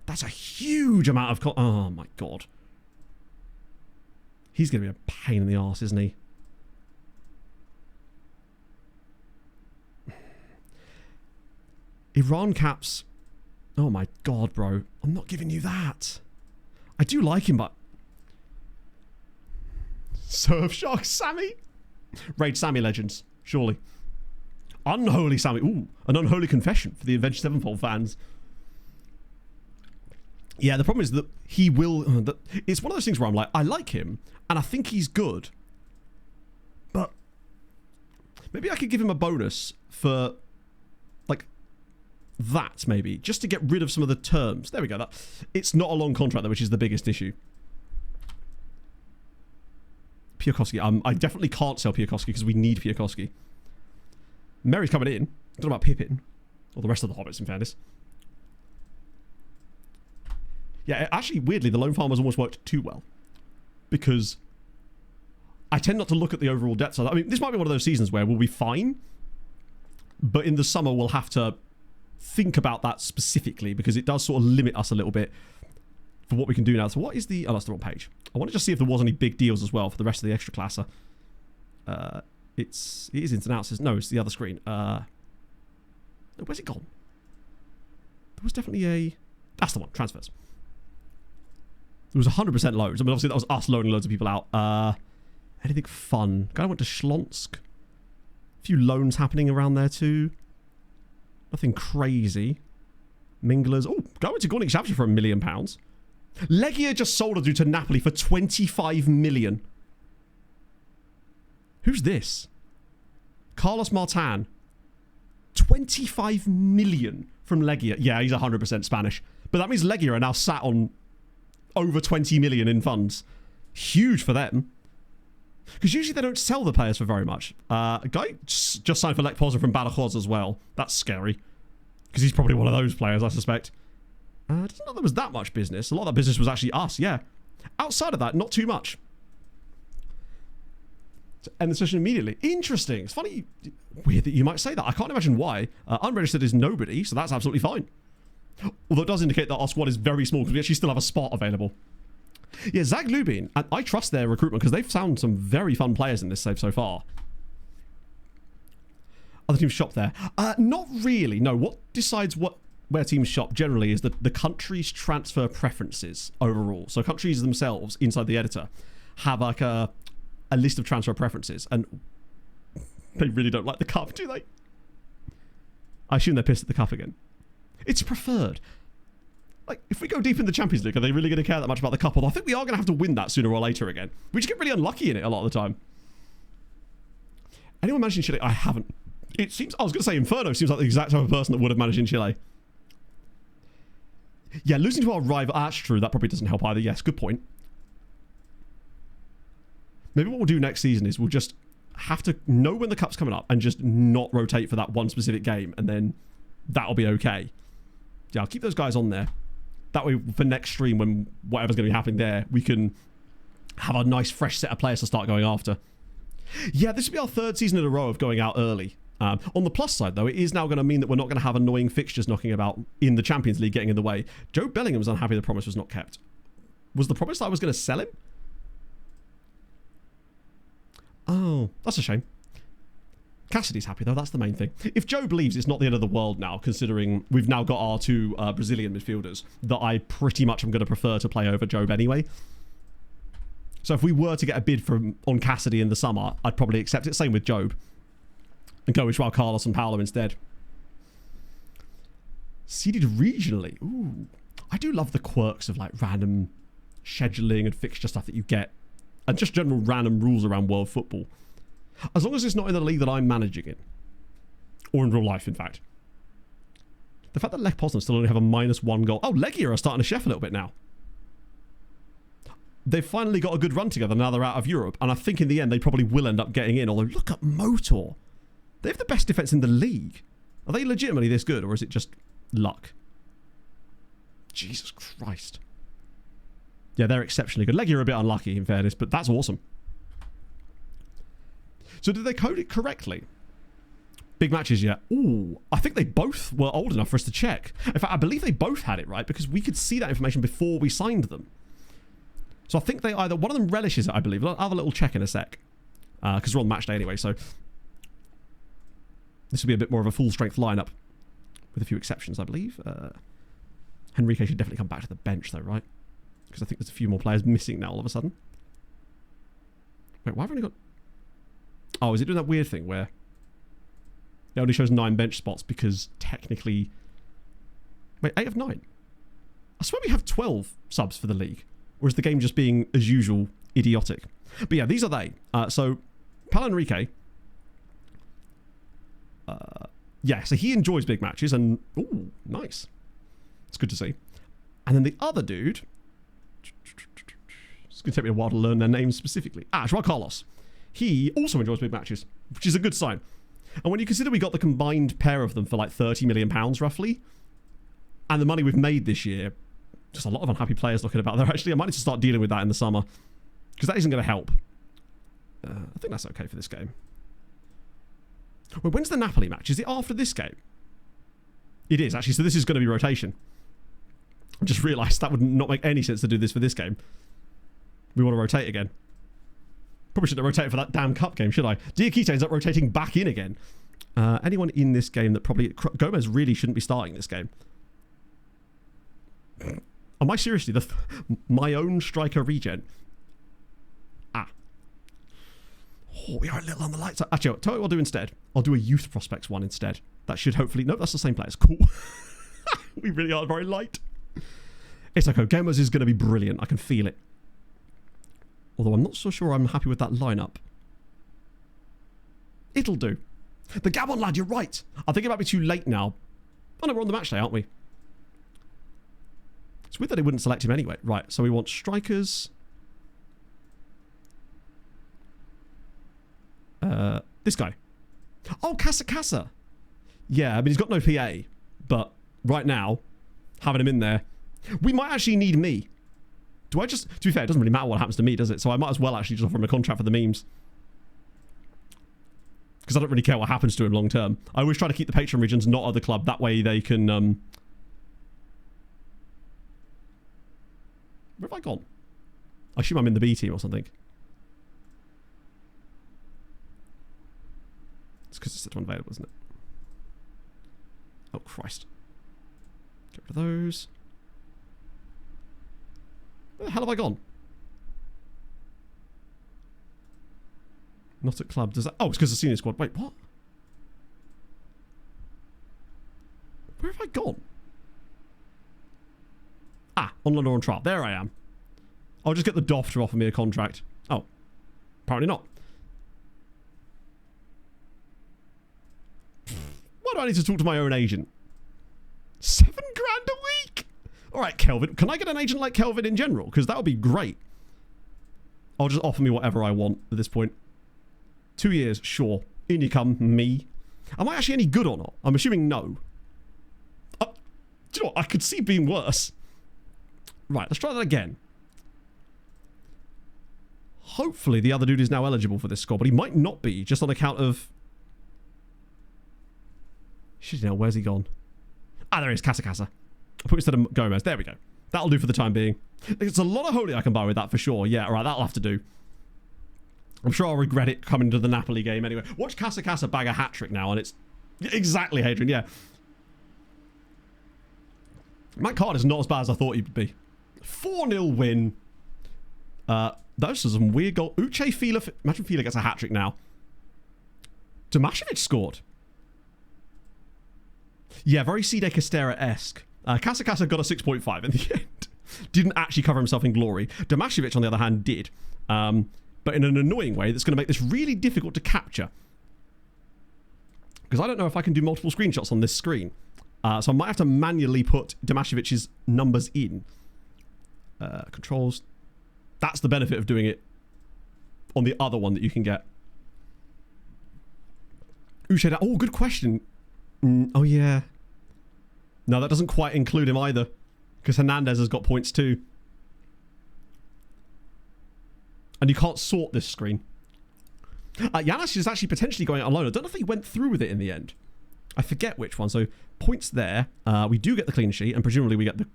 [SPEAKER 1] That's a huge amount of... Oh, my God. He's going to be a pain in the arse, isn't he? Iran caps... Oh my God, bro. I'm not giving you that. I do like him, but... Surfshark Sammy? Raid Sammy legends, surely. Unholy Sammy. Ooh, an unholy confession for the Avenged Sevenfold fans. Yeah, the problem is that he will... It's one of those things where I'm like, I like him, and I think he's good. But... Maybe I could give him a bonus for... Like... That, maybe, just to get rid of some of the terms. There we go. It's not a long contract, though, which is the biggest issue. Piakoski. I definitely can't sell Piakoski because we need Piakoski. Mary's coming in. I don't know about Pippin. Or the rest of the hobbits, in fairness. Yeah, actually, weirdly, the loan farmers almost worked too well. Because I tend not to look at the overall depth side. I mean, this might be one of those seasons where we'll be fine. But in the summer, we'll have to think about that specifically because it does sort of limit us a little bit for what we can do now. So what is the... Oh, that's the wrong page. I want to just see if there was any big deals as well for the rest of the extra classer. It is ins and outs. No, it's the other screen. Where's it gone? There was definitely a... That's the one. Transfers. There was 100% loads. I mean, obviously, that was us loading loads of people out. Anything fun? Guy went to Schlonsk. A few loans happening around there too. Nothing crazy. Minglers. Oh, guy went to Gornik Shavsha for £1 million. Legia just sold a dude to Napoli for 25 million. Who's this? Carlos Martin. 25 million from Legia. Yeah, he's 100% Spanish. But that means Legia are now sat on over 20 million in funds. Huge for them. Because usually they don't sell the players for very much. A guy just signed for Lech Poznan from Badajoz as well. That's scary. Because he's probably one of those players, I suspect. I didn't know there was that much business. A lot of that business was actually us, yeah. Outside of that, not too much. To end the session immediately. Interesting. It's funny, weird that you might say that. I can't imagine why. Unregistered is nobody, so that's absolutely fine. Although it does indicate that our squad is very small because we actually still have a spot available. Yeah, Zag Lubin, and I trust their recruitment because they've found some very fun players in this save so far. Other teams shop there? Not really, no. What decides where teams shop generally is the country's transfer preferences overall. So countries themselves, inside the editor, have like a list of transfer preferences, and they really don't like the cup, do they? I assume they're pissed at the cup again. It's preferred. Like, if we go deep in the Champions League, are they really going to care that much about the cup? Although I think we are going to have to win that sooner or later again. We just get really unlucky in it a lot of the time. Anyone managed in Chile? I haven't. It seems... I was going to say Inferno seems like the exact type of person that would have managed in Chile. Yeah, losing to our rival... that's true. That probably doesn't help either. Yes, good point. Maybe what we'll do next season is we'll just have to know when the cup's coming up and just not rotate for that one specific game, and then that'll be okay. Yeah, I'll keep those guys on there. That way, for next stream, when whatever's going to be happening there, we can have a nice, fresh set of players to start going after. Yeah, this will be our third season in a row of going out early. On the plus side, though, it is now going to mean that we're not going to have annoying fixtures knocking about in the Champions League getting in the way. Joe Bellingham was unhappy the promise was not kept. Was the promise that I was going to sell him? Oh, that's a shame. Cassidy's happy, though. That's the main thing. If Job leaves, it's not the end of the world now, considering we've now got our two Brazilian midfielders that I pretty much am going to prefer to play over Job anyway. So if we were to get a bid on Cassidy in the summer, I'd probably accept it. Same with Job. And go with Joao Carlos and Paolo instead. Seeded regionally. Ooh. I do love the quirks of like random scheduling and fixture stuff that you get. And just general random rules around world football. As long as it's not in the league that I'm managing in. Or in real life, in fact. The fact that Lech Poznan still only have a -1 goal. Oh, Legia are starting to chef a little bit now. They've finally got a good run together now they're out of Europe. And I think in the end they probably will end up getting in. Although, look at Motor. They have the best defense in the league. Are they legitimately this good? Or is it just luck? Jesus Christ. Yeah, they're exceptionally good. Legia are a bit unlucky, in fairness. But that's awesome. So did they code it correctly? Big matches, yeah. Ooh, I think they both were old enough for us to check. In fact, I believe they both had it right because we could see that information before we signed them. So I think they either... One of them relishes it, I believe. I'll have a little check in a sec. Because we're on match day anyway, so... This will be a bit more of a full-strength lineup. With a few exceptions, I believe. Henrique should definitely come back to the bench, though, right? Because I think there's a few more players missing now all of a sudden. Wait, why have I only got... Oh, is it doing that weird thing where it only shows 9 bench spots because technically... Wait, 8 of 9? I swear we have 12 subs for the league. Or is the game just being, as usual, idiotic? But yeah, these are they. So, Paulo Henrique... yeah, so he enjoys big matches and... Ooh, nice. It's good to see. And then the other dude... It's going to take me a while to learn their names specifically. Joao Carlos. He also enjoys big matches, which is a good sign. And when you consider we got the combined pair of them for like £30 million roughly, and the money we've made this year, Just a lot of unhappy players looking about there, actually. I might need to start dealing with that in the summer. Because that isn't going to help. I think that's okay for this game. Wait, when's the Napoli match? Is it after this game? It is, actually. So this is going to be rotation. I just realised that would not make any sense to do this for this game. We want to rotate again. Probably shouldn't have rotated for that damn cup game, should I? Diakite ends up rotating back in again. Anyone in this game that probably... Gomez really shouldn't be starting this game. Am I seriously my own striker regen? Oh, we are a little on the light side. Actually, I'll tell you what I'll do instead. I'll do a youth prospects one instead. That should hopefully... No, that's the same players. Cool. We really are very light. It's okay. Gomez is going to be brilliant. I can feel it. Although I'm not so sure I'm happy with that lineup. It'll do. The Gabon lad, you're right. I think it might be too late now. Oh no, we're on the match day, aren't we? It's weird that they wouldn't select him anyway. Right, so we want strikers. This guy. Oh, Casa. Yeah, I mean, he's got no PA. But right now, having him in there, we might actually need me. Do I just... To be fair, it doesn't really matter what happens to me, does it? So I might as well actually just offer him a contract for the memes. Because I don't really care what happens to him long term. I always try to keep the patron regions not at the club. That way they can... Where have I gone? I assume I'm in the B team or something. It's because it's the one available, isn't it? Oh, Christ. Get rid of those. Where the hell have I gone? Not at club. Does that... Oh, it's because the senior squad. Wait, what? Where have I gone? Ah, online or on trial. There I am. I'll just get the DOF to offer me a contract. Oh, apparently not. Why do I need to talk to my own agent? 7 grand a week? All right, Kelvin. Can I get an agent like Kelvin in general? Because that would be great. I'll just offer me whatever I want at this point. 2 years, sure. In you come, me. Am I actually any good or not? I'm assuming no. Do you know what? I could see being worse. Right, let's try that again. Hopefully the other dude is now eligible for this squad, but he might not be, just on account of... Shit, now, where's he gone? Ah, there he is, Casa. I'll put instead of Gomez. There we go. That'll do for the time being. It's a lot of holy I can buy with that for sure. Yeah, all right, that'll have to do. I'm sure I'll regret it coming to the Napoli game anyway. Watch Casa bag a hat-trick now, and it's... Exactly, Hadrian, yeah. My card is not as bad as I thought he would be. 4-0 win. Those are some weird goal. Uche Fila... Imagine Fila gets a hat-trick now. Tomashevic scored. Yeah, very Cide Castera-esque. Casa got a 6.5 in the end. Didn't actually cover himself in glory. Tomashevic, on the other hand, did. But in an annoying way that's going to make this really difficult to capture. Because I don't know if I can do multiple screenshots on this screen. So I might have to manually put Tomaszewic's numbers in. Controls. That's the benefit of doing it on the other one that you can get. Uche, oh, good question. Oh, yeah. No, that doesn't quite include him either. Because Hernandez has got points too. And you can't sort this screen. Yanis is actually potentially going out alone. I don't know if he went through with it in the end. I forget which one. So, points there. We do get the clean sheet, and presumably we get the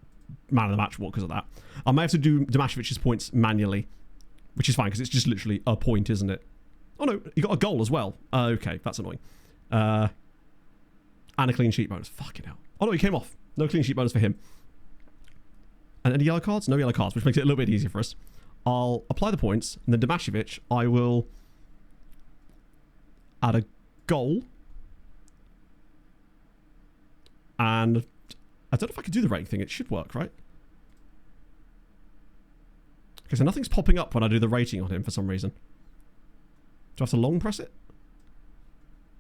[SPEAKER 1] man of the match award because of that. I may have to do Tomaszewic's points manually, which is fine because it's just literally a point, isn't it? Oh no, you got a goal as well. Okay, that's annoying. And a clean sheet bonus. Fucking hell. Oh no, he came off. No clean sheet bonus for him. And any yellow cards? No yellow cards, which makes it a little bit easier for us. I'll apply the points, and then Tomashevic, I will add a goal. And I don't know if I can do the rating thing. It should work, right? Okay, so nothing's popping up when I do the rating on him for some reason. Do I have to long press it?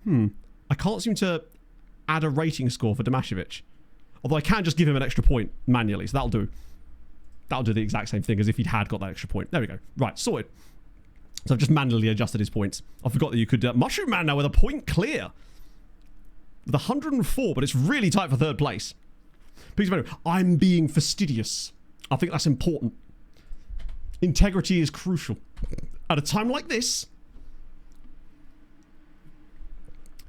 [SPEAKER 1] I can't seem to add a rating score for Tomashevic. Although I can just give him an extra point manually, so that'll do. That'll do the exact same thing as if he'd had got that extra point. There we go. Right, sorted. So I've just manually adjusted his points. I forgot that you could... Mushroom Man now with a point clear. With 104, but it's really tight for third place. Please remember, I'm being fastidious. I think that's important. Integrity is crucial. At a time like this,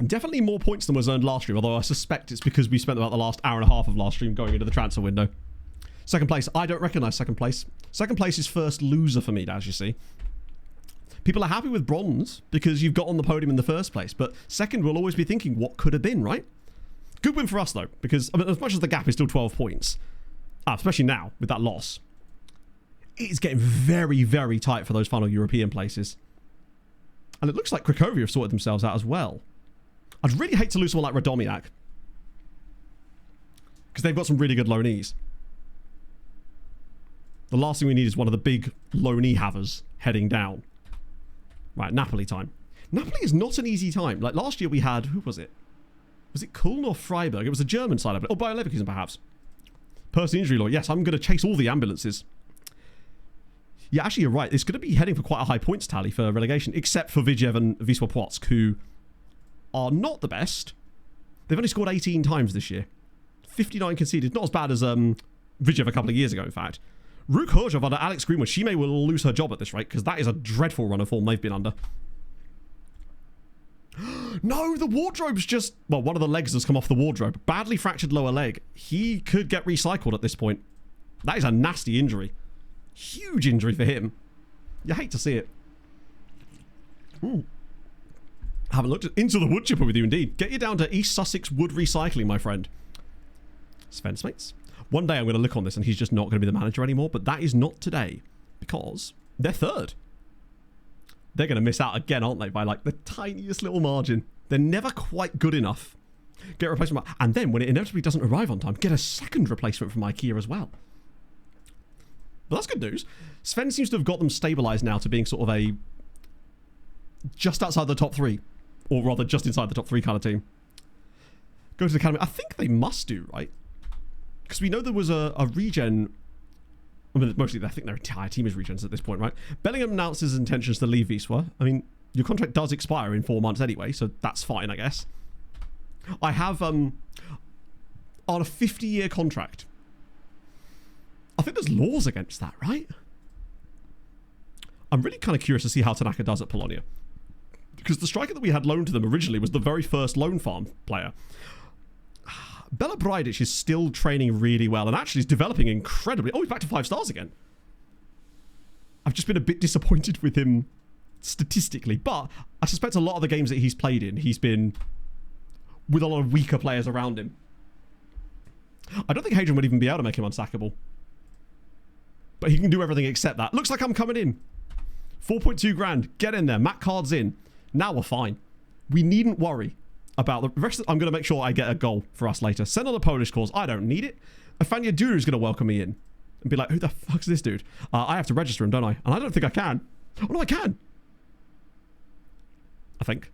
[SPEAKER 1] definitely more points than was earned last stream, although I suspect it's because we spent about the last hour and a half of last stream going into the transfer window. Second place, I don't recognise second place. Second place is first loser for me, as you see. People are happy with bronze because you've got on the podium in the first place, but second will always be thinking what could have been, right? Good win for us though, because I mean, as much as the gap is still 12 points, especially now with that loss, it's getting very, very tight for those final European places. And it looks like Cracovia have sorted themselves out as well. I'd really hate to lose someone like Radomiak, because they've got some really good loanees. The last thing we need is one of the big loanee havers heading down. Right, Napoli time. Napoli is not an easy time. Like last year we had, who was it? Was it Köln or Freiburg? It was a German side of it. Or Bayer Leverkusen perhaps. Person injury law. Yes, I'm going to chase all the ambulances. Yeah, actually you're right. It's going to be heading for quite a high points tally for relegation, except for Widzew and Wisła Płock, who are not the best. They've only scored 18 times this year. 59 conceded. Not as bad as Widzew a couple of years ago, in fact. Rook Horzov under Alex Greenwood. She may well lose her job at this rate, because that is a dreadful run of form they've been under. No, the wardrobe's just... Well, one of the legs has come off the wardrobe. Badly fractured lower leg. He could get recycled at this point. That is a nasty injury. Huge injury for him. You hate to see it. Ooh. I haven't looked into the wood chipper with you, indeed. Get you down to East Sussex Wood Recycling, my friend. Sven's mates. One day I'm going to look on this and he's just not going to be the manager anymore, but that is not today, because they're third. They're going to miss out again, aren't they, by like the tiniest little margin. They're never quite good enough. Get a replacement. And then when it inevitably doesn't arrive on time, get a second replacement from IKEA as well. But that's good news. Sven seems to have got them stabilised now to being sort of a just outside the top three, or rather just inside the top three kind of team. Go to the academy. I think they must do, right? Because we know there was a regen. I mean, mostly I think their entire team is regens at this point, right? Bellingham announced his intentions to leave Wisła. I mean, your contract does expire in 4 months anyway, so that's fine, I guess. I have on a 50-year contract. I think there's laws against that, right? I'm really kind of curious to see how Tanaka does at Polonia, because the striker that we had loaned to them originally was the very first loan farm player. Bela Brajdic is still training really well and actually is developing incredibly. Oh, he's back to 5 stars again. I've just been a bit disappointed with him statistically, but I suspect a lot of the games that he's played in, he's been with a lot of weaker players around him. I don't think Hadrian would even be able to make him unsackable, but he can do everything except that. Looks like I'm coming in. 4.2 grand. Get in there. Matt Card's in. Now we're fine. We needn't worry about the rest of, I'm going to make sure I get a goal for us later. Send on the Polish cause. I don't need it. Afania Duru is going to welcome me in and be like, who the fuck's this dude? I have to register him, don't I? And I don't think I can. Oh, no, I can. I think.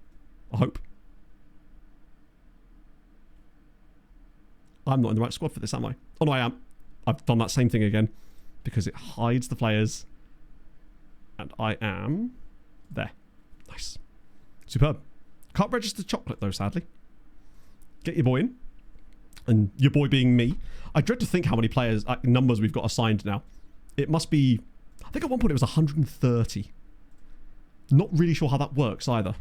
[SPEAKER 1] I hope. I'm not in the right squad for this, am I? Oh, no, I am. I've done that same thing again because it hides the players. And I am there. Nice. Superb. Can't register chocolate though, sadly. Get your boy in. And your boy being me. I dread to think how many players, numbers we've got assigned now. It must be, I think at one point it was 130. Not really sure how that works either.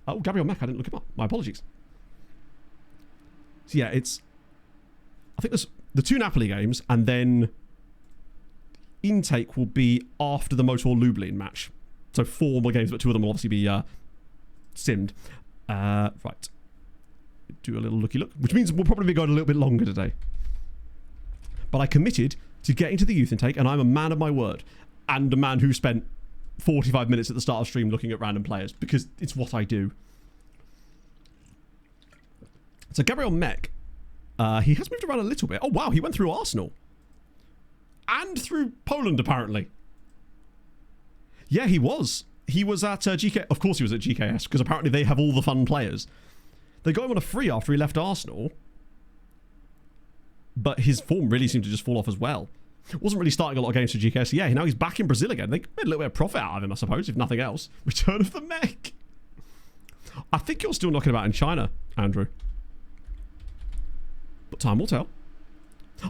[SPEAKER 1] Oh, Gabriel Mack, I didn't look him up. My apologies. So yeah, it's, I think there's the 2 Napoli games, and then intake will be after the Motor Lublin match. So 4 more games, but 2 of them will obviously be simmed. Right. Do a little looky look, which means we'll probably be going a little bit longer today. But I committed to getting to the youth intake, and I'm a man of my word, and a man who spent 45 minutes at the start of stream looking at random players, because it's what I do. So Gabriel Mek, he has moved around a little bit. Oh wow, he went through Arsenal. And through Poland, apparently. Yeah, he was. He was at GK. Of course he was at GKS, because apparently they have all the fun players. They got him on a free after he left Arsenal. But his form really seemed to just fall off as well. Wasn't really starting a lot of games for GKS. Yeah, now he's back in Brazil again. They made a little bit of profit out of him, I suppose, if nothing else. Return of the Mech. I think you're still knocking about in China, Andrew. But time will tell.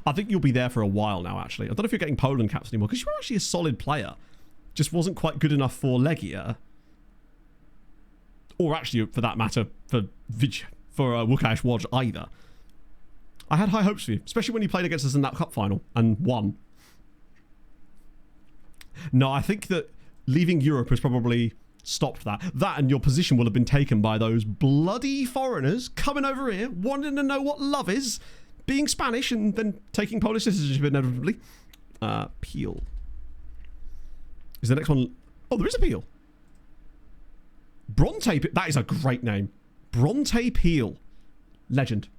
[SPEAKER 1] I think you'll be there for a while now, actually. I don't know if you're getting Poland caps anymore, because you were actually a solid player. Just wasn't quite good enough for Legia. Or actually, for that matter, for Łukasz Łódź either. I had high hopes for you, especially when you played against us in that cup final and won. No, I think that leaving Europe has probably stopped that. That and your position will have been taken by those bloody foreigners coming over here, wanting to know what love is, being Spanish, and then taking Polish citizenship inevitably. Peel. Is the next one... Oh, there is a Peel. Bronte... That is a great name. Bronte Peel. Legend.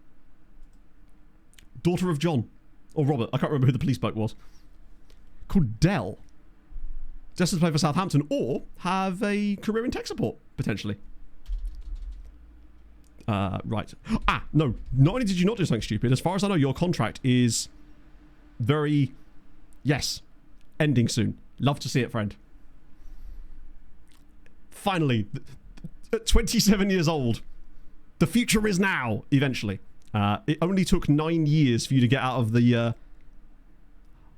[SPEAKER 1] Daughter of John. Or Robert. I can't remember who the police bloke was. Called Dell. Just to play for Southampton, or have a career in tech support, potentially. Right. No. Not only did you not do something stupid, as far as I know, your contract is very... Yes. Ending soon. Love to see it, friend. Finally. At 27 years old. The future is now, eventually. It only took 9 years for you to get out of the...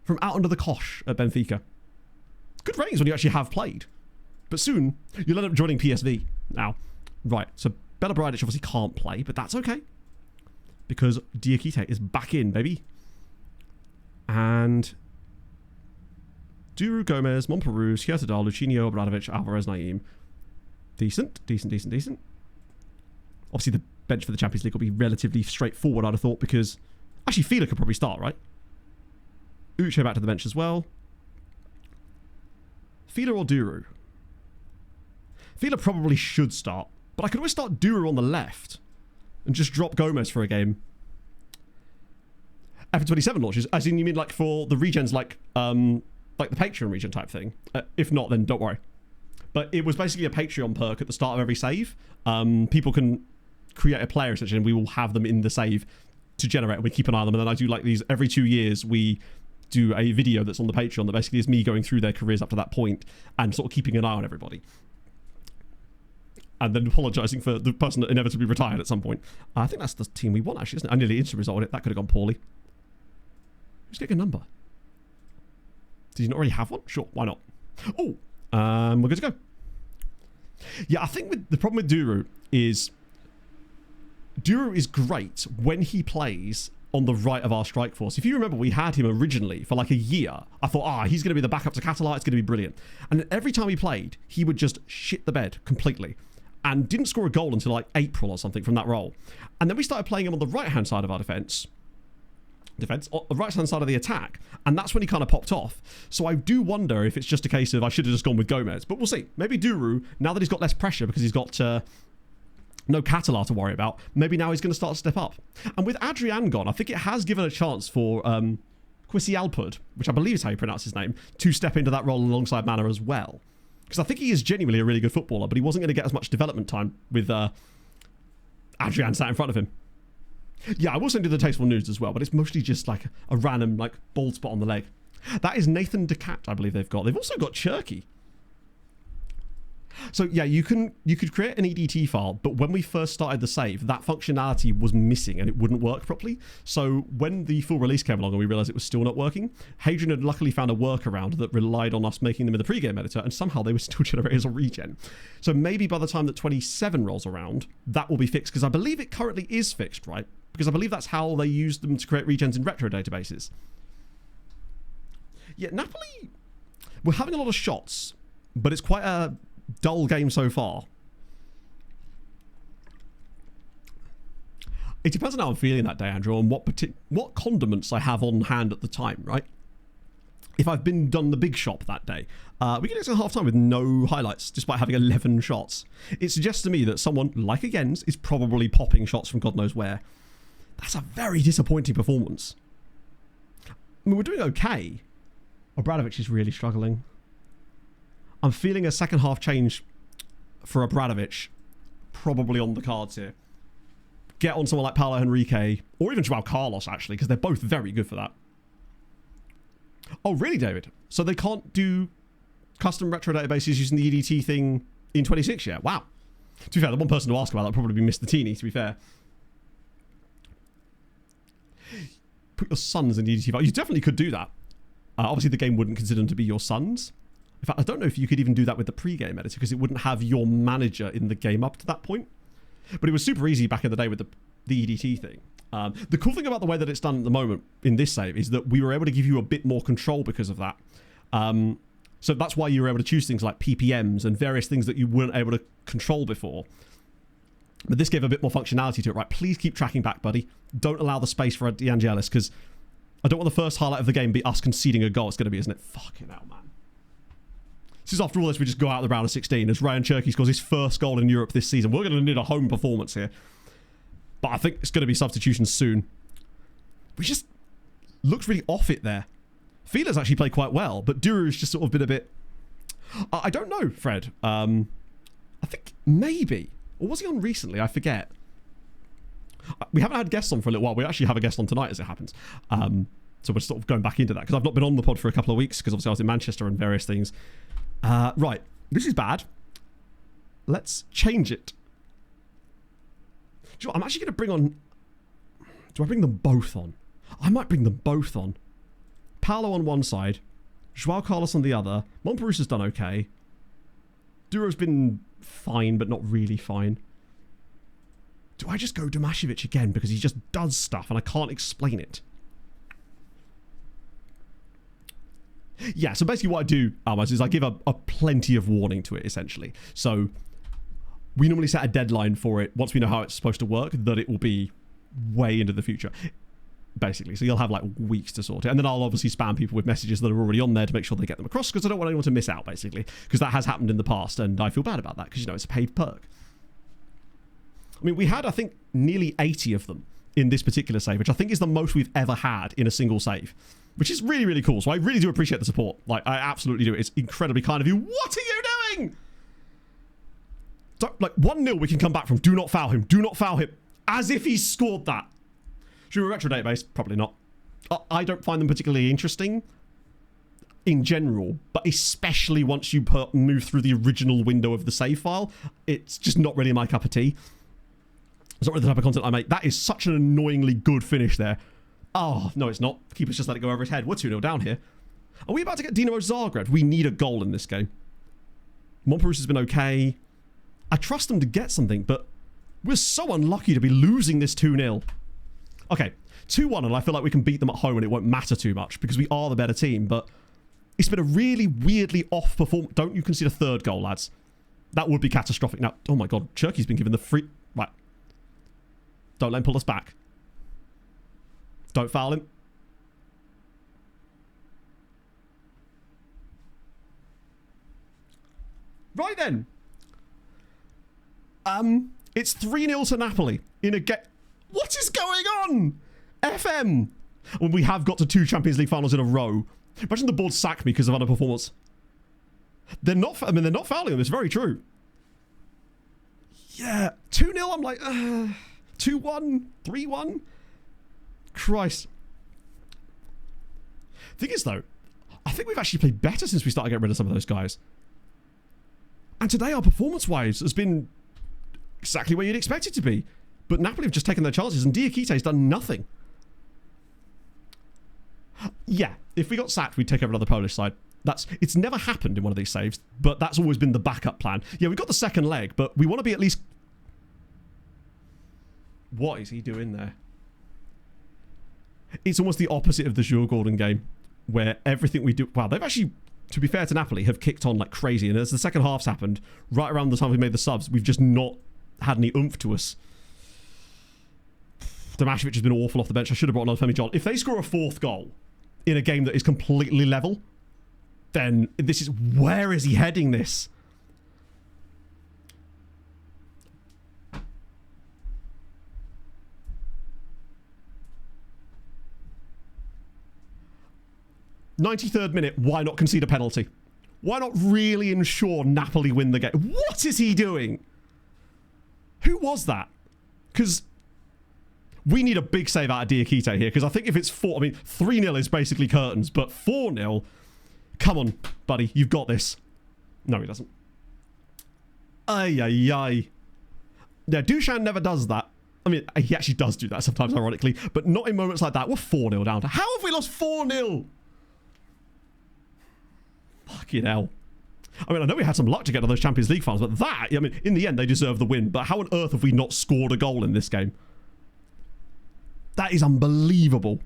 [SPEAKER 1] from out under the cosh at Benfica. Good ratings when you actually have played. But soon, you'll end up joining PSV. Now, right, so Bela Bradic obviously can't play, but that's okay. Because Diakite is back in, baby. And... Duru, Gomez, Monperus, Hiertadal, Lucinho, Obradovic, Alvarez, Naim. Decent. Obviously, the bench for the Champions League will be relatively straightforward, I'd have thought, because... Actually, Fila could probably start, right? Uche back to the bench as well. Fila or Duru? Fila probably should start, but I could always start Duru on the left and just drop Gomez for a game. After 27 launches, as in you mean like for the regens, like the Patreon regen type thing? If not, then don't worry. But it was basically a Patreon perk at the start of every save. People can create a player essentially, and we will have them in the save to generate. We keep an eye on them, and then I do like these every 2 years. We do a video that's on the Patreon that basically is me going through their careers up to that point and sort of keeping an eye on everybody. And then apologising for the person that inevitably retired at some point. I think that's the team we want, actually, isn't it? I nearly instant resolved it. That could have gone poorly. Who's getting a number? Did you not already have one? Sure, why not? Oh, we're good to go. Yeah, I think the problem with Duru is great when he plays on the right of our strike force. If you remember, we had him originally for like a year. I thought, he's going to be the backup to Català. It's going to be brilliant. And every time he played, he would just shit the bed completely and didn't score a goal until like April or something from that role. And then we started playing him on the right-hand side of our defence, on the right-hand side of the attack, and that's when he kind of popped off. So I do wonder if it's just a case of I should have just gone with Gomez, but we'll see. Maybe Duru, now that he's got less pressure because he's got no Català to worry about, maybe now he's going to start to step up. And with Adrian gone, I think it has given a chance for Kwesi Alpud, which I believe is how you pronounce his name, to step into that role alongside Manor as well. Because I think he is genuinely a really good footballer, but he wasn't going to get as much development time with Adrian sat in front of him. Yeah, I will send you the tasteful news as well, but it's mostly just like a random like bald spot on the leg. That is Nathan Decat, I believe they've got. They've also got Cherky. So yeah, you could create an EDT file, but when we first started the save, that functionality was missing and it wouldn't work properly. So when the full release came along and we realized it was still not working, Hadrian had luckily found a workaround that relied on us making them in the pregame editor, and somehow they were still generated as a regen. So maybe by the time that 27 rolls around, that will be fixed, because I believe it currently is fixed, right? Because I believe that's how they use them to create regens in retro databases. Yeah, Napoli, we're having a lot of shots, but it's quite a dull game so far. It depends on how I'm feeling that day, Andrew, and what condiments I have on hand at the time, right? If I've done the big shop that day, we get to half time with no highlights, despite having 11 shots. It suggests to me that someone, like Again's, is probably popping shots from God knows where. That's a very disappointing performance. I mean, we're doing okay. Obradovic is really struggling. I'm feeling a second half change for Obradovic probably on the cards here. Get on someone like Paulo Henrique, or even Joao Carlos, actually, because they're both very good for that. Oh, really, David? So they can't do custom retro databases using the EDT thing in 26 yet? Wow. To be fair, the one person to ask about that would probably be Mr. Teeny, to be fair. put your sons in the EDT file. You definitely could do that. Obviously, the game wouldn't consider them to be your sons. In fact, I don't know if you could even do that with the pre-game editor because it wouldn't have your manager in the game up to that point. But it was super easy back in the day with the EDT thing. The cool thing about the way that it's done at the moment in this save is that we were able to give you a bit more control because of that. So that's why you were able to choose things like PPMs and various things that you weren't able to control before. But this gave a bit more functionality to it, right? Please keep tracking back, buddy. Don't allow the space for De Angelis, because I don't want the first highlight of the game be us conceding a goal. It's going to be, isn't it? Fucking hell, man. This is after all this, we just go out of the round of 16 as Ryan Cherky scores his first goal in Europe this season. We're going to need a home performance here. But I think it's going to be substitutions soon. We just looked really off it there. Feeler's actually played quite well, but Duru's just sort of been a bit... I don't know, Fred. I think maybe... Or was he on recently? I forget. We haven't had guests on for a little while. We actually have a guest on tonight, as it happens. So we're sort of going back into that, because I've not been on the pod for a couple of weeks, because obviously I was in Manchester and various things. Right. This is bad. Let's change it. Do you know what? I'm actually going to bring on... Do I bring them both on? I might bring them both on. Paolo on one side. Joao Carlos on the other. Montparousa's done okay. Duro's been fine, but not really fine. Do I just go Domashevic again because he just does stuff and I can't explain it? Yeah, so basically what I do, Almas, is I give a plenty of warning to it, essentially. So we normally set a deadline for it once we know how it's supposed to work, that it will be way into the future, basically. So you'll have like weeks to sort it. And then I'll obviously spam people with messages that are already on there to make sure they get them across, because I don't want anyone to miss out, basically. Because that has happened in the past, and I feel bad about that, because, you know, it's a paid perk. I mean, we had, I think, nearly 80 of them in this particular save, which I think is the most we've ever had in a single save, which is really, really cool. So I really do appreciate the support. Like, I absolutely do. It's incredibly kind of you. What are you doing? Don't, like, 1-0 we can come back from. Do not foul him. Do not foul him. As if he scored that. Should we retro database? Probably not. I don't find them particularly interesting in general, but especially once you move through the original window of the save file, it's just not really my cup of tea. It's not really the type of content I make. That is such an annoyingly good finish there. Oh, no, it's not. Keeper's just let it go over his head. We're 2-0 down here. Are we about to get Dinamo Zagreb? We need a goal in this game. Montparousa's been okay. I trust them to get something, but we're so unlucky to be losing this 2-0. Okay, 2-1, and I feel like we can beat them at home and it won't matter too much because we are the better team, but it's been a really weirdly off performance. Don't you concede a third goal, lads? That would be catastrophic. Now, oh my god, Cherky's been given the free... Right. Don't let him pull us back. Don't foul him. Right then. It's 3-0 to Napoli in a get. What is going on? FM. When we have got to 2 Champions League finals in a row. Imagine the board sack me because of underperformance. They're not. I mean, they're not fouling them. It's very true. Yeah, 2-0. I'm like 2-1, 3-1. Christ. Thing is, though, I think we've actually played better since we started getting rid of some of those guys. And today, our performance-wise has been exactly where you'd expect it to be. But Napoli have just taken their chances, and Diakite's done nothing. Yeah, if we got sacked, we'd take over another Polish side. It's never happened in one of these saves, but that's always been the backup plan. Yeah, we got the second leg, but we want to be at least... What is he doing there? It's almost the opposite of the Jules Gordon game, where everything we do... Wow, they've actually, to be fair to Napoli, have kicked on like crazy. And as the second half's happened, right around the time we made the subs, we've just not had any oomph to us. Domashevic has been awful off the bench. I should have brought on Femi John. If they score a 4th goal in a game that is completely level, then this is... Where is he heading this? '93rd minute, why not concede a penalty? Why not really ensure Napoli win the game? What is he doing? Who was that? Because we need a big save out of Diakite here, because I think if it's 4... I mean, 3-0 is basically curtains, but 4-0... Come on, buddy, you've got this. No, he doesn't. Ay, ay, ay. Yeah, Dushan never does that. I mean, he actually does do that sometimes, ironically, but not in moments like that. We're 4-0 down. How have we lost 4-0? Fucking hell. I mean, I know we had some luck to get to those Champions League finals, but that, I mean, in the end, they deserve the win. But how on earth have we not scored a goal in this game? That is unbelievable.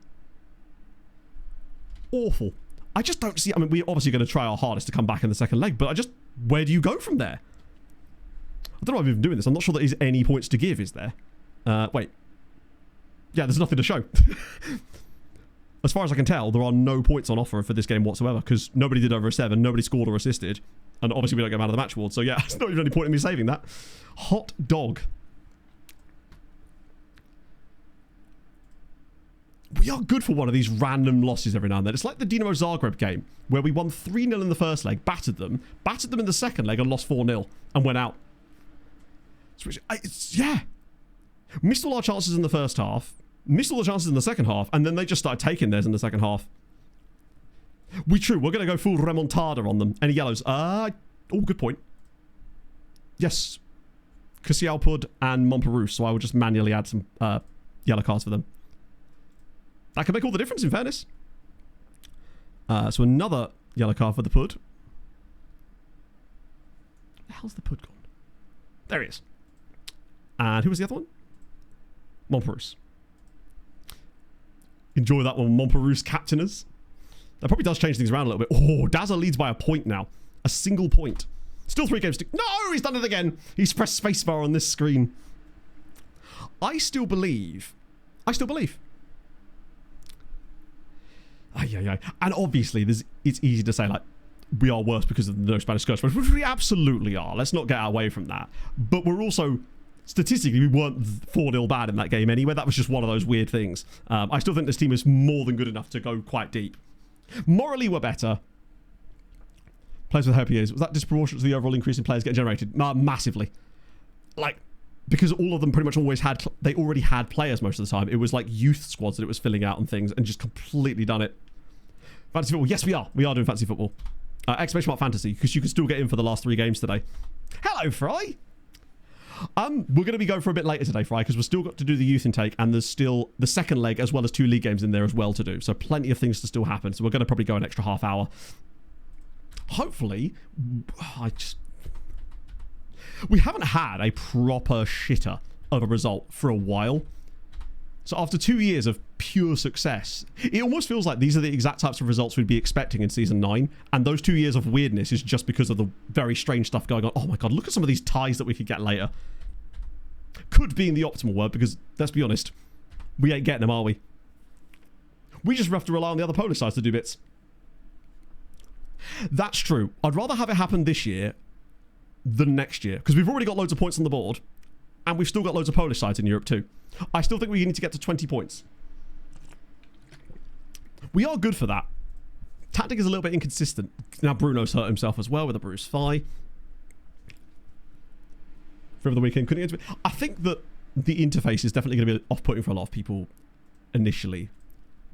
[SPEAKER 1] Awful. I just don't see... I mean, we're obviously going to try our hardest to come back in the second leg, but where do you go from there? I don't know why I'm even doing this. I'm not sure there is any points to give, is there? Wait. Yeah, there's nothing to show. As far as I can tell, there are no points on offer for this game whatsoever, because nobody did over a 7, nobody scored or assisted, and obviously we don't get man of the match award, so yeah, there's not even any point in me saving that. Hot dog. We are good for one of these random losses every now and then. It's like the Dinamo Zagreb game, where we won 3-0 in the first leg, battered them in the second leg and lost 4-0, and went out. Yeah. Missed all our chances in the first half, missed all the chances in the second half, and then they just started taking theirs in the second half. We're going to go full remontada on them. Any yellows? Oh, good point. Yes. Kusialpud and Montperousse, so I will just manually add some yellow cards for them. That could make all the difference, in fairness. So another yellow card for the Pud. Where the hell's the Pud gone? There he is. And who was the other one? Montperousse. Enjoy that one, Montperousse captainers. That probably does change things around a little bit. Oh, Daza leads by a point now. A single point. Still 3 games to... No, he's done it again. He's pressed spacebar on this screen. I still believe. And obviously, it's easy to say, like, we are worse because of the no Spanish curse, which we absolutely are. Let's not get away from that. But we're also... Statistically, we weren't 4-0 bad in that game anyway. That was just one of those weird things. I still think this team is more than good enough to go quite deep. Morally, we're better. Players with happy years. Was that disproportionate to the overall increase in players getting generated? Massively. Like, because all of them pretty much always had... They already had players most of the time. It was like youth squads that it was filling out and things and just completely done it. Fantasy football. Yes, we are. We are doing fantasy football. Exclamation mark fantasy, because you can still get in for the last 3 games today. Hello, Fry. We're going to be going for a bit later today, Fry, because we've still got to do the youth intake, and there's still the second leg as well as 2 league games in there as well to do. So plenty of things to still happen. So we're going to probably go an extra half hour. Hopefully, we haven't had a proper shitter of a result for a while. So after 2 years of pure success, it almost feels like these are the exact types of results we'd be expecting in Season 9. And those 2 years of weirdness is just because of the very strange stuff going on. Oh my god, look at some of these ties that we could get later. Could be in the optimal word, because, let's be honest, we ain't getting them, are we? We just have to rely on the other Polish sides to do bits. That's true. I'd rather have it happen this year than next year, because we've already got loads of points on the board, and we've still got loads of Polish sides in Europe too. I still think we need to get to 20 points. We are good for that. Tactic is a little bit inconsistent. Now Bruno's hurt himself as well with a bruised thigh. For the weekend, couldn't get into it. I think that the interface is definitely going to be off-putting for a lot of people initially,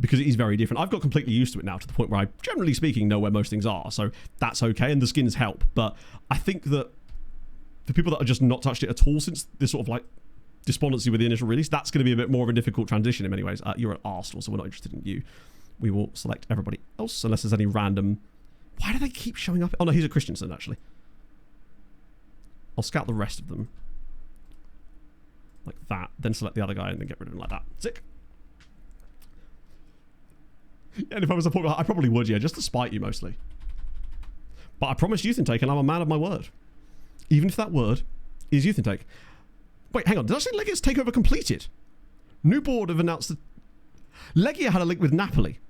[SPEAKER 1] because it is very different. I've got completely used to it now, to the point where I, generally speaking, know where most things are, so that's okay, and the skins help. But I think that for people that have just not touched it at all since this sort of like despondency with the initial release, that's going to be a bit more of a difficult transition in many ways. You're at Arsenal, so we're not interested in you. We will select everybody else unless there's any random... Why do they keep showing up? Oh no, he's a Christensen actually. I'll scout the rest of them like that, then select the other guy and then get rid of him like that. Sick. Yeah, and if I was a point, I probably would, yeah, just to spite you mostly. But I promised youth intake and I'm a man of my word. Even if that word is youth intake. Wait, hang on. Did I say Legia's takeover completed? New board have announced that Legia had a link with Napoli.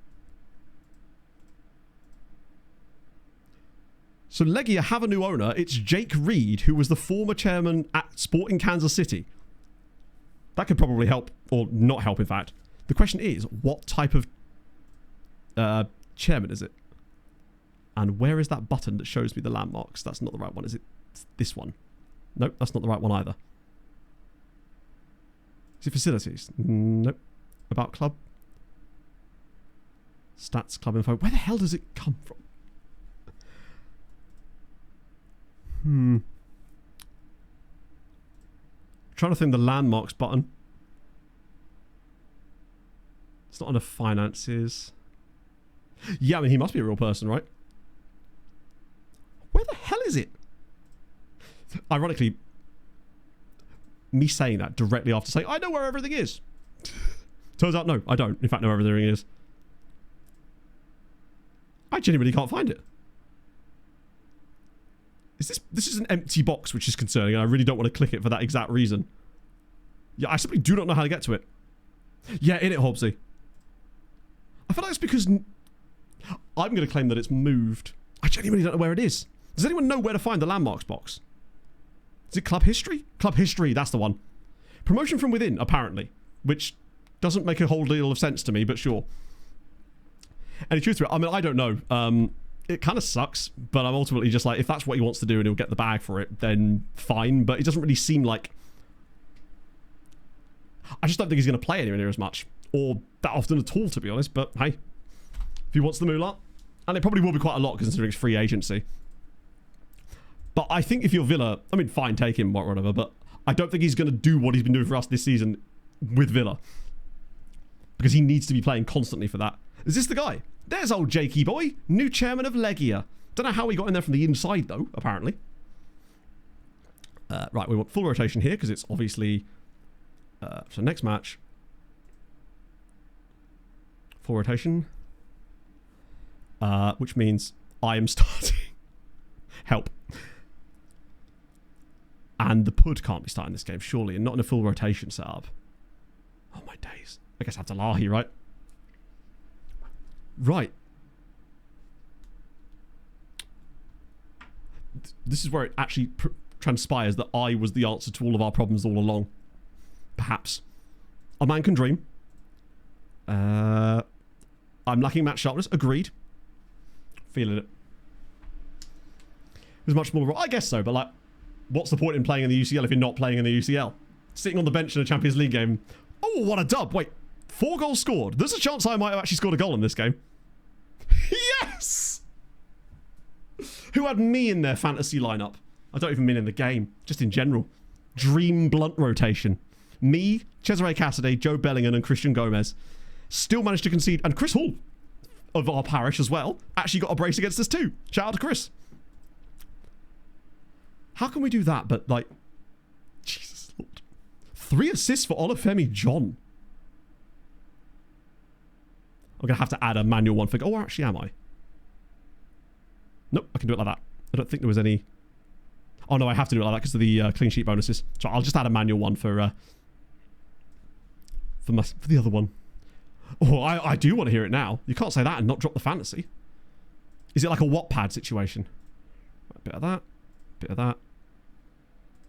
[SPEAKER 1] So Legia have a new owner. It's Jake Reed, who was the former chairman at Sporting Kansas City. That could probably help, or not help, in fact. The question is, what type of chairman is it? And where is that button that shows me the landmarks? That's not the right one, is it? It's this one. Nope, that's not the right one either. Is it facilities? Nope. About club? Stats, club info. Where the hell does it come from? Trying to think the landmarks button. It's not enough finances. Yeah, I mean, he must be a real person, right? Where the hell is it? Ironically, me saying that directly after saying, I know where everything is. Turns out, no, I don't, in fact, know where everything is. I genuinely can't find it. This is an empty box, which is concerning, and I really don't want to click it for that exact reason. Yeah, I simply do not know how to get to it. Yeah, in it, Hobbsy. I feel like it's because I'm going to claim that it's moved. I genuinely don't know where it is. Does anyone know where to find the landmarks box? Is it Club History? Club History, that's the one. Promotion from within, apparently, which doesn't make a whole deal of sense to me, but sure. And the truth to it, I mean, I don't know. It kind of sucks, but I'm ultimately just like, if that's what he wants to do and he'll get the bag for it, then fine. But it doesn't really seem like... I just don't think he's going to play anywhere near as much, or that often at all, to be honest. But hey, if he wants the moolah, and it probably will be quite a lot considering it's free agency. But I think if you're Villa, I mean, fine, take him, whatever, but I don't think he's going to do what he's been doing for us this season with Villa. Because he needs to be playing constantly for that. Is this the guy? There's old Jakey boy, new chairman of Legia. Don't know how he got in there from the inside, though, apparently. Right, we want full rotation here, because it's obviously... so next match. Full rotation. Which means I am starting. Help. And the Pud can't be starting this game, surely, and not in a full rotation setup. Oh my days. I guess Abdullahi, right? Right. This is where it actually transpires that I was the answer to all of our problems all along. Perhaps. A man can dream. I'm lacking match sharpness. Agreed. Feeling it. It was much more... I guess so, but like, what's the point in playing in the UCL if you're not playing in the UCL? Sitting on the bench in a Champions League game. Oh, what a dub. Wait, 4 goals scored. There's a chance I might have actually scored a goal in this game. Yes! Who had me in their fantasy lineup? I don't even mean in the game, just in general. Dream blunt rotation. Me, Cesare Cassidy, Joe Bellingham, and Christian Gomez. Still managed to concede, and Chris Hall of our parish as well actually got a brace against us too. Shout out to Chris. How can we do that? But like, Jesus Lord, 3 assists for Olufemi John. I'm gonna have to add a manual one for. Oh, actually, am I? Nope, I can do it like that. I don't think there was any. Oh no, I have to do it like that because of the clean sheet bonuses. So I'll just add a manual one for the other one. Oh, I do want to hear it now. You can't say that and not drop the fantasy. Is it like a Wattpad situation? A bit of that. Bit of that.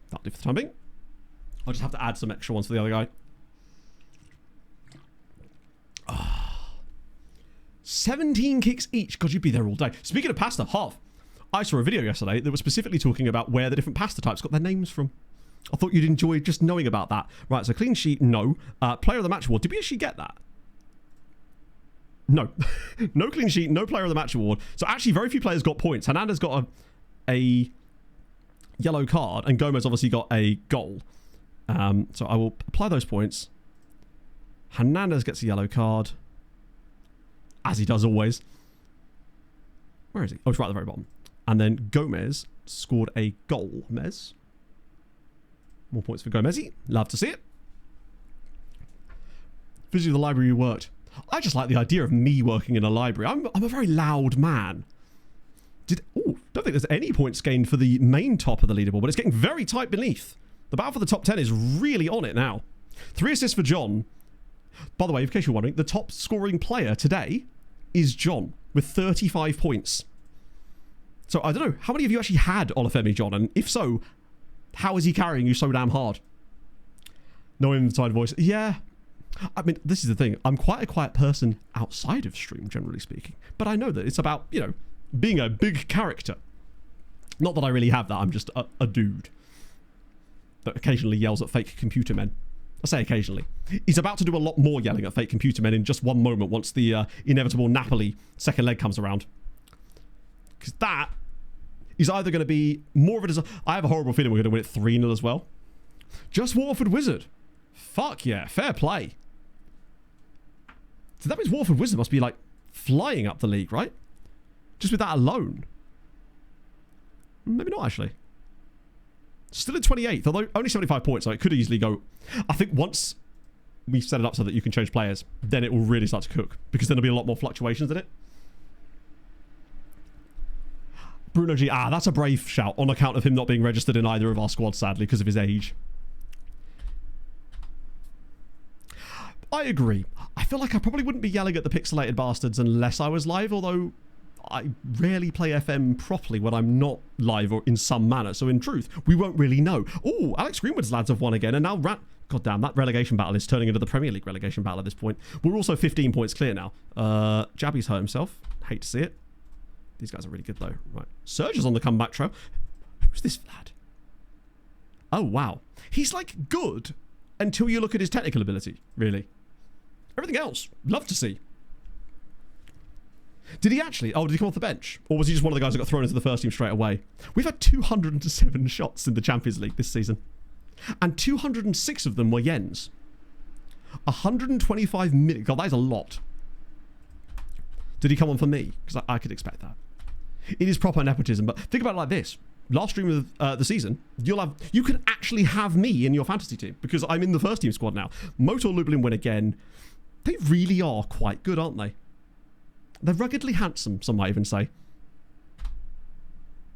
[SPEAKER 1] That'll do for the time being. I'll just have to add some extra ones for the other guy. 17 kicks each. God, you'd be there all day. Speaking of pasta, half. I saw a video yesterday that was specifically talking about where the different pasta types got their names from. I thought you'd enjoy just knowing about that. Right, so clean sheet, no. Player of the match award. Did we actually get that? No. No clean sheet, no player of the match award. So actually very few players got points. Hernandez got a yellow card and Gomez obviously got a goal. So I will apply those points. Hernandez gets a yellow card. As he does always. Where is he? Oh, it's right at the very bottom. And then Gomez scored a goal. Mez. More points for Gomez-y. Love to see it. Visiting the library you worked. I just like the idea of me working in a library. I'm a very loud man. Don't think there's any points gained for the main top of the leaderboard, but it's getting very tight beneath. The battle for the top 10 is really on it now. 3 assists for John. By the way, in case you're wondering, the top scoring player today is John with 35 points. So I don't know, how many of you actually had Olufemi John? And if so, how is he carrying you so damn hard? No inside voice. Yeah. I mean, this is the thing. I'm quite a quiet person outside of stream, generally speaking. But I know that it's about, you know, being a big character. Not that I really have that. I'm just a dude that occasionally yells at fake computer men. I say occasionally. He's about to do a lot more yelling at fake computer men in just one moment once the inevitable Napoli second leg comes around. Because that is either going to be more of a... I have a horrible feeling we're going to win it 3-0 as well. Just Waterford Wizard. Fuck yeah. Fair play. So that means Watford Wisdom must be like flying up the league, right? Just with that alone. Maybe not, actually. Still in 28th, although only 75 points, so it could easily go... I think once we set it up so that you can change players, then it will really start to cook, because then there'll be a lot more fluctuations in it. Bruno G. That's a brave shout on account of him not being registered in either of our squads, sadly, because of his age. I agree. I feel like I probably wouldn't be yelling at the pixelated bastards unless I was live, although I rarely play FM properly when I'm not live or in some manner. So in truth, we won't really know. Oh, Alex Greenwood's lads have won again, and now God damn, that relegation battle is turning into the Premier League relegation battle at this point. We're also 15 points clear now. Jabby's hurt himself. Hate to see it. These guys are really good though. Right. Surge is on the comeback trail. Who's this lad? Oh, wow. He's like good until you look at his technical ability, really. Everything else, love to see. Did he actually? Oh, did he come off the bench? Or was he just one of the guys that got thrown into the first team straight away? We've had 207 shots in the Champions League this season. And 206 of them were Jens. 125 minutes. God, that is a lot. Did he come on for me? Because I could expect that. It is proper nepotism, but think about it like this. Last stream of the season, you can actually have me in your fantasy team because I'm in the first team squad now. Motor Lublin win again. They really are quite good, aren't they? They're ruggedly handsome, some might even say.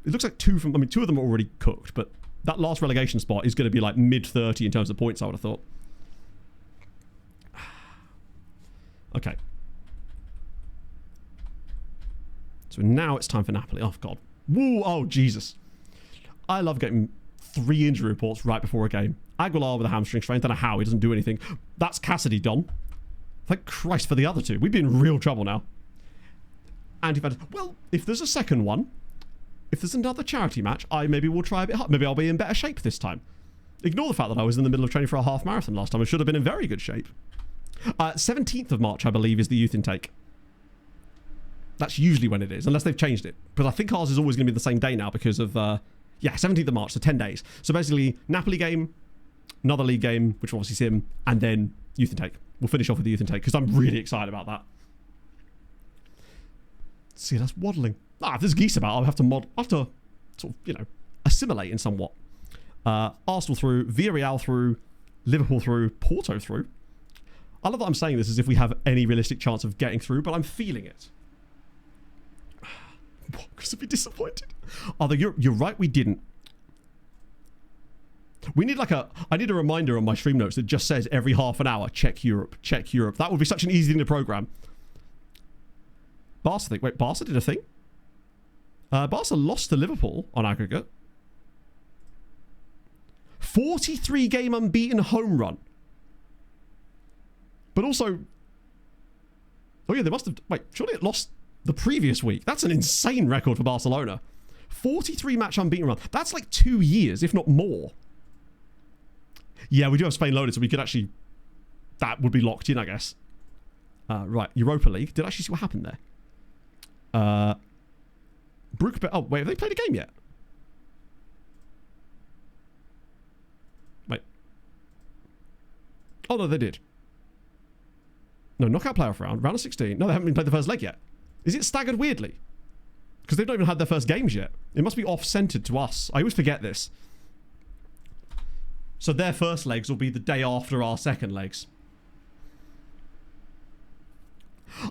[SPEAKER 1] It looks like two of them are already cooked, but that last relegation spot is going to be like mid-30 in terms of points, I would have thought. Okay. So now it's time for Napoli. Oh, God. Woo! Oh, Jesus. I love getting 3 injury reports right before a game. Aguilar with a hamstring strain. Don't know how. He doesn't do anything. That's Cassidy done. Thank Christ for the other 2. We'd be in real trouble now. And if there's a second one, if there's another charity match, I maybe will try a bit hard. Maybe I'll be in better shape this time. Ignore the fact that I was in the middle of training for a half marathon last time. I should have been in very good shape. 17th of March, I believe, is the youth intake. That's usually when it is, unless they've changed it. But I think ours is always going to be the same day now because of, 17th of March, so 10 days. So basically, Napoli game, another league game, which will obviously sim, and then youth intake. We'll finish off with the youth intake because I'm really excited about that. See, that's waddling. If there's geese about, I'll have to sort of, assimilate in somewhat. Arsenal through, Villarreal through, Liverpool through, Porto through. I love that I'm saying this as if we have any realistic chance of getting through, but I'm feeling it. Because I'd be disappointed. Although you're right, we didn't. We need I need a reminder on my stream notes that just says every half an hour, check Europe, check Europe. That would be such an easy thing to program. Barca did a thing? Barca lost to Liverpool on aggregate. 43 game unbeaten home run. But also... Oh yeah, they must have... Wait, surely it lost the previous week. That's an insane record for Barcelona. 43 match unbeaten run. That's like 2 years, if not more. Yeah, we do have Spain loaded, so we could actually... That would be locked in, I guess. Right, Europa League. Did I actually see what happened there? Oh, wait, have they played a game yet? Wait. Oh, no, they did. No, knockout playoff round of 16. No, they haven't even played the first leg yet. Is it staggered weirdly? Because they've not even had their first games yet. It must be off-centered to us. I always forget this. So their first legs will be the day after our second legs.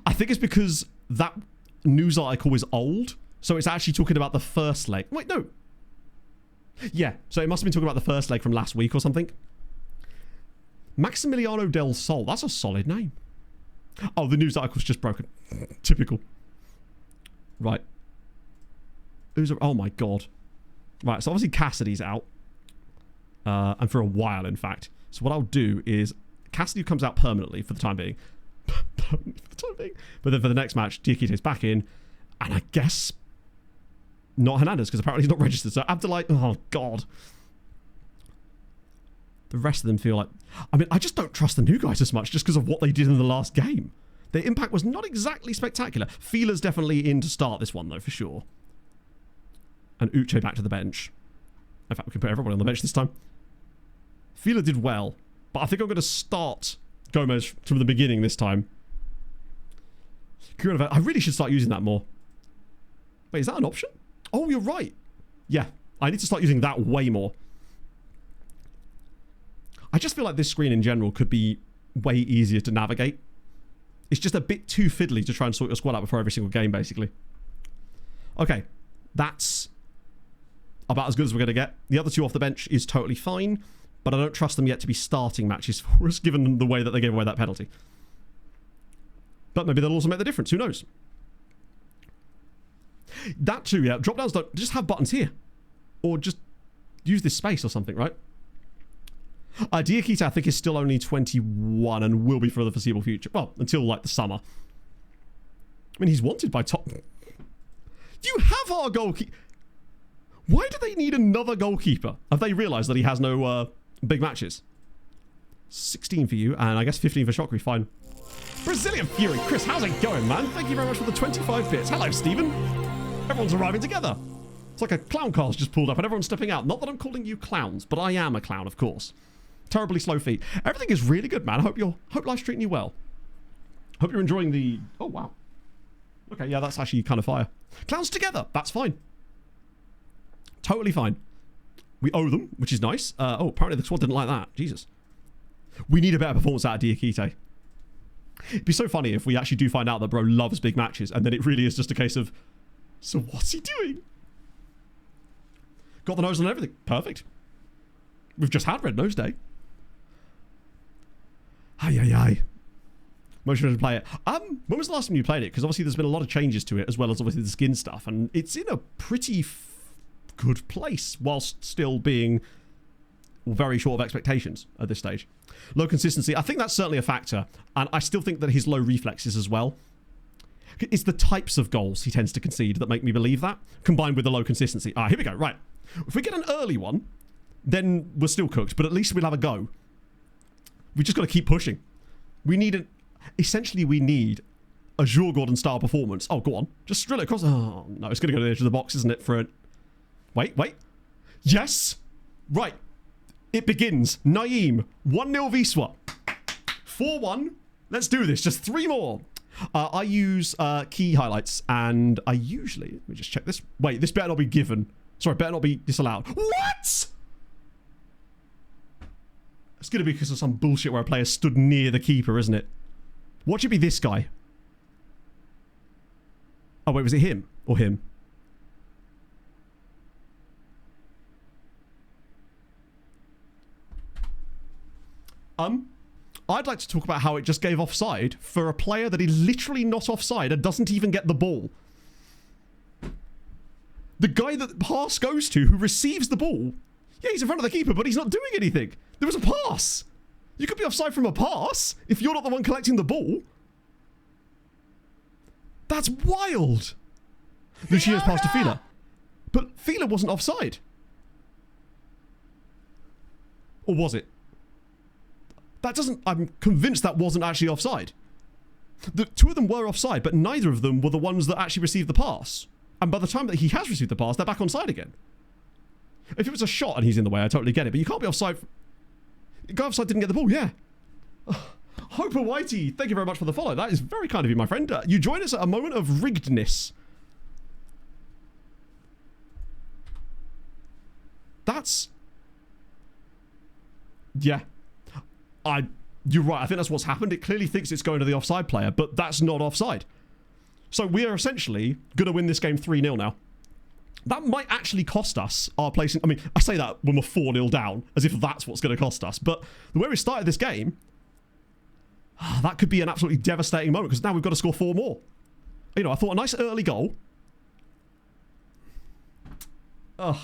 [SPEAKER 1] I think it's because that news article is old. So it's actually talking about the first leg. Wait, no. Yeah, so it must have been talking about the first leg from last week or something. Maximiliano del Sol. That's a solid name. Oh, the news article's just broken. Typical. Right. Oh my god. Right, so obviously Cassidy's out. And for a while, in fact. So what I'll do is... Cassidy comes out permanently for the time being. But then for the next match, Diakite's back in. And I guess... Not Hernandez, because apparently he's not registered. So Abdullah... Oh, God. The rest of them feel like... I mean, I just don't trust the new guys as much just because of what they did in the last game. Their impact was not exactly spectacular. Feeler's definitely in to start this one, though, for sure. And Uche back to the bench. In fact, we can put everybody on the bench this time. Feeler did well, but I think I'm going to start Gomez from the beginning this time. I really should start using that more. Wait, is that an option? Oh, you're right. Yeah, I need to start using that way more. I just feel like this screen in general could be way easier to navigate. It's just a bit too fiddly to try and sort your squad out before every single game, basically. Okay, that's about as good as we're going to get. The other two off the bench is totally fine, but I don't trust them yet to be starting matches for us, given the way that they gave away that penalty. But maybe they'll also make the difference. Who knows? That too, yeah. Drop downs don't just have buttons here, or just use this space or something, right? Diakite, I think, is still only 21 and will be for the foreseeable future. Well, until like the summer. I mean, he's wanted by top. You have our goalkeeper. Why do they need another goalkeeper? Have they realised that he has no big matches? 16 for you, and I guess 15 for Shockery. Fine. Brazilian Fury. Chris, how's it going, man? Thank you very much for the 25 bits. Hello, Stephen. Everyone's arriving together. It's like a clown car's just pulled up and everyone's stepping out. Not that I'm calling you clowns, but I am a clown, of course. Terribly slow feet. Everything is really good, man. Hope life's treating you well. Hope you're enjoying the... Oh, wow. Okay, yeah, that's actually kind of fire. Clowns together. That's fine. Totally fine. We owe them, which is nice. Oh, apparently the squad didn't like that. Jesus. We need a better performance out of Diakite. It'd be so funny if we actually do find out that bro loves big matches and then it really is just a case of, so what's he doing? Got the nose on everything. Perfect. We've just had Red Nose Day. Aye. Motion to play it. When was the last time you played it? Because obviously there's been a lot of changes to it, as well as obviously the skin stuff, and it's in a pretty good place whilst still being very short of expectations at this stage. Low consistency. I think that's certainly a factor, and I still think that his low reflexes as well. It's the types of goals he tends to concede that make me believe that, combined with the low consistency. Here we go. Right. If we get an early one, then we're still cooked, but at least we'll have a go. We just got to keep pushing. We need essentially we need a Jules Gordon style performance. Oh, go on. Just drill it across. Oh, no, it's going to go to the edge of the box, isn't it? For it. Wait. Yes. Right. It begins. Naeem. 1-0 Wisła. 4-1. Let's do this. Just 3 more. I use key highlights, and I usually... Let me just check this. Wait, this better not be given. Sorry, better not be disallowed. What? It's going to be because of some bullshit where a player stood near the keeper, isn't it? What should be this guy? Oh, wait, was it him? Or him? I'd like to talk about how it just gave offside for a player that is literally not offside and doesn't even get the ball. The guy that the pass goes to, who receives the ball, yeah, he's in front of the keeper, but he's not doing anything. There was a pass. You could be offside from a pass if you're not the one collecting the ball. That's wild. Lucia's passed to Fila. But Fila wasn't offside. Or was it? That doesn't... I'm convinced that wasn't actually offside. The two of them were offside, but neither of them were the ones that actually received the pass. And by the time that he has received the pass, they're back onside again. If it was a shot and he's in the way, I totally get it. But you can't be offside. The guy offside didn't get the ball, yeah. Hoper Whitey, thank you very much for the follow. That is very kind of you, my friend. You join us at a moment of riggedness. That's... Yeah. You're right. I think that's what's happened. It clearly thinks it's going to the offside player, but that's not offside. So we are essentially going to win this game 3-0 now. That might actually cost us our placing. I mean, I say that when we're 4-0 down, as if that's what's going to cost us. But the way we started this game, that could be an absolutely devastating moment, because now we've got to score 4 more. You know, I thought a nice early goal. Ugh.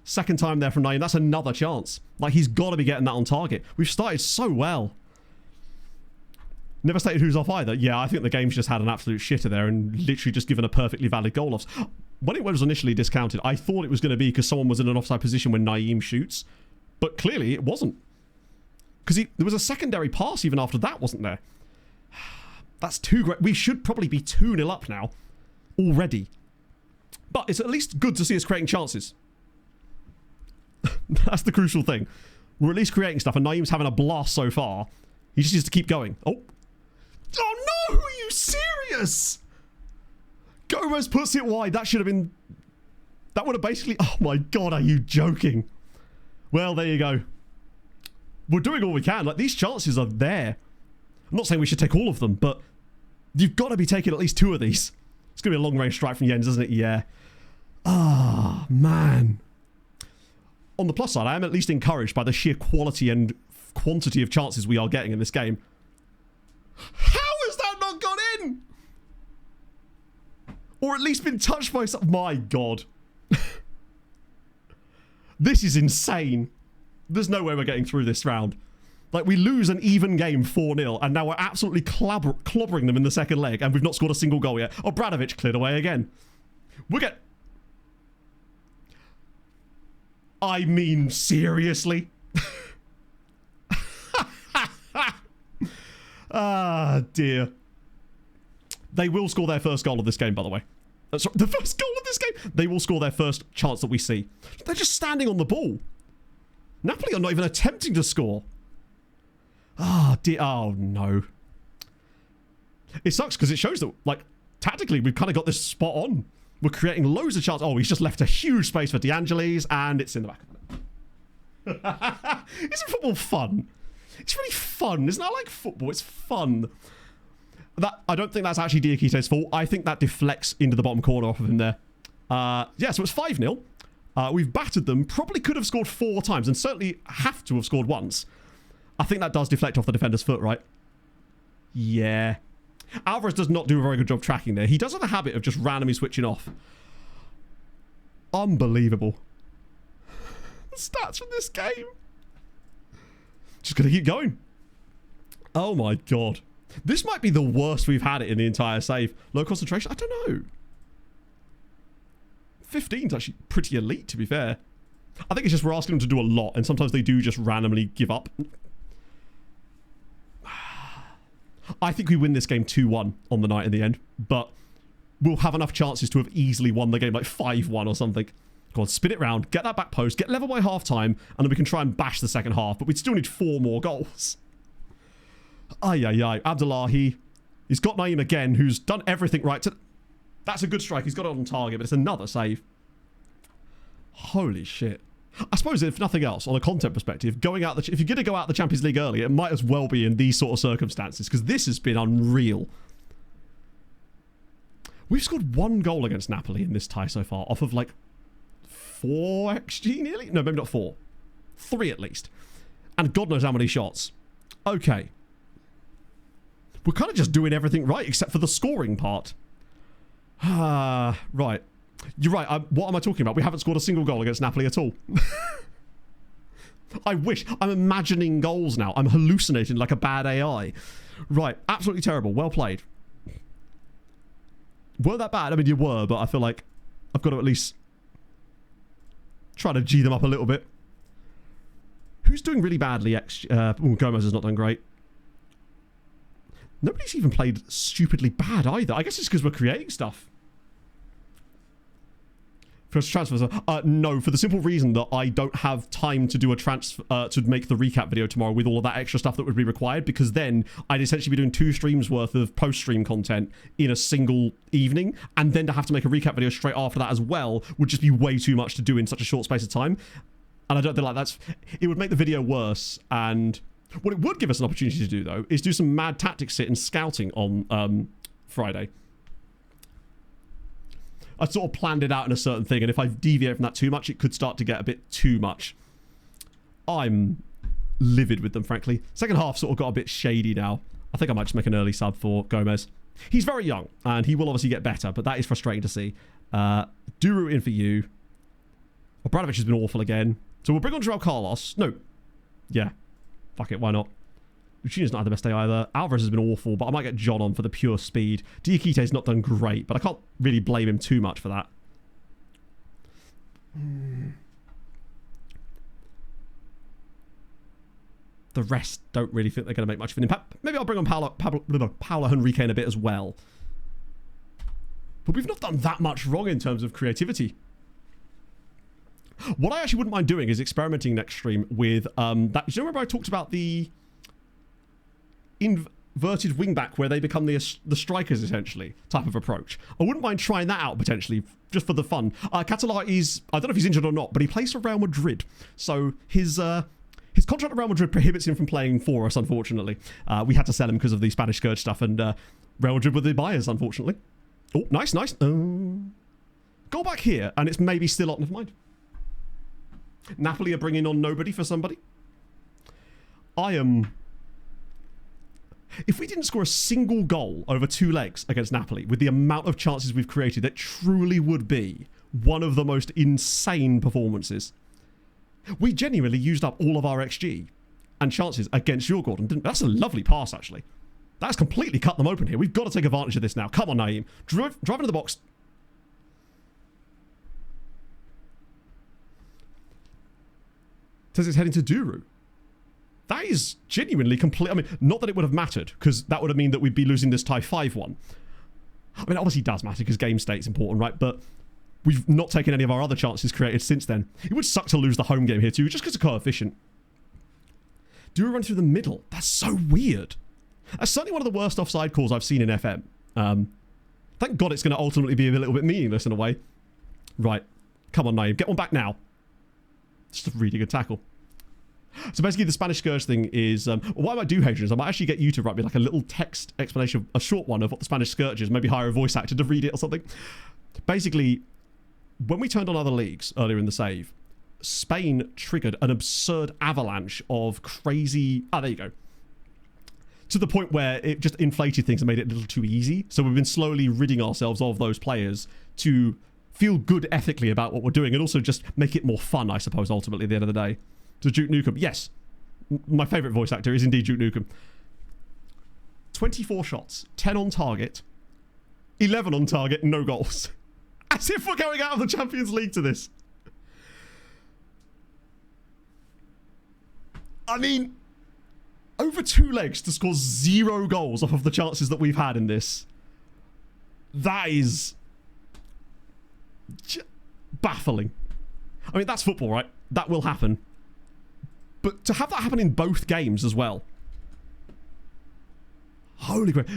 [SPEAKER 1] Second time there from Naeem. That's another chance. Like, he's got to be getting that on target. We've started so well. Never stated who's off either. Yeah, I think the game's just had an absolute shitter there and literally just given a perfectly valid goal off. When it was initially discounted, I thought it was going to be because someone was in an offside position when Naeem shoots. But clearly it wasn't. Because there was a secondary pass even after that, wasn't there? That's too great. We should probably be 2-0 up now. Already. But it's at least good to see us creating chances. That's the crucial thing. We're at least creating stuff, and Naeem's having a blast so far. He just needs to keep going. Oh Are you serious? Gomez puts it wide. That should have been... That would have basically... Oh my God, are you joking? Well, there you go. We're doing all we can. Like, these chances are there. I'm not saying we should take all of them, but you've got to be taking at least 2 of these. It's going to be a long-range strike from Jens, isn't it? Yeah. Ah, man. On the plus side, I am at least encouraged by the sheer quality and quantity of chances we are getting in this game. How has that not gone in? Or at least been touched by some... My God. This is insane. There's no way we're getting through this round. Like, we lose an even game 4-0, and now we're absolutely clobbering them in the second leg, and we've not scored a single goal yet. Obradovic cleared away again. We're getting... I mean, seriously? Ah, dear. They will score their first goal of this game, by the way. Sorry, the first goal of this game? They will score their first chance that we see. They're just standing on the ball. Napoli are not even attempting to score. Ah, dear. Oh, no. It sucks because it shows that, like, tactically, we've kind of got this spot on. We're creating loads of chances. Oh, he's just left a huge space for De Angelis, and it's in the back of the net. Isn't football fun? It's really fun. Isn't that like football? It's fun. That I don't think that's actually Diakite's fault. I think that deflects into the bottom corner off of him there. Yeah, so it's 5-0. We've battered them. Probably could have scored 4 times, and certainly have to have scored once. I think that does deflect off the defender's foot, right? Yeah. Alvarez does not do a very good job tracking there. He does have a habit of just randomly switching off. Unbelievable. The stats from this game. Just gonna keep going. Oh my God. This might be the worst we've had it in the entire save. Low concentration? I don't know. 15's actually pretty elite, to be fair. I think it's just we're asking them to do a lot, and sometimes they do just randomly give up. I think we win this game 2-1 on the night in the end, but we'll have enough chances to have easily won the game, like 5-1 or something. Go on, spin it round, get that back post, get level by half-time, and then we can try and bash the second half, but we'd still need 4 more goals. Ay, ay, ay. Abdullahi. He's got Naeem again, who's done everything right. That's a good strike. He's got it on target, but it's another save. Holy shit. I suppose, if nothing else, on a content perspective, going out if you're going to go out the Champions League early, it might as well be in these sort of circumstances, because this has been unreal. We've scored 1 goal against Napoli in this tie so far, off of like 4 XG nearly? No, maybe not 4. 3 at least. And God knows how many shots. Okay. We're kind of just doing everything right, except for the scoring part. Right. You're right. What am I talking about? We haven't scored a single goal against Napoli at all. I wish. I'm imagining goals now. I'm hallucinating like a bad AI. Right. Absolutely terrible. Well played. Weren't that bad? I mean, you were, but I feel like I've got to at least try to G them up a little bit. Who's doing really badly? Gomez has not done great. Nobody's even played stupidly bad either. I guess it's because we're creating stuff. First transfers. No, for the simple reason that I don't have time to do a transfer to make the recap video tomorrow with all of that extra stuff that would be required, because then I'd essentially be doing 2 streams worth of post-stream content in a single evening, and then to have to make a recap video straight after that as well would just be way too much to do in such a short space of time. And I don't feel like it would make the video worse. And what it would give us an opportunity to do, though, is do some mad tactics sit and scouting on Friday. I sort of planned it out in a certain thing, and if I deviate from that too much, it could start to get a bit too much. I'm livid with them, frankly. Second half sort of got a bit shady now. I think I might just make an early sub for Gomez. He's very young, and he will obviously get better, but that is frustrating to see. Duru in for you. Obradovic has been awful again. So we'll bring on João Carlos. No. Yeah. Fuck it, why not? Lucina's not had the best day either. Alvarez has been awful, but I might get John on for the pure speed. Diakite's not done great, but I can't really blame him too much for that. The rest don't really think they're going to make much of an impact. Maybe I'll bring on Paulo Henrique in a bit as well. But we've not done that much wrong in terms of creativity. What I actually wouldn't mind doing is experimenting next stream with that. Do you remember I talked about the inverted wingback where they become the strikers, essentially, type of approach. I wouldn't mind trying that out, potentially, just for the fun. Català is, I don't know if he's injured or not, but he plays for Real Madrid. So his contract at Real Madrid prohibits him from playing for us, unfortunately. We had to sell him because of the Spanish Scourge stuff, and Real Madrid were the buyers, unfortunately. Oh, nice. Go back here, and it's maybe still up. Never mind. Napoli are bringing on nobody for somebody. If we didn't score a single goal over 2 legs against Napoli, with the amount of chances we've created, that truly would be one of the most insane performances. We genuinely used up all of our XG and chances against your Gordon, didn't we? That's a lovely pass, actually. That's completely cut them open here. We've got to take advantage of this now. Come on, Naeem. Drive into the box. Says it's heading to Duru. That is genuinely complete. I mean, not that it would have mattered, because that would have meant that we'd be losing this tie 5-1. I mean, it obviously does matter, because game state's important, right? But we've not taken any of our other chances created since then. It would suck to lose the home game here too, just because of coefficient. Duru run through the middle. That's so weird. That's certainly one of the worst offside calls I've seen in FM. Thank God it's going to ultimately be a little bit meaningless in a way. Right. Come on, Naeem. Get one back now. Just a really good tackle. So basically the Spanish Scourge thing is, what I might do, Hadrian, is I might actually get you to write me like a little text explanation, a short one of what the Spanish Scourge is, maybe hire a voice actor to read it or something. Basically, when we turned on other leagues earlier in the save, Spain triggered an absurd avalanche of crazy... Ah, there you go. To the point where it just inflated things and made it a little too easy. So we've been slowly ridding ourselves of those players to feel good ethically about what we're doing and also just make it more fun, I suppose, ultimately, at the end of the day. So Duke Nukem, yes, my favourite voice actor is indeed Duke Nukem. 24 shots, 10 on target, 11 on target, no goals. As if we're going out of the Champions League to this. I mean, over 2 legs to score 0 goals off of the chances that we've had in this. That is baffling. I mean, that's football, right? That will happen. But to have that happen in both games as well. Holy crap.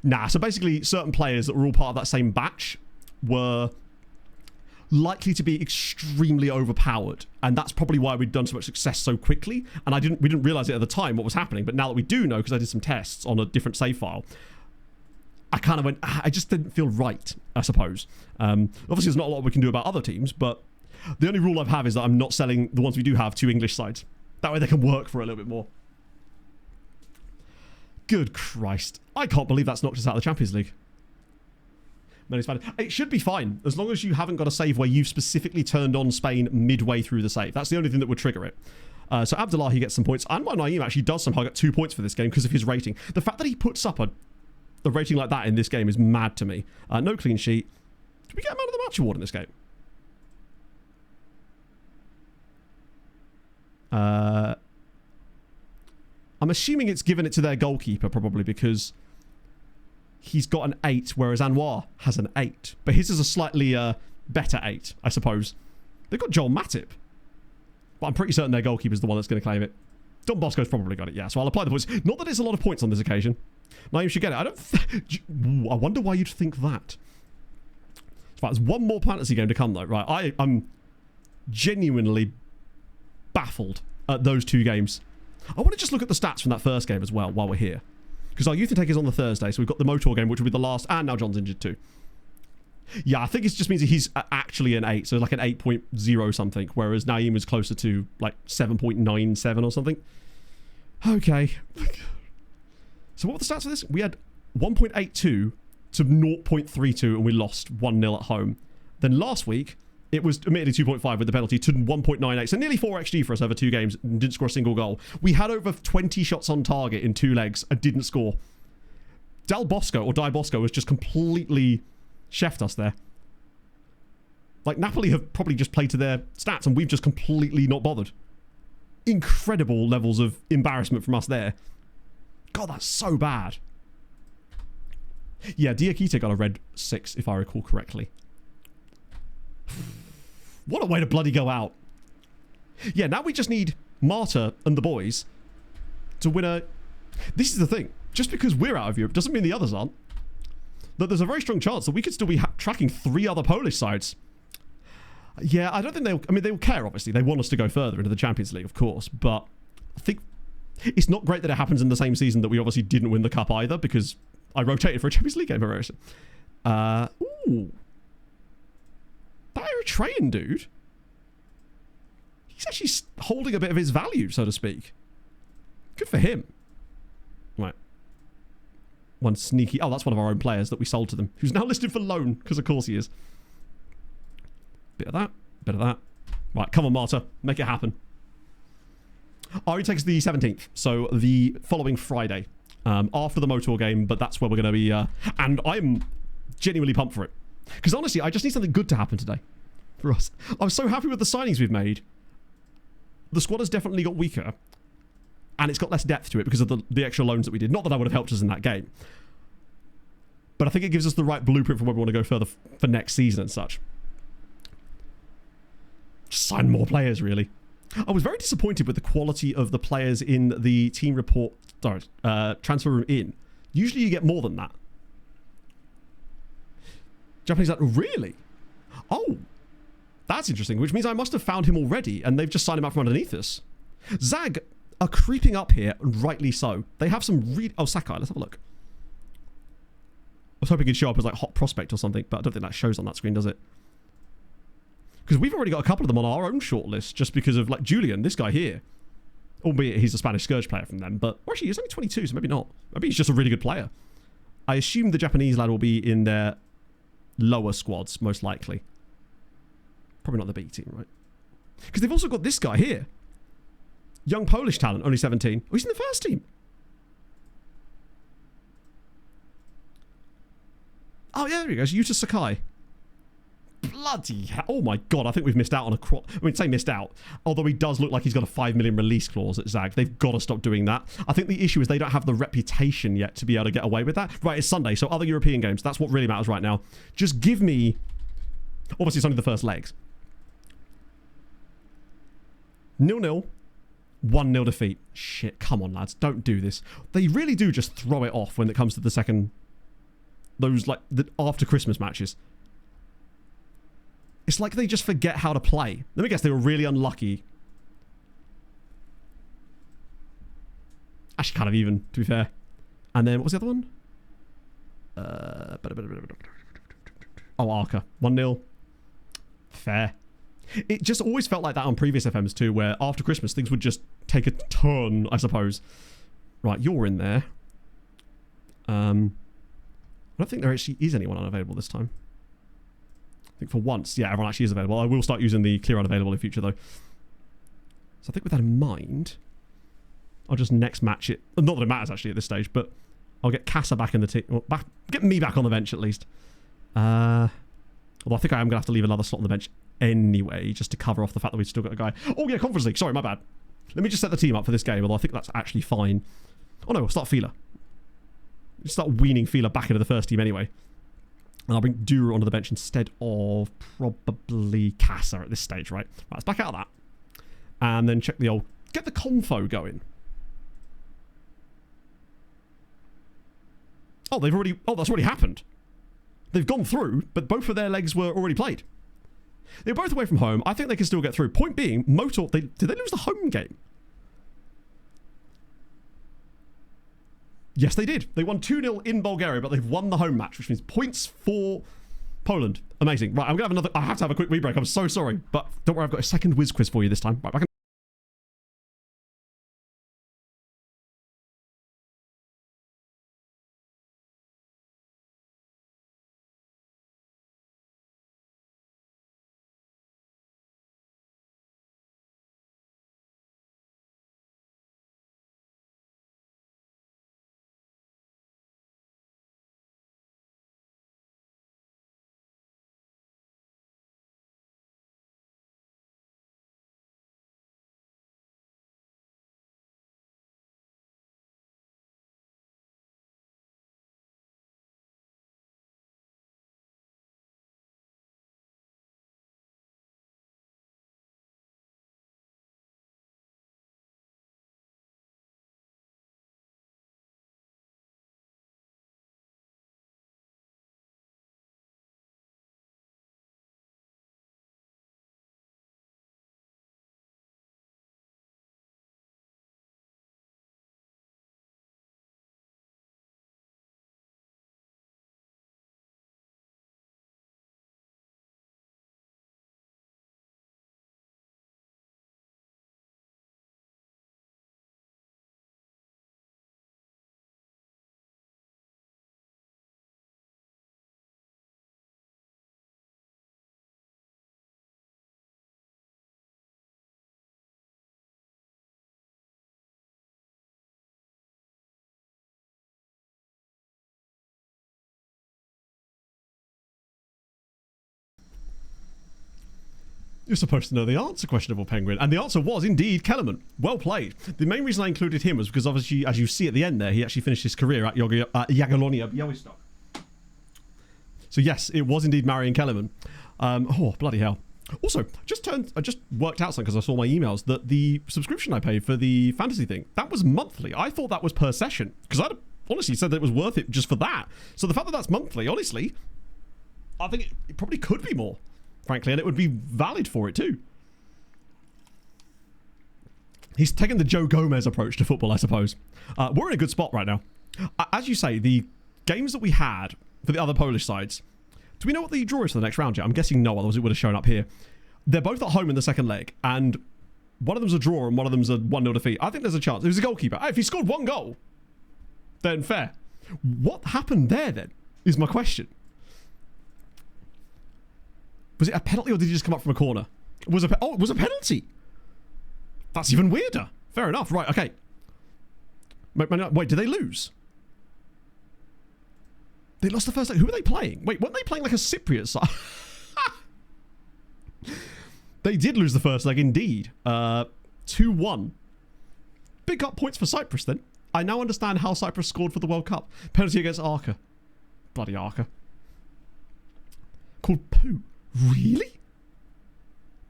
[SPEAKER 1] Nah, so basically certain players that were all part of that same batch were likely to be extremely overpowered, and that's probably why we'd done so much success so quickly. And we didn't realize it at the time what was happening, but now that we do know, because I did some tests on a different save file, I kind of went, I just didn't feel right, I suppose. Obviously there's not a lot we can do about other teams, but the only rule I have is that I'm not selling the ones we do have to English sides. That way they can work for a little bit more. Good Christ. I can't believe that's knocked us out of the Champions League. It should be fine, as long as you haven't got a save where you've specifically turned on Spain midway through the save. That's the only thing that would trigger it. So Abdullahi gets some points, and my Naeem actually does somehow get 2 points for this game because of his rating. The fact that he puts up a rating like that in this game is mad to me. No clean sheet. Did we get a man of the match award in this game? I'm assuming it's given it to their goalkeeper, probably, because he's got an 8, whereas Anwar has an 8. But his is a slightly better 8, I suppose. They've got Joel Matip. But I'm pretty certain their goalkeeper's the one that's going to claim it. Don Bosco's probably got it, yeah. So I'll apply the points. Not that it's a lot of points on this occasion. Now you should get it. I wonder why you'd think that. Right, there's one more fantasy game to come, though. Right, I'm genuinely baffled at those 2 games. I want to just look at the stats from that first game as well while we're here. Because our youth intake is on the Thursday, so we've got the Motor game, which will be the last, and now John's injured too. Yeah, I think it just means that he's actually an 8, so like an 8.0 something, whereas Naeem is closer to like 7.97 or something. Okay. So what were the stats for this? We had 1.82 to 0.32, and we lost 1-0 at home. Then last week, it was admittedly 2.5 with the penalty to 1.98. So nearly 4 XG for us over 2 games and didn't score a single goal. We had over 20 shots on target in 2 legs and didn't score. Di Bosco has just completely chefed us there. Like, Napoli have probably just played to their stats and we've just completely not bothered. Incredible levels of embarrassment from us there. God, that's so bad. Yeah, Diakite got a red 6, if I recall correctly. What a way to bloody go out. Yeah, now we just need Marta and the boys to win a... This is the thing. just because we're out of Europe doesn't mean the others aren't. That there's a very strong chance that we could still be tracking 3 other Polish sides. Yeah, I don't think they'll... I mean, they will care, obviously. They want us to go further into the Champions League, of course. But I think it's not great that it happens in the same season that we obviously didn't win the Cup either, because I rotated for a Champions League game for Eriksen. Ooh. That Eritrean dude... He's actually holding a bit of his value, so to speak. Good for him. Right. One sneaky... Oh, that's one of our own players that we sold to them, who's now listed for loan, because of course he is. Bit of that. Bit of that. Right, come on, Marta. Make it happen. Our intake's the 17th, so the following Friday. After the Motor game, but that's where we're going to be... and I'm genuinely pumped for it. Because honestly, I just need something good to happen today. For us. I'm so happy with the signings we've made. The squad has definitely got weaker. And it's got less depth to it because of the extra loans that we did. Not that that would have helped us in that game. But I think it gives us the right blueprint for where we want to go further for next season and such. Just sign more players, really. I was very disappointed with the quality of the players in the team report, transfer room in. Usually you get more than that. Japanese, like, really? Oh, that's interesting, which means I must have found him already and they've just signed him out from underneath us. Zag are creeping up here, and rightly so. They have some oh, Sakai, let's have a look. I was hoping he'd show up as like hot prospect or something, but I don't think that shows on that screen, does it? Because we've already got a couple of them on our own shortlist just because of like Julian, this guy here. Albeit he's a Spanish Scourge player from them, but actually he's only 22, so maybe not. Maybe he's just a really good player. I assume the Japanese lad will be in their lower squads, most likely. Probably not the B team, right? Because they've also got this guy here. Young Polish talent, only 17. Oh, he's in the first team. Oh, yeah, there he goes. Yuta Sakai. Bloody hell. Oh, my God. I think we've missed out on a... I mean, say missed out. Although he does look like he's got a 5 million release clause at Zag. They've got to stop doing that. I think the issue is they don't have the reputation yet to be able to get away with that. Right, it's Sunday, so other European games. That's what really matters right now. Just give me... Obviously, it's only the first legs. 0-0. 1-0 defeat. Shit, come on, lads. Don't do this. They really do just throw it off when it comes to the second... Those, like, the after Christmas matches. It's like they just forget how to play. Let me guess, they were really unlucky. Actually, kind of even, to be fair. And then, what was the other one? Oh, Arca. 1-0. Fair. It just always felt like that on previous FMs too, where after Christmas, things would just take a turn, I suppose. Right, you're in there. I don't think there actually is anyone unavailable this time. I think for once, yeah, everyone actually is available. I will start using the clear unavailable in future, though. So I think with that in mind, I'll just next match it. Not that it matters, actually, at this stage, but I'll get Casa back in the team. Well, get me back on the bench, at least. Although I think I am going to have to leave another slot on the bench anyway, just to cover off the fact that we've still got a guy. Oh, yeah, Conference League. Sorry, my bad. Let me just set the team up for this game, although I think that's actually fine. Oh, no, we'll start Fila. We'll start weaning Fila back into the first team anyway. And I'll bring Dura onto the bench instead of probably Casa at this stage, right? Right, let's back out of that. And then check the old... Get the Confo going. Oh, they've already... Oh, that's already happened. They've gone through, but both of their legs were already played. They were both away from home. I think they can still get through. Point being, Motor... Did they lose the home game? Yes, they did. They won 2-0 in Bulgaria, but they've won the home match, which means points for Poland. Amazing. Right, I'm going to have another... I have to have a quick re-break. I'm so sorry. But don't worry, I've got a second whiz quiz for you this time. Right, back in You're supposed to know the answer, questionable penguin. And the answer was indeed Kellerman. Well played. The main reason I included him was because obviously, as you see at the end there, he actually finished his career at Jagiellonia Białystok. So yes, it was indeed Marian Kellerman. Oh, bloody hell. Also, I just worked out something because I saw my emails that the subscription I paid for the fantasy thing, that was monthly. I thought that was per session because I'd honestly said that it was worth it just for that. So the fact that that's monthly, honestly, I think it probably could be more, frankly, and it would be valid for it too. He's taken the Joe Gomez approach to football, I suppose. We're in a good spot right now. As you say, the games that we had for the other Polish sides, do we know what the draw is for the next round yet? I'm guessing no, otherwise it would have shown up here. They're both at home in the second leg, and one of them's a draw and one of them's a 1-0 defeat. I think there's a chance. It was a goalkeeper. If he scored one goal, then fair. What happened there, then, is my question. Was it a penalty or did he just come up from a corner? It was a penalty. That's even weirder. Fair enough. Right, okay. Wait, did they lose? They lost the first leg. Who were they playing? Wait, weren't they playing like a Cypriot side? They did lose the first leg, indeed. 2-1. Big up points for Cyprus, then. I now understand how Cyprus scored for the World Cup. Penalty against Arca. Bloody Arca. Called Poo. Really?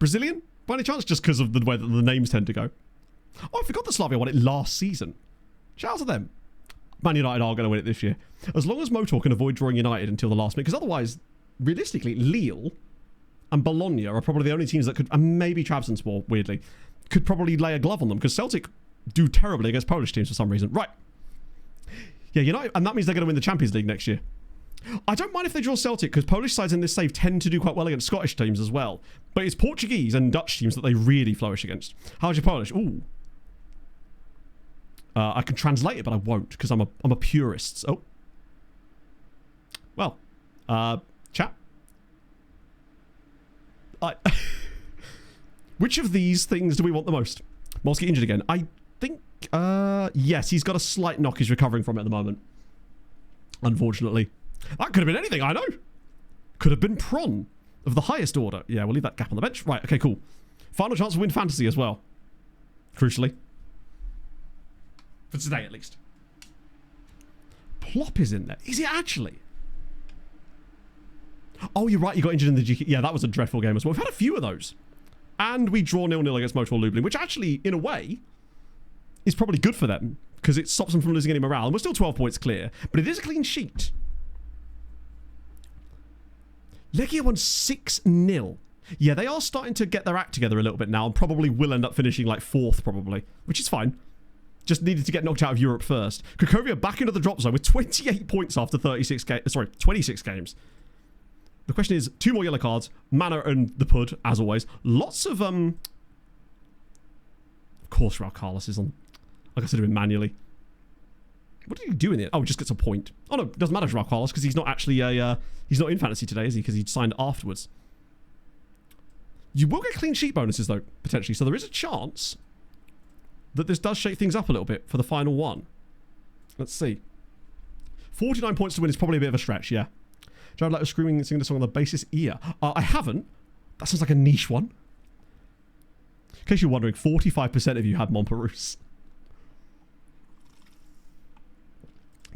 [SPEAKER 1] Brazilian? By any chance? Just because of the way that the names tend to go. Oh, I forgot that Slavia won it last season. Shout out to them. Man United are going to win it this year. As long as Motor can avoid drawing United until the last minute. Because otherwise, realistically, Lille and Bologna are probably the only teams that could, and maybe Trabzonspor, weirdly, could probably lay a glove on them. Because Celtic do terribly against Polish teams for some reason. Right. Yeah, United, and that means they're going to win the Champions League next year. I don't mind if they draw Celtic, because Polish sides in this save tend to do quite well against Scottish teams as well. But it's Portuguese and Dutch teams that they really flourish against. How's your Polish? Ooh. I can translate it, but I won't, because I'm a purist. Oh. Well. Chat. Which of these things do we want the most? Molsky injured again. I think, yes, he's got a slight knock. He's recovering from it at the moment. Unfortunately. That could have been anything, I know. Could have been Prawn of the highest order. Yeah, we'll leave that gap on the bench. Right, okay, cool. Final chance to win fantasy as well. Crucially. For today, at least. Plop is in there. Is it actually? Oh, you're right. You got injured in the GK. Yeah, that was a dreadful game as well. We've had a few of those. And we draw 0-0 against Motor Lublin, which actually, in a way, is probably good for them. Because it stops them from losing any morale. And we're still 12 points clear. But it is a clean sheet. Legia won 6-0. Yeah, they are starting to get their act together a little bit now. And probably will end up finishing like 4th, probably. Which is fine. Just needed to get knocked out of Europe first. Cracovia back into the drop zone with 28 points after 26 games. The question is, 2 more yellow cards. Mana and the Pud, as always. Lots of, Of course, Raul Carlos is on. I consider him manually. What did he do in it? Oh, he just gets a point. Oh, no, it doesn't matter to Raul Carlos because he's not actually he's not in fantasy today, is he? Because he signed afterwards. You will get clean sheet bonuses, though, potentially. So there is a chance that this does shake things up a little bit for the final one. Let's see. 49 points to win is probably a bit of a stretch, yeah. Jared Leto screaming and singing the song on the bassist ear. I haven't. That sounds like a niche one. In case you're wondering, 45% of you had Montperouse.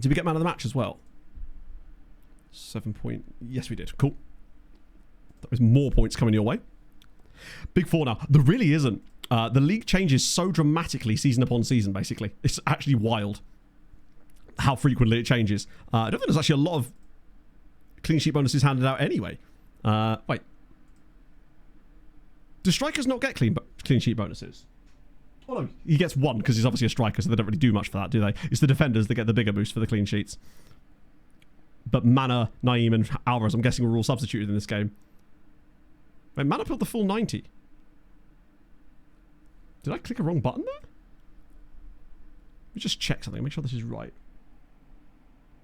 [SPEAKER 1] Did we get man of the match as well? 7 point. Yes, we did. Cool. There's more points coming your way. Big 4 now. There really isn't. The league changes so dramatically season upon season, basically. It's actually wild how frequently it changes. I don't think there's actually a lot of clean sheet bonuses handed out anyway. Wait. Do strikers not get clean sheet bonuses? Oh no, he gets 1 because he's obviously a striker, so they don't really do much for that, do they? It's the defenders that get the bigger boost for the clean sheets. But Mana, Naeem, and Alvarez, I'm guessing, were all substituted in this game. Wait, Mana pulled the full 90. Did I click a wrong button there? Let me just check something, make sure this is right.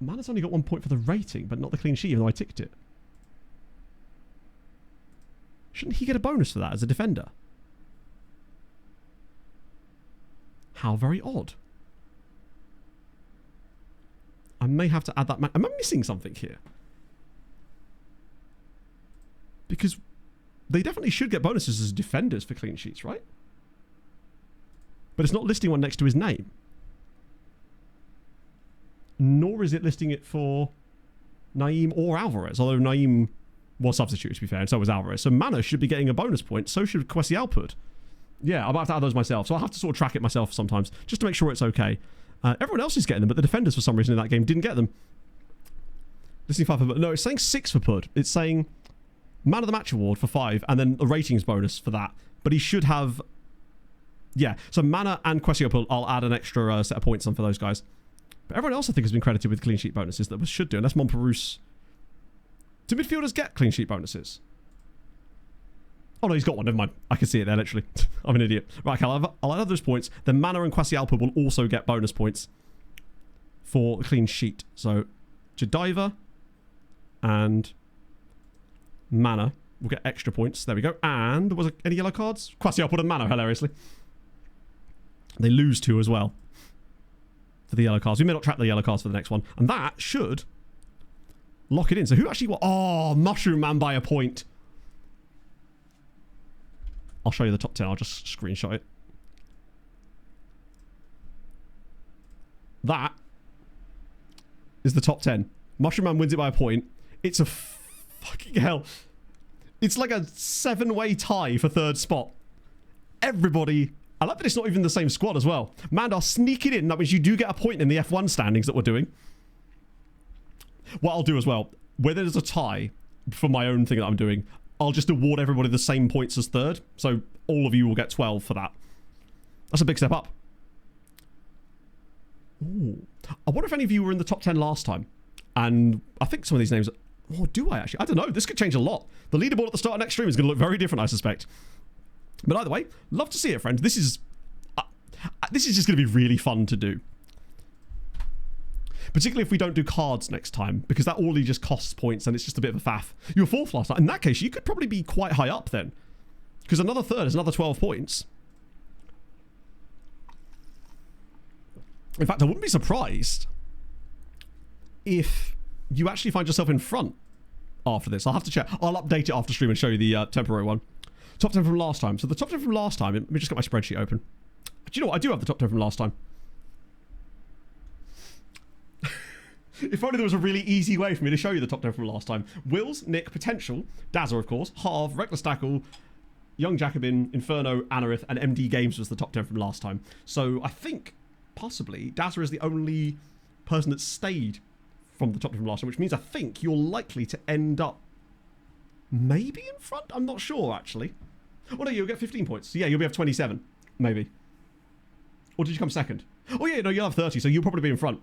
[SPEAKER 1] Mana's only got 1 point for the rating, but not the clean sheet, even though I ticked it. Shouldn't he get a bonus for that as a defender? How very odd. I may have to add that. Am I missing something here? Because they definitely should get bonuses as defenders for clean sheets, right? But it's not listing one next to his name. Nor is it listing it for Naeem or Alvarez, although Naeem was substituted, to be fair, and so was Alvarez. So Mana should be getting a bonus point, so should Kwesi Alpud. Yeah, I'm about to add those myself, so I'll have to sort of track it myself sometimes, just to make sure it's okay. Everyone else is getting them, but the defenders, for some reason, in that game didn't get them. Listing 5 for Pud. No, it's saying 6 for Pud. It's saying Man of the Match award for 5, and then a ratings bonus for that. But he should have... Yeah, so Mana and Kwesi Alpud, I'll add an extra set of points on for those guys. But everyone else, I think, has been credited with clean sheet bonuses that we should do, unless Montperouse... Do midfielders get clean sheet bonuses? Oh, no, he's got one. Never mind. I can see it there, literally. I'm an idiot. Right, okay, I'll add those points. Then Mana and Kwesi Alpud will also get bonus points for a clean sheet. So, Jediva and Mana will get extra points. There we go. And was there any yellow cards? Kwesi Alpud and Mana, hilariously. They lose 2 as well for the yellow cards. We may not track the yellow cards for the next one. And that should lock it in. So who actually... Oh, Mushroom Man by a point. I'll show you the top 10. I'll just screenshot it. That is the top 10. Mushroom Man wins it by a point. It's a fucking hell. It's like a 7-way tie for 3rd spot. Everybody... I like that it's not even the same squad as well. Mandar, sneak it in. That means you do get a point in the F1 standings that we're doing. What I'll do as well, where there's a tie for my own thing that I'm doing, I'll just award everybody the same points as 3rd. So all of you will get 12 for that. That's a big step up. Ooh. I wonder if any of you were in the top 10 last time. And I think some of these names... Oh, do I actually? I don't know. This could change a lot. The leaderboard at the start of next stream is going to look very different, I suspect. But either way, love to see it, friends. This is just going to be really fun to do. Particularly if we don't do cards next time, because that already just costs points and it's just a bit of a faff. You were 4th last time. In that case, you could probably be quite high up then. Because another 3rd is another 12 points. In fact, I wouldn't be surprised if you actually find yourself in front after this. I'll have to check. I'll update it after stream and show you the temporary one. Top 10 from last time. So the top 10 from last time, let me just get my spreadsheet open. Do you know what? I do have the top 10 from last time. If only there was a really easy way for me to show you the top 10 from last time. Wills, Nick, Potential, Dazza, of course, Harv, Reckless Tackle, Young Jacobin, Inferno, Anarith, and MD Games was the top 10 from last time. So I think, possibly, Dazza is the only person that stayed from the top 10 from last time, which means I think you're likely to end up maybe in front? I'm not sure, actually. Oh, no, you'll get 15 points. So, yeah, you'll be have 27, maybe. Or did you come 2nd? Oh, yeah, no, you'll have 30, so you'll probably be in front.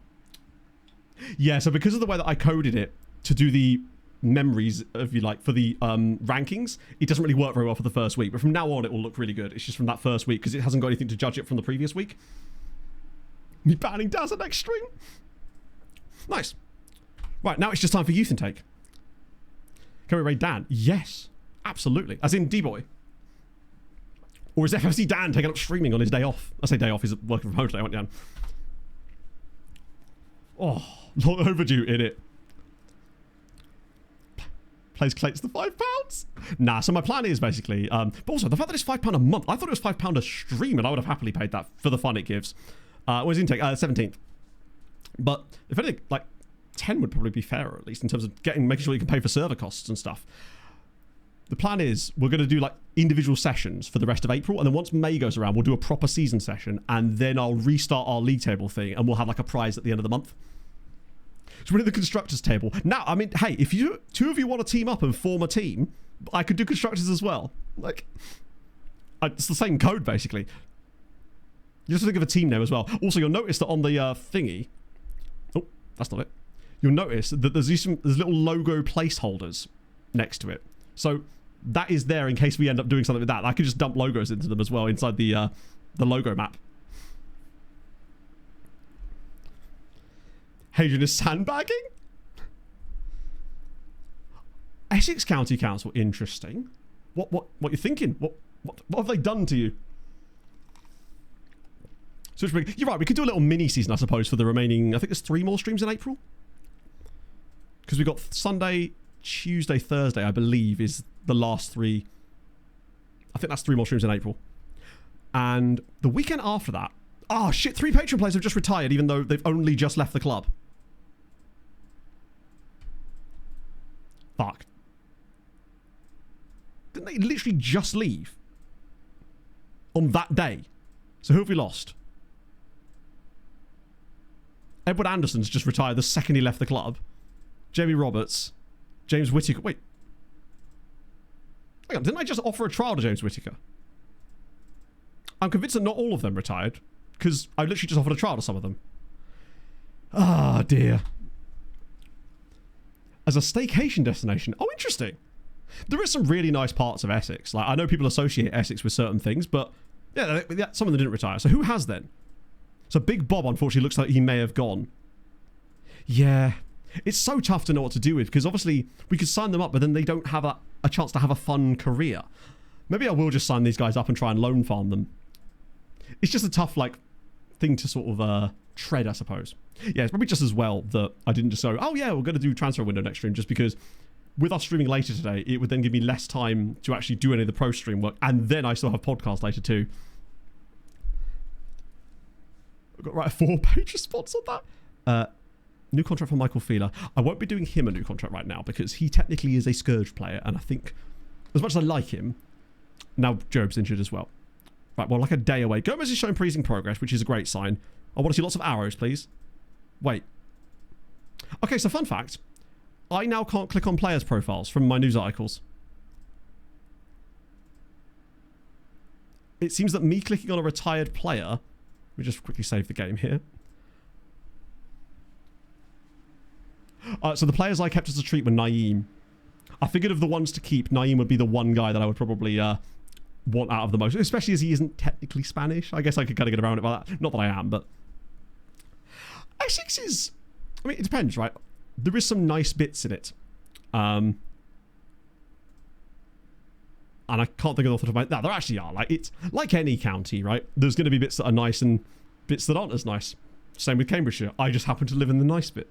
[SPEAKER 1] Yeah, so because of the way that I coded it to do the memories, if you like, for the rankings, it doesn't really work very well for the first week. But from now on, it will look really good. It's just from that first week, because it hasn't got anything to judge it from the previous week. Me banning Dazza next stream. Nice. Right, now it's just time for youth intake. Can we raid Dan? Yes, absolutely. As in D-Boy. Or is FFC Dan taking up streaming on his day off? I say day off, he's working from home today, went down. Oh, long overdue in it. Plays Clates the £5. Nah, so my plan is basically, but also the fact that it's £5 a month, I thought it was £5 a stream and I would have happily paid that for the fun it gives. When's intake? 17th. But if anything, like 10 would probably be fairer, at least in terms of making sure you can pay for server costs and stuff. The plan is we're going to do like individual sessions for the rest of April, and then once May goes around, we'll do a proper season session, and then I'll restart our league table thing, and we'll have like a prize at the end of the month. So we're in the constructors table now. I mean, hey, if you 2 of you want to team up and form a team, I could do constructors as well. Like, it's the same code basically. You just think of a team name as well. Also, you'll notice that on the thingy. Oh, that's not it. You'll notice that there's little logo placeholders next to it. So that is there in case we end up doing something with that. I could just dump logos into them as well inside the logo map. Hadrian is sandbagging? Essex County Council, interesting. What you're thinking? What have they done to you? So you're right, we could do a little mini season, I suppose, for the remaining, I think there's 3 more streams in April. Because we got Sunday, Tuesday, Thursday, I believe, is the last 3 I think that's 3 more streams in April. And the weekend after that... Oh, shit, 3 Patreon players have just retired, even though they've only just left the club. Fuck. Didn't they literally just leave? On that day? So who have we lost? Edward Anderson's just retired the second he left the club. Jamie Roberts. James Whittaker. Wait. Hang on, didn't I just offer a trial to James Whittaker? I'm convinced that not all of them retired. Because I literally just offered a trial to some of them. Ah, dear. As a staycation destination. Oh, interesting. There is some really nice parts of Essex. Like, I know people associate Essex with certain things, but yeah, some of them didn't retire. So who has then? So Big Bob, unfortunately, looks like he may have gone. Yeah. It's so tough to know what to do with, because obviously we could sign them up, but then they don't have a chance to have a fun career. Maybe I will just sign these guys up and try and loan farm them. It's just a tough, like, thing to sort of tread, I suppose. Yeah, it's probably just as well that I didn't just go, oh yeah, we're going to do transfer window next stream, just because with us streaming later today, it would then give me less time to actually do any of the pro stream work, and then I still have podcasts later too. I've got to write a 4-page response on that. New contract for Michael Feeler. I won't be doing him a new contract right now, because he technically is a Scourge player, and I think, as much as I like him, now Job's injured as well. Right, well, like a day away. Gomez is showing pleasing progress, which is a great sign. I want to see lots of arrows, please. Wait. Okay, so fun fact. I now can't click on players' profiles from my news articles. It seems that me clicking on a retired player... Let me just quickly save the game here. So the players I kept as a treat were Naeem. I figured of the ones to keep, Naeem would be the one guy that I would probably want out of the most, especially as he isn't technically Spanish. I guess I could kind of get around it by that. Not that I am, but... Essex is... I mean, it depends, right? There is some nice bits in it. And I can't think of the top of my... No, there actually are. Like, it's like any county, right? There's going to be bits that are nice and bits that aren't as nice. Same with Cambridgeshire. I just happen to live in the nice bit.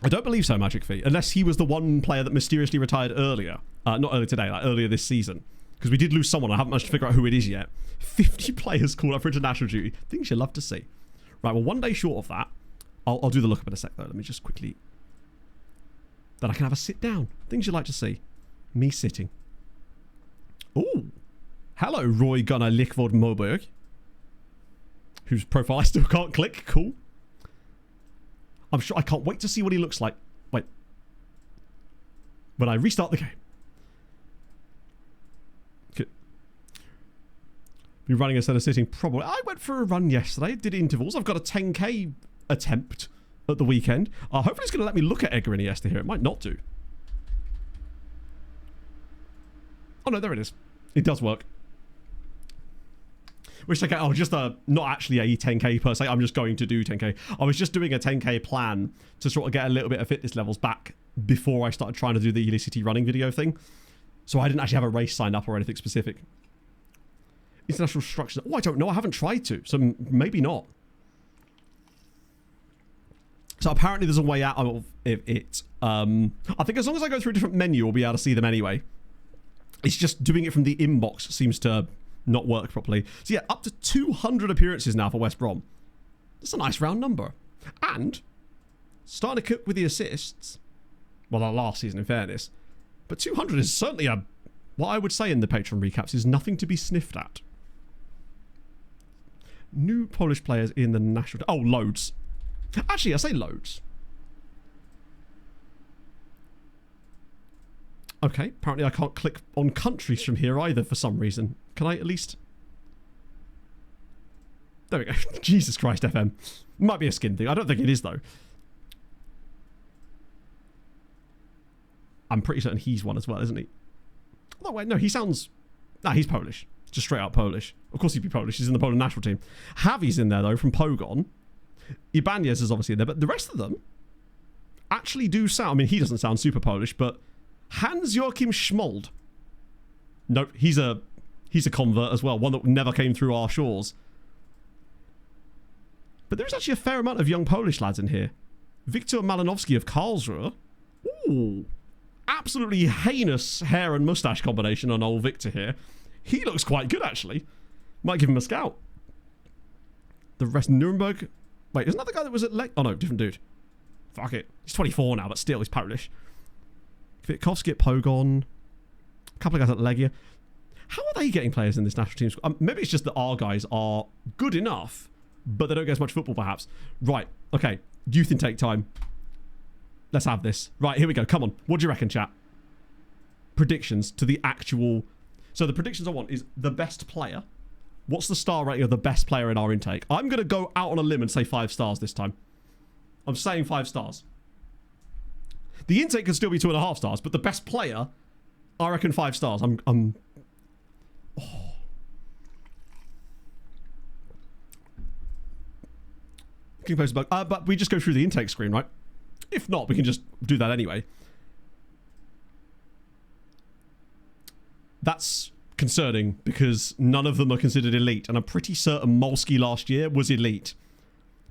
[SPEAKER 1] I don't believe so, Magic Fee, unless he was the one player that mysteriously retired earlier. Not earlier today, like earlier this season. Because we did lose someone. I haven't managed to figure out who it is yet. 50 players called up for international duty. Things you love to see. Right, well, one day short of that, I'll do the lookup in a sec, though. Let me just quickly... Then I can have a sit down. Things you like to see. Me sitting. Ooh. Hello, Roy Gunnar Lickvord Moberg. Whose profile I still can't click. Cool. I'm sure I can't wait to see what he looks like. Wait. When I restart the game. Okay. Be running instead of sitting, probably. I went for a run yesterday. Did intervals. I've got a 10k attempt at the weekend. Hopefully it's going to let me look at Edgar Iniesta here. It might not do. Oh no, there it is. It does work. Which okay, oh, just not actually a 10k per se. I'm just going to do 10k. I was just doing a 10k plan to sort of get a little bit of fitness levels back before I started trying to do the Ely City running video thing. So I didn't actually have a race signed up or anything specific. International structures. Oh, I don't know. I haven't tried to. So maybe not. So apparently there's a way out of it. I think as long as I go through a different menu, we'll be able to see them anyway. It's just doing it from the inbox seems to not work properly. So yeah, up to 200 appearances now for West Brom. That's a nice round number. And starting to cook with the assists. Well, that last season in fairness. But 200 is certainly what I would say in the Patreon recaps is nothing to be sniffed at. New Polish players in the national... Oh, loads. Actually, I say loads. Okay, apparently I can't click on countries from here either for some reason. Can I at least... There we go. Jesus Christ, FM. Might be a skin thing. I don't think it is, though. I'm pretty certain he's one as well, isn't he? Oh, wait, no, he sounds... Nah, he's Polish. Just straight up Polish. Of course he'd be Polish. He's in the Polish national team. Javi's in there, though, from Pogon. Ibanez is obviously in there, but the rest of them actually do sound... I mean, he doesn't sound super Polish, but... Hans-Joachim Schmold. Nope, he's a convert as well. One that never came through our shores. But there's actually a fair amount of young Polish lads in here. Viktor Malinowski of Karlsruhe. Ooh. absolutely heinous hair and mustache combination on old Victor here. He looks quite good, actually. Might give him a scout. The rest, Nuremberg. Wait, isn't that the guy that was at Oh, no, different dude. Fuck it. He's 24 now, but still, he's Polish. Kwiatkowski at Pogon. A couple of guys at Legia. How are they getting players in this national team squad? Maybe it's just that our guys are good enough, but they don't get as much football, perhaps. Right, okay. Youth intake time. Let's have this. Right, here we go. Come on. What do you reckon, chat? Predictions to the actual... So the predictions I want is the best player. What's the star rating of the best player in our intake? I'm going to go out on a limb and say 5 stars this time. I'm saying 5 stars. The intake can still be 2.5 stars, but the best player, I reckon 5 stars. Oh. But we just go through the intake screen, right? If not, we can just do that anyway. That's concerning because none of them are considered elite, and I'm pretty certain Molsky last year was elite.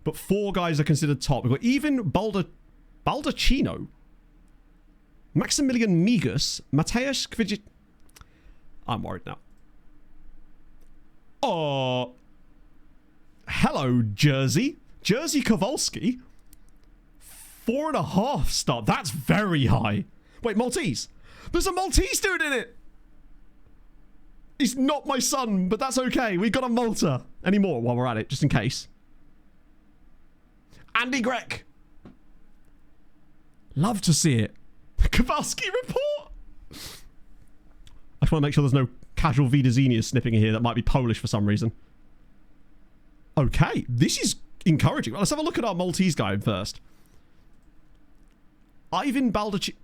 [SPEAKER 1] But 4 guys are considered top. We've got even Baldacchino, Maximilian Migus, Mateusz Kwiatkowski. I'm worried now. Oh, hello, Jerzy Kowalski. 4.5 star. That's very high. Wait, Maltese. There's a Maltese dude in it. He's not my son, but that's okay. We got a Malta. Any more while we're at it, just in case. Andy Grech. Love to see it. Kowalski report. I just want to make sure there's no casual Widzenias snipping in here that might be Polish for some reason. Okay, this is encouraging. Well, let's have a look at our Maltese guy first. Ivan Baldacci.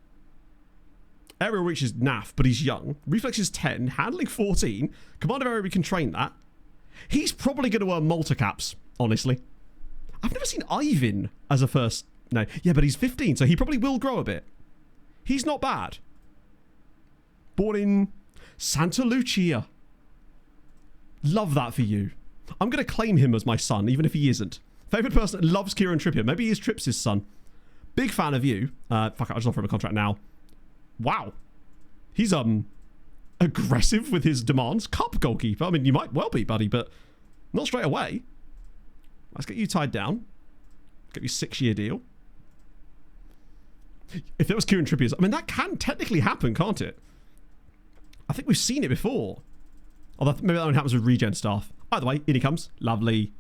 [SPEAKER 1] Aerial reach is naff, but he's young. Reflex is 10. Handling 14. Command of area, we can train that. He's probably going to earn Malta caps, honestly. I've never seen Ivan as a first... No. Yeah, but he's 15, so he probably will grow a bit. He's not bad. Born in Santa Lucia. Love that for you. I'm going to claim him as my son, even if he isn't. Favourite person that loves Kieran Trippier. Maybe he's Trips' son. Big fan of you. Fuck it, I'll just offer him a contract now. Wow. He's aggressive with his demands. Cup goalkeeper. I mean, you might well be, buddy, but not straight away. Let's get you tied down. Get you a 6-year deal. If there was Kieran Trippier's... I mean, that can technically happen, can't it? I think we've seen it before. Although maybe that only happens with regen staff. Either way, in he comes. Lovely.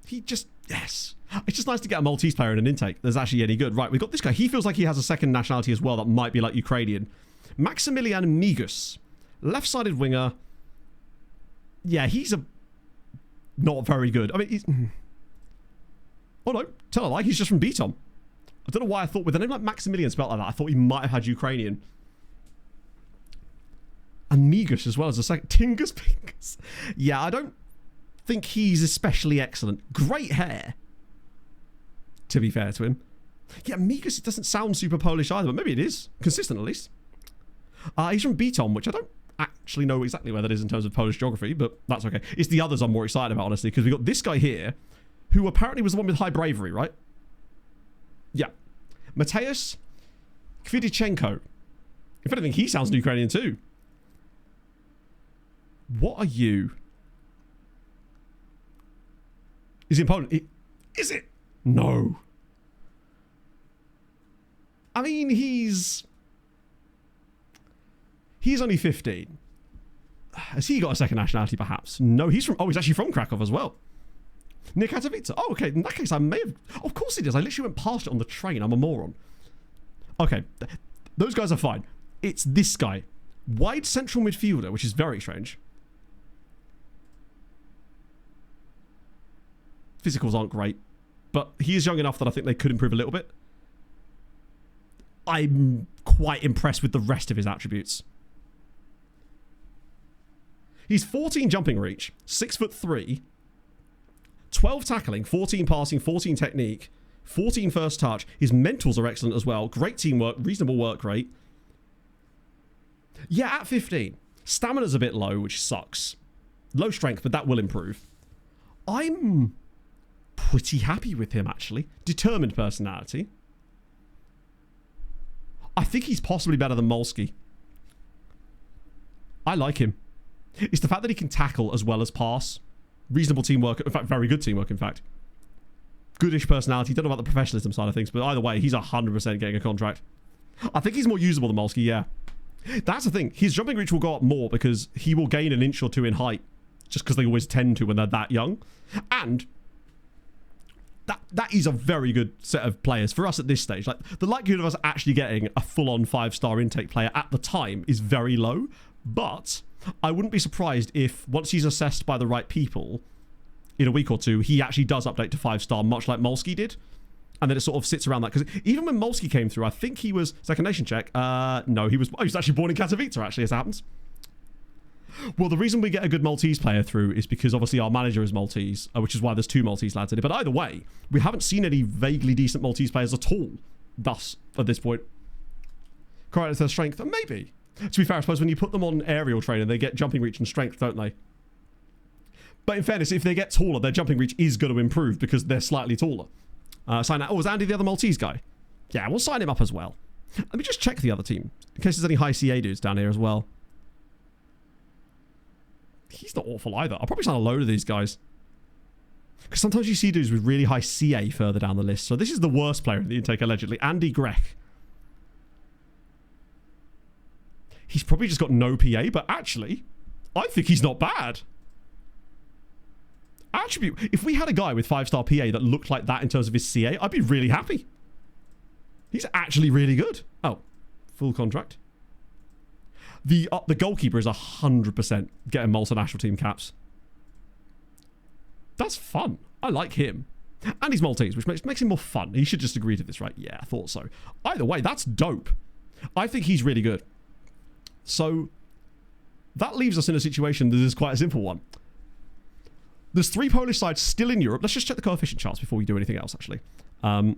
[SPEAKER 1] He just... Yes. It's just nice to get a Maltese player in an intake that's actually any good. Right, we've got this guy. He feels like he has a second nationality as well that might be like Ukrainian. Maximilian Migus. Left-sided winger. Yeah, he's not very good. I mean, he's... Oh no, tell a lie. He's just from Beaton. I don't know why I thought with a name like Maximilian spelled like that, I thought he might have had Ukrainian. And Migus as well as a second. Tingus Pingus. Yeah, I don't think he's especially excellent. Great hair, to be fair to him. Yeah, Migus, it doesn't sound super Polish either, but maybe it is. Consistent, at least. He's from Beaton, which I don't actually know exactly where that is in terms of Polish geography, but that's okay. It's the others I'm more excited about, honestly, because we've got this guy here, who apparently was the one with high bravery, right? Yeah. Mateusz Kwiatkowski. If anything, he sounds Ukrainian too. What are you? Is he in Poland? Is it? No. I mean, he's only 15. Has he got a second nationality, perhaps? No, he's actually from Krakow as well. Near Katowice. Oh, okay. In that case, I may have... Oh, of course it is. I literally went past it on the train. I'm a moron. Okay. Those guys are fine. It's this guy. Wide central midfielder, which is very strange. Physicals aren't great, but he is young enough that I think they could improve a little bit. I'm quite impressed with the rest of his attributes. He's 14 jumping reach, 6'3", 12 tackling, 14 passing, 14 technique, 14 first touch. His mentals are excellent as well. Great teamwork, reasonable work rate. Yeah, at 15. Stamina's a bit low, which sucks. Low strength, but that will improve. I'm pretty happy with him, actually. Determined personality. I think he's possibly better than Molsky. I like him. It's the fact that he can tackle as well as pass. Reasonable teamwork. In fact, very good teamwork, in fact. Goodish personality. Don't know about the professionalism side of things, but either way, he's 100% getting a contract. I think he's more usable than Molsky, yeah. That's the thing. His jumping reach will go up more because he will gain an inch or two in height. Just because they always tend to when they're that young. And that is a very good set of players for us at this stage. Like, the likelihood of us actually getting a full-on 5-star intake player at the time is very low. But I wouldn't be surprised if, once he's assessed by the right people, in a week or two, he actually does update to 5-star, much like Molsky did. And then it sort of sits around that. Because even when Molsky came through, I think he was... Second nation check. No, he was actually born in Katowice, actually, as it happens. Well, the reason we get a good Maltese player through is because obviously our manager is Maltese, which is why there's 2 Maltese lads in it. But either way, we haven't seen any vaguely decent Maltese players at all thus at this point. Correct, their strength? Maybe. To be fair, I suppose when you put them on aerial training, they get jumping reach and strength, don't they? But in fairness, if they get taller, their jumping reach is going to improve because they're slightly taller. Sign out. Oh, is Andy the other Maltese guy? Yeah, we'll sign him up as well. Let me just check the other team in case there's any high CA dudes down here as well. He's not awful either. I'll probably sign a load of these guys. Because sometimes you see dudes with really high CA further down the list. So this is the worst player in the intake, allegedly. Andy Grech. He's probably just got no PA, but actually, I think he's not bad. Attribute. If we had a guy with 5-star PA that looked like that in terms of his CA, I'd be really happy. He's actually really good. Oh, full contract. The goalkeeper is 100% getting multinational team caps. That's fun. I like him. And he's Maltese, which makes him more fun. He should just agree to this, right? Yeah, I thought so. Either way, that's dope. I think he's really good. So, that leaves us in a situation that is quite a simple one. There's 3 Polish sides still in Europe. Let's just check the coefficient charts before we do anything else, actually. Yeah.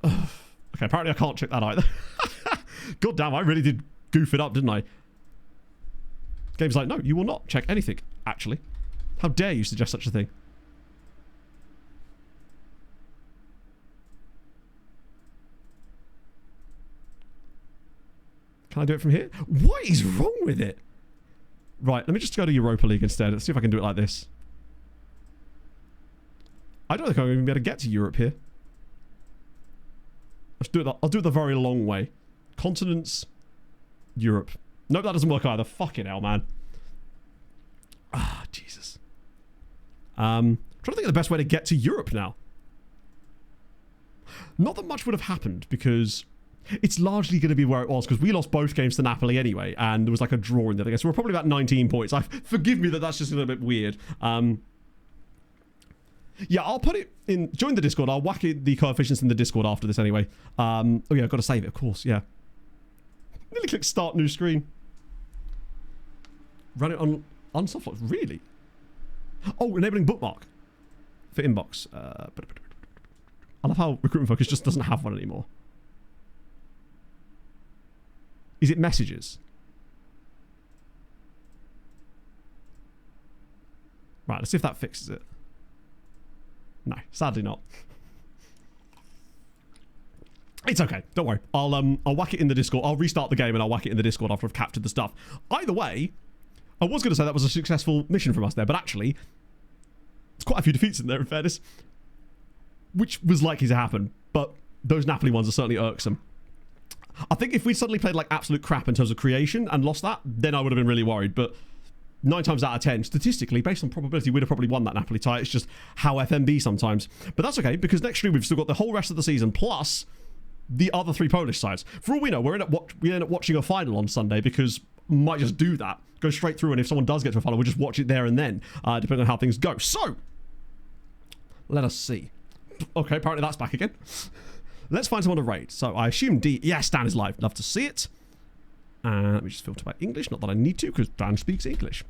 [SPEAKER 1] Okay, apparently I can't check that either. God damn, I really did goof it up, didn't I? Game's like, no, you will not check anything, actually. How dare you suggest such a thing? Can I do it from here? What is wrong with it? Right, let me just go to Europa League instead. Let's see if I can do it like this. I don't think I'm going to be able to get to Europe here. I'll do it the very long way. Continents, Europe. Nope, that doesn't work either. Fucking hell, man. Ah, Jesus. Trying to think of the best way to get to Europe now. Not that much would have happened because it's largely going to be where it was because we lost both games to Napoli anyway, and there was like a draw in there. I guess we're probably about 19 points. Forgive me that that's just a little bit weird. Yeah, I'll put it in. Join the Discord. I'll whack the coefficients in the Discord after this anyway. Oh yeah, I've got to save it, of course. Yeah. Nearly click start new screen. Run it on softlock. Really? Oh, enabling bookmark for inbox. I love how Recruitment Focus just doesn't have one anymore. Is it messages? Right, let's see if that fixes it. No, sadly not. It's okay, don't worry. I'll whack it in the Discord. I'll restart the game and I'll whack it in the Discord after I've captured the stuff. Either way, I was going to say that was a successful mission from us there, but actually, there's quite a few defeats in there, in fairness. Which was likely to happen, but those Napoli ones are certainly irksome. I think if we suddenly played like absolute crap in terms of creation and lost that, then I would have been really worried, but 9 times out of 10, statistically, based on probability, we'd have probably won that Napoli tie. It's just how FMB sometimes. But that's okay, because next year we've still got the whole rest of the season, plus the other 3 Polish sides. For all we know, we end up watching a final on Sunday, because we might just do that. Go straight through, and if someone does get to a final, we'll just watch it there and then, depending on how things go. So, let us see. Okay, apparently that's back again. Let's find someone to raid. So, I assume D... Yes, Dan is live. Love to see it. Let me just filter by English. Not that I need to, because Dan speaks English.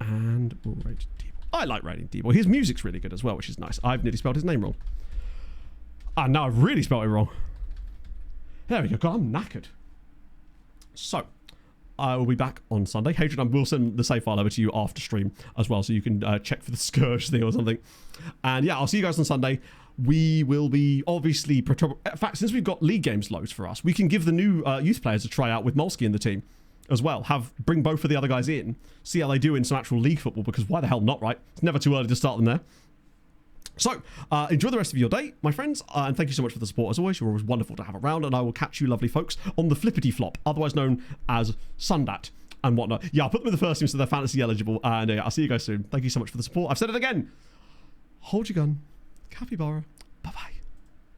[SPEAKER 1] And we'll raid D-Boy. I like raiding D-Boy. His music's really good as well, which is nice. I've nearly spelled his name wrong. Ah, no, I've really spelled it wrong. There we go. God, I'm knackered. So, I will be back on Sunday. Hadrian, I will send the save file over to you after stream as well, so you can check for the Scourge thing or something. And yeah, I'll see you guys on Sunday. we will be obviously... In fact, since we've got league games loads for us, we can give the new youth players a try out with Molsky in the team as well. Bring both of the other guys in, see how they do in some actual league football, because why the hell not, right? It's never too early to start them there. So, enjoy the rest of your day, my friends, and thank you so much for the support as always. You're always wonderful to have around, and I will catch you lovely folks on the Flippity Flop, otherwise known as Sundat and whatnot. Yeah, I'll put them in the first team so they're fantasy eligible, and I'll see you guys soon. Thank you so much for the support. I've said it again. Hold your gun. Capybara.